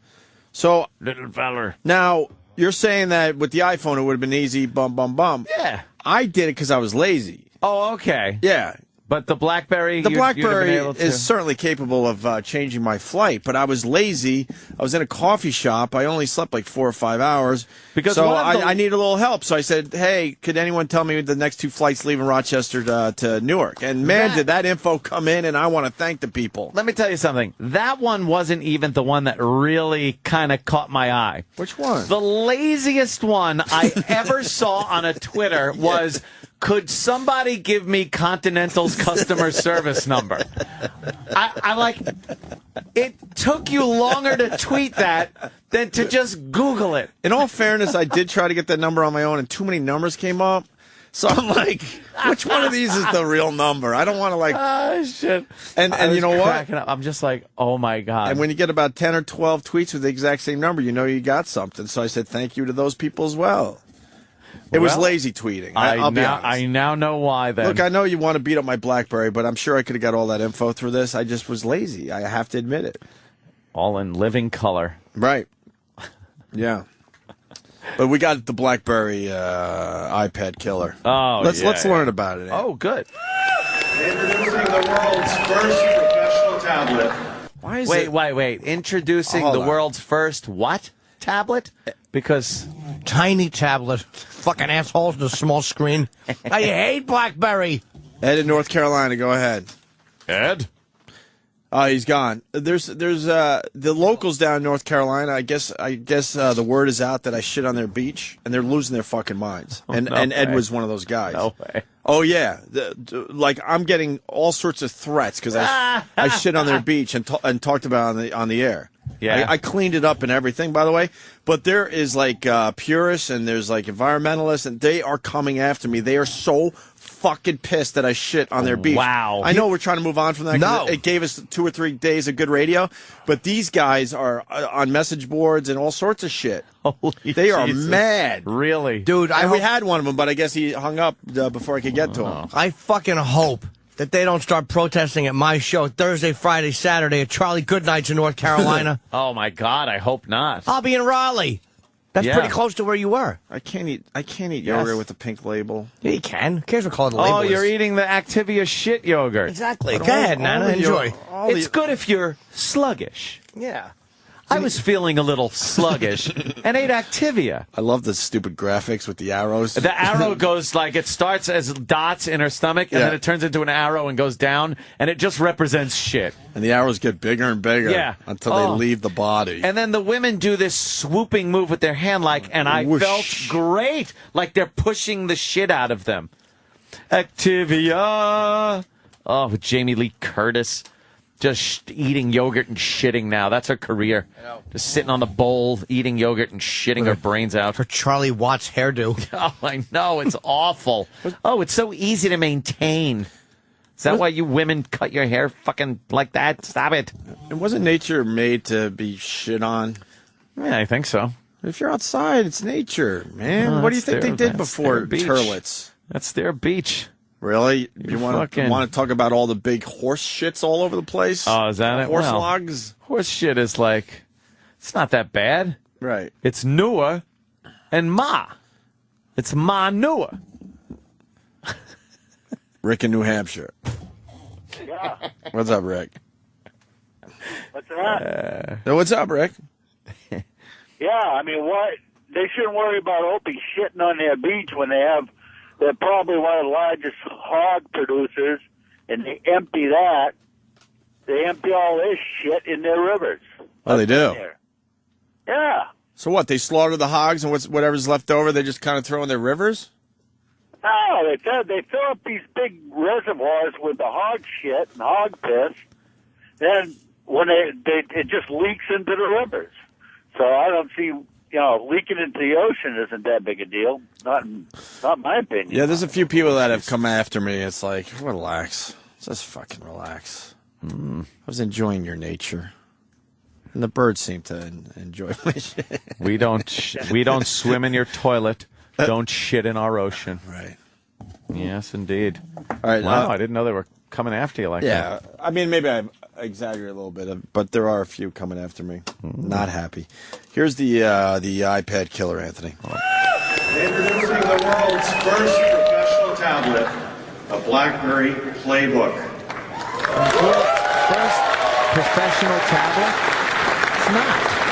So, little feller. Now, you're saying that with the iPhone it would have been easy, bum, bum, bum. Yeah. I did it because I was lazy. Oh, okay. Yeah. But the BlackBerry, The you'd have BlackBerry been able to... is certainly capable of changing my flight, but I was lazy. I was in a coffee shop. I only slept like 4 or 5 hours. So I needed a little help. So I said, hey, could anyone tell me the next 2 flights leaving Rochester to Newark? And man, did that info come in, and I want to thank the people. Let me tell you something. That one wasn't even the one that really kind of caught my eye. Which one? The laziest one I ever saw on a Twitter was... Could somebody give me Continental's customer service number? I like, it took you longer to tweet that than to just Google it. In all fairness, I did try to get that number on my own, and too many numbers came up. So I'm like, which one of these is the real number? I don't want to like... Oh, shit. And you know what? I'm just like, oh, my God. And when you get about 10 or 12 tweets with the exact same number, you know you got something. So I said thank you to those people as well. It was lazy tweeting. I'll be honest. I now know why, then. Look, I know you want to beat up my BlackBerry, but I'm sure I could have got all that info through this. I just was lazy. I have to admit it. All in living color. Right. Yeah. But we got the BlackBerry iPad killer. Oh, let's learn about it. Oh, good. Introducing the world's first professional tablet. Why is Wait. Introducing Hold the on. world's first what? Tablet? Because... Tiny tablet. Fucking assholes with a small screen. I hate BlackBerry. Ed in North Carolina, go ahead. Ed? Oh, he's gone. There's the locals down in North Carolina. I guess the word is out that I shit on their beach, and they're losing their fucking minds. And Ed was one of those guys. No way. Oh yeah, like I'm getting all sorts of threats because I shit on their beach and talked about it on the air. Yeah. I cleaned it up and everything, by the way. But there is like purists and there's like environmentalists, and they are coming after me. They are so fucking pissed that I shit on their beach. Wow. I know we're trying to move on from that. 'Cause No. It gave us 2 or 3 days of good radio, but these guys are on message boards and all sorts of shit. They are Jesus. mad. Really? Dude, We had one of them, but I guess he hung up before I could get to him. I fucking hope that they don't start protesting at my show Thursday, Friday, Saturday at Charlie Goodnight's in North Carolina. Oh, my God, I hope not. I'll be in Raleigh. That's Yeah. pretty close to where you were. I can't eat yogurt with a pink label. Yeah, you can. Who cares what color the label Oh, is? you're eating the Activia shit yogurt. Exactly. But Go ahead, Nana. Enjoy. It's good if you're sluggish. Yeah. I was feeling a little sluggish and ate Activia. I love the stupid graphics with the arrows. The arrow goes like, it starts as dots in her stomach, and then it turns into an arrow and goes down, and it just represents shit. And the arrows get bigger and bigger until they leave the body. And then the women do this swooping move with their hand, and I Whoosh. felt great, like they're pushing the shit out of them. Activia. Oh, with Jamie Lee Curtis. Just eating yogurt and shitting now. That's her career. Just sitting on the bowl, eating yogurt and shitting her brains out. Her Charlie Watts hairdo. Oh, I know. It's awful. Oh, it's so easy to maintain. Is that why you women cut your hair fucking like that? Stop it. And wasn't nature made to be shit on? Yeah, I think so. If you're outside, it's nature, man. Oh, What do you that's think they their- did that's before their beach. turlets? That's their beach. Really? You're You want to talk about all the big horse shits all over the place? Oh, is that it? Horse Well, logs? Horse shit is like, it's not that bad. Right. It's newer and ma. It's manure. Rick in New Hampshire. Yeah. What's up, Rick? What's that? What's up, Rick? Yeah, I mean, what? They shouldn't worry about Opie shitting on their beach when they're probably one of the largest hog producers, and they empty that. They empty all this shit in their rivers. Oh, they do? There. Yeah. So what? They slaughter the hogs, and whatever's left over, they just kind of throw in their rivers? No, they fill up these big reservoirs with the hog shit and hog piss. Then when it just leaks into the rivers. So I don't see, leaking into the ocean isn't that big a deal. Not in my opinion. Yeah, there's a few people that have come after me. It's like, relax. Just fucking relax. I was enjoying your nature. And the birds seem to enjoy my shit. We don't swim in your toilet. Don't shit in our ocean. Right. Yes, indeed. All right. Wow, I didn't know they were coming after you like that. Yeah, I mean, maybe I exaggerate a little bit, but there are a few coming after me. Not happy. Here's the iPad killer, Anthony. Introducing the world's first professional tablet, a BlackBerry Playbook. First professional tablet? It's not.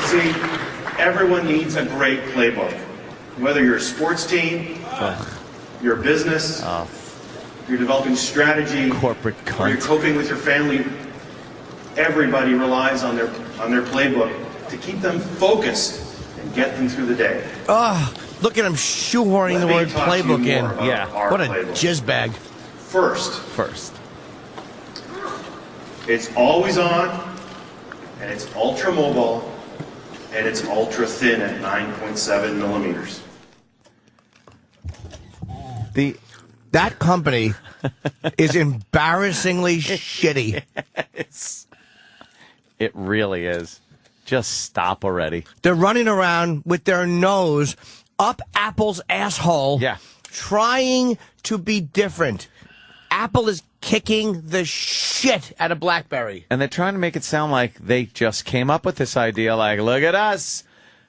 See, everyone needs a great playbook. Whether you're a sports team, your business, you're developing strategy, corporate or you're coping with your family, everybody relies on their playbook to keep them focused and get them through the day. Look at him shoehorning the word playbook in. What a jizz bag. First. It's always on, and it's ultra mobile, and it's ultra thin at 9.7 millimeters. That company is embarrassingly shitty. It really is. Just stop already. They're running around with their nose up Apple's asshole, trying to be different. Apple is kicking the shit out of BlackBerry. And they're trying to make it sound like they just came up with this idea, like, look at us.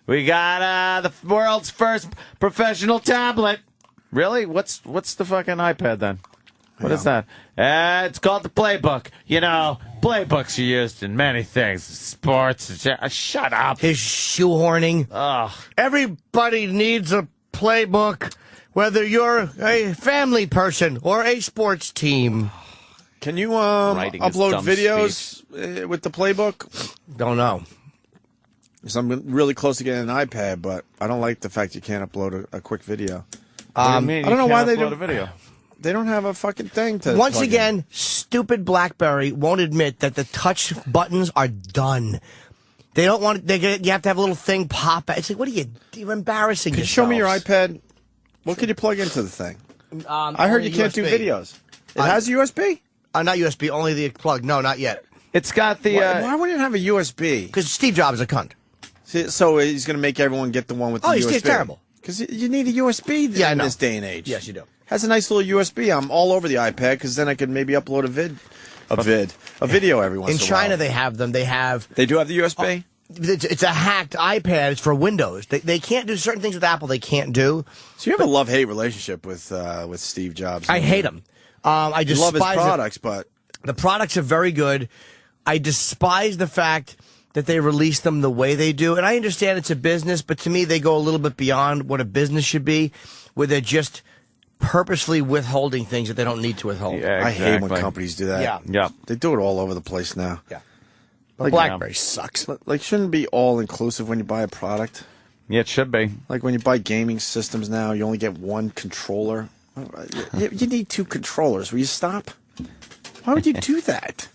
We got the world's first professional tablet. Really? What's the fucking iPad then? What is that? It's called the Playbook. Playbooks are used in many things. Sports. Shut up. His shoehorning. Ugh. Everybody needs a playbook, whether you're a family person or a sports team. Can you Writing is upload dumb videos with the playbook? Don't know. So I'm really close to getting an iPad, but I don't like the fact you can't upload a quick video. What do you mean I don't know you why can't they upload don't. a video? They don't have a fucking thing to. Once plug in. again, stupid BlackBerry won't admit that the touch buttons are done. They don't want. You have to have a little thing pop out. It's like, what are you? You're embarrassing Can you yourselves. show me your iPad? What can you plug into the thing? I heard you can't do videos. It has USB? Not USB, only the plug. No, not yet. It's got the. Why wouldn't it have a USB? Because Steve Jobs is a cunt. So he's going to make everyone get the one with the USB. He's terrible. Because you need a USB in this day and age. Yes, you do. Has a nice little USB. I'm all over the iPad because then I could maybe upload a video every once in a while. In China, they have them. They do have the USB? It's a hacked iPad. It's for Windows. They can't do certain things with Apple. They can't do. So you have a love-hate relationship with Steve Jobs. I hate him. I despise love his products, but the products are very good. I despise the fact that they release them the way they do. And I understand it's a business, but to me, they go a little bit beyond what a business should be, where they're just purposefully withholding things that they don't need to withhold. Yeah, I hate when companies do that. Yeah. They do it all over the place now. Yeah. But BlackBerry sucks. Like, shouldn't it be all-inclusive when you buy a product? Yeah, it should be. Like when you buy gaming systems now, you only get one controller. You need two controllers. Will you stop? Why would you do that?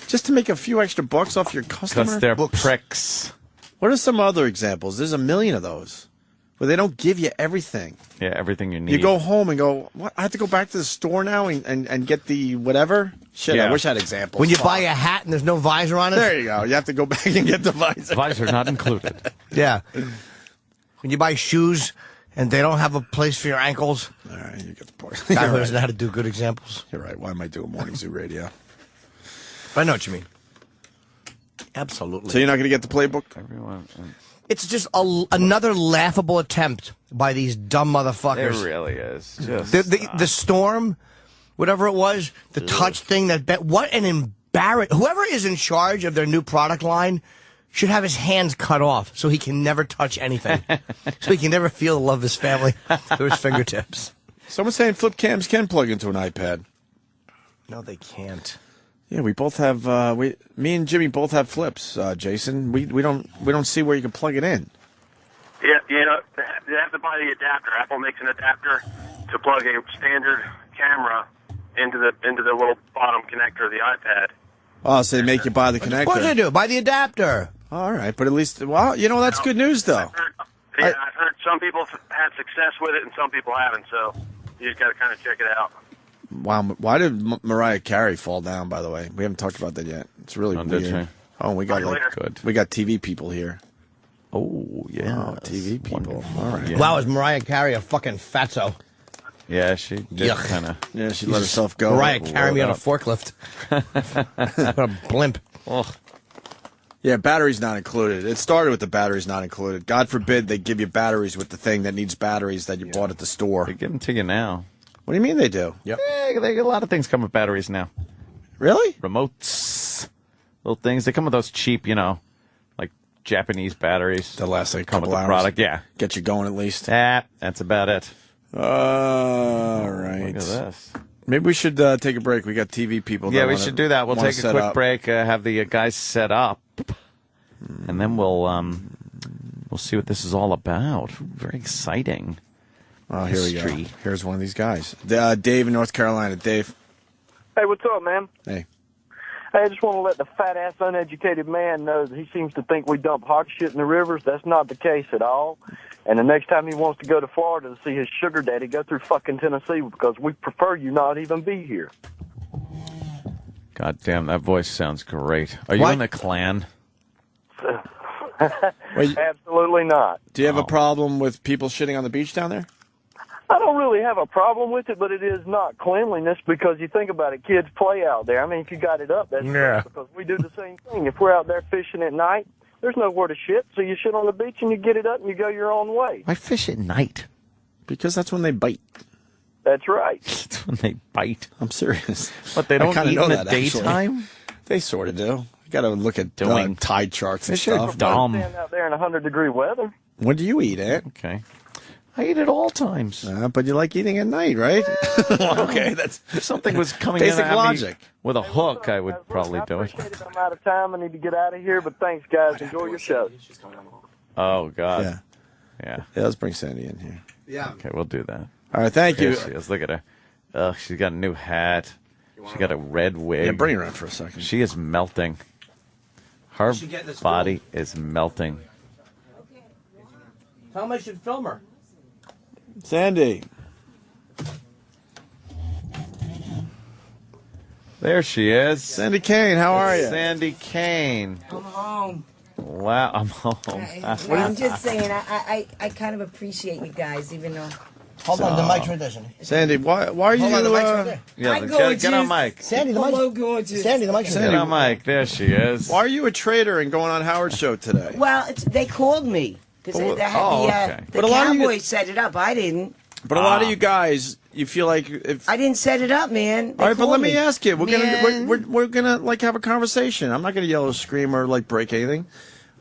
Just to make a few extra bucks off your customer? Because they're pricks. What are some other examples? There's a million of those where they don't give you everything. Yeah, everything you need. You go home and go, what? I have to go back to the store now and get the whatever? Shit, Yeah. I wish I had examples. When you buy a hat and there's no visor on it. There you go. You have to go back and get the visor. Visor not included. Yeah. When you buy shoes and they don't have a place for your ankles. All right, you get the point. Guy who doesn't know how to do good examples. You're right. Why am I doing Morning Zoo Radio? I know what you mean. Absolutely. So you're not going to get the playbook? Everyone. It's just another laughable attempt by these dumb motherfuckers. It really is. Just The storm, whatever it was, the touch thing, what an embarrassment. Whoever is in charge of their new product line should have his hands cut off so he can never touch anything. So he can never feel the love of his family through his fingertips. Someone's saying flip cams can plug into an iPad. No, they can't. Yeah, we both have. Me and Jimmy both have flips. Jason, we don't see where you can plug it in. Yeah, you know, you have to buy the adapter. Apple makes an adapter to plug a standard camera into the little bottom connector of the iPad. Oh, so they make you buy the connector. Of course they do. Buy the adapter. All right, but at least, well, you know, that's good news, though. I've heard some people have had success with it and some people haven't, so you just got to kind of check it out. Wow, why did Mariah Carey fall down? By the way, we haven't talked about that yet. It's really weird. Oh, we got we got TV people here. Oh yeah, TV people. All right. Yeah. Wow, is Mariah Carey a fucking fatso? Yeah, she did kind of. Yeah, she let herself go. Mariah carry me on a forklift. What a blimp. Oh. Yeah, batteries not included. It started with the batteries not included. God forbid they give you batteries with the thing that needs batteries that you bought at the store. They give them to you now. What do you mean they do? Yep. Yeah, a lot of things come with batteries now. Really? Remotes, little things. They come with those cheap, like Japanese batteries. That last like a come with couple the hours. product. Yeah, Get you going at least. that's about it. All right. Look at this. Maybe we should take a break. We got TV people. Yeah, that we wanna- should do that. We'll wanna take a set quick up. break, have the guys set up, and then we'll see what this is all about. Very exciting. Oh, here we go. History. Here's one of these guys. Dave in North Carolina. Dave. Hey, what's up, man? Hey. Hey, I just want to let the fat-ass, uneducated man know that he seems to think we dump hot shit in the rivers. That's not the case at all. And the next time he wants to go to Florida to see his sugar daddy, go through fucking Tennessee because we prefer you not even be here. God damn, that voice sounds great. Are you in the Klan? Absolutely not. Do you have a problem with people shitting on the beach down there? I don't really have a problem with it, but it is not cleanliness because you think about it, kids play out there. I mean, if you got it up, that's Yeah. because we do the same thing. If we're out there fishing at night, there's nowhere to shit, so you shit on the beach and you get it up and you go your own way. Why fish at night? Because that's when they bite. That's right. That's when they bite. I'm serious. But they I don't kinda eat know in the that, actually. daytime? They sort of do. You got to look at Doing. tide charts and Fish are stuff. dumb. Stand out there in 100-degree weather. When do you eat it? Okay. I eat at all times. But you like eating at night, right? Okay, that's If something was coming basic in at me logic. with a hook, I would probably do it. I'm out of time. I need to get out of here, but thanks, guys. Enjoy your show. Oh, God. Yeah. Yeah. Yeah, let's bring Sandy in here. Yeah. Okay, we'll do that. All right, thank There you. she is. Look at her. Ugh, she's got a new hat. She got a red wig. Yeah, bring her in for a second. She is melting. Her should get this body is melting. Tell me I should film her. Sandy. There she is. Sandy Kane, how are you? Sandy Kane. I'm home. Wow, I'm home. I'm just saying, I kind of appreciate you guys, even though. Hold on, the mic's right there, Sandy. Sandy, why are you? Hold on, the mic's right there. Yeah, get on mic. Sandy, the mic. Hello, gorgeous. Sandy, the mic's right Get there. on mic. There she is. Why are you a traitor and going on Howard's show today? Well, they called me because Oh, the But a lot of you- Cowboys set it up. I didn't. But a lot of you guys, you feel like if I didn't set it up, man. They all right, but called let me ask you. Man. We're gonna like have a conversation. I'm not gonna yell or scream or like break anything.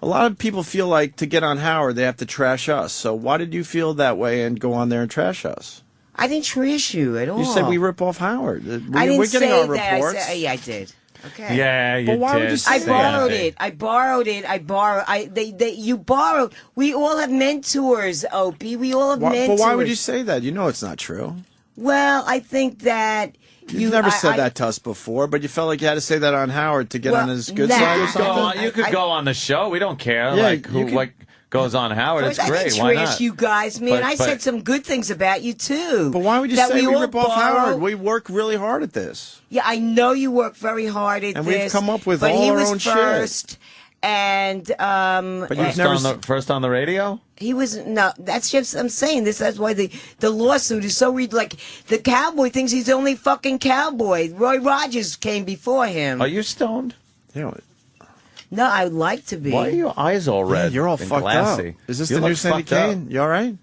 A lot of people feel like to get on Howard they have to trash us. So why did you feel that way and go on there and trash us? I didn't trash you at all. You said we rip off Howard. I didn't We're getting say our that. reports. Yeah, I did. Okay. Yeah, you But why would did. you say I borrowed Sandy. it. I borrowed it. You borrowed. We all have mentors, Opie. We all have mentors. But why would you say that? You know it's not true. Well, I think that You've never said that to us before, but you felt like you had to say that on Howard to get Well, on his good nah. side or Go something? on, you could go on the show. We don't care. Yeah, like you could- what goes on Howard. It's I great. didn't Why trash not? you guys, man. But- I but- said some good things about you too. But why would you that say we all rip off borrow- Howard? We work really hard at this. Yeah, I know you work very hard at And this. we've come up with but all he our was own shit. first, and But you've First never on the first on the radio. he was no. That's just I'm saying this. That's why the lawsuit is so like the cowboy thinks he's the only fucking cowboy. Roy Rogers came before him. Are you stoned? Yeah. No, I would like to be. Why are your eyes all red? Yeah, you're all and fucked glassy? up. Is this You the new look Sandy fucked up. Kane? You all right?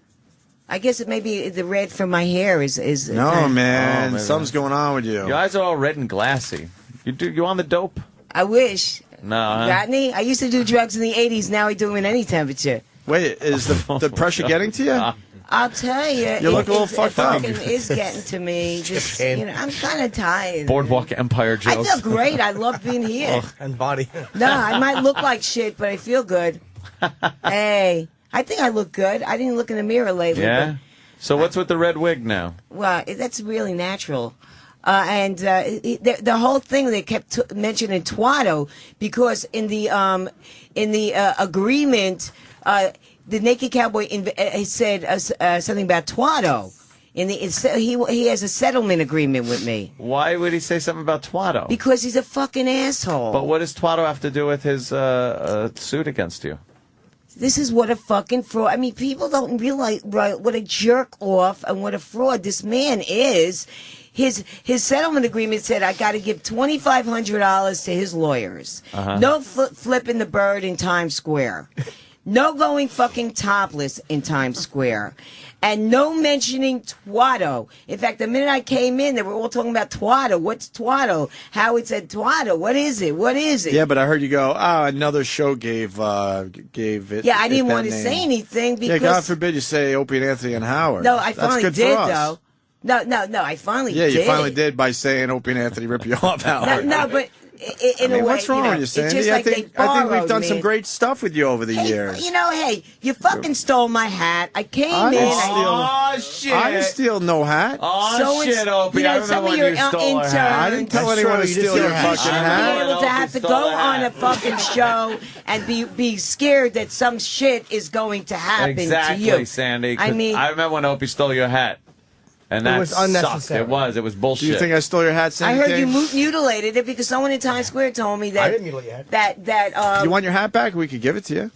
I guess it may be the red from my hair is No, man. maybe Something's going on with you. Your eyes are all red and glassy. You on the dope? I wish. No. Huh? Got any? I used to do drugs in the 80s. Now I do them in any temperature. Wait, is the pressure getting to you? I'll tell you. You look a little it fucked up. fucking is getting to me. Just, I'm kind of tired. Boardwalk Empire I jokes. feel great. I love being here. And body. No, I might look like shit, but I feel good. Hey, I think I look good. I didn't look in the mirror lately. Yeah. So what's with the red wig now? Well, that's really natural. The whole thing they kept mentioning Twatto because in the agreement, the Naked Cowboy he said something about Twatto. He has a settlement agreement with me Why would he say something about Twatto? because he's a fucking asshole. But what does Twatto have to do with his suit against you? This is what a fucking fraud. I mean, people don't realize what a jerk off and what a fraud this man is. His settlement agreement said I got to give $2,500 to his lawyers. No flipping the bird in Times Square. No going fucking topless in Times Square. And no mentioning Twatto. In fact, the minute I came in, they were all talking about Twatto. What's Twatto? Howard said Twatto. What is it? What is it? Yeah, but I heard you go, another show gave it. Yeah, I didn't that want to name. say anything because. Yeah, God forbid you say Opie and Anthony and Howard. No, I That's finally good did for us. though. No, I finally Yeah, did. you finally did by saying Opie and Anthony rip you off, Howard. No, but in a way, what's wrong with you, it's Sandy? just like I think we've done some great stuff with you over the years. You know, hey, you fucking stole my hat. I came I in. didn't steal. Oh shit! I didn't steal no hat. Oh So it's- shit, Opie! you know, I remember some of when your you stole her hat. interns- I didn't tell That's anyone true, to you did steal steal your her hat. fucking Be hat. able to have to Stole go a hat. on a fucking show and be scared that some shit is going to happen Exactly, to you. Sandy. 'cause I mean, I remember when Opie stole your hat, and that was sucked. unnecessary. It was bullshit. Do you think I stole your hat, I Sandy? heard you Kane? mutilated it because someone in Times Square told me that I didn't mutilate your hat. that You want your hat back? We could give it to you.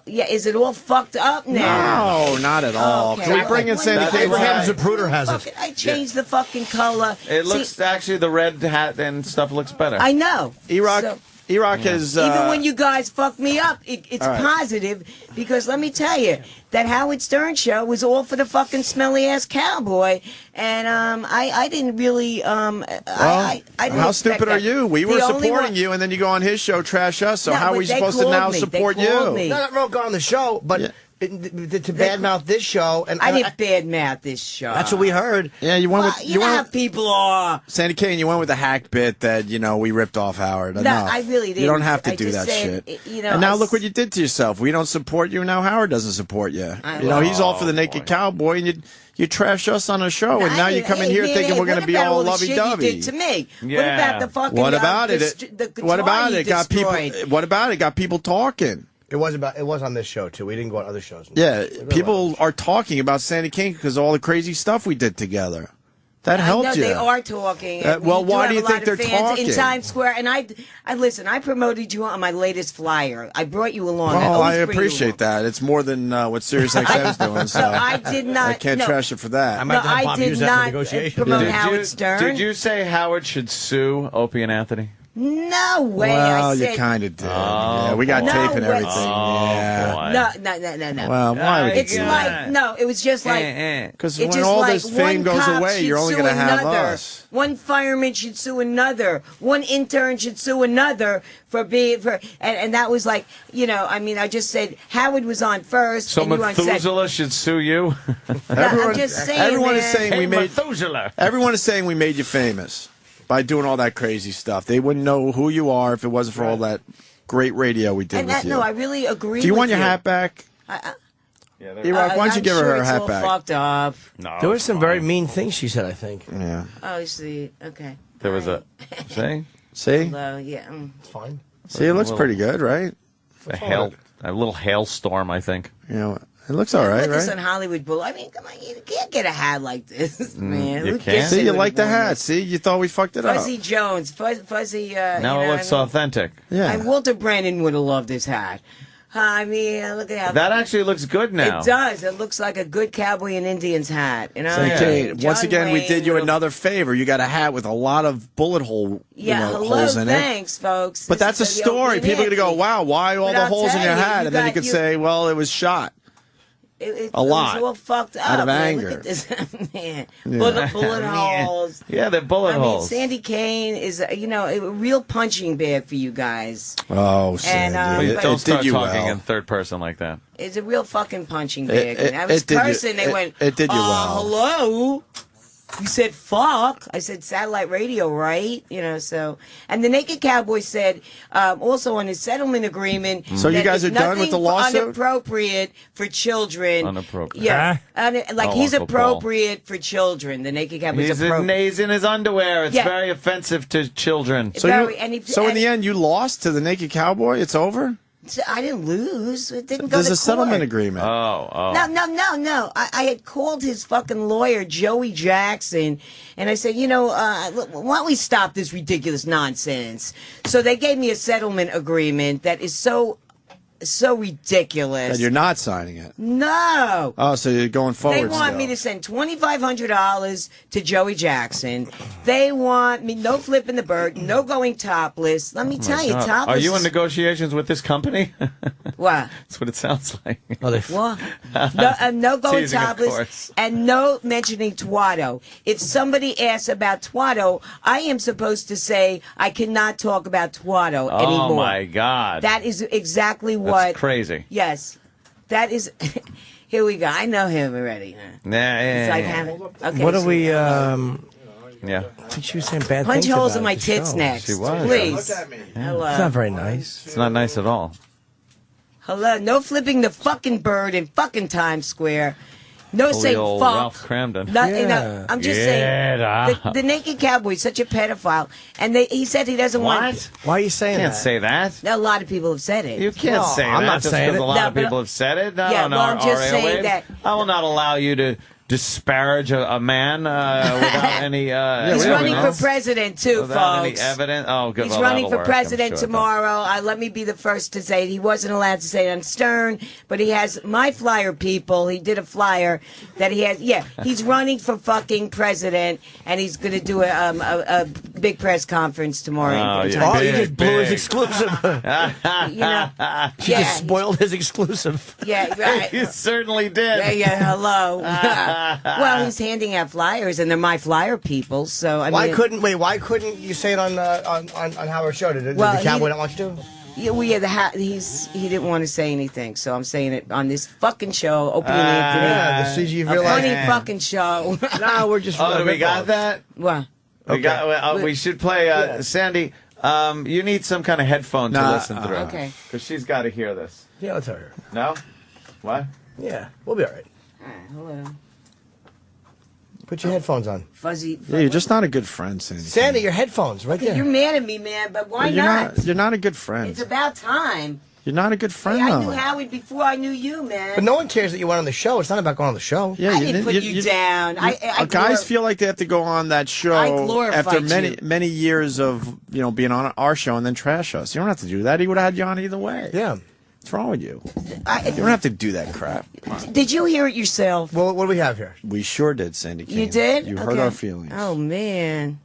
yeah, is it all fucked up now? No, not at all. Okay. Can we bring in Sandy That's Kane's right. hat? Abraham Zapruder has it. Fuck it, I changed the fucking color. It See, looks actually the red hat and stuff looks better. I know. E-Rock, So- E-Rock is... Even when you guys fuck me up, it's All right. positive because let me tell you that Howard Stern show was all for the fucking smelly ass cowboy, and I didn't really I didn't how expect stupid are that. you? We The were only supporting one- you, and then you go on his show, trash us. So No, how are but we they supposed to called now me. They support called you? me. Not wrong on the show, but to badmouth this show, and I didn't badmouth this show. that's what we heard. Yeah, you went Well, with you know how went people are. Sandy Kane. You went with the hack bit that we ripped off Howard. No, Enough. I really You didn't. don't have to I do just that said, shit. I and now look what you did to yourself. We don't support you. Now Howard doesn't support you. He's all for the naked cowboy, and you trash us on a show, and now you come in here thinking we're going to be all lovey-dovey. You did to me. What Yeah. about the fucking? What about it? The What guitar about you it? Got people. destroyed? What about it? Got people talking. It was on this show too. We didn't go on other shows. Yeah, people are talking about Sandy King because of all the crazy stuff we did together. That helped I know you. they are talking. Well, why have do you a lot think of they're fans talking? in Times Square? And I listen. I promoted you on my latest flyer. I brought you along. Well, I always bring you appreciate that. It's more than what SiriusXM is doing. So I did not. I can't trash it for that. I did not promote Howard Stern. Did you say Howard should sue Opie and Anthony? No way. Well, I said, you kind of did. yeah, we got No tape and way. everything. yeah. No. Well, why would you It's do like that? no. It was just like Because it's when just all like this fame one goes cop away, should you're only sue going to have another. us. One fireman should sue another. One intern should sue another and that was like, I mean, I just said Howard was on first. So and you on second. Methuselah should sue you? I'm just saying, everyone is man. saying we made Methuselah. Everyone is saying we made you famous by doing all that crazy stuff. They wouldn't know who you are if it wasn't for all that great radio we did And with that, you. no, I really agree. Do you with want your hat back? E-Rock, why don't you I'm give her sure her it's hat all back? Fucked up. No, There were some very mean things she said, I think. Yeah. Oh, see, okay. There was a see. Hello, yeah. It's fine. See, it looks pretty good, right? A little hailstorm, I think. It looks all right, Put this right? on Hollywood Bowl. I mean, come on, you can't get a hat like this, man. You Who can't. gets See, it you with like a the woman? hat. See, you thought we fucked it up. Fuzzy Jones, Fuzzy. Now it looks authentic. Yeah. And Walter Brandon would have loved this hat. I mean, look at how That actually looks good now. It does. It looks like a good cowboy and Indians hat. You know. So, Kate, once John again, we Wayne did you would've- another favor. You got a hat with a lot of bullet hole, Yeah, hello, holes in it. thanks, folks. But This that's a is the story. Opie People are going to go, Anthony. wow, why all But the I'll holes in tell your you, hat? you And then you got- could say, well, it was shot. It A lot. was all fucked up. Out of man. anger. Look at this, man. Yeah. Bullet holes. Yeah, they're bullet I mean, holes. Sandy Kane is, a real punching bag for you guys. Oh, And, Sandy. but- Don't It start did you talking well. in third person like that. It's a real fucking punching bag. It- And I was it did you- cursing. They it- went, it did you well. hello? You said fuck. I said satellite radio, right? So. And the Naked Cowboy said, also on his settlement agreement. So you that guys it's are done with the nothing lawsuit? Unappropriate for children. Unappropriate. Yeah. Oh, He's Uncle Paul. appropriate for children. The Naked Cowboy is He's appropriate. in his underwear. It's Yeah. very offensive to children. So, in the end, you lost to the Naked Cowboy? It's over? I didn't lose. It didn't go There's to a settlement court. agreement. Oh. No. I had called his fucking lawyer, Joey Jackson, and I said, why don't we stop this ridiculous nonsense? So they gave me a settlement agreement that is so ridiculous. And you're not signing it. No. Oh, so you're going forward They want still. me to send $2,500 to Joey Jackson. They want me no flipping the bird, no going topless. Let me tell you, God. topless. Are you in negotiations with this company? What? That's what it sounds like. What? No going Teasing, of topless course. and no mentioning Twatto. If somebody asks about Twatto, I am supposed to say I cannot talk about Twatto anymore. Oh my God. That is exactly That's what. crazy. Yes, that is. Here we go. I know him already. Huh? It's like having. Okay. What are so- we? Yeah. I think she was saying bad Punch things holes about in my the tits show. next. She was. Please. Yeah. Hello. It's not very nice. It's not nice at all. Hello. No flipping the fucking bird in fucking Times Square. No Holy saying old fuck. Ralph Cramden. Nothing. No, I'm just saying. The Naked Cowboy is such a pedophile, and he said he doesn't want. Why are you saying Can't that? say that. A lot of people have said it. You can't say that. I'm not just saying because it. a lot No, of but- people have said it. No, Yeah, no, well, I'm just RAOA. saying that- I will not allow you to disparage a man without any. He's running for president too, without folks. any evidence. Oh, good. He's well, running that'll for work, I'm president sure. tomorrow. Let me be the first to say it. He wasn't allowed to say it on Stern, but he has my flyer people. He did a flyer that he has. Yeah, he's running for fucking president, and he's going to do a big press conference tomorrow. Oh, in yeah. Times Oh, you Square. just blew his exclusive. You know, She yeah, just spoiled his exclusive. Yeah, right. You certainly did. Yeah, hello. Well, he's handing out flyers, and they're my flyer people. So I Why mean, couldn't you say it on Howard Show? Did Well, the Cowboy he- not want you to? Yeah, he didn't want to say anything, so I'm saying it on this fucking show, Opie and Anthony. Yeah, the CG a Real funny Life. fucking show. No, we're just. Oh, we got that. What? We got. We should play. Sandy, you need some kind of headphone to listen through. Okay. Because she's got to hear this. Yeah, let's hear her. No. What? Yeah, we'll be all right. Hello. Put your headphones on. Fuzzy. Yeah, you're just not a good friend, Sandy. Sandy, your headphones right there. You're mad at me, man, but why you're not? You're not a good friend. It's about time. You're not a good friend, I though. knew Howard before I knew you, man. But no one cares that you went on the show. It's not about going on the show. Yeah, I didn't put you down. Guys feel like they have to go on that I show glorified after you. many years of being on our show and then trash us. You don't have to do that. He would have had you on either way. Yeah. What's wrong with you? You don't have to do that crap. Did you hear it yourself? Well, what do we have here? We sure did, Sandy Kane. You did? You hurt Okay. our feelings. Oh, man.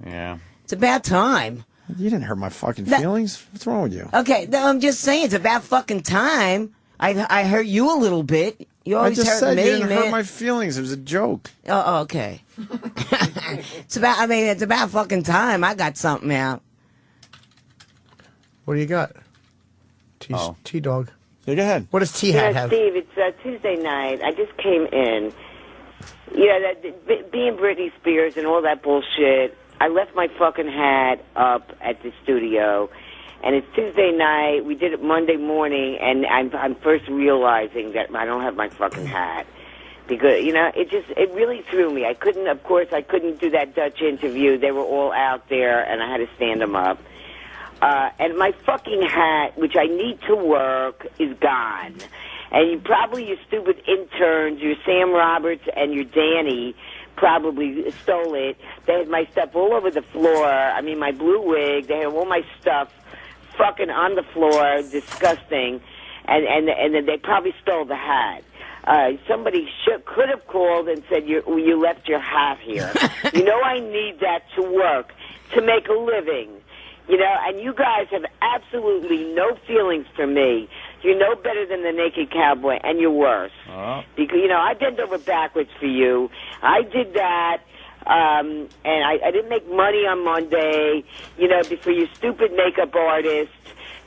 Yeah. It's about time. You didn't hurt my fucking That- feelings. What's wrong with you? Okay, no, I'm just saying it's about fucking time. I hurt you a little bit. You I always just hurt said me, you didn't man. hurt my feelings. It was a joke. Oh, okay. It's about fucking time. I got something out. What do you got? T-Dog. Yeah, go ahead. What does T-Hat have? Steve, it's Tuesday night. I just came in. Being Britney Spears and all that bullshit, I left my fucking hat up at the studio, and it's Tuesday night. We did it Monday morning, and I'm first realizing that I don't have my fucking hat. Because, it really threw me. I couldn't do that Dutch interview. They were all out there, and I had to stand them up. And my fucking hat, which I need to work, is gone. And your stupid interns, your Sam Roberts and your Danny, probably stole it. They had my stuff all over the floor. I mean, my blue wig. They had all my stuff fucking on the floor, disgusting. And then they probably stole the hat. Somebody could have called and said, you left your hat here. I need that to work, to make a living. And you guys have absolutely no feelings for me. You're no better than the Naked Cowboy, and you're worse. Because, I bent over backwards for you. I did that, and I didn't make money on Monday, for your stupid makeup artist.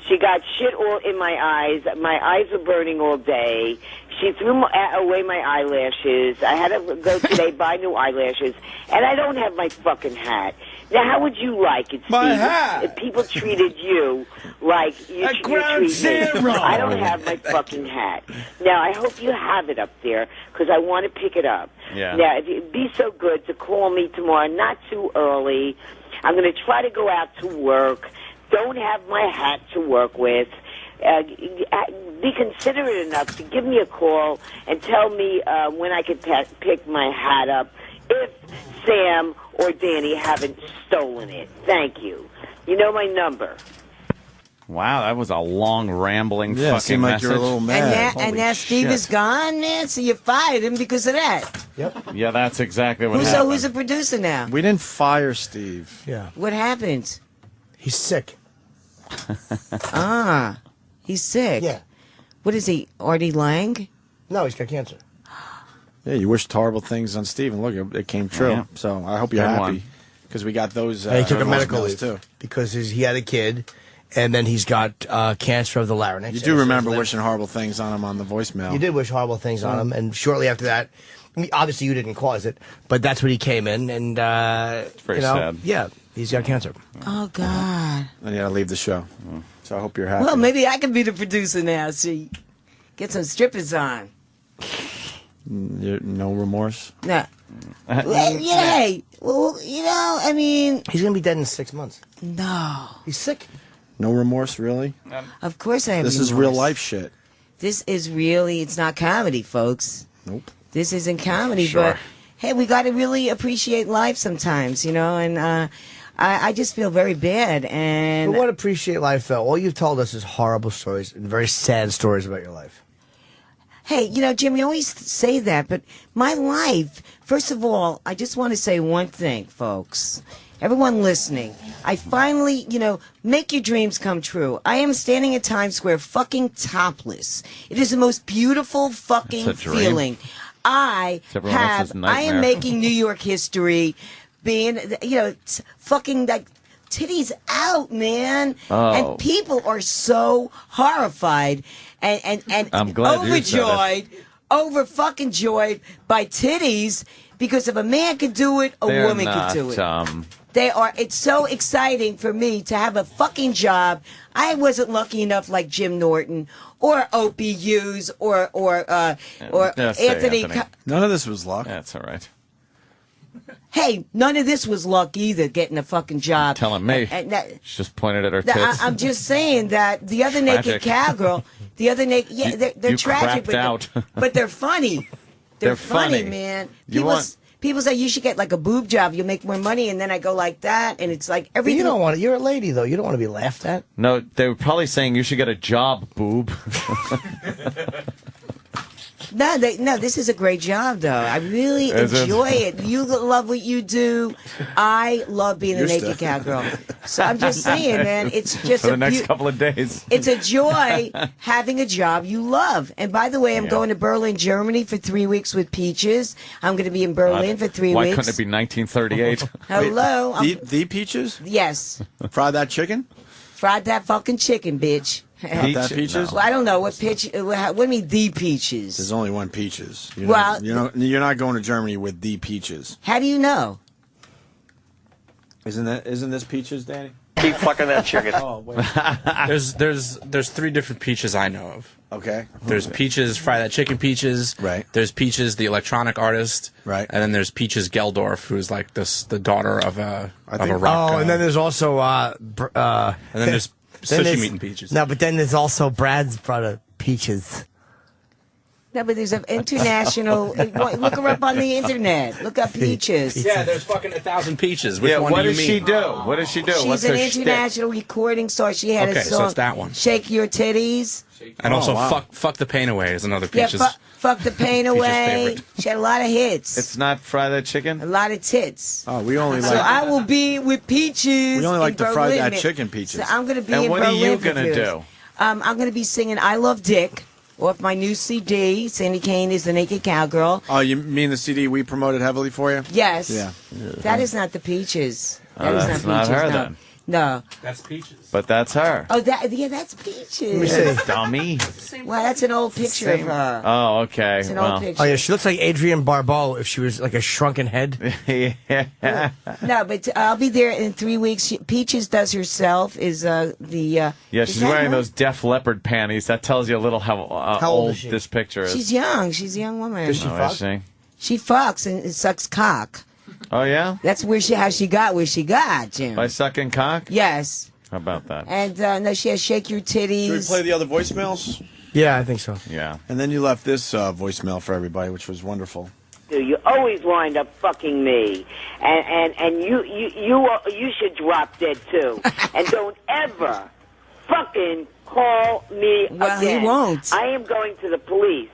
She got shit all in my eyes. My eyes were burning all day. She threw away my eyelashes. I had to go today buy new eyelashes, and I don't have my fucking hat. Now, how would you like it, Steve? My hat. If people treated you like you Ground treat Zero. me. I don't have my fucking hat. Now, I hope you have it up there, because I want to pick it up. Yeah. Now, if you'd be so good to call me tomorrow, not too early. I'm going to try to go out to work. Don't have my hat to work with. Be considerate enough to give me a call and tell me when I can pick my hat up if Sam or Danny haven't stolen it. Thank you. You know my number. Wow, that was a long, rambling Yeah, fucking seemed like message. you were a little mad. And now Steve shit. is gone, man, so you fired him because of that. Yep. Yeah, that's exactly what happened. Who's the producer now? We didn't fire Steve. Yeah. What happened? He's sick. He's sick. Yeah. What is he, Artie Lang? No, he's got cancer. Yeah, you wished horrible things on Steve, and look, it came true. Yeah. So I hope you're Good happy. one. Because we got those. And he took a voicemails medical leave too. because he had a kid, and then he's got cancer of the larynx. You do remember wishing horrible things on him on the voicemail. You did wish horrible things on him, and shortly after that, I mean, obviously you didn't cause it, but that's when he came in, and very sad. Yeah, he's got cancer. Oh, God. And you got to leave the show. So I hope you're happy. Well, maybe I can be the producer now, see. Get some strippers on. No remorse. No. Well, yeah, well, I mean... He's going to be dead in 6 months. No. He's sick. No remorse, really? Of course I have This is remorse. real life shit. This is really... It's not comedy, folks. Nope. This isn't comedy, Sure. but... Hey, we got to really appreciate life sometimes, and I just feel very bad, and... But what appreciate life, though? All you've told us is horrible stories and very sad stories about your life. Hey, Jim, you always say that, but my life, first of all, I just want to say one thing, folks. Everyone listening, I finally, make your dreams come true. I am standing at Times Square fucking topless. It is the most beautiful fucking It's a dream. feeling. It's everyone else's I am nightmare. making New York history, being, fucking like, titties out, man. Oh. And people are so horrified and I'm glad you said it. overjoyed, over fucking joyed by titties because if a man could do it, a They're woman not, could do it. It's so exciting for me to have a fucking job. I wasn't lucky enough like Jim Norton or Opie Hughes or Yeah, say Anthony. None of this was luck. That's all right. Hey, none of this was luck either, getting a fucking job. Telling me. She just pointed at her tits. I'm just saying that the other naked Tragic. cowgirl, the other naked, yeah, they're you tragic, crapped out. but they're funny. They're funny, funny. man. You People say you should get like a boob job, you'll make more money, and then I go like that, and it's like everything. You don't want to. You're a lady, though. You don't want to be laughed at. No, they were probably saying you should get a job, boob. No, this is a great job, though. I really Is it? enjoy it. You love what you do. I love being a naked cowgirl. So I'm just saying, man, it's just For the next couple of days. It's a joy having a job you love. And by the way, I'm going to Berlin, Germany for 3 weeks with Peaches. I'm going to be in Berlin for 3 Why weeks. couldn't it be 1938? Hello. The Peaches? Yes. Fried that chicken? Fried that fucking chicken, bitch. Not that Peaches? Well, I don't know what what do you mean the Peaches? There's only one Peaches. Well- You're not going to Germany with the Peaches. How do you know? Isn't this Peaches, Danny? Keep fucking that chicken. Oh, wait. There's 3 different Peaches I know of. Okay. There's Peaches, Fry That Chicken Peaches. Right. There's Peaches, the electronic artist. Right. And then there's Peaches Geldorf, who's like the daughter of a rock Oh, guy. and then there's also And then there's Sushi Meat and Peaches. No, but then there's also Brad's brother, Peaches. No, but there's an international. Look her up on the internet. Look up Peaches. Yeah, there's fucking 1,000 Peaches. Which one what do you does mean? she do? What does she do? She's What's an her shtick? international recording star. She had Okay, a so song. it's that one. Shake Your Titties. And also, wow. fuck the pain away is another Yeah, Peaches. fuck the pain Peaches' away. favorite. She had a lot of hits. It's not Fry That Chicken? A lot of tits. Oh, we only So like. I will be with Peaches. We only like in to fry Berlin. that chicken, Peaches. So I'm going to be And in what Berlin. are you for going to 3 do? weeks. I'm going to be singing "I Love Dick" off my new CD. Sandy Kane is the Naked Cowgirl. Oh, you mean the CD we promoted heavily for you? Yes. Yeah. That is not the Peaches. That is that's not not Peaches. her, no. then. No. That's Peaches. But that's her. Oh, that's Peaches. Dummy. Well, that's an old picture of her. Oh, okay. It's an well. old picture. Oh, yeah, she looks like Adrienne Barbeau if she was like a shrunken head. Yeah. No, but I'll be there in 3 weeks. Peaches does herself. Is the Yeah, is she's that wearing her? those Def Leppard panties. That tells you a little how old old is she? this picture is. She's young. She's a young woman. Oh, is she? She fucks and sucks cock. Oh, yeah? That's how she got where she got, Jim. By sucking cock? Yes. How about that? And no, she has Shake Your Titties. Should we play the other voicemails? Yeah, I think so. Yeah. And then you left this voicemail for everybody, which was wonderful. You always wind up fucking me, and you should drop dead too, and don't ever fucking call me Well, he again. won't. I am going to the police,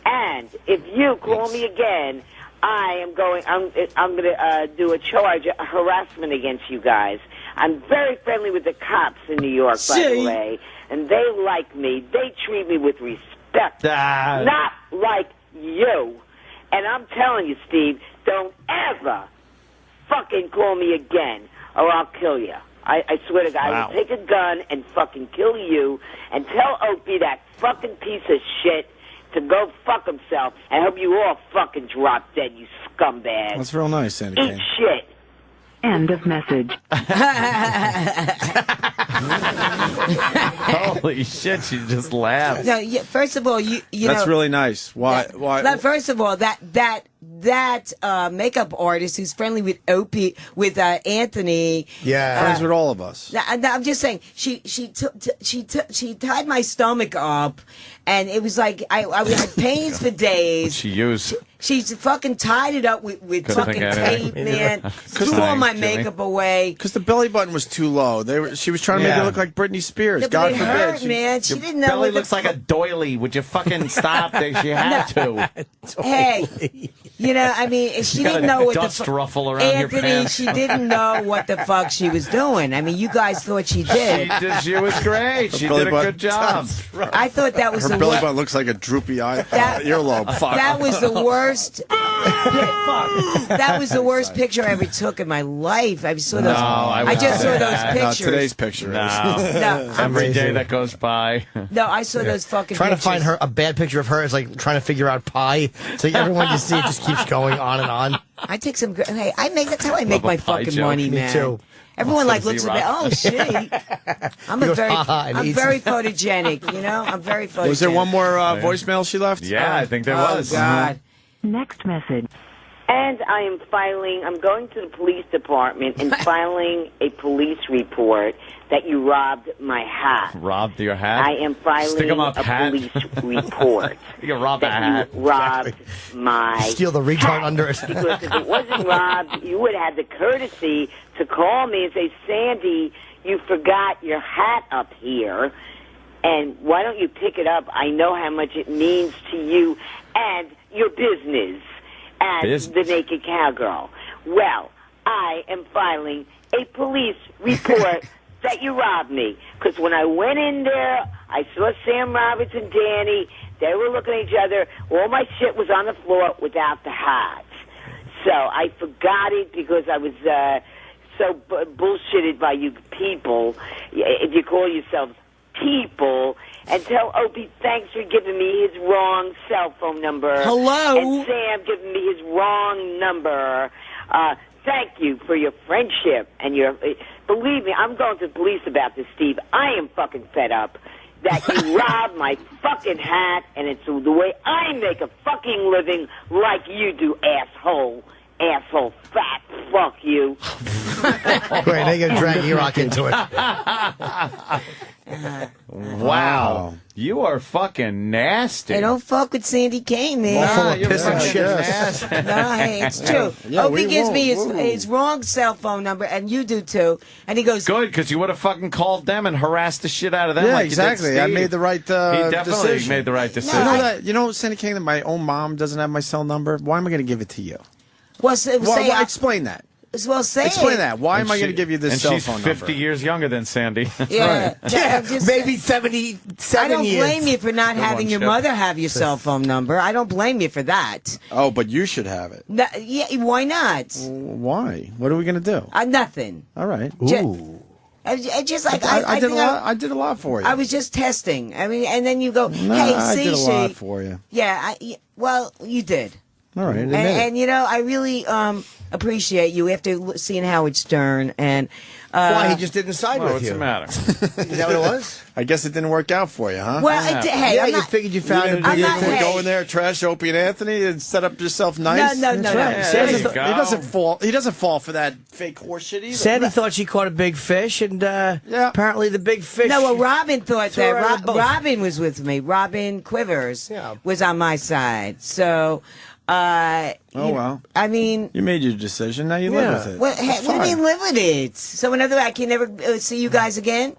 and if you call me again, I'm going to do a charge of harassment against you guys. I'm very friendly with the cops in New York, by the way, and they like me. They treat me with respect, not like you. And I'm telling you, Steve, don't ever fucking call me again, or I'll kill you. I swear to God, I will take a gun and fucking kill you, and tell Opie, that fucking piece of shit, to go fuck himself. I hope you all fucking drop dead, you scumbags. That's real nice, Sandy Eat Kane. shit. End of message. Holy shit, she just laughed. No, first of all, you That's know. really nice. Why? Like, first of all, that makeup artist who's friendly with Opie, with Anthony. Friends with all of us. I'm just saying, she tied my stomach up, and it was like I had pains for days. She used. She's fucking tied it up with Couldn't fucking think of tape, anything. man. Threw all my Jimmy. makeup away. Because the belly button was too low. She was trying to make it look like Britney Spears. No, but God it forbid. hurt, man. She didn't know. Belly what the looks like a doily. Would you fucking stop? She had to. Hey, you know, I mean, she Got didn't a know what dust the fuck. ruffle around Anthony, your pants. she didn't know what the fuck she was doing. I mean, you guys thought she did. She was great. She belly did a button- good job. I thought that was Her the belly worst. button looks like a droopy earlobe. Fuck. That was the worst. That was the worst picture I ever took in my life. I saw those. I just saw those pictures. No, today's picture is. No, Every day that goes by. No, I saw those fucking Trying pictures. to find her a bad picture of her is like trying to figure out pie. So everyone you see it just keeps going on and on. I take some. Hey, that's how I make my pie fucking joke. money, Me man. too. Everyone like Let's looks at me. see, Oh shit! I'm He a goes, very, "Ha, ha," and I'm eats very it. photogenic. You know, I'm very photogenic. Was there one more voicemail she left? Yeah, I think there Oh, was. God. Next message. And I'm going to the police department and filing a police report that you robbed my hat. Robbed your hat? I am filing Stick 'em up a hat. police report. You robbed a that hat. You robbed my Steal the retard under it. Because if it wasn't robbed, you would have the courtesy to call me and say, Sandy, you forgot your hat up here, and why don't you pick it up? I know how much it means to you and your business as the Naked Cowgirl. Well, I am filing a police report that you robbed me. Because when I went in there, I saw Sam Roberts and Danny. They were looking at each other. All my shit was on the floor without the hat. So I forgot it because I was so bullshitted by you people. If you call yourselves people, and tell Opie thanks for giving me his wrong cell phone number. Hello? And Sam giving me his wrong number. Thank you for your friendship and your... Believe me, I'm going to the police about this, Steve. I am fucking fed up that you robbed my fucking hat, and it's the way I make a fucking living like you do, asshole. Asshole, fat, fuck you. Great, they gonna drag E-Rock into it. Wow. You are fucking nasty. Hey, don't fuck with Sandy Kane, man. All full of you're piss and right. shit. Yes. No, hey, it's true. Yeah, Opie we gives me won't. his wrong cell phone number, and you do too. And he goes, Good, because you would have fucking called them and harassed the shit out of them. Yeah, like you did exactly. I Steve. made the right He definitely decision. made the right decision. You know that? You know, Sandy King, that my own mom doesn't have my cell number. Why am I going to give it to you? well, say, Explain that. well, say Explain it. that. Why am I going to give you this cell she's phone 50 number? years younger than Sandy. Yeah, Maybe 77 I don't years. blame you for not Good having one, your Chip. mother have your cell phone number. I don't blame you for that. Oh, but you should have it. No, yeah, why not? Why? What are we going to do? Nothing. All right. I just like I did a think lot. I did a lot for you. I was just testing. I mean, and then you go, No, hey, I did a Cece. lot for you. Yeah, well, you did. All right. And you know, I really appreciate you after seeing Howard Stern and Why, he just didn't side with What's you? the matter? Is that what it was? I guess it didn't work out for you, huh? Well, hey, yeah, I'm you not, figured you found a You bigger gonna thing. go in there, trash Opie and Anthony, and set up yourself nice. No. He there you go. doesn't fall. He doesn't fall for that fake horse shit either. Sandy thought she caught a big fish, and apparently the big fish. No, well, Robin thought Threw her out that. of the boat. Robin was with me. Robin Quivers Yeah. was on my side. So, Oh, well. I mean, You made your decision. Now you live with it. what, It's what do you fine. mean live with it? So, in other words, I can never see you guys again?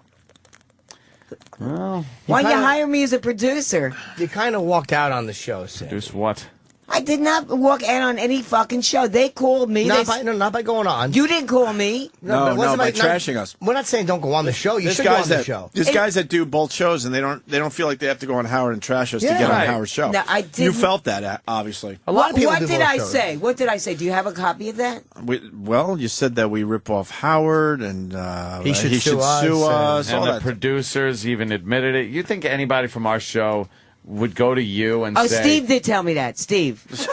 Well, Why don't you kinda- hire me as a producer? You kind of walked out on the show, Sandy. just what? I did not walk out on any fucking show. They called me. Not by going on. You didn't call me. No, but it wasn't by like- trashing us. We're not saying don't go on the show. You There's should go on guys the that show. there's guys that do both shows and they don't feel like they have to go on Howard and trash us to Yeah. get Right. on Howard's show. No, I You didn't- felt that, obviously. A lot of people What do did both I shows. say? What did I say? Do you have a copy of that? Well, you said that we rip off Howard and He should sue us, all And the that. producers even admitted it. You think anybody from our show would go to you and Oh, say... Steve did tell me that. Steve. Steve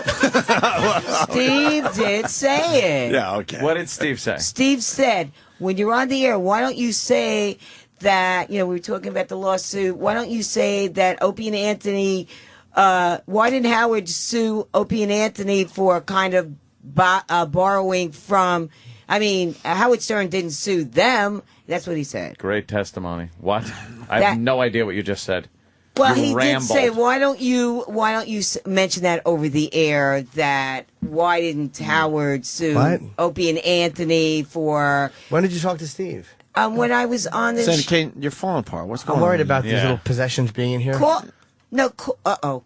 did say it. Yeah, okay. What did Steve say? Steve said, when you're on the air, why don't you say that, we were talking about the lawsuit, why don't you say that Opie and Anthony, why didn't Howard sue Opie and Anthony for kind of borrowing from, Howard Stern didn't sue them. That's what he said. Great testimony. What? I have no idea what you just said. Well, You he rambled. did say, why don't you mention that over the air? That why didn't Howard sue What? Opie and Anthony for? When did you talk to Steve? When I was on the Sandy Kane, you're falling apart. What's going I'm on? worried about these Yeah. little possessions being in here. Uh-oh.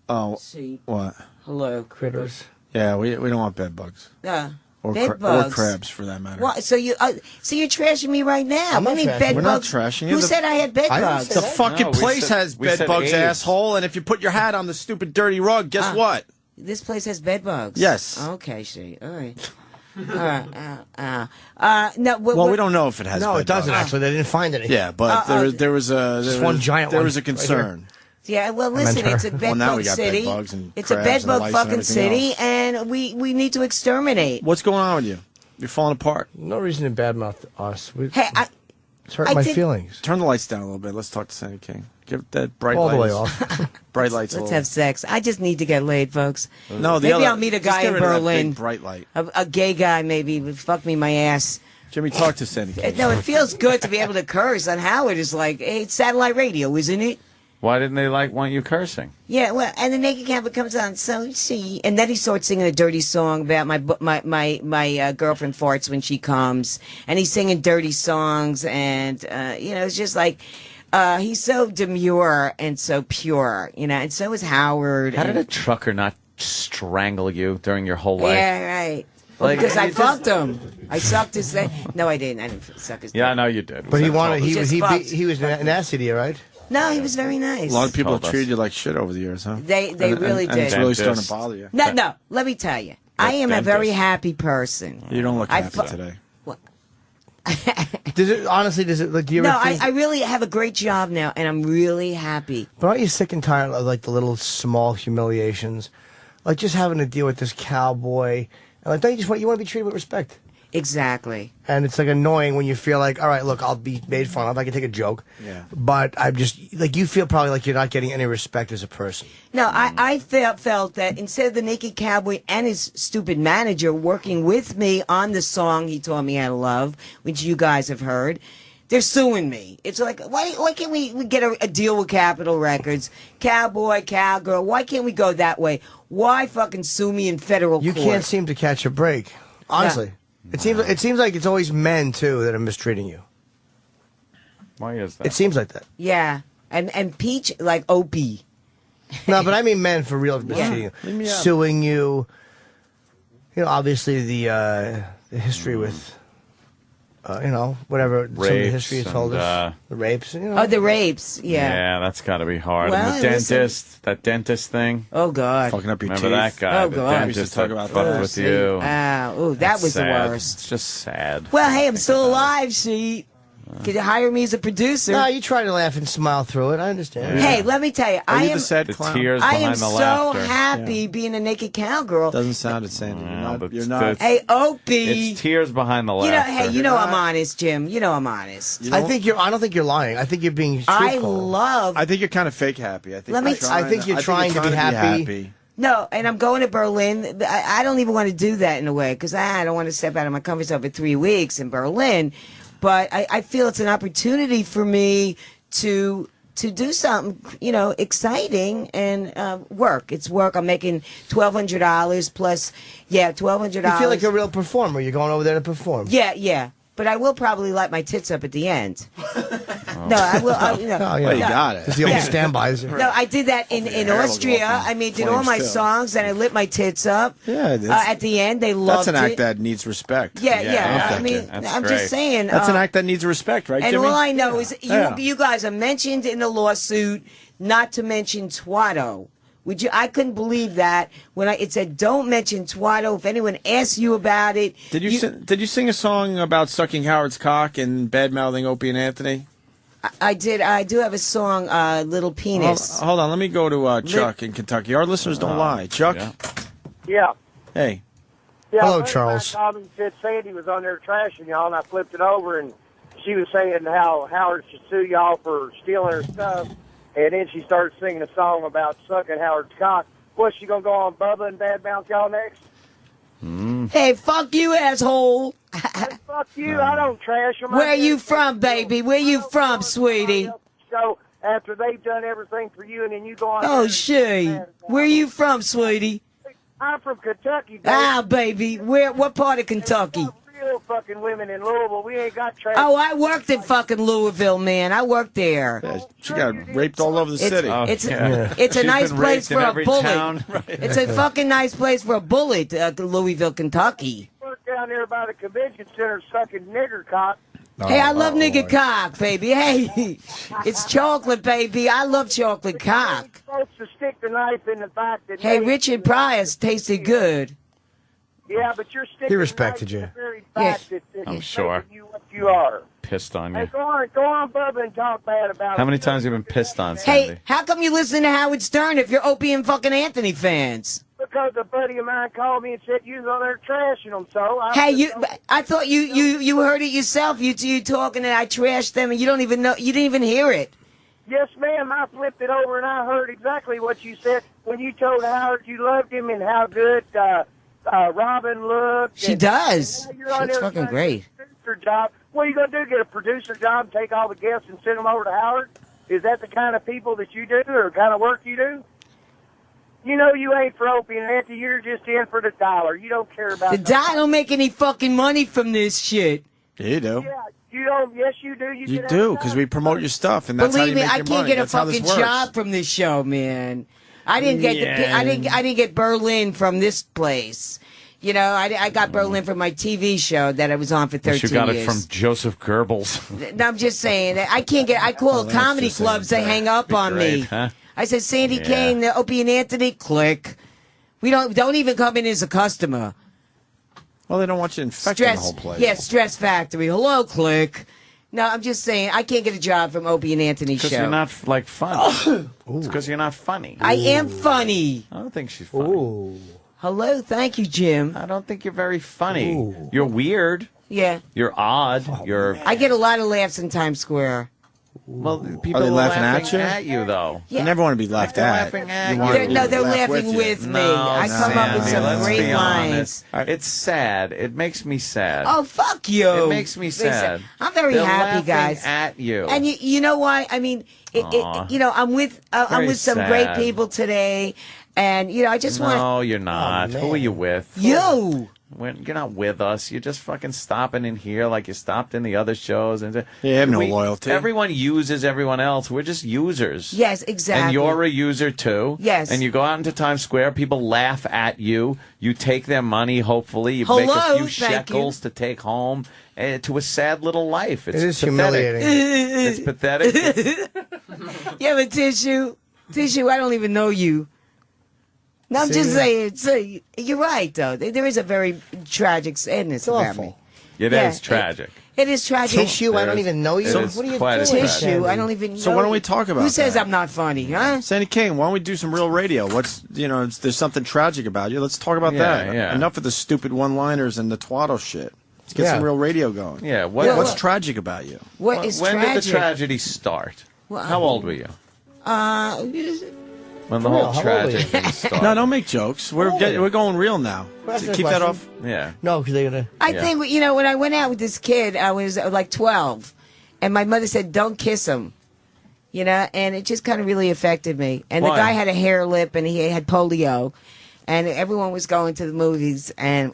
Oh, See. what? Hello. Critters. Yeah, we don't want bed bugs. Or, Bed or bugs. crabs, for that matter. What? So you're trashing me right now. I'm What not do you mean trashing bed you. We're not bugs? trashing you. Who The- said I had bed I didn't bugs? say The that. fucking No, we place said- has we bed said bugs, AIDS. asshole. And if you put your hat on the stupid dirty rug, guess what? This place has bed bugs. Yes. Okay, see. All right. No. Well, we don't know if it has. No, bed it doesn't bugs. actually. They didn't find any. Yeah, but there was a Just one giant there one was a right here. concern. Yeah, well, meant listen, her. it's a bed Well, now bug we got city. bed bugs and It's a crabs bed and bug lice and fucking everything city, else. and we need to exterminate. What's going on with you? You're falling apart. No reason to badmouth us. Hey, It's hurting my feelings. Turn the lights down a little bit. Let's talk to Sandy King. Give that bright All lights. the way off. Bright lights. Let's have sex. I just need to get laid, folks. No, the maybe other- I'll meet a just guy get in rid of that Berlin. big bright light. A gay guy, maybe. Would fuck me my ass. Jimmy, talk to Sandy King. No, it feels good to be able to curse on Howard. It's like, hey, it's satellite radio, isn't it? Why didn't they want you cursing? Yeah, well, and the naked camper comes on, so see, and then he starts singing a dirty song about my girlfriend farts when she comes, and he's singing dirty songs, and it's just like he's so demure and so pure, and so is Howard. How did a trucker not strangle you during your whole life? Yeah, right. Like, Because I you just- fucked him. I sucked his thing. No, I didn't. I didn't suck his. Yeah, I know you did. But he wanted. He just fucked. He was nasty to you, right? No, he was very nice. A lot of people have Told us. treated you like shit over the years, huh? They really and did. it's really starting to bother you. No. Let me tell you, I am a very happy person. You don't look I happy fu- today. Does it like? Do you No, ever think? I really have a great job now, and I'm really happy. But aren't you sick and tired of like the little small humiliations, like just having to deal with this cowboy? And like, don't you just want to be treated with respect? Exactly. And it's like annoying when you feel like, all right, look, I'll be made fun of. I can take a joke. Yeah. But I'm just like, you feel probably like you're not getting any respect as a person. No, I felt that instead of the naked cowboy and his stupid manager working with me on the song he taught me how to love, which you guys have heard, they're suing me. It's like, why can't we get a deal with Capitol Records? Cowboy, cowgirl, why can't we go that way? Why fucking sue me in federal You court? can't seem to catch a break. Honestly. It seems like it's always men, too, that are mistreating you. Why is that? It seems like that. Yeah. And Peach, like Opie. No, but I mean men for real mistreating you. Suing you. You know, obviously the history with, whatever some of the Rapes history has told and, us. The rapes. Oh, the rapes. Yeah. Yeah, that's got to be hard. Well, and the listen- dentist, that dentist thing. Oh, God. Fucking up your Remember teeth. that guy? Oh, the God. dentist We used to talk that about fucked that. with you. That That's was sad. the worst. It's just sad. Well, hey, I'm still alive, she. Could you hire me as a producer? No, you try to laugh and smile through it. I understand. Hey, let me tell you, I you am the sad The clown? tears I behind am the so laughter. happy being a naked cowgirl. Doesn't sound it, Sandy. but You're it's- not. it's- Hey, Opie. It's tears behind the You know, laughter. hey, you know I'm honest, Jim. You know I'm honest. I don't think you're lying. I think you're being truthful. I love. I think you're kind of fake happy. I think Let me- you're I think you're trying to be happy. No, and I'm going to Berlin. I don't even want to do that in a way because I don't want to step out of my comfort zone for 3 weeks in Berlin. But I feel it's an opportunity for me to do something, exciting and work. It's work. I'm making $1,200 plus, $1,200. You feel like a real performer. You're going over there to perform. Yeah. But I will probably light my tits up at the end. No, I will. Oh, yeah. Well, you got it. It's the old standbys. No, I did that in hair will go Austria. up in I mean, did all my flames, too. songs and I lit my tits up. Yeah, it is. At the end, they loved That's an act it. that needs respect. Yeah. I Okay. mean, That's I'm great. just saying. That's an act that needs respect, right, And Jimmy? all I know is Yeah. you guys are mentioned in the lawsuit, not to mention Twatto. I couldn't believe that when it said don't mention Twatto. If anyone asks you about it, Did you sing a song about sucking Howard's cock and bad mouthing Opie and Anthony? I did. I do have a song, "Little Penis." Hold on, let me go to Chuck in Kentucky. Our listeners don't lie. Chuck, Yeah. hey. Yeah, Hello, a friend of mine Charles. called me and said Sandy was on there trashing y'all, and I flipped it over, and she was saying how Howard should sue y'all for stealing her stuff, and then she started singing a song about sucking Howard's cock. What's she gonna go on Bubba and badmouth y'all next? Hey, fuck you, asshole! Hey, fuck you! I don't trash them. Where you from, baby? Where you from, sweetie? So after they've done everything for you, and then you go on. there Oh, and- she. Where you from, sweetie? I'm from Kentucky, baby. Ah, baby. What part of Kentucky? Real fucking women in Louisville. We ain't got trash. Oh, I worked in fucking Louisville, man. I worked there. She got raped all over the city. It's yeah. it's a She's nice been place raped in for a every bullet. town. It's a fucking nice place for a bullet, Louisville, Kentucky. Work down there by the convention center sucking nigger cock. Hey, I love nigga cock, baby. Hey, it's chocolate, baby. I love chocolate cock. You're supposed to stick the knife in the fact that. Hey, Richard Pryor's tasted good. Yeah, but you're sticking. He respected the you. knife in the very fact that I'm it's sure. making you what you are. Pissed on Hey, you. go on, Bubba, and talk bad about How it. many times have you been pissed on, Sandy? Hey, how come you listen to Howard Stern if you're Opie and fucking Anthony fans? because a buddy of mine called me and said you was on there trashing them. So I thought you heard it yourself. You talking and I trashed them, and you don't even know. You didn't even hear it. Yes, ma'am. I flipped it over and I heard exactly what you said when you told Howard you loved him and how good Robin looked. She does. And you're on She's there fucking trying to great. get a producer job. What are you going to do? Get a producer job, take all the guests and send them over to Howard? Is that the kind of people that you do or kind of work you do? You know you ain't for Opie and Anthony. You're just in for the dollar. You don't care about The I don't make any fucking money from this shit. Yeah, you do. Yeah, you don't. Yes, you do. You do, because we promote your stuff, and that's Believe how you me, make I your can't money. get a That's how this fucking works. job from this show, man. I didn't get Yeah. I didn't get Berlin from this place. You know, I got Berlin from my TV show that I was on for 13 You got years. it from Joseph Goebbels. No, I'm just saying, I can't get. I call that's comedy just clubs. They hang up on me. Huh? I said, Sandy Yeah. Kane, Opie and Anthony, click. We don't even come in as a customer. Well, they don't want you infecting the whole place. Yeah, Stress Factory. Hello, click. No, I'm just saying, I can't get a job from Opie and Anthony's Because show. you're not like funny. It's because you're not funny. I am funny. I don't think she's funny. Hello, thank you, Jim. I don't think you're very funny. You're weird. Yeah. You're odd. You're. I get a lot of laughs in Times Square. Well, people Are they are laughing laughing at you? though. You never want to be laughed They're at. laughing at You you. want to They're laugh laughing with me. No, I come up with Sandy, some let's great be lines. honest. It's sad. It makes me sad. Oh, fuck you. It makes me sad. I'm very They're happy, laughing guys. at you. And you know why? I mean, Aw. you know, I'm with Very some great sad. people today, and you know, I just want No, you're not. Who are you with? you. You're not with us. You're just fucking stopping in here like you stopped in the other shows. And you have no loyalty. Everyone uses everyone else. We're just users. Yes, exactly. And you're a user too. Yes. And you go out into Times Square, people laugh at you. You take their money, hopefully. You Hello, make a few thank shekels to take home to a sad little life. It's It is pathetic. humiliating. It's pathetic. You have a tissue? Tissue, I don't even know you. No, I'm just saying. So you're right, though. There is a very tragic sadness about awful. me. It Yeah, is tragic. It is tragic. Tissue, I don't even know you. It is What are you quite doing? Tissue, I don't even know. So why don't we you. talk about Who says that? I'm not funny, huh? Sandy Kane, why don't we do some real radio? There's something tragic about you. Let's talk about Yeah, that. yeah. Enough of the stupid one-liners and the twaddle shit. Let's get Yeah. some real radio going. Yeah. What's tragic about you? What is when tragic? did the tragedy start? Well, How old were you? When the Real, whole how old were tragic you? thing started? No, don't make jokes. We're going real now. Ask me a Keep that question. off. Yeah. No, because they're gonna. I think, you know, when I went out with this kid, I was like 12, and my mother said, don't kiss him. You know, and it just kind of really affected me. And Why? the guy had a hair lip, and he had polio, and everyone was going to the movies, and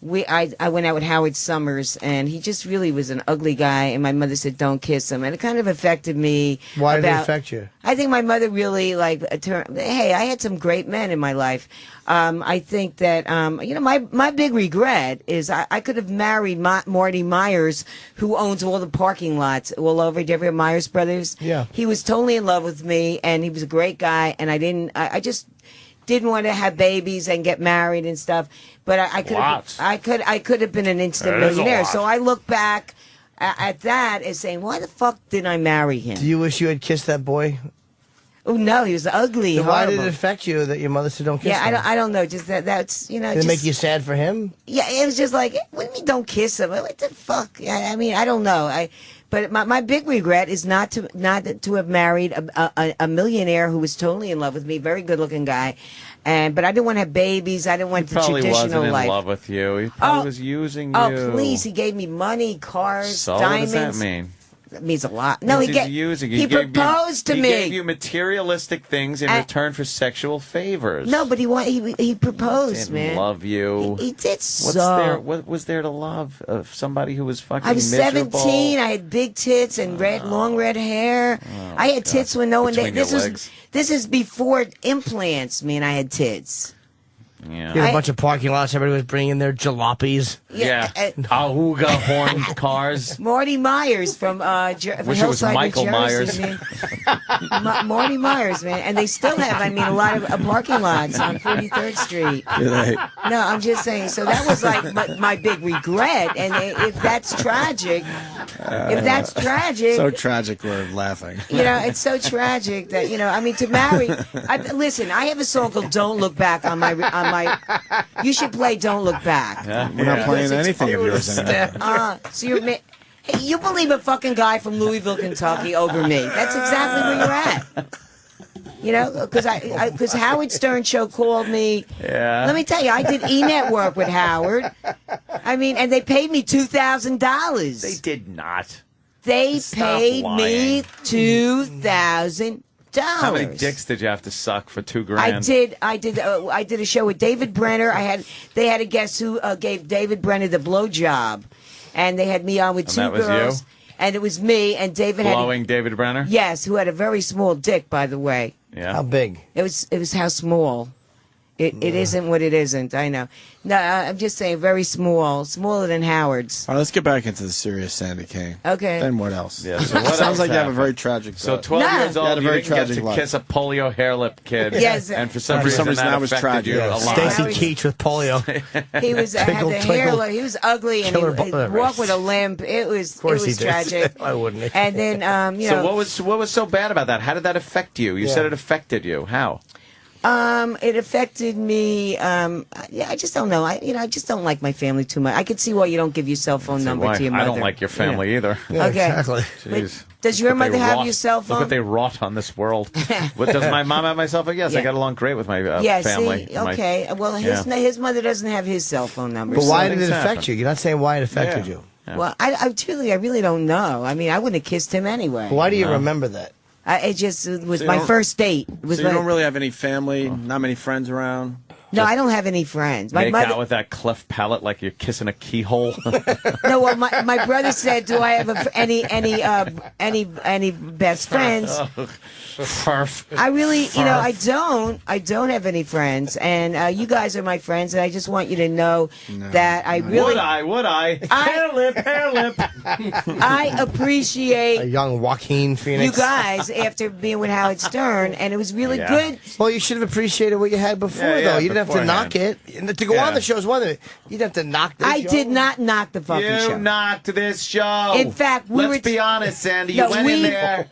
I went out with Howard Summers, and he just really was an ugly guy, and my mother said, don't kiss him. And it kind of affected me. Why did it about- affect you? I think my mother really hey, I had some great men in my life. I think that, you know, my big regret is I could have married Marty Myers, who owns all the parking lots all over. Did you ever hear Myers Brothers? Yeah. He was totally in love with me, and he was a great guy, and I just didn't want to have babies and get married and stuff. But I could have been an instant That is a millionaire. lot. So I look back at that as saying, why the fuck didn't I marry him? Do you wish you had kissed that boy? Oh no, he was ugly. Then why did horrible. it affect you that your mother said don't kiss Yeah, him? I don't know. Just that's you know. Did it just, make you sad for him? Yeah, it was just like, what do you mean don't kiss him? What the fuck? I mean, I don't know. But my big regret is not to have married a millionaire who was totally in love with me, very good looking guy, but I didn't want to have babies. I didn't want the Probably traditional wasn't in life. love with you. He probably was using you. Oh please, he gave me money, cars, So diamonds. what does that mean? That means a lot. No, he using you. he proposed to he me. gave you materialistic things in return for sexual favors. No, but he proposed, Didn't man. love you. He did What was there to love of somebody who was fucking I was miserable? 17. I had big tits and long red hair. I had tits when no one. Between your legs. This is before implants. Man, I had tits. Yeah. You had a bunch of parking lots. Everybody was bringing their jalopies. Yeah. Auga horn cars. Marty Myers from Wish it was Hillside, Michael New Jersey, Myers. man. Marty Myers, man, and they still have. I mean, a lot of parking lots on 43rd Street. No, I'm just saying. So that was like my big regret, and if that's tragic, If that's tragic. So tragic we're laughing. It's so tragic that, I mean, to marry. Listen, I have a song called Don't Look Back on my. You should play Don't Look Back. We're not playing anything of yours anymore. So you're. Hey, you believe a fucking guy from Louisville, Kentucky over me. That's exactly where you're at. Because Howard Stern Show called me. Yeah. Let me tell you, I did E-Network with Howard. I mean, and they paid me $2,000. They did not. They Stop paid me lying. $2,000. How many dicks did you have to suck for $2,000? I did a show with David Brenner. They had a guest who gave David Brenner the blowjob, and they had me on with And two that was girls. you? And it was me and David Blowing had David Brenner? yes, who had a very small dick, by the way. Yeah. How big? It was how small. It isn't what it isn't. I know. No, I'm just saying very small, smaller than Howard's. All right, let's get back into the serious Sandy King. Okay. Then what else? Yeah, so what Sounds else like you have a happened? very tragic. So 12 Nah. years You had old, a you very didn't get tragic to life. kiss a polio hair lip kid. Yes. And for some For some reason reason, that that was affected you tragic. a lot. Stacy Howard- Keach with polio. He was had Twinkle, the twinkle. hair. Like, he was ugly and he Killer walked with a limp. It was course he did. tragic. Why wouldn't he? And then So what was so bad about that? How did that affect you? You Yeah. said it affected you. How? It affected me. I just don't know. I just don't like my family too much. I could see why you don't give your cell phone number Why? to your mother. I don't like your family either. Yeah, Okay. exactly. Jeez. Does your Look what mother they have wrought- your cell Look what phone? they wrought on this world. What, does my mom have my cell phone? Yes, I Yeah. got along great with my Yeah, family. see, okay. Well, his mother doesn't have his cell phone number. But so- why did it things affect happen. you? You're not saying why it affected you. Well, I really don't know. I mean, I wouldn't have kissed him anyway. Why do you remember that? It just was So you my don't- first date. It was So you my- don't really have any family, not many friends around. no, I don't have any friends. My Make mother. out with that cleft palate like you're kissing a keyhole. No, well, my brother said, "Do I have any best friends?" I really, I don't have any friends, and you guys are my friends, and I just want you to know that I really, Would I? Hair lip. I appreciate A young Joaquin Phoenix. you guys after being with Howard Stern, and it was really Yeah. good. Well, you should have appreciated what you had before, Yeah, yeah, though. You didn't have to beforehand. knock it. And to go Yeah. on the show is one thing. You didn't have to knock this I show. did not knock the fucking You show. knocked this show. In fact, we Let's were be honest, Sandy. No, You went in we- there.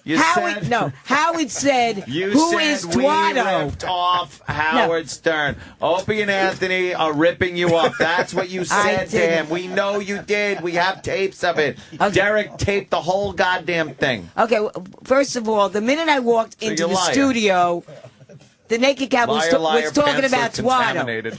You Howard, said, no, Howard said, You "Who said is we Twatto?" ripped off Howard Stern. Opie and Anthony are ripping you off. That's what you I said to didn't. him. We know you did. We have tapes of it. Okay. Derek taped the whole goddamn thing. Okay, first of all, the minute I walked So into you're the lying. studio, the Naked Cowboy was, Liar, liar, was talking pants about are Twatto. contaminated.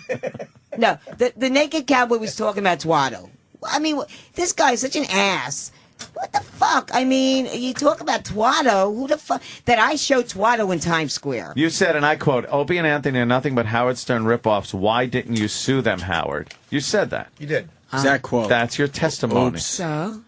No, the Naked Cowboy was talking about Twatto. I mean, this guy is such an ass. What the fuck? I mean, you talk about Twatto. Who the fuck? That I show Twatto in Times Square. You said, and I quote, Opie and Anthony are nothing but Howard Stern ripoffs. Why didn't you sue them, Howard? You said that. You did. Exact quote. That's your testimony. Oops. So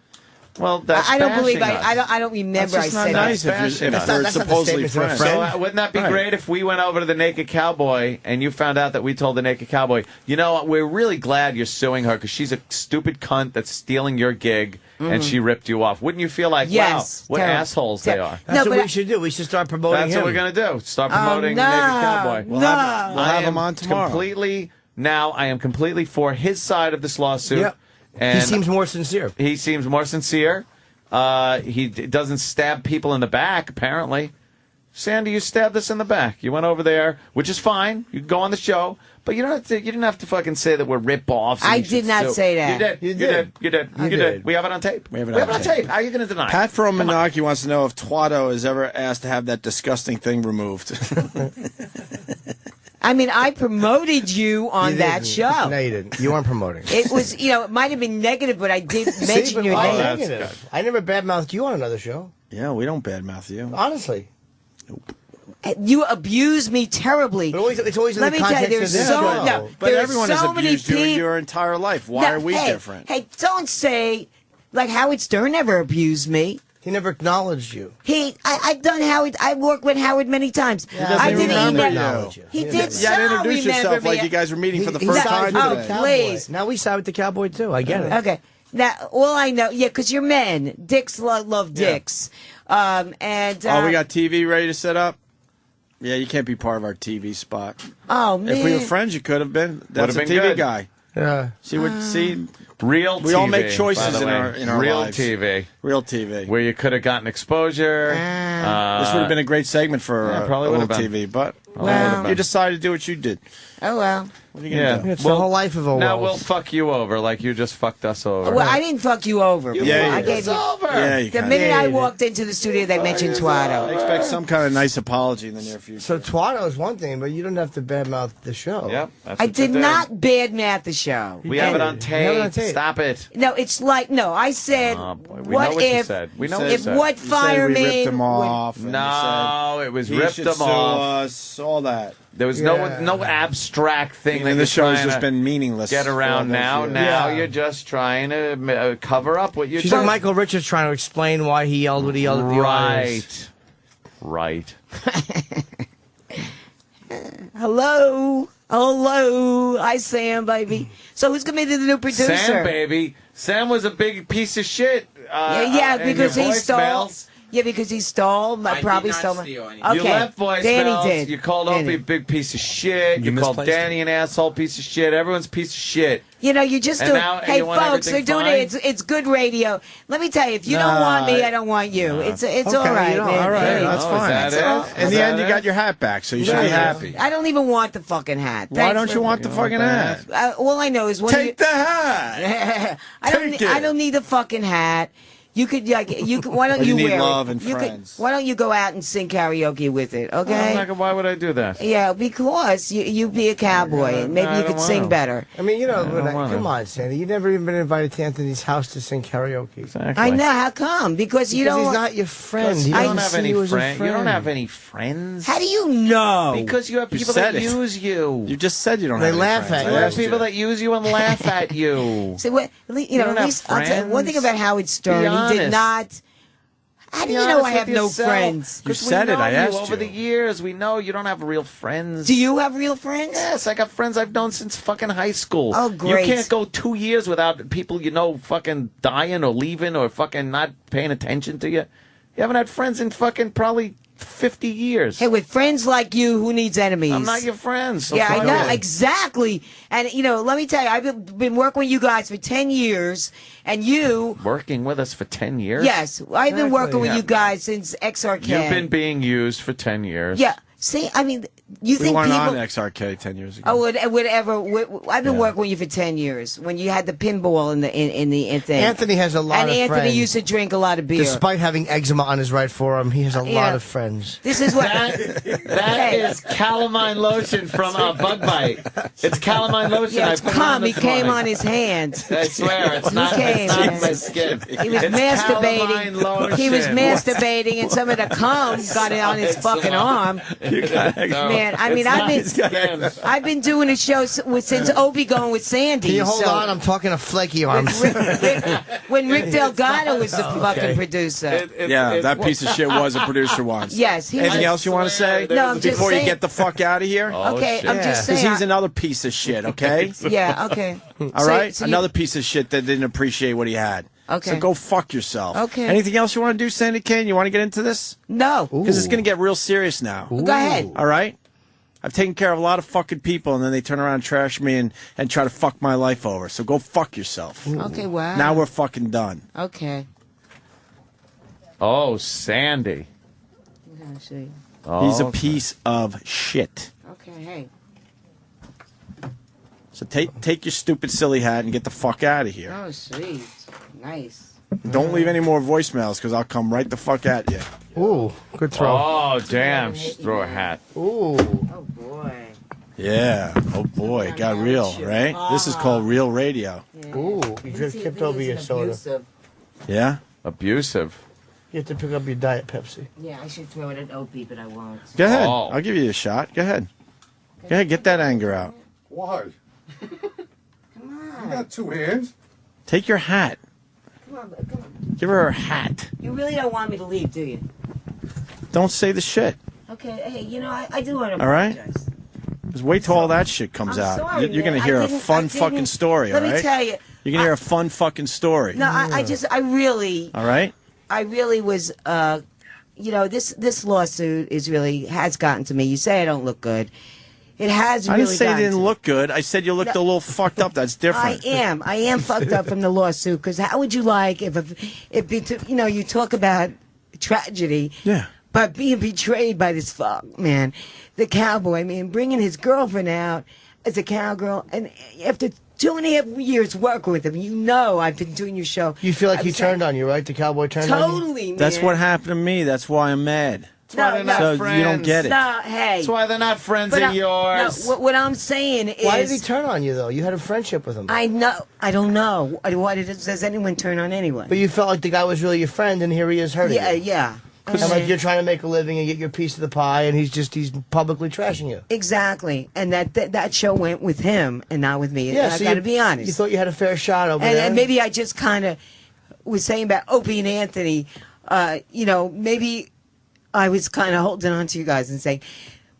Well, that's I don't believe bashing us. I don't remember That's just I not said nice that. if That's they're not the supposedly statement of a friends. friend. So wouldn't that be Right. great if we went over to the Naked Cowboy and you found out that we told the Naked Cowboy, you know what, we're really glad you're suing her because she's a stupid cunt that's stealing your gig and she ripped you off. Wouldn't you feel like, Yes, wow, what terrible. assholes they are? That's No, what but we should do. We should start promoting That's him. what we're going to do. Start promoting no, the Naked Cowboy. We'll have- we'll have I him am on tomorrow. I am completely for his side of this lawsuit. Yep. And He seems more sincere. He seems more sincere. He doesn't stab people in the back, apparently. Sandy, you stabbed us in the back. You went over there, which is fine. You can go on the show, but you don't have to. You didn't have to fucking say that we're rip-offs. and I you did should not sue. say that. You did. You did. You did. You You did. did. We have it on tape. We have it on tape. How are you going to deny it? Pat from Menaki wants to know if Twatto has ever asked to have that disgusting thing removed. I mean, I promoted you on You that didn't. show. No, you didn't. You weren't promoting. It was, it might have been negative, but I did mention See, but your why name. that's negative? I never badmouthed you on another show. Yeah, we don't badmouth you. Honestly. You abuse me terribly. But it's always in Let the me tell you, context there's of this so show. no, But there's everyone so has many abused you in people. your entire life. Why No, are we hey, different? Hey, don't say like Howard Stern never abused me. He never acknowledged you. I've done Howard. I worked with Howard many times. I doesn't did remember email. you. He Yeah, did You had to so introduce remember yourself me. like you guys were meeting for the He first sides time with today. the Cowboy. Please. Now we side with the Cowboy, too. I get it. Okay. Now, all I know, because you're men. Dicks love dicks. And Oh, we got TV ready to set up? Yeah, you can't be part of our TV spot. oh man, If we were friends, you could have been. That's Would've a been TV good. guy. Yeah. See what? See, Real TV. We all make by choices the in way. our Real lives. TV. Real TV. Where you could have gotten exposure. This would have been a great segment for probably a would little have been. TV, but Well. you decided to do what you did. Oh, well. What are you gonna do? It's the whole life of a Now wolf. we'll fuck you over like you just fucked us over. Well, I didn't fuck you over. Yeah, I you gave did. you. Yeah, you The kinda minute I did. walked into the studio, they mentioned I Twatto. expect some kind of nice apology in the near future. So Twatto is one thing, but you don't have to badmouth the show. Yep. That's I what you did not badmouth the show. We have it on You have it on tape. tape. Stop it. No, it's like no. I said, Oh, boy. We what know what you if? said. We know You what you If said. what You said fireman? we ripped him would- off. and you No, it was said he ripped should them sue off. us, all that. There was Yeah. no abstract thing And that the you're show's trying just to been meaningless. get for all around those now. years. Now Yeah. you're just trying to cover up what you're She's doing. like Michael Richards trying to explain why he yelled what he yelled at the audience. Right. Hello, hi Sam, baby. So who's gonna be the new producer? Sam, baby. Sam was a big piece of shit. Yeah, in because your he stole. voicemails. Yeah, because he stole. Probably did not stole. steal anything. Okay, You left voicemails. Danny did. You called Danny. Opie a big piece of shit. You, called misplaced Danny an asshole piece of shit. Everyone's a piece of shit. You know, you just And do. now Hey, you want folks, they're everything doing fine? it. It's good radio. Let me tell you, if you don't want me, I don't want you. It's Okay, all right, you know, man. all right, Hey, That's Oh, fine. is that all. it? In Is the that end, you it? got your hat back, so you should be happy. I don't even want the fucking hat. Why Thanks don't for- you want the fucking hat? All I know is when Take the hat. I don't. Take it. I don't need the fucking hat. You could like you. Could, why don't But you you need wear love it? and You could- friends. why don't you go out and sing karaoke with it? Okay. Why would I do that? Yeah, because you be a cowboy and maybe I you don't could sing wanna. better. I mean, you know, don't wanna. come on, Sandy. You've never even been invited to Anthony's house to sing karaoke. Exactly. I know how come because you Because don't. he's not your friend. He You don't doesn't have see any you as a friends. You don't friend. have any friends. How do you know? Because you have You people said that it. use you. You just said you don't They have any laugh friends. at I You have asked people that use you and laugh at you. See what you know. don't At have least I'll tell you one thing friends. about Howard Stern. Be He did honest. not. How do Be you know I honest have with no yourself. friends? You 'Cause we said it. know I you asked over you. the years. We know you don't have real friends. Do you have real friends? Yes, I got friends I've known since fucking high school. Oh, great. You can't go 2 years without people you know fucking dying or leaving or fucking not paying attention to you. You haven't had friends in fucking probably 50 years. Hey, with friends like you, who needs enemies? I'm not your friend. So Yeah, I fuck know it. exactly. And you know, let me tell you, I've been working with you guys for 10 years, and you. Working with us for 10 years? Yes, I've been working with Yeah. you guys since XRK. You've been being used for 10 years. Yeah. See, I mean, you We think weren't people. on XRK 10 years ago. Oh, whatever. I've been working with you for 10 years. When you had the pinball in the thing. Anthony has a lot and of Anthony friends. used to drink a lot of beer. Despite having eczema on his right forearm, he has a Yeah. lot of friends. This is what. That is calamine lotion from Bug Bite. It's calamine lotion. Yeah, I it's put cum. on He this came morning. on his hands. I swear, it's not, came, it's not man. my skin. He was It's calamine masturbating. lotion. He was masturbating, and some of the cum got it on his fucking arm. Man, I mean, I've been doing a show since Opie going with Sandy. Can you hold so on? I'm talking to flaky arms. when Rick Delgado was the fucking producer. Yeah, that piece of shit was a producer once. Yes, he Anything was- else you want to say? No, I'm just Before you saying- get the fuck out of here? Okay, I'm just saying. Because he's another piece of shit, okay? Yeah, okay. All right? So you- Another piece of shit that didn't appreciate what he had. Okay. So go fuck yourself. Okay. Anything else you want to do, Sandy Kane? You want to get into this? No. Because it's going to get real serious now. Go ahead. All right? I've taken care of a lot of fucking people, and then they turn around and trash me and try to fuck my life over. So go fuck yourself. Okay, wow. Now we're fucking done. Okay. Oh, Sandy. Let's see. Oh, He's a piece of shit. Okay, hey. So take your stupid silly hat and get the fuck out of here. Oh, sweet. Nice. Don't leave any more voicemails because I'll come right the fuck at you. Ooh, good throw. Oh, damn. Just throw a hat. Ooh. Oh, boy. Yeah. Oh boy, it got real, right? This is called real radio. Ooh, you just tipped over your soda. Yeah. Abusive. You have to pick up your Diet Pepsi. Yeah, I should throw it at Opie, but I won't. Go ahead. Oh. I'll give you a shot. Go ahead. Go ahead. Get that anger out. Why? Come on. You got two hands. Take your hat. Come on. Give her her hat. You really don't want me to leave, do you? Don't say the shit. Okay, hey, you know, I do want to All right? apologize. Just wait till all that shit comes I'm out. sorry, You're going to man. hear I a didn't- fun I didn't- fucking story, Let all me right? tell you. You're going to hear a fun fucking story. No, I really, All right? I really was, you know, this lawsuit is really, has gotten to me. You say I don't look good. It has I really didn't say it gotten didn't to me. look good. I said you looked a little fucked up. That's different. I am fucked up from the lawsuit because how would you like if you talk about tragedy, yeah, but being betrayed by this fuck man, the cowboy man, bringing his girlfriend out as a cowgirl, and after 2.5 years working with him, I've been doing your show. You feel like he turned on you, right? The cowboy turned on you? Totally, man. That's what happened to me. That's why I'm mad. why they're not so friends. you don't get it. No, hey. That's why they're not friends But of I- yours. No, what I'm saying is... Why did he turn on you, though? You had a friendship with him. I know. I don't know. Why does anyone turn on anyone? But you felt like the guy was really your friend, and here he is hurting Yeah, you. yeah. And like you're trying to make a living and get your piece of the pie, and he's publicly trashing you. Exactly. And that show went with him and not with me. Yeah, And I so got to you- be honest. You thought you had a fair shot over there. And maybe I just kind of was saying about Opie and Anthony, maybe I was kind of holding on to you guys and saying,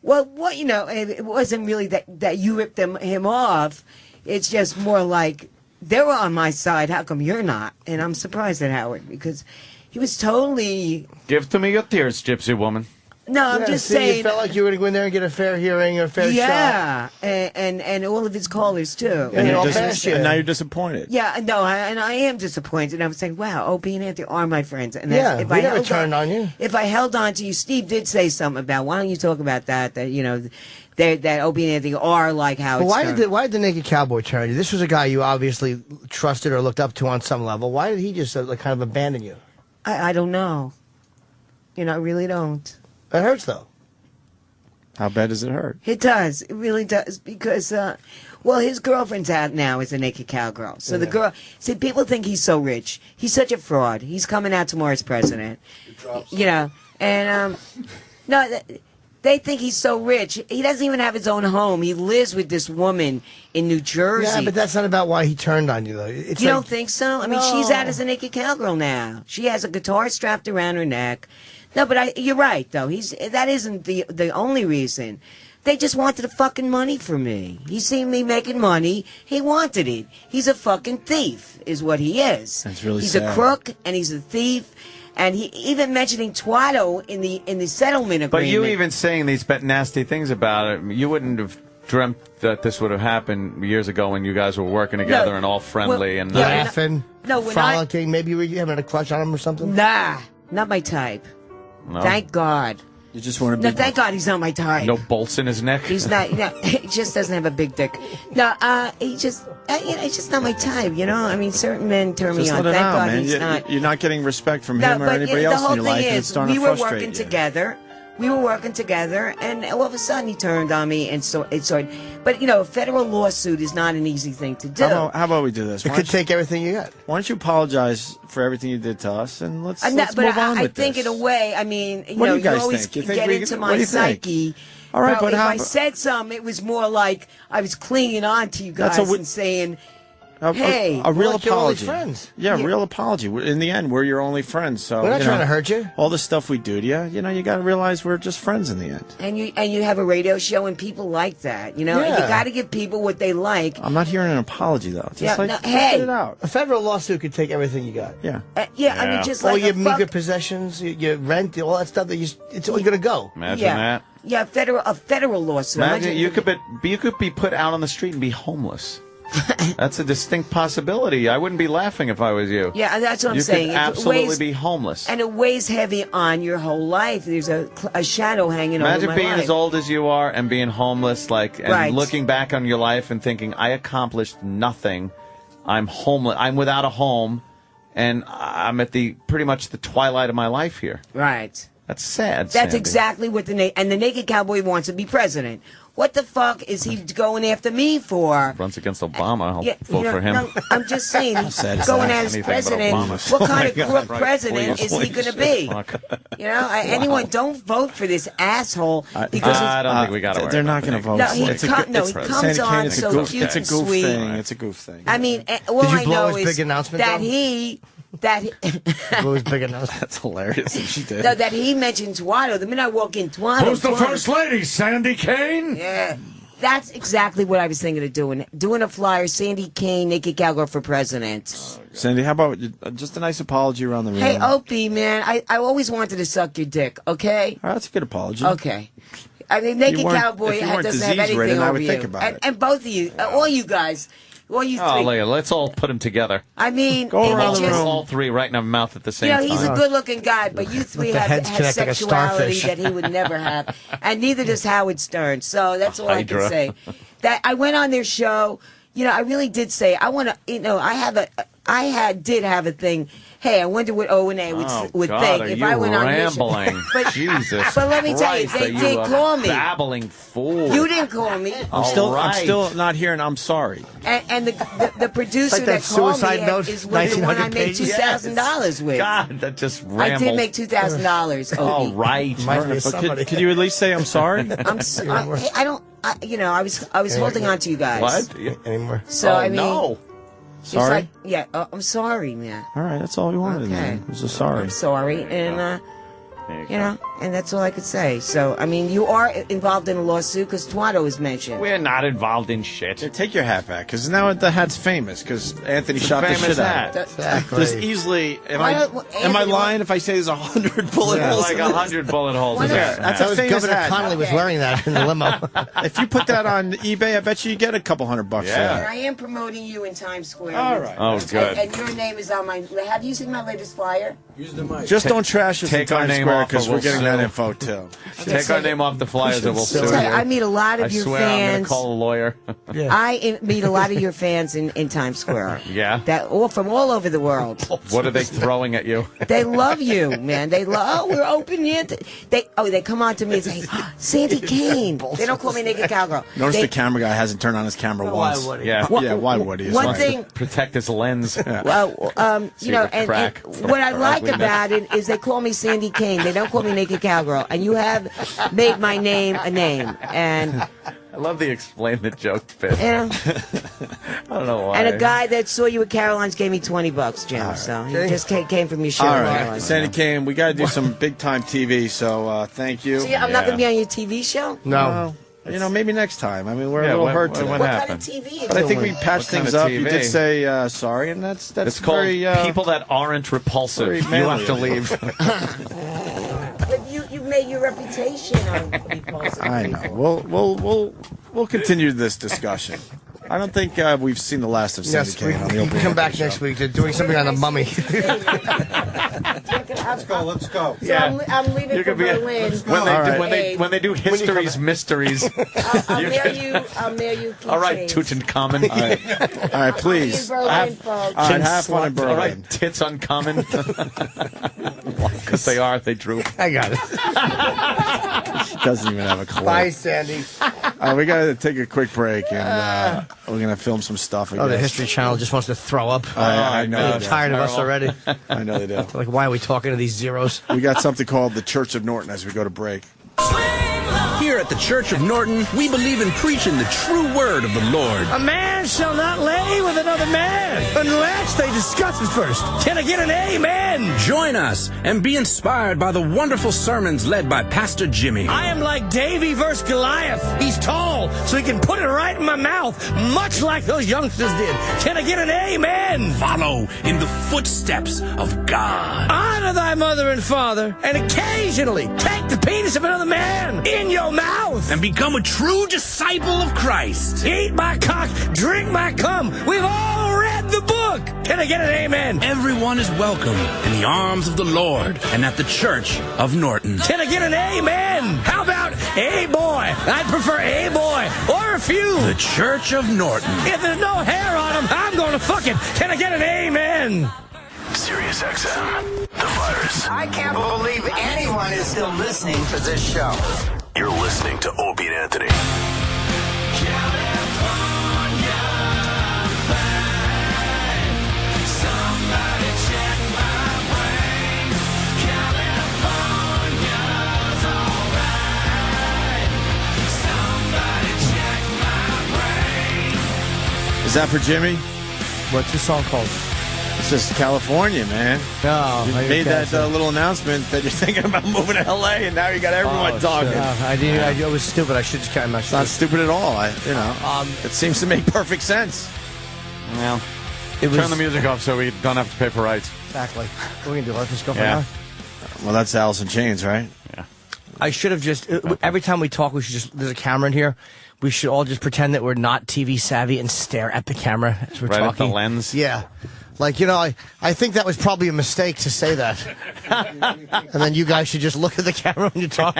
well, what, it wasn't really that you ripped him off. It's just more like they were on my side. How come you're not? And I'm surprised at Howard because he was totally... Give to me your tears, gypsy woman. No, I'm just see, saying... You felt like you were going to go in there and get a fair hearing or a fair shot. Yeah, and all of his callers, too. And, and now you're disappointed. Yeah, no, and I am disappointed. I'm saying, wow, Opie and Anthony are my friends. And Yeah, if we I never held turned on you. If I held on to you, Steve did say something about, why don't you talk about that that Opie and Anthony are like how But it's why did the Naked Cowboy turn on you? This was a guy you obviously trusted or looked up to on some level. Why did he just kind of abandon you? I don't know. I really don't. It hurts, though. How bad does it hurt? It does. It really does. Because, his girlfriend's out now as a naked cowgirl. So the girl... See, people think he's so rich. He's such a fraud. He's coming out tomorrow as president. And, they think he's so rich. He doesn't even have his own home. He lives with this woman in New Jersey. Yeah, but that's not about why he turned on you, though. You don't think so? I mean, she's out as a naked cowgirl now. She has a guitar strapped around her neck. No, but you're right, though. That isn't the only reason. They just wanted the fucking money from me. He seen me making money. He wanted it. He's a fucking thief, is what he is. That's really He's sad. a crook, and he's a thief. And he even mentioning Twato in the settlement agreement. But you even saying these nasty things about it, you wouldn't have dreamt that this would have happened years ago when you guys were working together and all friendly and laughing, No, we're frolicking. Maybe you having a crush on him or something. Nah, not my type. No. Thank God. You just want to No, be... thank God he's not my type. No bolts in his neck. He's not. He just doesn't have a big dick. No, it's just not my type. I mean, certain men turn me Just on. let it Thank out, God man. he's not. You're not getting respect from No, him or but anybody the else whole in your life, thing and it's is, starting we to were frustrate working you. together. We were working together, and all of a sudden he turned on me, and so it started. But a federal lawsuit is not an easy thing to do. How about we do this? It could take everything you got. Why don't you apologize for everything you did to us, and let's But move on I with think this. in a way, I mean, What do you guys always think? You think get we into can- what my do you think? psyche. All right, but if how I about- said something, it was more like I was clinging on to you That's guys a and saying, A "Hey, real like you're only apology. friends. Yeah, real apology. In the end, we're your only friends. So We're not you trying know, to hurt you. All the stuff we do to you, you got to realize we're just friends in the end. And you have a radio show, and people like that. And you Yeah. got to give people what they like. I'm not hearing an apology though. Just Yeah, like no, just hey. get it out. A federal lawsuit could take everything you got. Yeah. I mean, just all like your a meager fuck- possessions, your rent, all that stuff it's all going to go. Imagine yeah, that. yeah, a federal lawsuit. Imagine you could be put out on the street and be homeless. That's a distinct possibility. I wouldn't be laughing if I was you. Yeah, that's what I'm you saying. Could It absolutely weighs- be homeless. And it weighs heavy on your whole life. There's a shadow hanging over Imagine my being life. as old as you are and being homeless, and Right. looking back on your life and thinking, I accomplished nothing. I'm homeless. I'm without a home, and I'm at pretty much the twilight of my life here. Right. That's sad. That's Sandy. exactly what the Naked Cowboy wants to be president. What the fuck is he going after me for? Runs against Obama. I'll Yeah, vote for him. No, I'm just saying, How sad is going that? as Anything but president, Obama. what Oh kind my of God, crook right, president please, is he please, going to be? fuck. Anyone, don't vote for this asshole because I don't think we got to. They're not going to vote. No, for he it. comes Sandy on Kane, it's a so goof, cute it's a and goof sweet. thing. It's a goof thing. I mean, all Did you I blow know his is big announcement, that though? that What was big enough? That's hilarious. If she did. no, that he mentioned Twato. The minute I walk in, Twato. Who's the Twato. first lady, Sandy Kane? Yeah. That's exactly what I was thinking of doing. Doing a flyer, Sandy Kane, Naked Cowgirl for president. Sandy, how about just a nice apology around the room? Hey, Opie, man, I always wanted to suck your dick, okay? All right, that's a good apology. Okay. I mean, Naked you weren't- Cowboy if you weren't doesn't have anything disease-ridden, I over would you. think about it. And both of you, all you guys, all you Oh, three. Leah, let's all put them together. I mean, Go it around the just- room. All three right in our mouth at the same You know, time. he's a good-looking guy, but you three the have heads connect like a sexuality starfish. that he would never have, and neither does Howard Stern. So that's all I can Hydra. say. That I went on their show. You know, I really did say I want to. You know, did have a thing. Hey, I wonder what O&A would God, think are if you I went on their rambling? show. But, Jesus but let me tell you, Christ, they are you did a call me. babbling fool. You didn't call me. I'm still All right. not hearing. I'm sorry. And the producer Like that that called suicide me note, is the one I 1900 made pages. $2,000 with. God, that just rambled. I did make $2,000. All right. But could you at least say I'm sorry? I don't. You know, I was holding on to you guys. What? Anymore? So Oh, I mean, no. it's Sorry? like, yeah, I'm sorry, man. All right, that's all we wanted. Okay. Man. It was a sorry. I'm sorry, and you know, and that's all I could say. So I mean, you are involved in a lawsuit because Twato was mentioned. We're not involved in shit. Yeah, take your hat back, because now the hat's famous, because Anthony shot the famous shit hat. out of it. Exactly. There's easily. Am Why I don't- am I Anthony, lying if I say there's 100 bullet Yeah. holes? Like in this? 100 bullet holes. Why in not? there. That's That a was famous Governor hat. Connolly was Okay. wearing that in the limo. If you put that on eBay, I bet you get a couple $100 Yeah. for And that. I am promoting you in Times Square. All right. Oh, good. And your name is on my. Have you seen my latest flyer? Just don't trash us in Take our Times name Square, off, because or we're we'll getting that sue. info too. Take our name off the flyers and we'll sue you. I meet a lot of I your swear I'm going fans. to call a lawyer. I meet a lot of your fans in Times Square. Yeah? That all from all over the world. What are they throwing at you? They love you, man. They love. Oh, we're open yet. They come on to me and say, oh, Sandy Kane. They don't call me Naked Cowgirl. Notice They- the camera guy hasn't turned on his camera once. would he? Yeah. Yeah, why would he? It's One fine. thing. Protect his lens. Well, See you know, the and crack what I for like ugliness. about it is they call me Sandy Kane. They don't call me Naked Cowgirl, and you have made my name a name. And I love the explain the joke bit. you know, I don't know why. and a guy that saw you at Caroline's gave me $20, Jim. So he just came from your show. All at right, Caroline's. Sandy Kane, we got to do some big time TV. So thank you. See, I'm not going to be on your TV show. No. You know, maybe next time. I mean, we're Yeah, a little what- hurt what- today. what What happened? kind of TV? But I think we doing? patched What kind things of up. You TV? did say sorry, and that's It's called very, people that aren't repulsive. very You manly have to of you. leave. But you made your reputation on repulsive. I know. We'll continue this discussion. I don't think we've seen the last of Sandy Yes, Kane on the we open can come back show. next week. They're doing something on the mummy. Let's go. Let's go. So I'm leaving You for could be Berlin. when they All right. when they do history's mysteries. I'll mail you. I'll mail you. All right, keychains. Tutankhamun. All right, please. I'll be in Berlin, folks. All right, have fun in All Berlin. right, tits uncommon. Because they are, they droop. I got it. She doesn't even have a clue. Bye, Sandy. We got to take a quick break, and we're going to film some stuff. I Oh, the guess. History Channel just wants to throw up. I know. They're they do. tired of us already. I know they do. Like, why are we talking to these zeros? We got something called the Church of Norton as we go to break. Here at the Church of Norton, we believe in preaching the true word of the Lord. A man shall not lay with another man unless they discuss it first. Can I get an amen? Join us and be inspired by the wonderful sermons led by Pastor Jimmy. I am like Davy versus Goliath. He's tall, so he can put it right in my mouth, much like those youngsters did. Can I get an amen? Follow in the footsteps of God. Honor thy mother and father, and occasionally take the penis of another man in your mouth. And become a true disciple of Christ. Eat my cock, drink my cum. We've all read the book. Can I get an amen? Everyone is welcome in the arms of the Lord and at the Church of Norton. Can I get an amen? How about a boy? I prefer a boy or a few. The Church of Norton. If there's no hair on him, I'm going to fuck him. Can I get an amen? Sirius XM. The virus. I can't believe anyone is still listening to this show. You're listening to Opie and Anthony. Is that for Jimmy? What's the song called? It's just California, man. No, You made that little announcement that you're thinking about moving to LA, and now you got everyone talking. I was stupid. I should just I'm not It's sure. not stupid at all. It seems to make perfect sense. Well, It was- turn the music off so we don't have to pay for rights. Exactly. What are we going to do? Let this go for Yeah. now? Well, that's Alice in Chains, right? Yeah. I should have just, every time we talk, we should just, there's a camera in here. We should all just pretend that we're not TV savvy and stare at the camera as we're Right talking. at the lens? Yeah. Like, you know, I think that was probably a mistake to say that. And then you guys should just look at the camera when you talk.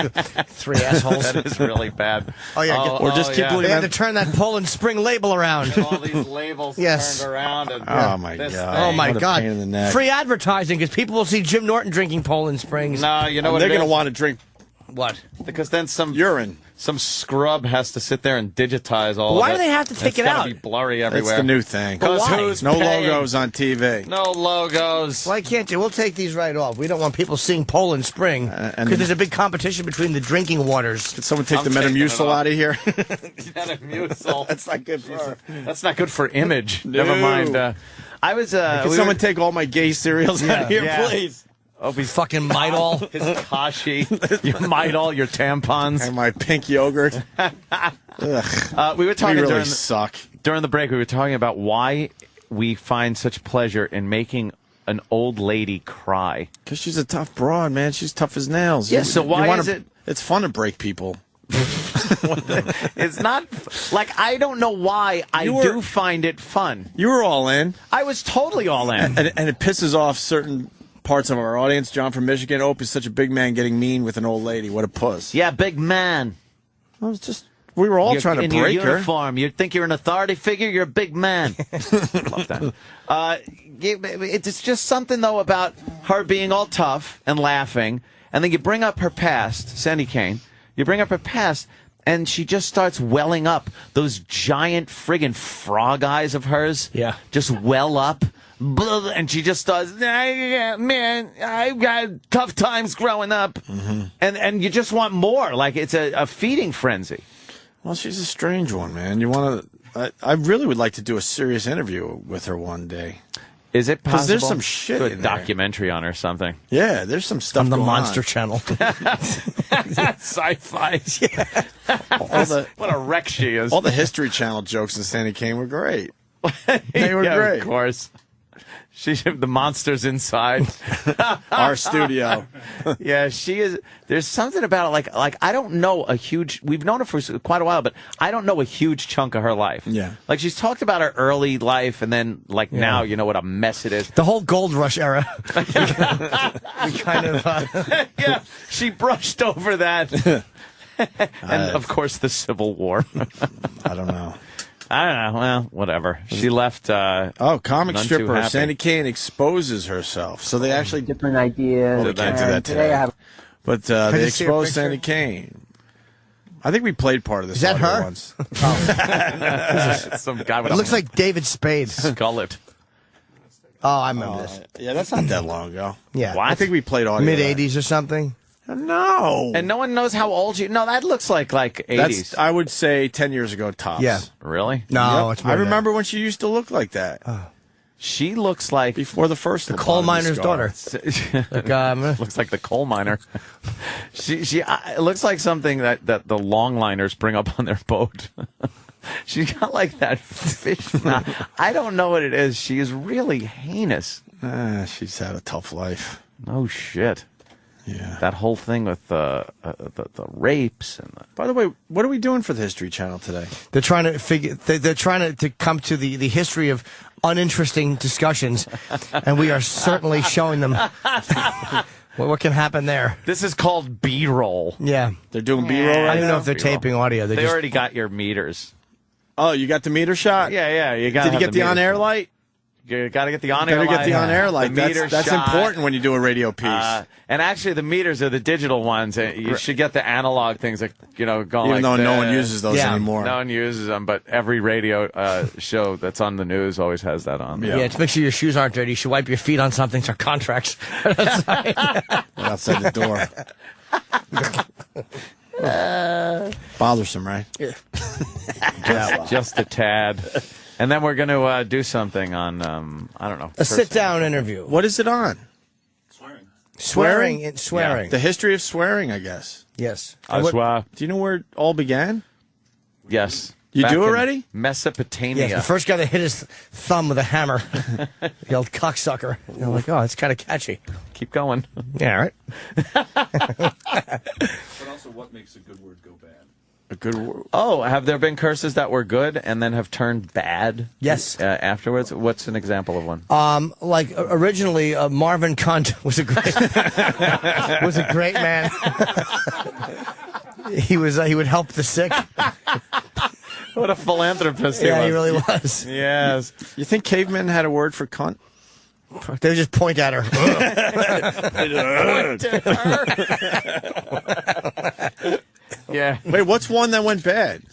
Three assholes. That is really bad. Oh, yeah. Oh, or just oh, keep yeah. They had to turn that Poland Spring label around. All these labels Yes. turned around. And Oh, my this God. Oh, my What a God. pain in the neck. Free advertising because people will see Jim Norton drinking Poland Springs. No, you know And what they're it going to is? want to drink What? Because then some urine. Some scrub has to sit there and digitize all Why of it. do they have to take It's it gotta out? be blurry everywhere. That's the new thing. Because who's no paying? logos on TV. No logos. Why can't you? We'll take these right off. We don't want people seeing Poland Spring and because there's a big competition between the drinking waters. Could someone take I'm the taking it Metamucil off. out of here? Metamucil. That's not good for. That's not good for image. No. Never mind. I was. Can someone take all my gay cereals out of here, Yeah. please? Oh, be fucking Midol. His Kashi, your Midol, your tampons, and my pink yogurt. We were talking We really during suck. During the break. We were talking about why we find such pleasure in making an old lady cry. Because she's a tough broad, man. She's tough as nails. Yeah, so why is it? It's fun to break people. It's not like I don't know why I do find it fun. You were all in. I was totally all in, and it pisses off certain parts of our audience. John from Michigan. Ope is such a big man getting mean with an old lady. What a puss. Yeah, big man. I was just. We were all trying to in break your her. uniform. You think you're an authority figure? You're a big man. Love that. It's just something though about her being all tough and laughing, and then you bring up her past, Sandy Kane. You bring up her past, and she just starts welling up. Those giant friggin' frog eyes of hers, just well up. And she just starts, man, I've got tough times growing up. Mm-hmm. And you just want more. Like it's a feeding frenzy. Well, she's a strange one, man. You want to? I really would like to do a serious interview with her one day. Is it possible? Because there's some shit Do a in there. documentary on her or something. Yeah, there's some stuff On the going Monster on. Channel. Sci-fi. What a wreck she is. All the History Channel jokes in Sandy Kane were great. They were Yeah, great. Of course. The monster's inside Our studio. Yeah, she is. There's something about it, like I don't know a huge. We've known her for quite a while, but I don't know a huge chunk of her life. Yeah, like she's talked about her early life, and then now you know what a mess it is. The whole gold rush era. we kind of. Yeah, she brushed over that, and of course the Civil War. I don't know. I don't know. Well, whatever. She left. Comic none too stripper happy. Sandy Kane exposes herself. So they actually different ideas. We'll get to and that today I today. have But Can I they just see a exposed picture? Sandy Kane. I think we played part of this. Is that audio her? Once. Some guy with It a looks like David Spade. skullet. Oh, I remember this. Yeah, that's not that long ago. Yeah. I think we played audio. Mid of that. 80s or something. No. And no one knows how old you. No, that looks like 80s. That's, I would say 10 years ago tops. Yeah. Really? No, Yep. it's more I than remember when she used to look like that. She looks like before the first The coal miner's daughter. daughter. Looks like the coal miner. She it looks like something that the longliners bring up on their boat. She's got like that fish mouth. I don't know what it is. She is really heinous. She's had a tough life. No shit. Yeah. That whole thing with the rapes and the... By the way, what are we doing for the History Channel today? They're trying to figure. They're trying to come to the history of uninteresting discussions, and we are certainly showing them what can happen there. This is called B-roll. Yeah, they're doing B-roll right I don't even now? know if they're B-roll. taping audio. They They just, already got your meters. Oh, you got the meter shot? Yeah. You got. Did you get the on-air light? You got to get the on-air Gotta light. get the on-air light. The meter That's shot. important when you do a radio piece. And actually, the meters are the digital ones. You should get the analog things that going Even like though no this. one uses those anymore. No one uses them, but every radio show that's on the news always has that on. yeah, to make sure your shoes aren't dirty, you should wipe your feet on something. So contracts. Outside the door. Bothersome, right? Just a tad. And then we're going to do something on, I don't know. A sit-down interview. What is it on? Swearing. Yeah. The history of swearing, I guess. Yes. I swear. Do you know where it all began? Yes. You Back do in already? Mesopotamia. Yes, the first guy that hit his thumb with a hammer, yelled cocksucker. You're like, oh, it's kind of catchy. Keep going. Yeah, all right. What makes a good word go bad? A good word. Oh, have there been curses that were good and then have turned bad? Yes. Afterwards? What's an example of one? Like originally, Marvin Cunt was a great man. he would help the sick. What a philanthropist Yeah, he he was. really was. Yes. You think cavemen had a word for cunt? They would just point at her. Yeah. Wait, what's one that went bad?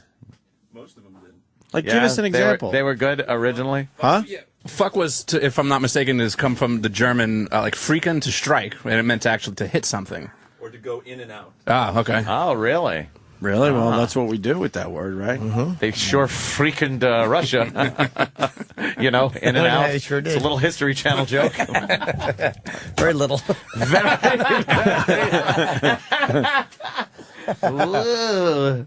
Most of them did. Like, give us an example. They were good originally? Huh? Yeah. Fuck was, if I'm not mistaken, has come from the German, like, freaken to strike, and it meant to actually to hit something. Or to go in and out. Ah, okay. Oh, really? Really? Well, that's what we do with that word, right? They sure freakened Russia. You know, in and out. Yeah, they sure did. It's a little History Channel joke. Very little.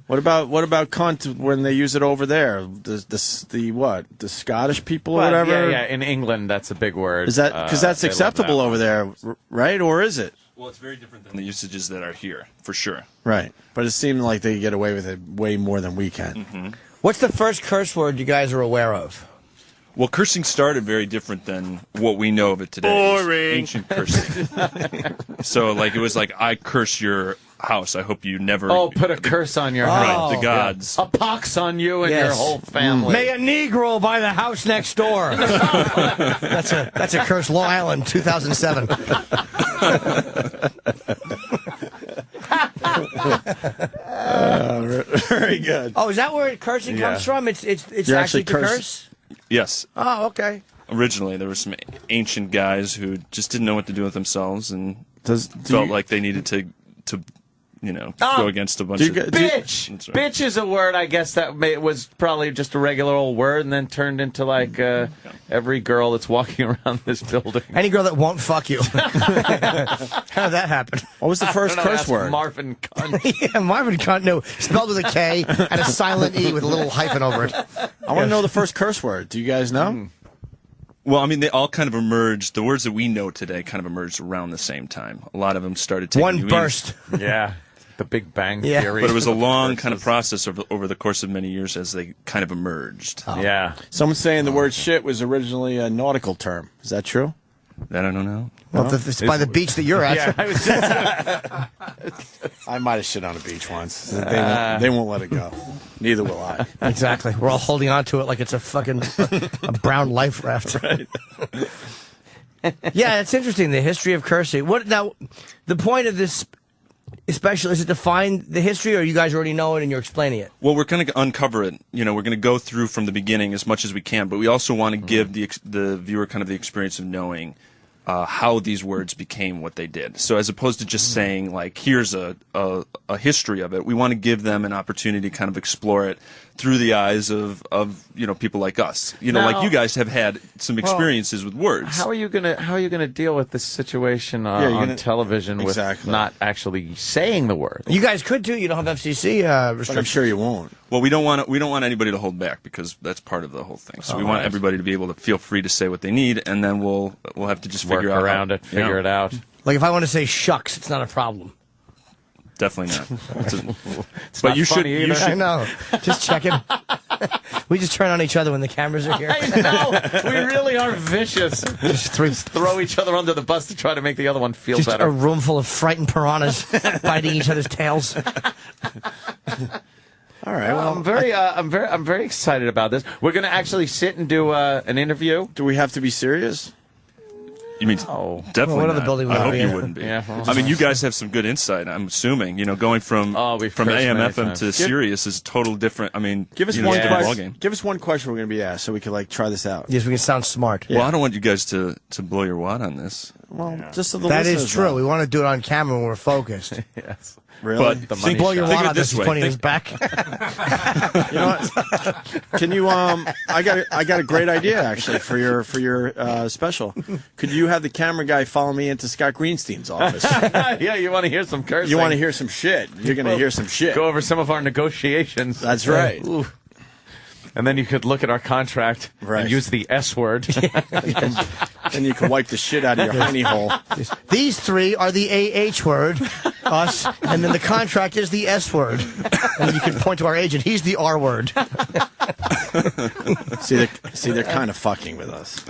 What about cunt when they use it over there? The Scottish people or Well, whatever? Yeah. In England, that's a big word. Is that because that's they love acceptable that. over there, right? Or is it? Well, it's very different than the usages that are here, for sure. Right. But it seemed like they get away with it way more than we can. What's the first curse word you guys are aware of? Well, cursing started very different than what we know of it today. Boring. Ancient cursing. So, like, it was like, I curse your house. I hope you never... Oh, put a curse on your house. Right, the gods. A pox on you and Yes. your whole family. May a Negro buy the house next door. That's a curse. Long Island, 2007. Very good. Oh, is that where cursing Yeah. comes from? It's You actually actually to curse- curse? Yes. Oh, okay. Originally, there were some ancient guys who just didn't know what to do with themselves and do felt you- like they needed to you know, Oh, go against a bunch do of... you- Bitch! That's right. Bitch is a word, I guess, that was probably just a regular old word and then turned into, like, every girl that's walking around this building. Any girl that won't fuck you. How did that happen? What was the first I don't know, curse ask word? Marvin Cunt. Yeah, Marvin Cunt, no. Spelled with a K and a silent E with a little hyphen over it. I want to know the first curse word. Do you guys know? Well, I mean, they all kind of emerged. The words that we know today kind of emerged around the same time. A lot of them started taking One new burst. Yeah. The Big Bang Yeah. Theory. But it was a long kind of process over the course of many years as they kind of emerged. Yeah. Someone's saying the word shit was originally a nautical term. Is that true? That I don't know. Well, if it's by the beach that you're at. Yeah, I was I might have shit on a beach once. They won't let it go. Neither will I. Exactly. We're all holding on to it like it's a fucking a brown life raft. Right. Yeah, it's interesting, the history of cursing. What now? The point of this, especially, is it to find the history, or you guys already know it and you're explaining it? Well, we're going to uncover it. You know, we're going to go through from the beginning as much as we can, but we also want to give the viewer kind of the experience of knowing how these words became what they did. So as opposed to just saying, like, here's a history of it, we want to give them an opportunity to kind of explore it through the eyes of you know, people like us. You know, Now- like you guys have had some experiences with words. How are you gonna deal with this situation you're on gonna- television with Exactly. not actually saying the word? You guys could too. You don't have FCC But I'm restrictions. sure you won't. Well, we don't want anybody to hold back because that's part of the whole thing. So we want everybody to be able to feel free to say what they need, and then we'll have to just Work figure out around how- it, figure Yeah. it out. Like if I want to say shucks, it's not a problem. Definitely not. It's But not you should. funny You either. I should. know. Just checking. We just turn on each other when the cameras are here. I know. We really are vicious. Just Throw each other under the bus to try to make the other one feel Just better. a room full of frightened piranhas biting each other's tails. All right. Well, I'm very excited about this. We're going to actually sit and do an interview. do we have to be serious? You mean Oh. definitely Well, what other not. building would I that hope be you in? wouldn't be. Yeah, well, I mean, you guys have some good insight. I'm assuming. You know, going from we've from cursed AM many FM times. to Sirius is total different. I mean, Give us you know, one it's a different question. ballgame. Give us one question we're going to be asked, so we can like try this out. Yes, we can sound smart. Well, I don't want you guys to blow your wad on this. Well, just so the That is listeners true. know. We want to do it on camera when we're focused. Yes. Really? But The So money blow your shot. wad Think of on it this. this He's way. pointing his Think- back. You know what? Can you? I got a great idea actually for your special. Could you have the camera guy follow me into Scott Greenstein's office? Yeah, you want to hear some cursing. You want to hear some shit? You're going to hear some shit. Go over some of our negotiations. That's right. Ooh. And then you could look at our contract Right. and use the S word. Then you can wipe the shit out of your hiney hole. These three are the AH word, us, and then the contract is the S word. And then you can point to our agent. He's the R word. See, they're kind of fucking with us,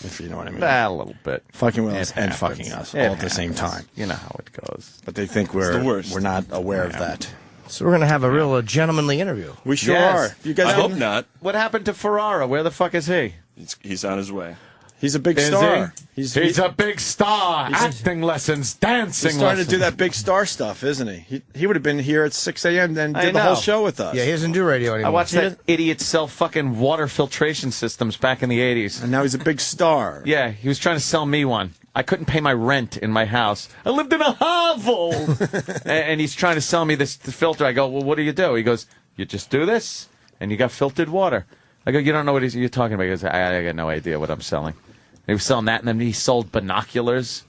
if you know what I mean. A little bit. Fucking with us and happens. fucking us It all at the same happens. time. You know how it goes. But they think the worst. we're not aware of that. So we're going to have a real gentlemanly interview. We sure Yes. are. You guys I hope didn't- not. What happened to Ferrara? Where the fuck is he? He's on his way. He's a big Is star. He's a big star. Acting lessons, dancing He's starting lessons. to do that big star stuff, isn't he? He would have been here at 6 a.m. and I did the whole know. show with us. Yeah, he doesn't do radio anymore. I watched that idiot sell fucking water filtration systems back in the 80s. And now he's a big star. Yeah, he was trying to sell me one. I couldn't pay my rent in my house. I lived in a hovel. And he's trying to sell me this filter. I go, well, what do? He goes, you just do this, and you got filtered water. I go, you don't know what you're talking about. He goes, I got no idea what I'm selling. He was selling that, and then he sold binoculars.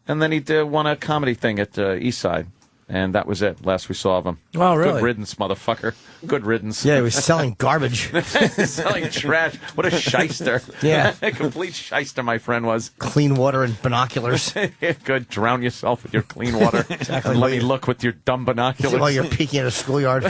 And then he won a comedy thing at Eastside. And that was it. Last we saw of him. Oh, really? Good riddance, motherfucker. Good riddance. Yeah, he was selling garbage. Selling trash. What a shyster. Yeah. A complete shyster, my friend was. Clean water and binoculars. Good. Drown yourself with your clean water. Exactly. And let me look with your dumb binoculars. While you're peeking at a schoolyard.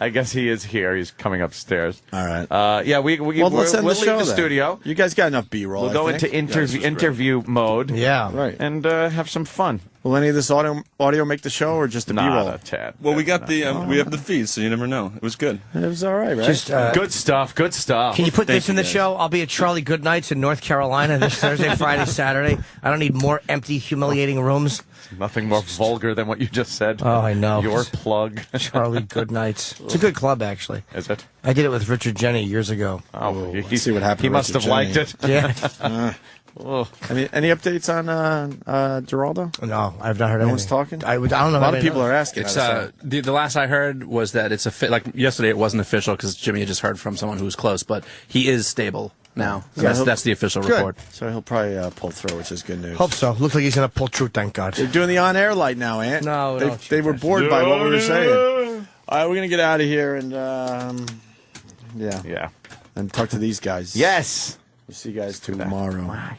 I guess he is here. He's coming upstairs. All right. Yeah, we'll let's end we'll the leave show the then. studio. You guys got enough B-roll. We'll go I think. into interview mode. Yeah. Right. And have some fun. Will any of this audio make the show or just the B-roll? Not a tad. Well, we got we have the feeds, so you never know. It was good. It was all right, right? Just, Good stuff. Good stuff. Can you put Thank this in you, the guys. show? I'll be at Charlie Goodnight's in North Carolina this Thursday, Friday, Saturday. I don't need more empty, humiliating rooms. Nothing more vulgar than what you just said. Oh, I know. Your plug. Charlie Goodnight's. It's a good club, actually. Is it? I did it with Richard Jenny years ago. Oh, Let's see what happened He to must Richard have liked Jenny. it. Yeah. Oh. Any updates on Geraldo? No, I've not heard No anything. one's talking? I don't know. A lot of people are asking. It's us. the last I heard was that it's like yesterday. It wasn't official because Jimmy had just heard from someone who was close, but he is stable now. So Yeah, that's the official Good. report. So he'll probably pull through, which is good news. Hope so. Looks like he's going to pull through, thank God. They're doing the on-air light now, Ant. No, they were bored by what we were saying. All right, we're gonna get out of here and yeah, Yeah. and talk to these guys. Yes. We'll see you guys tomorrow.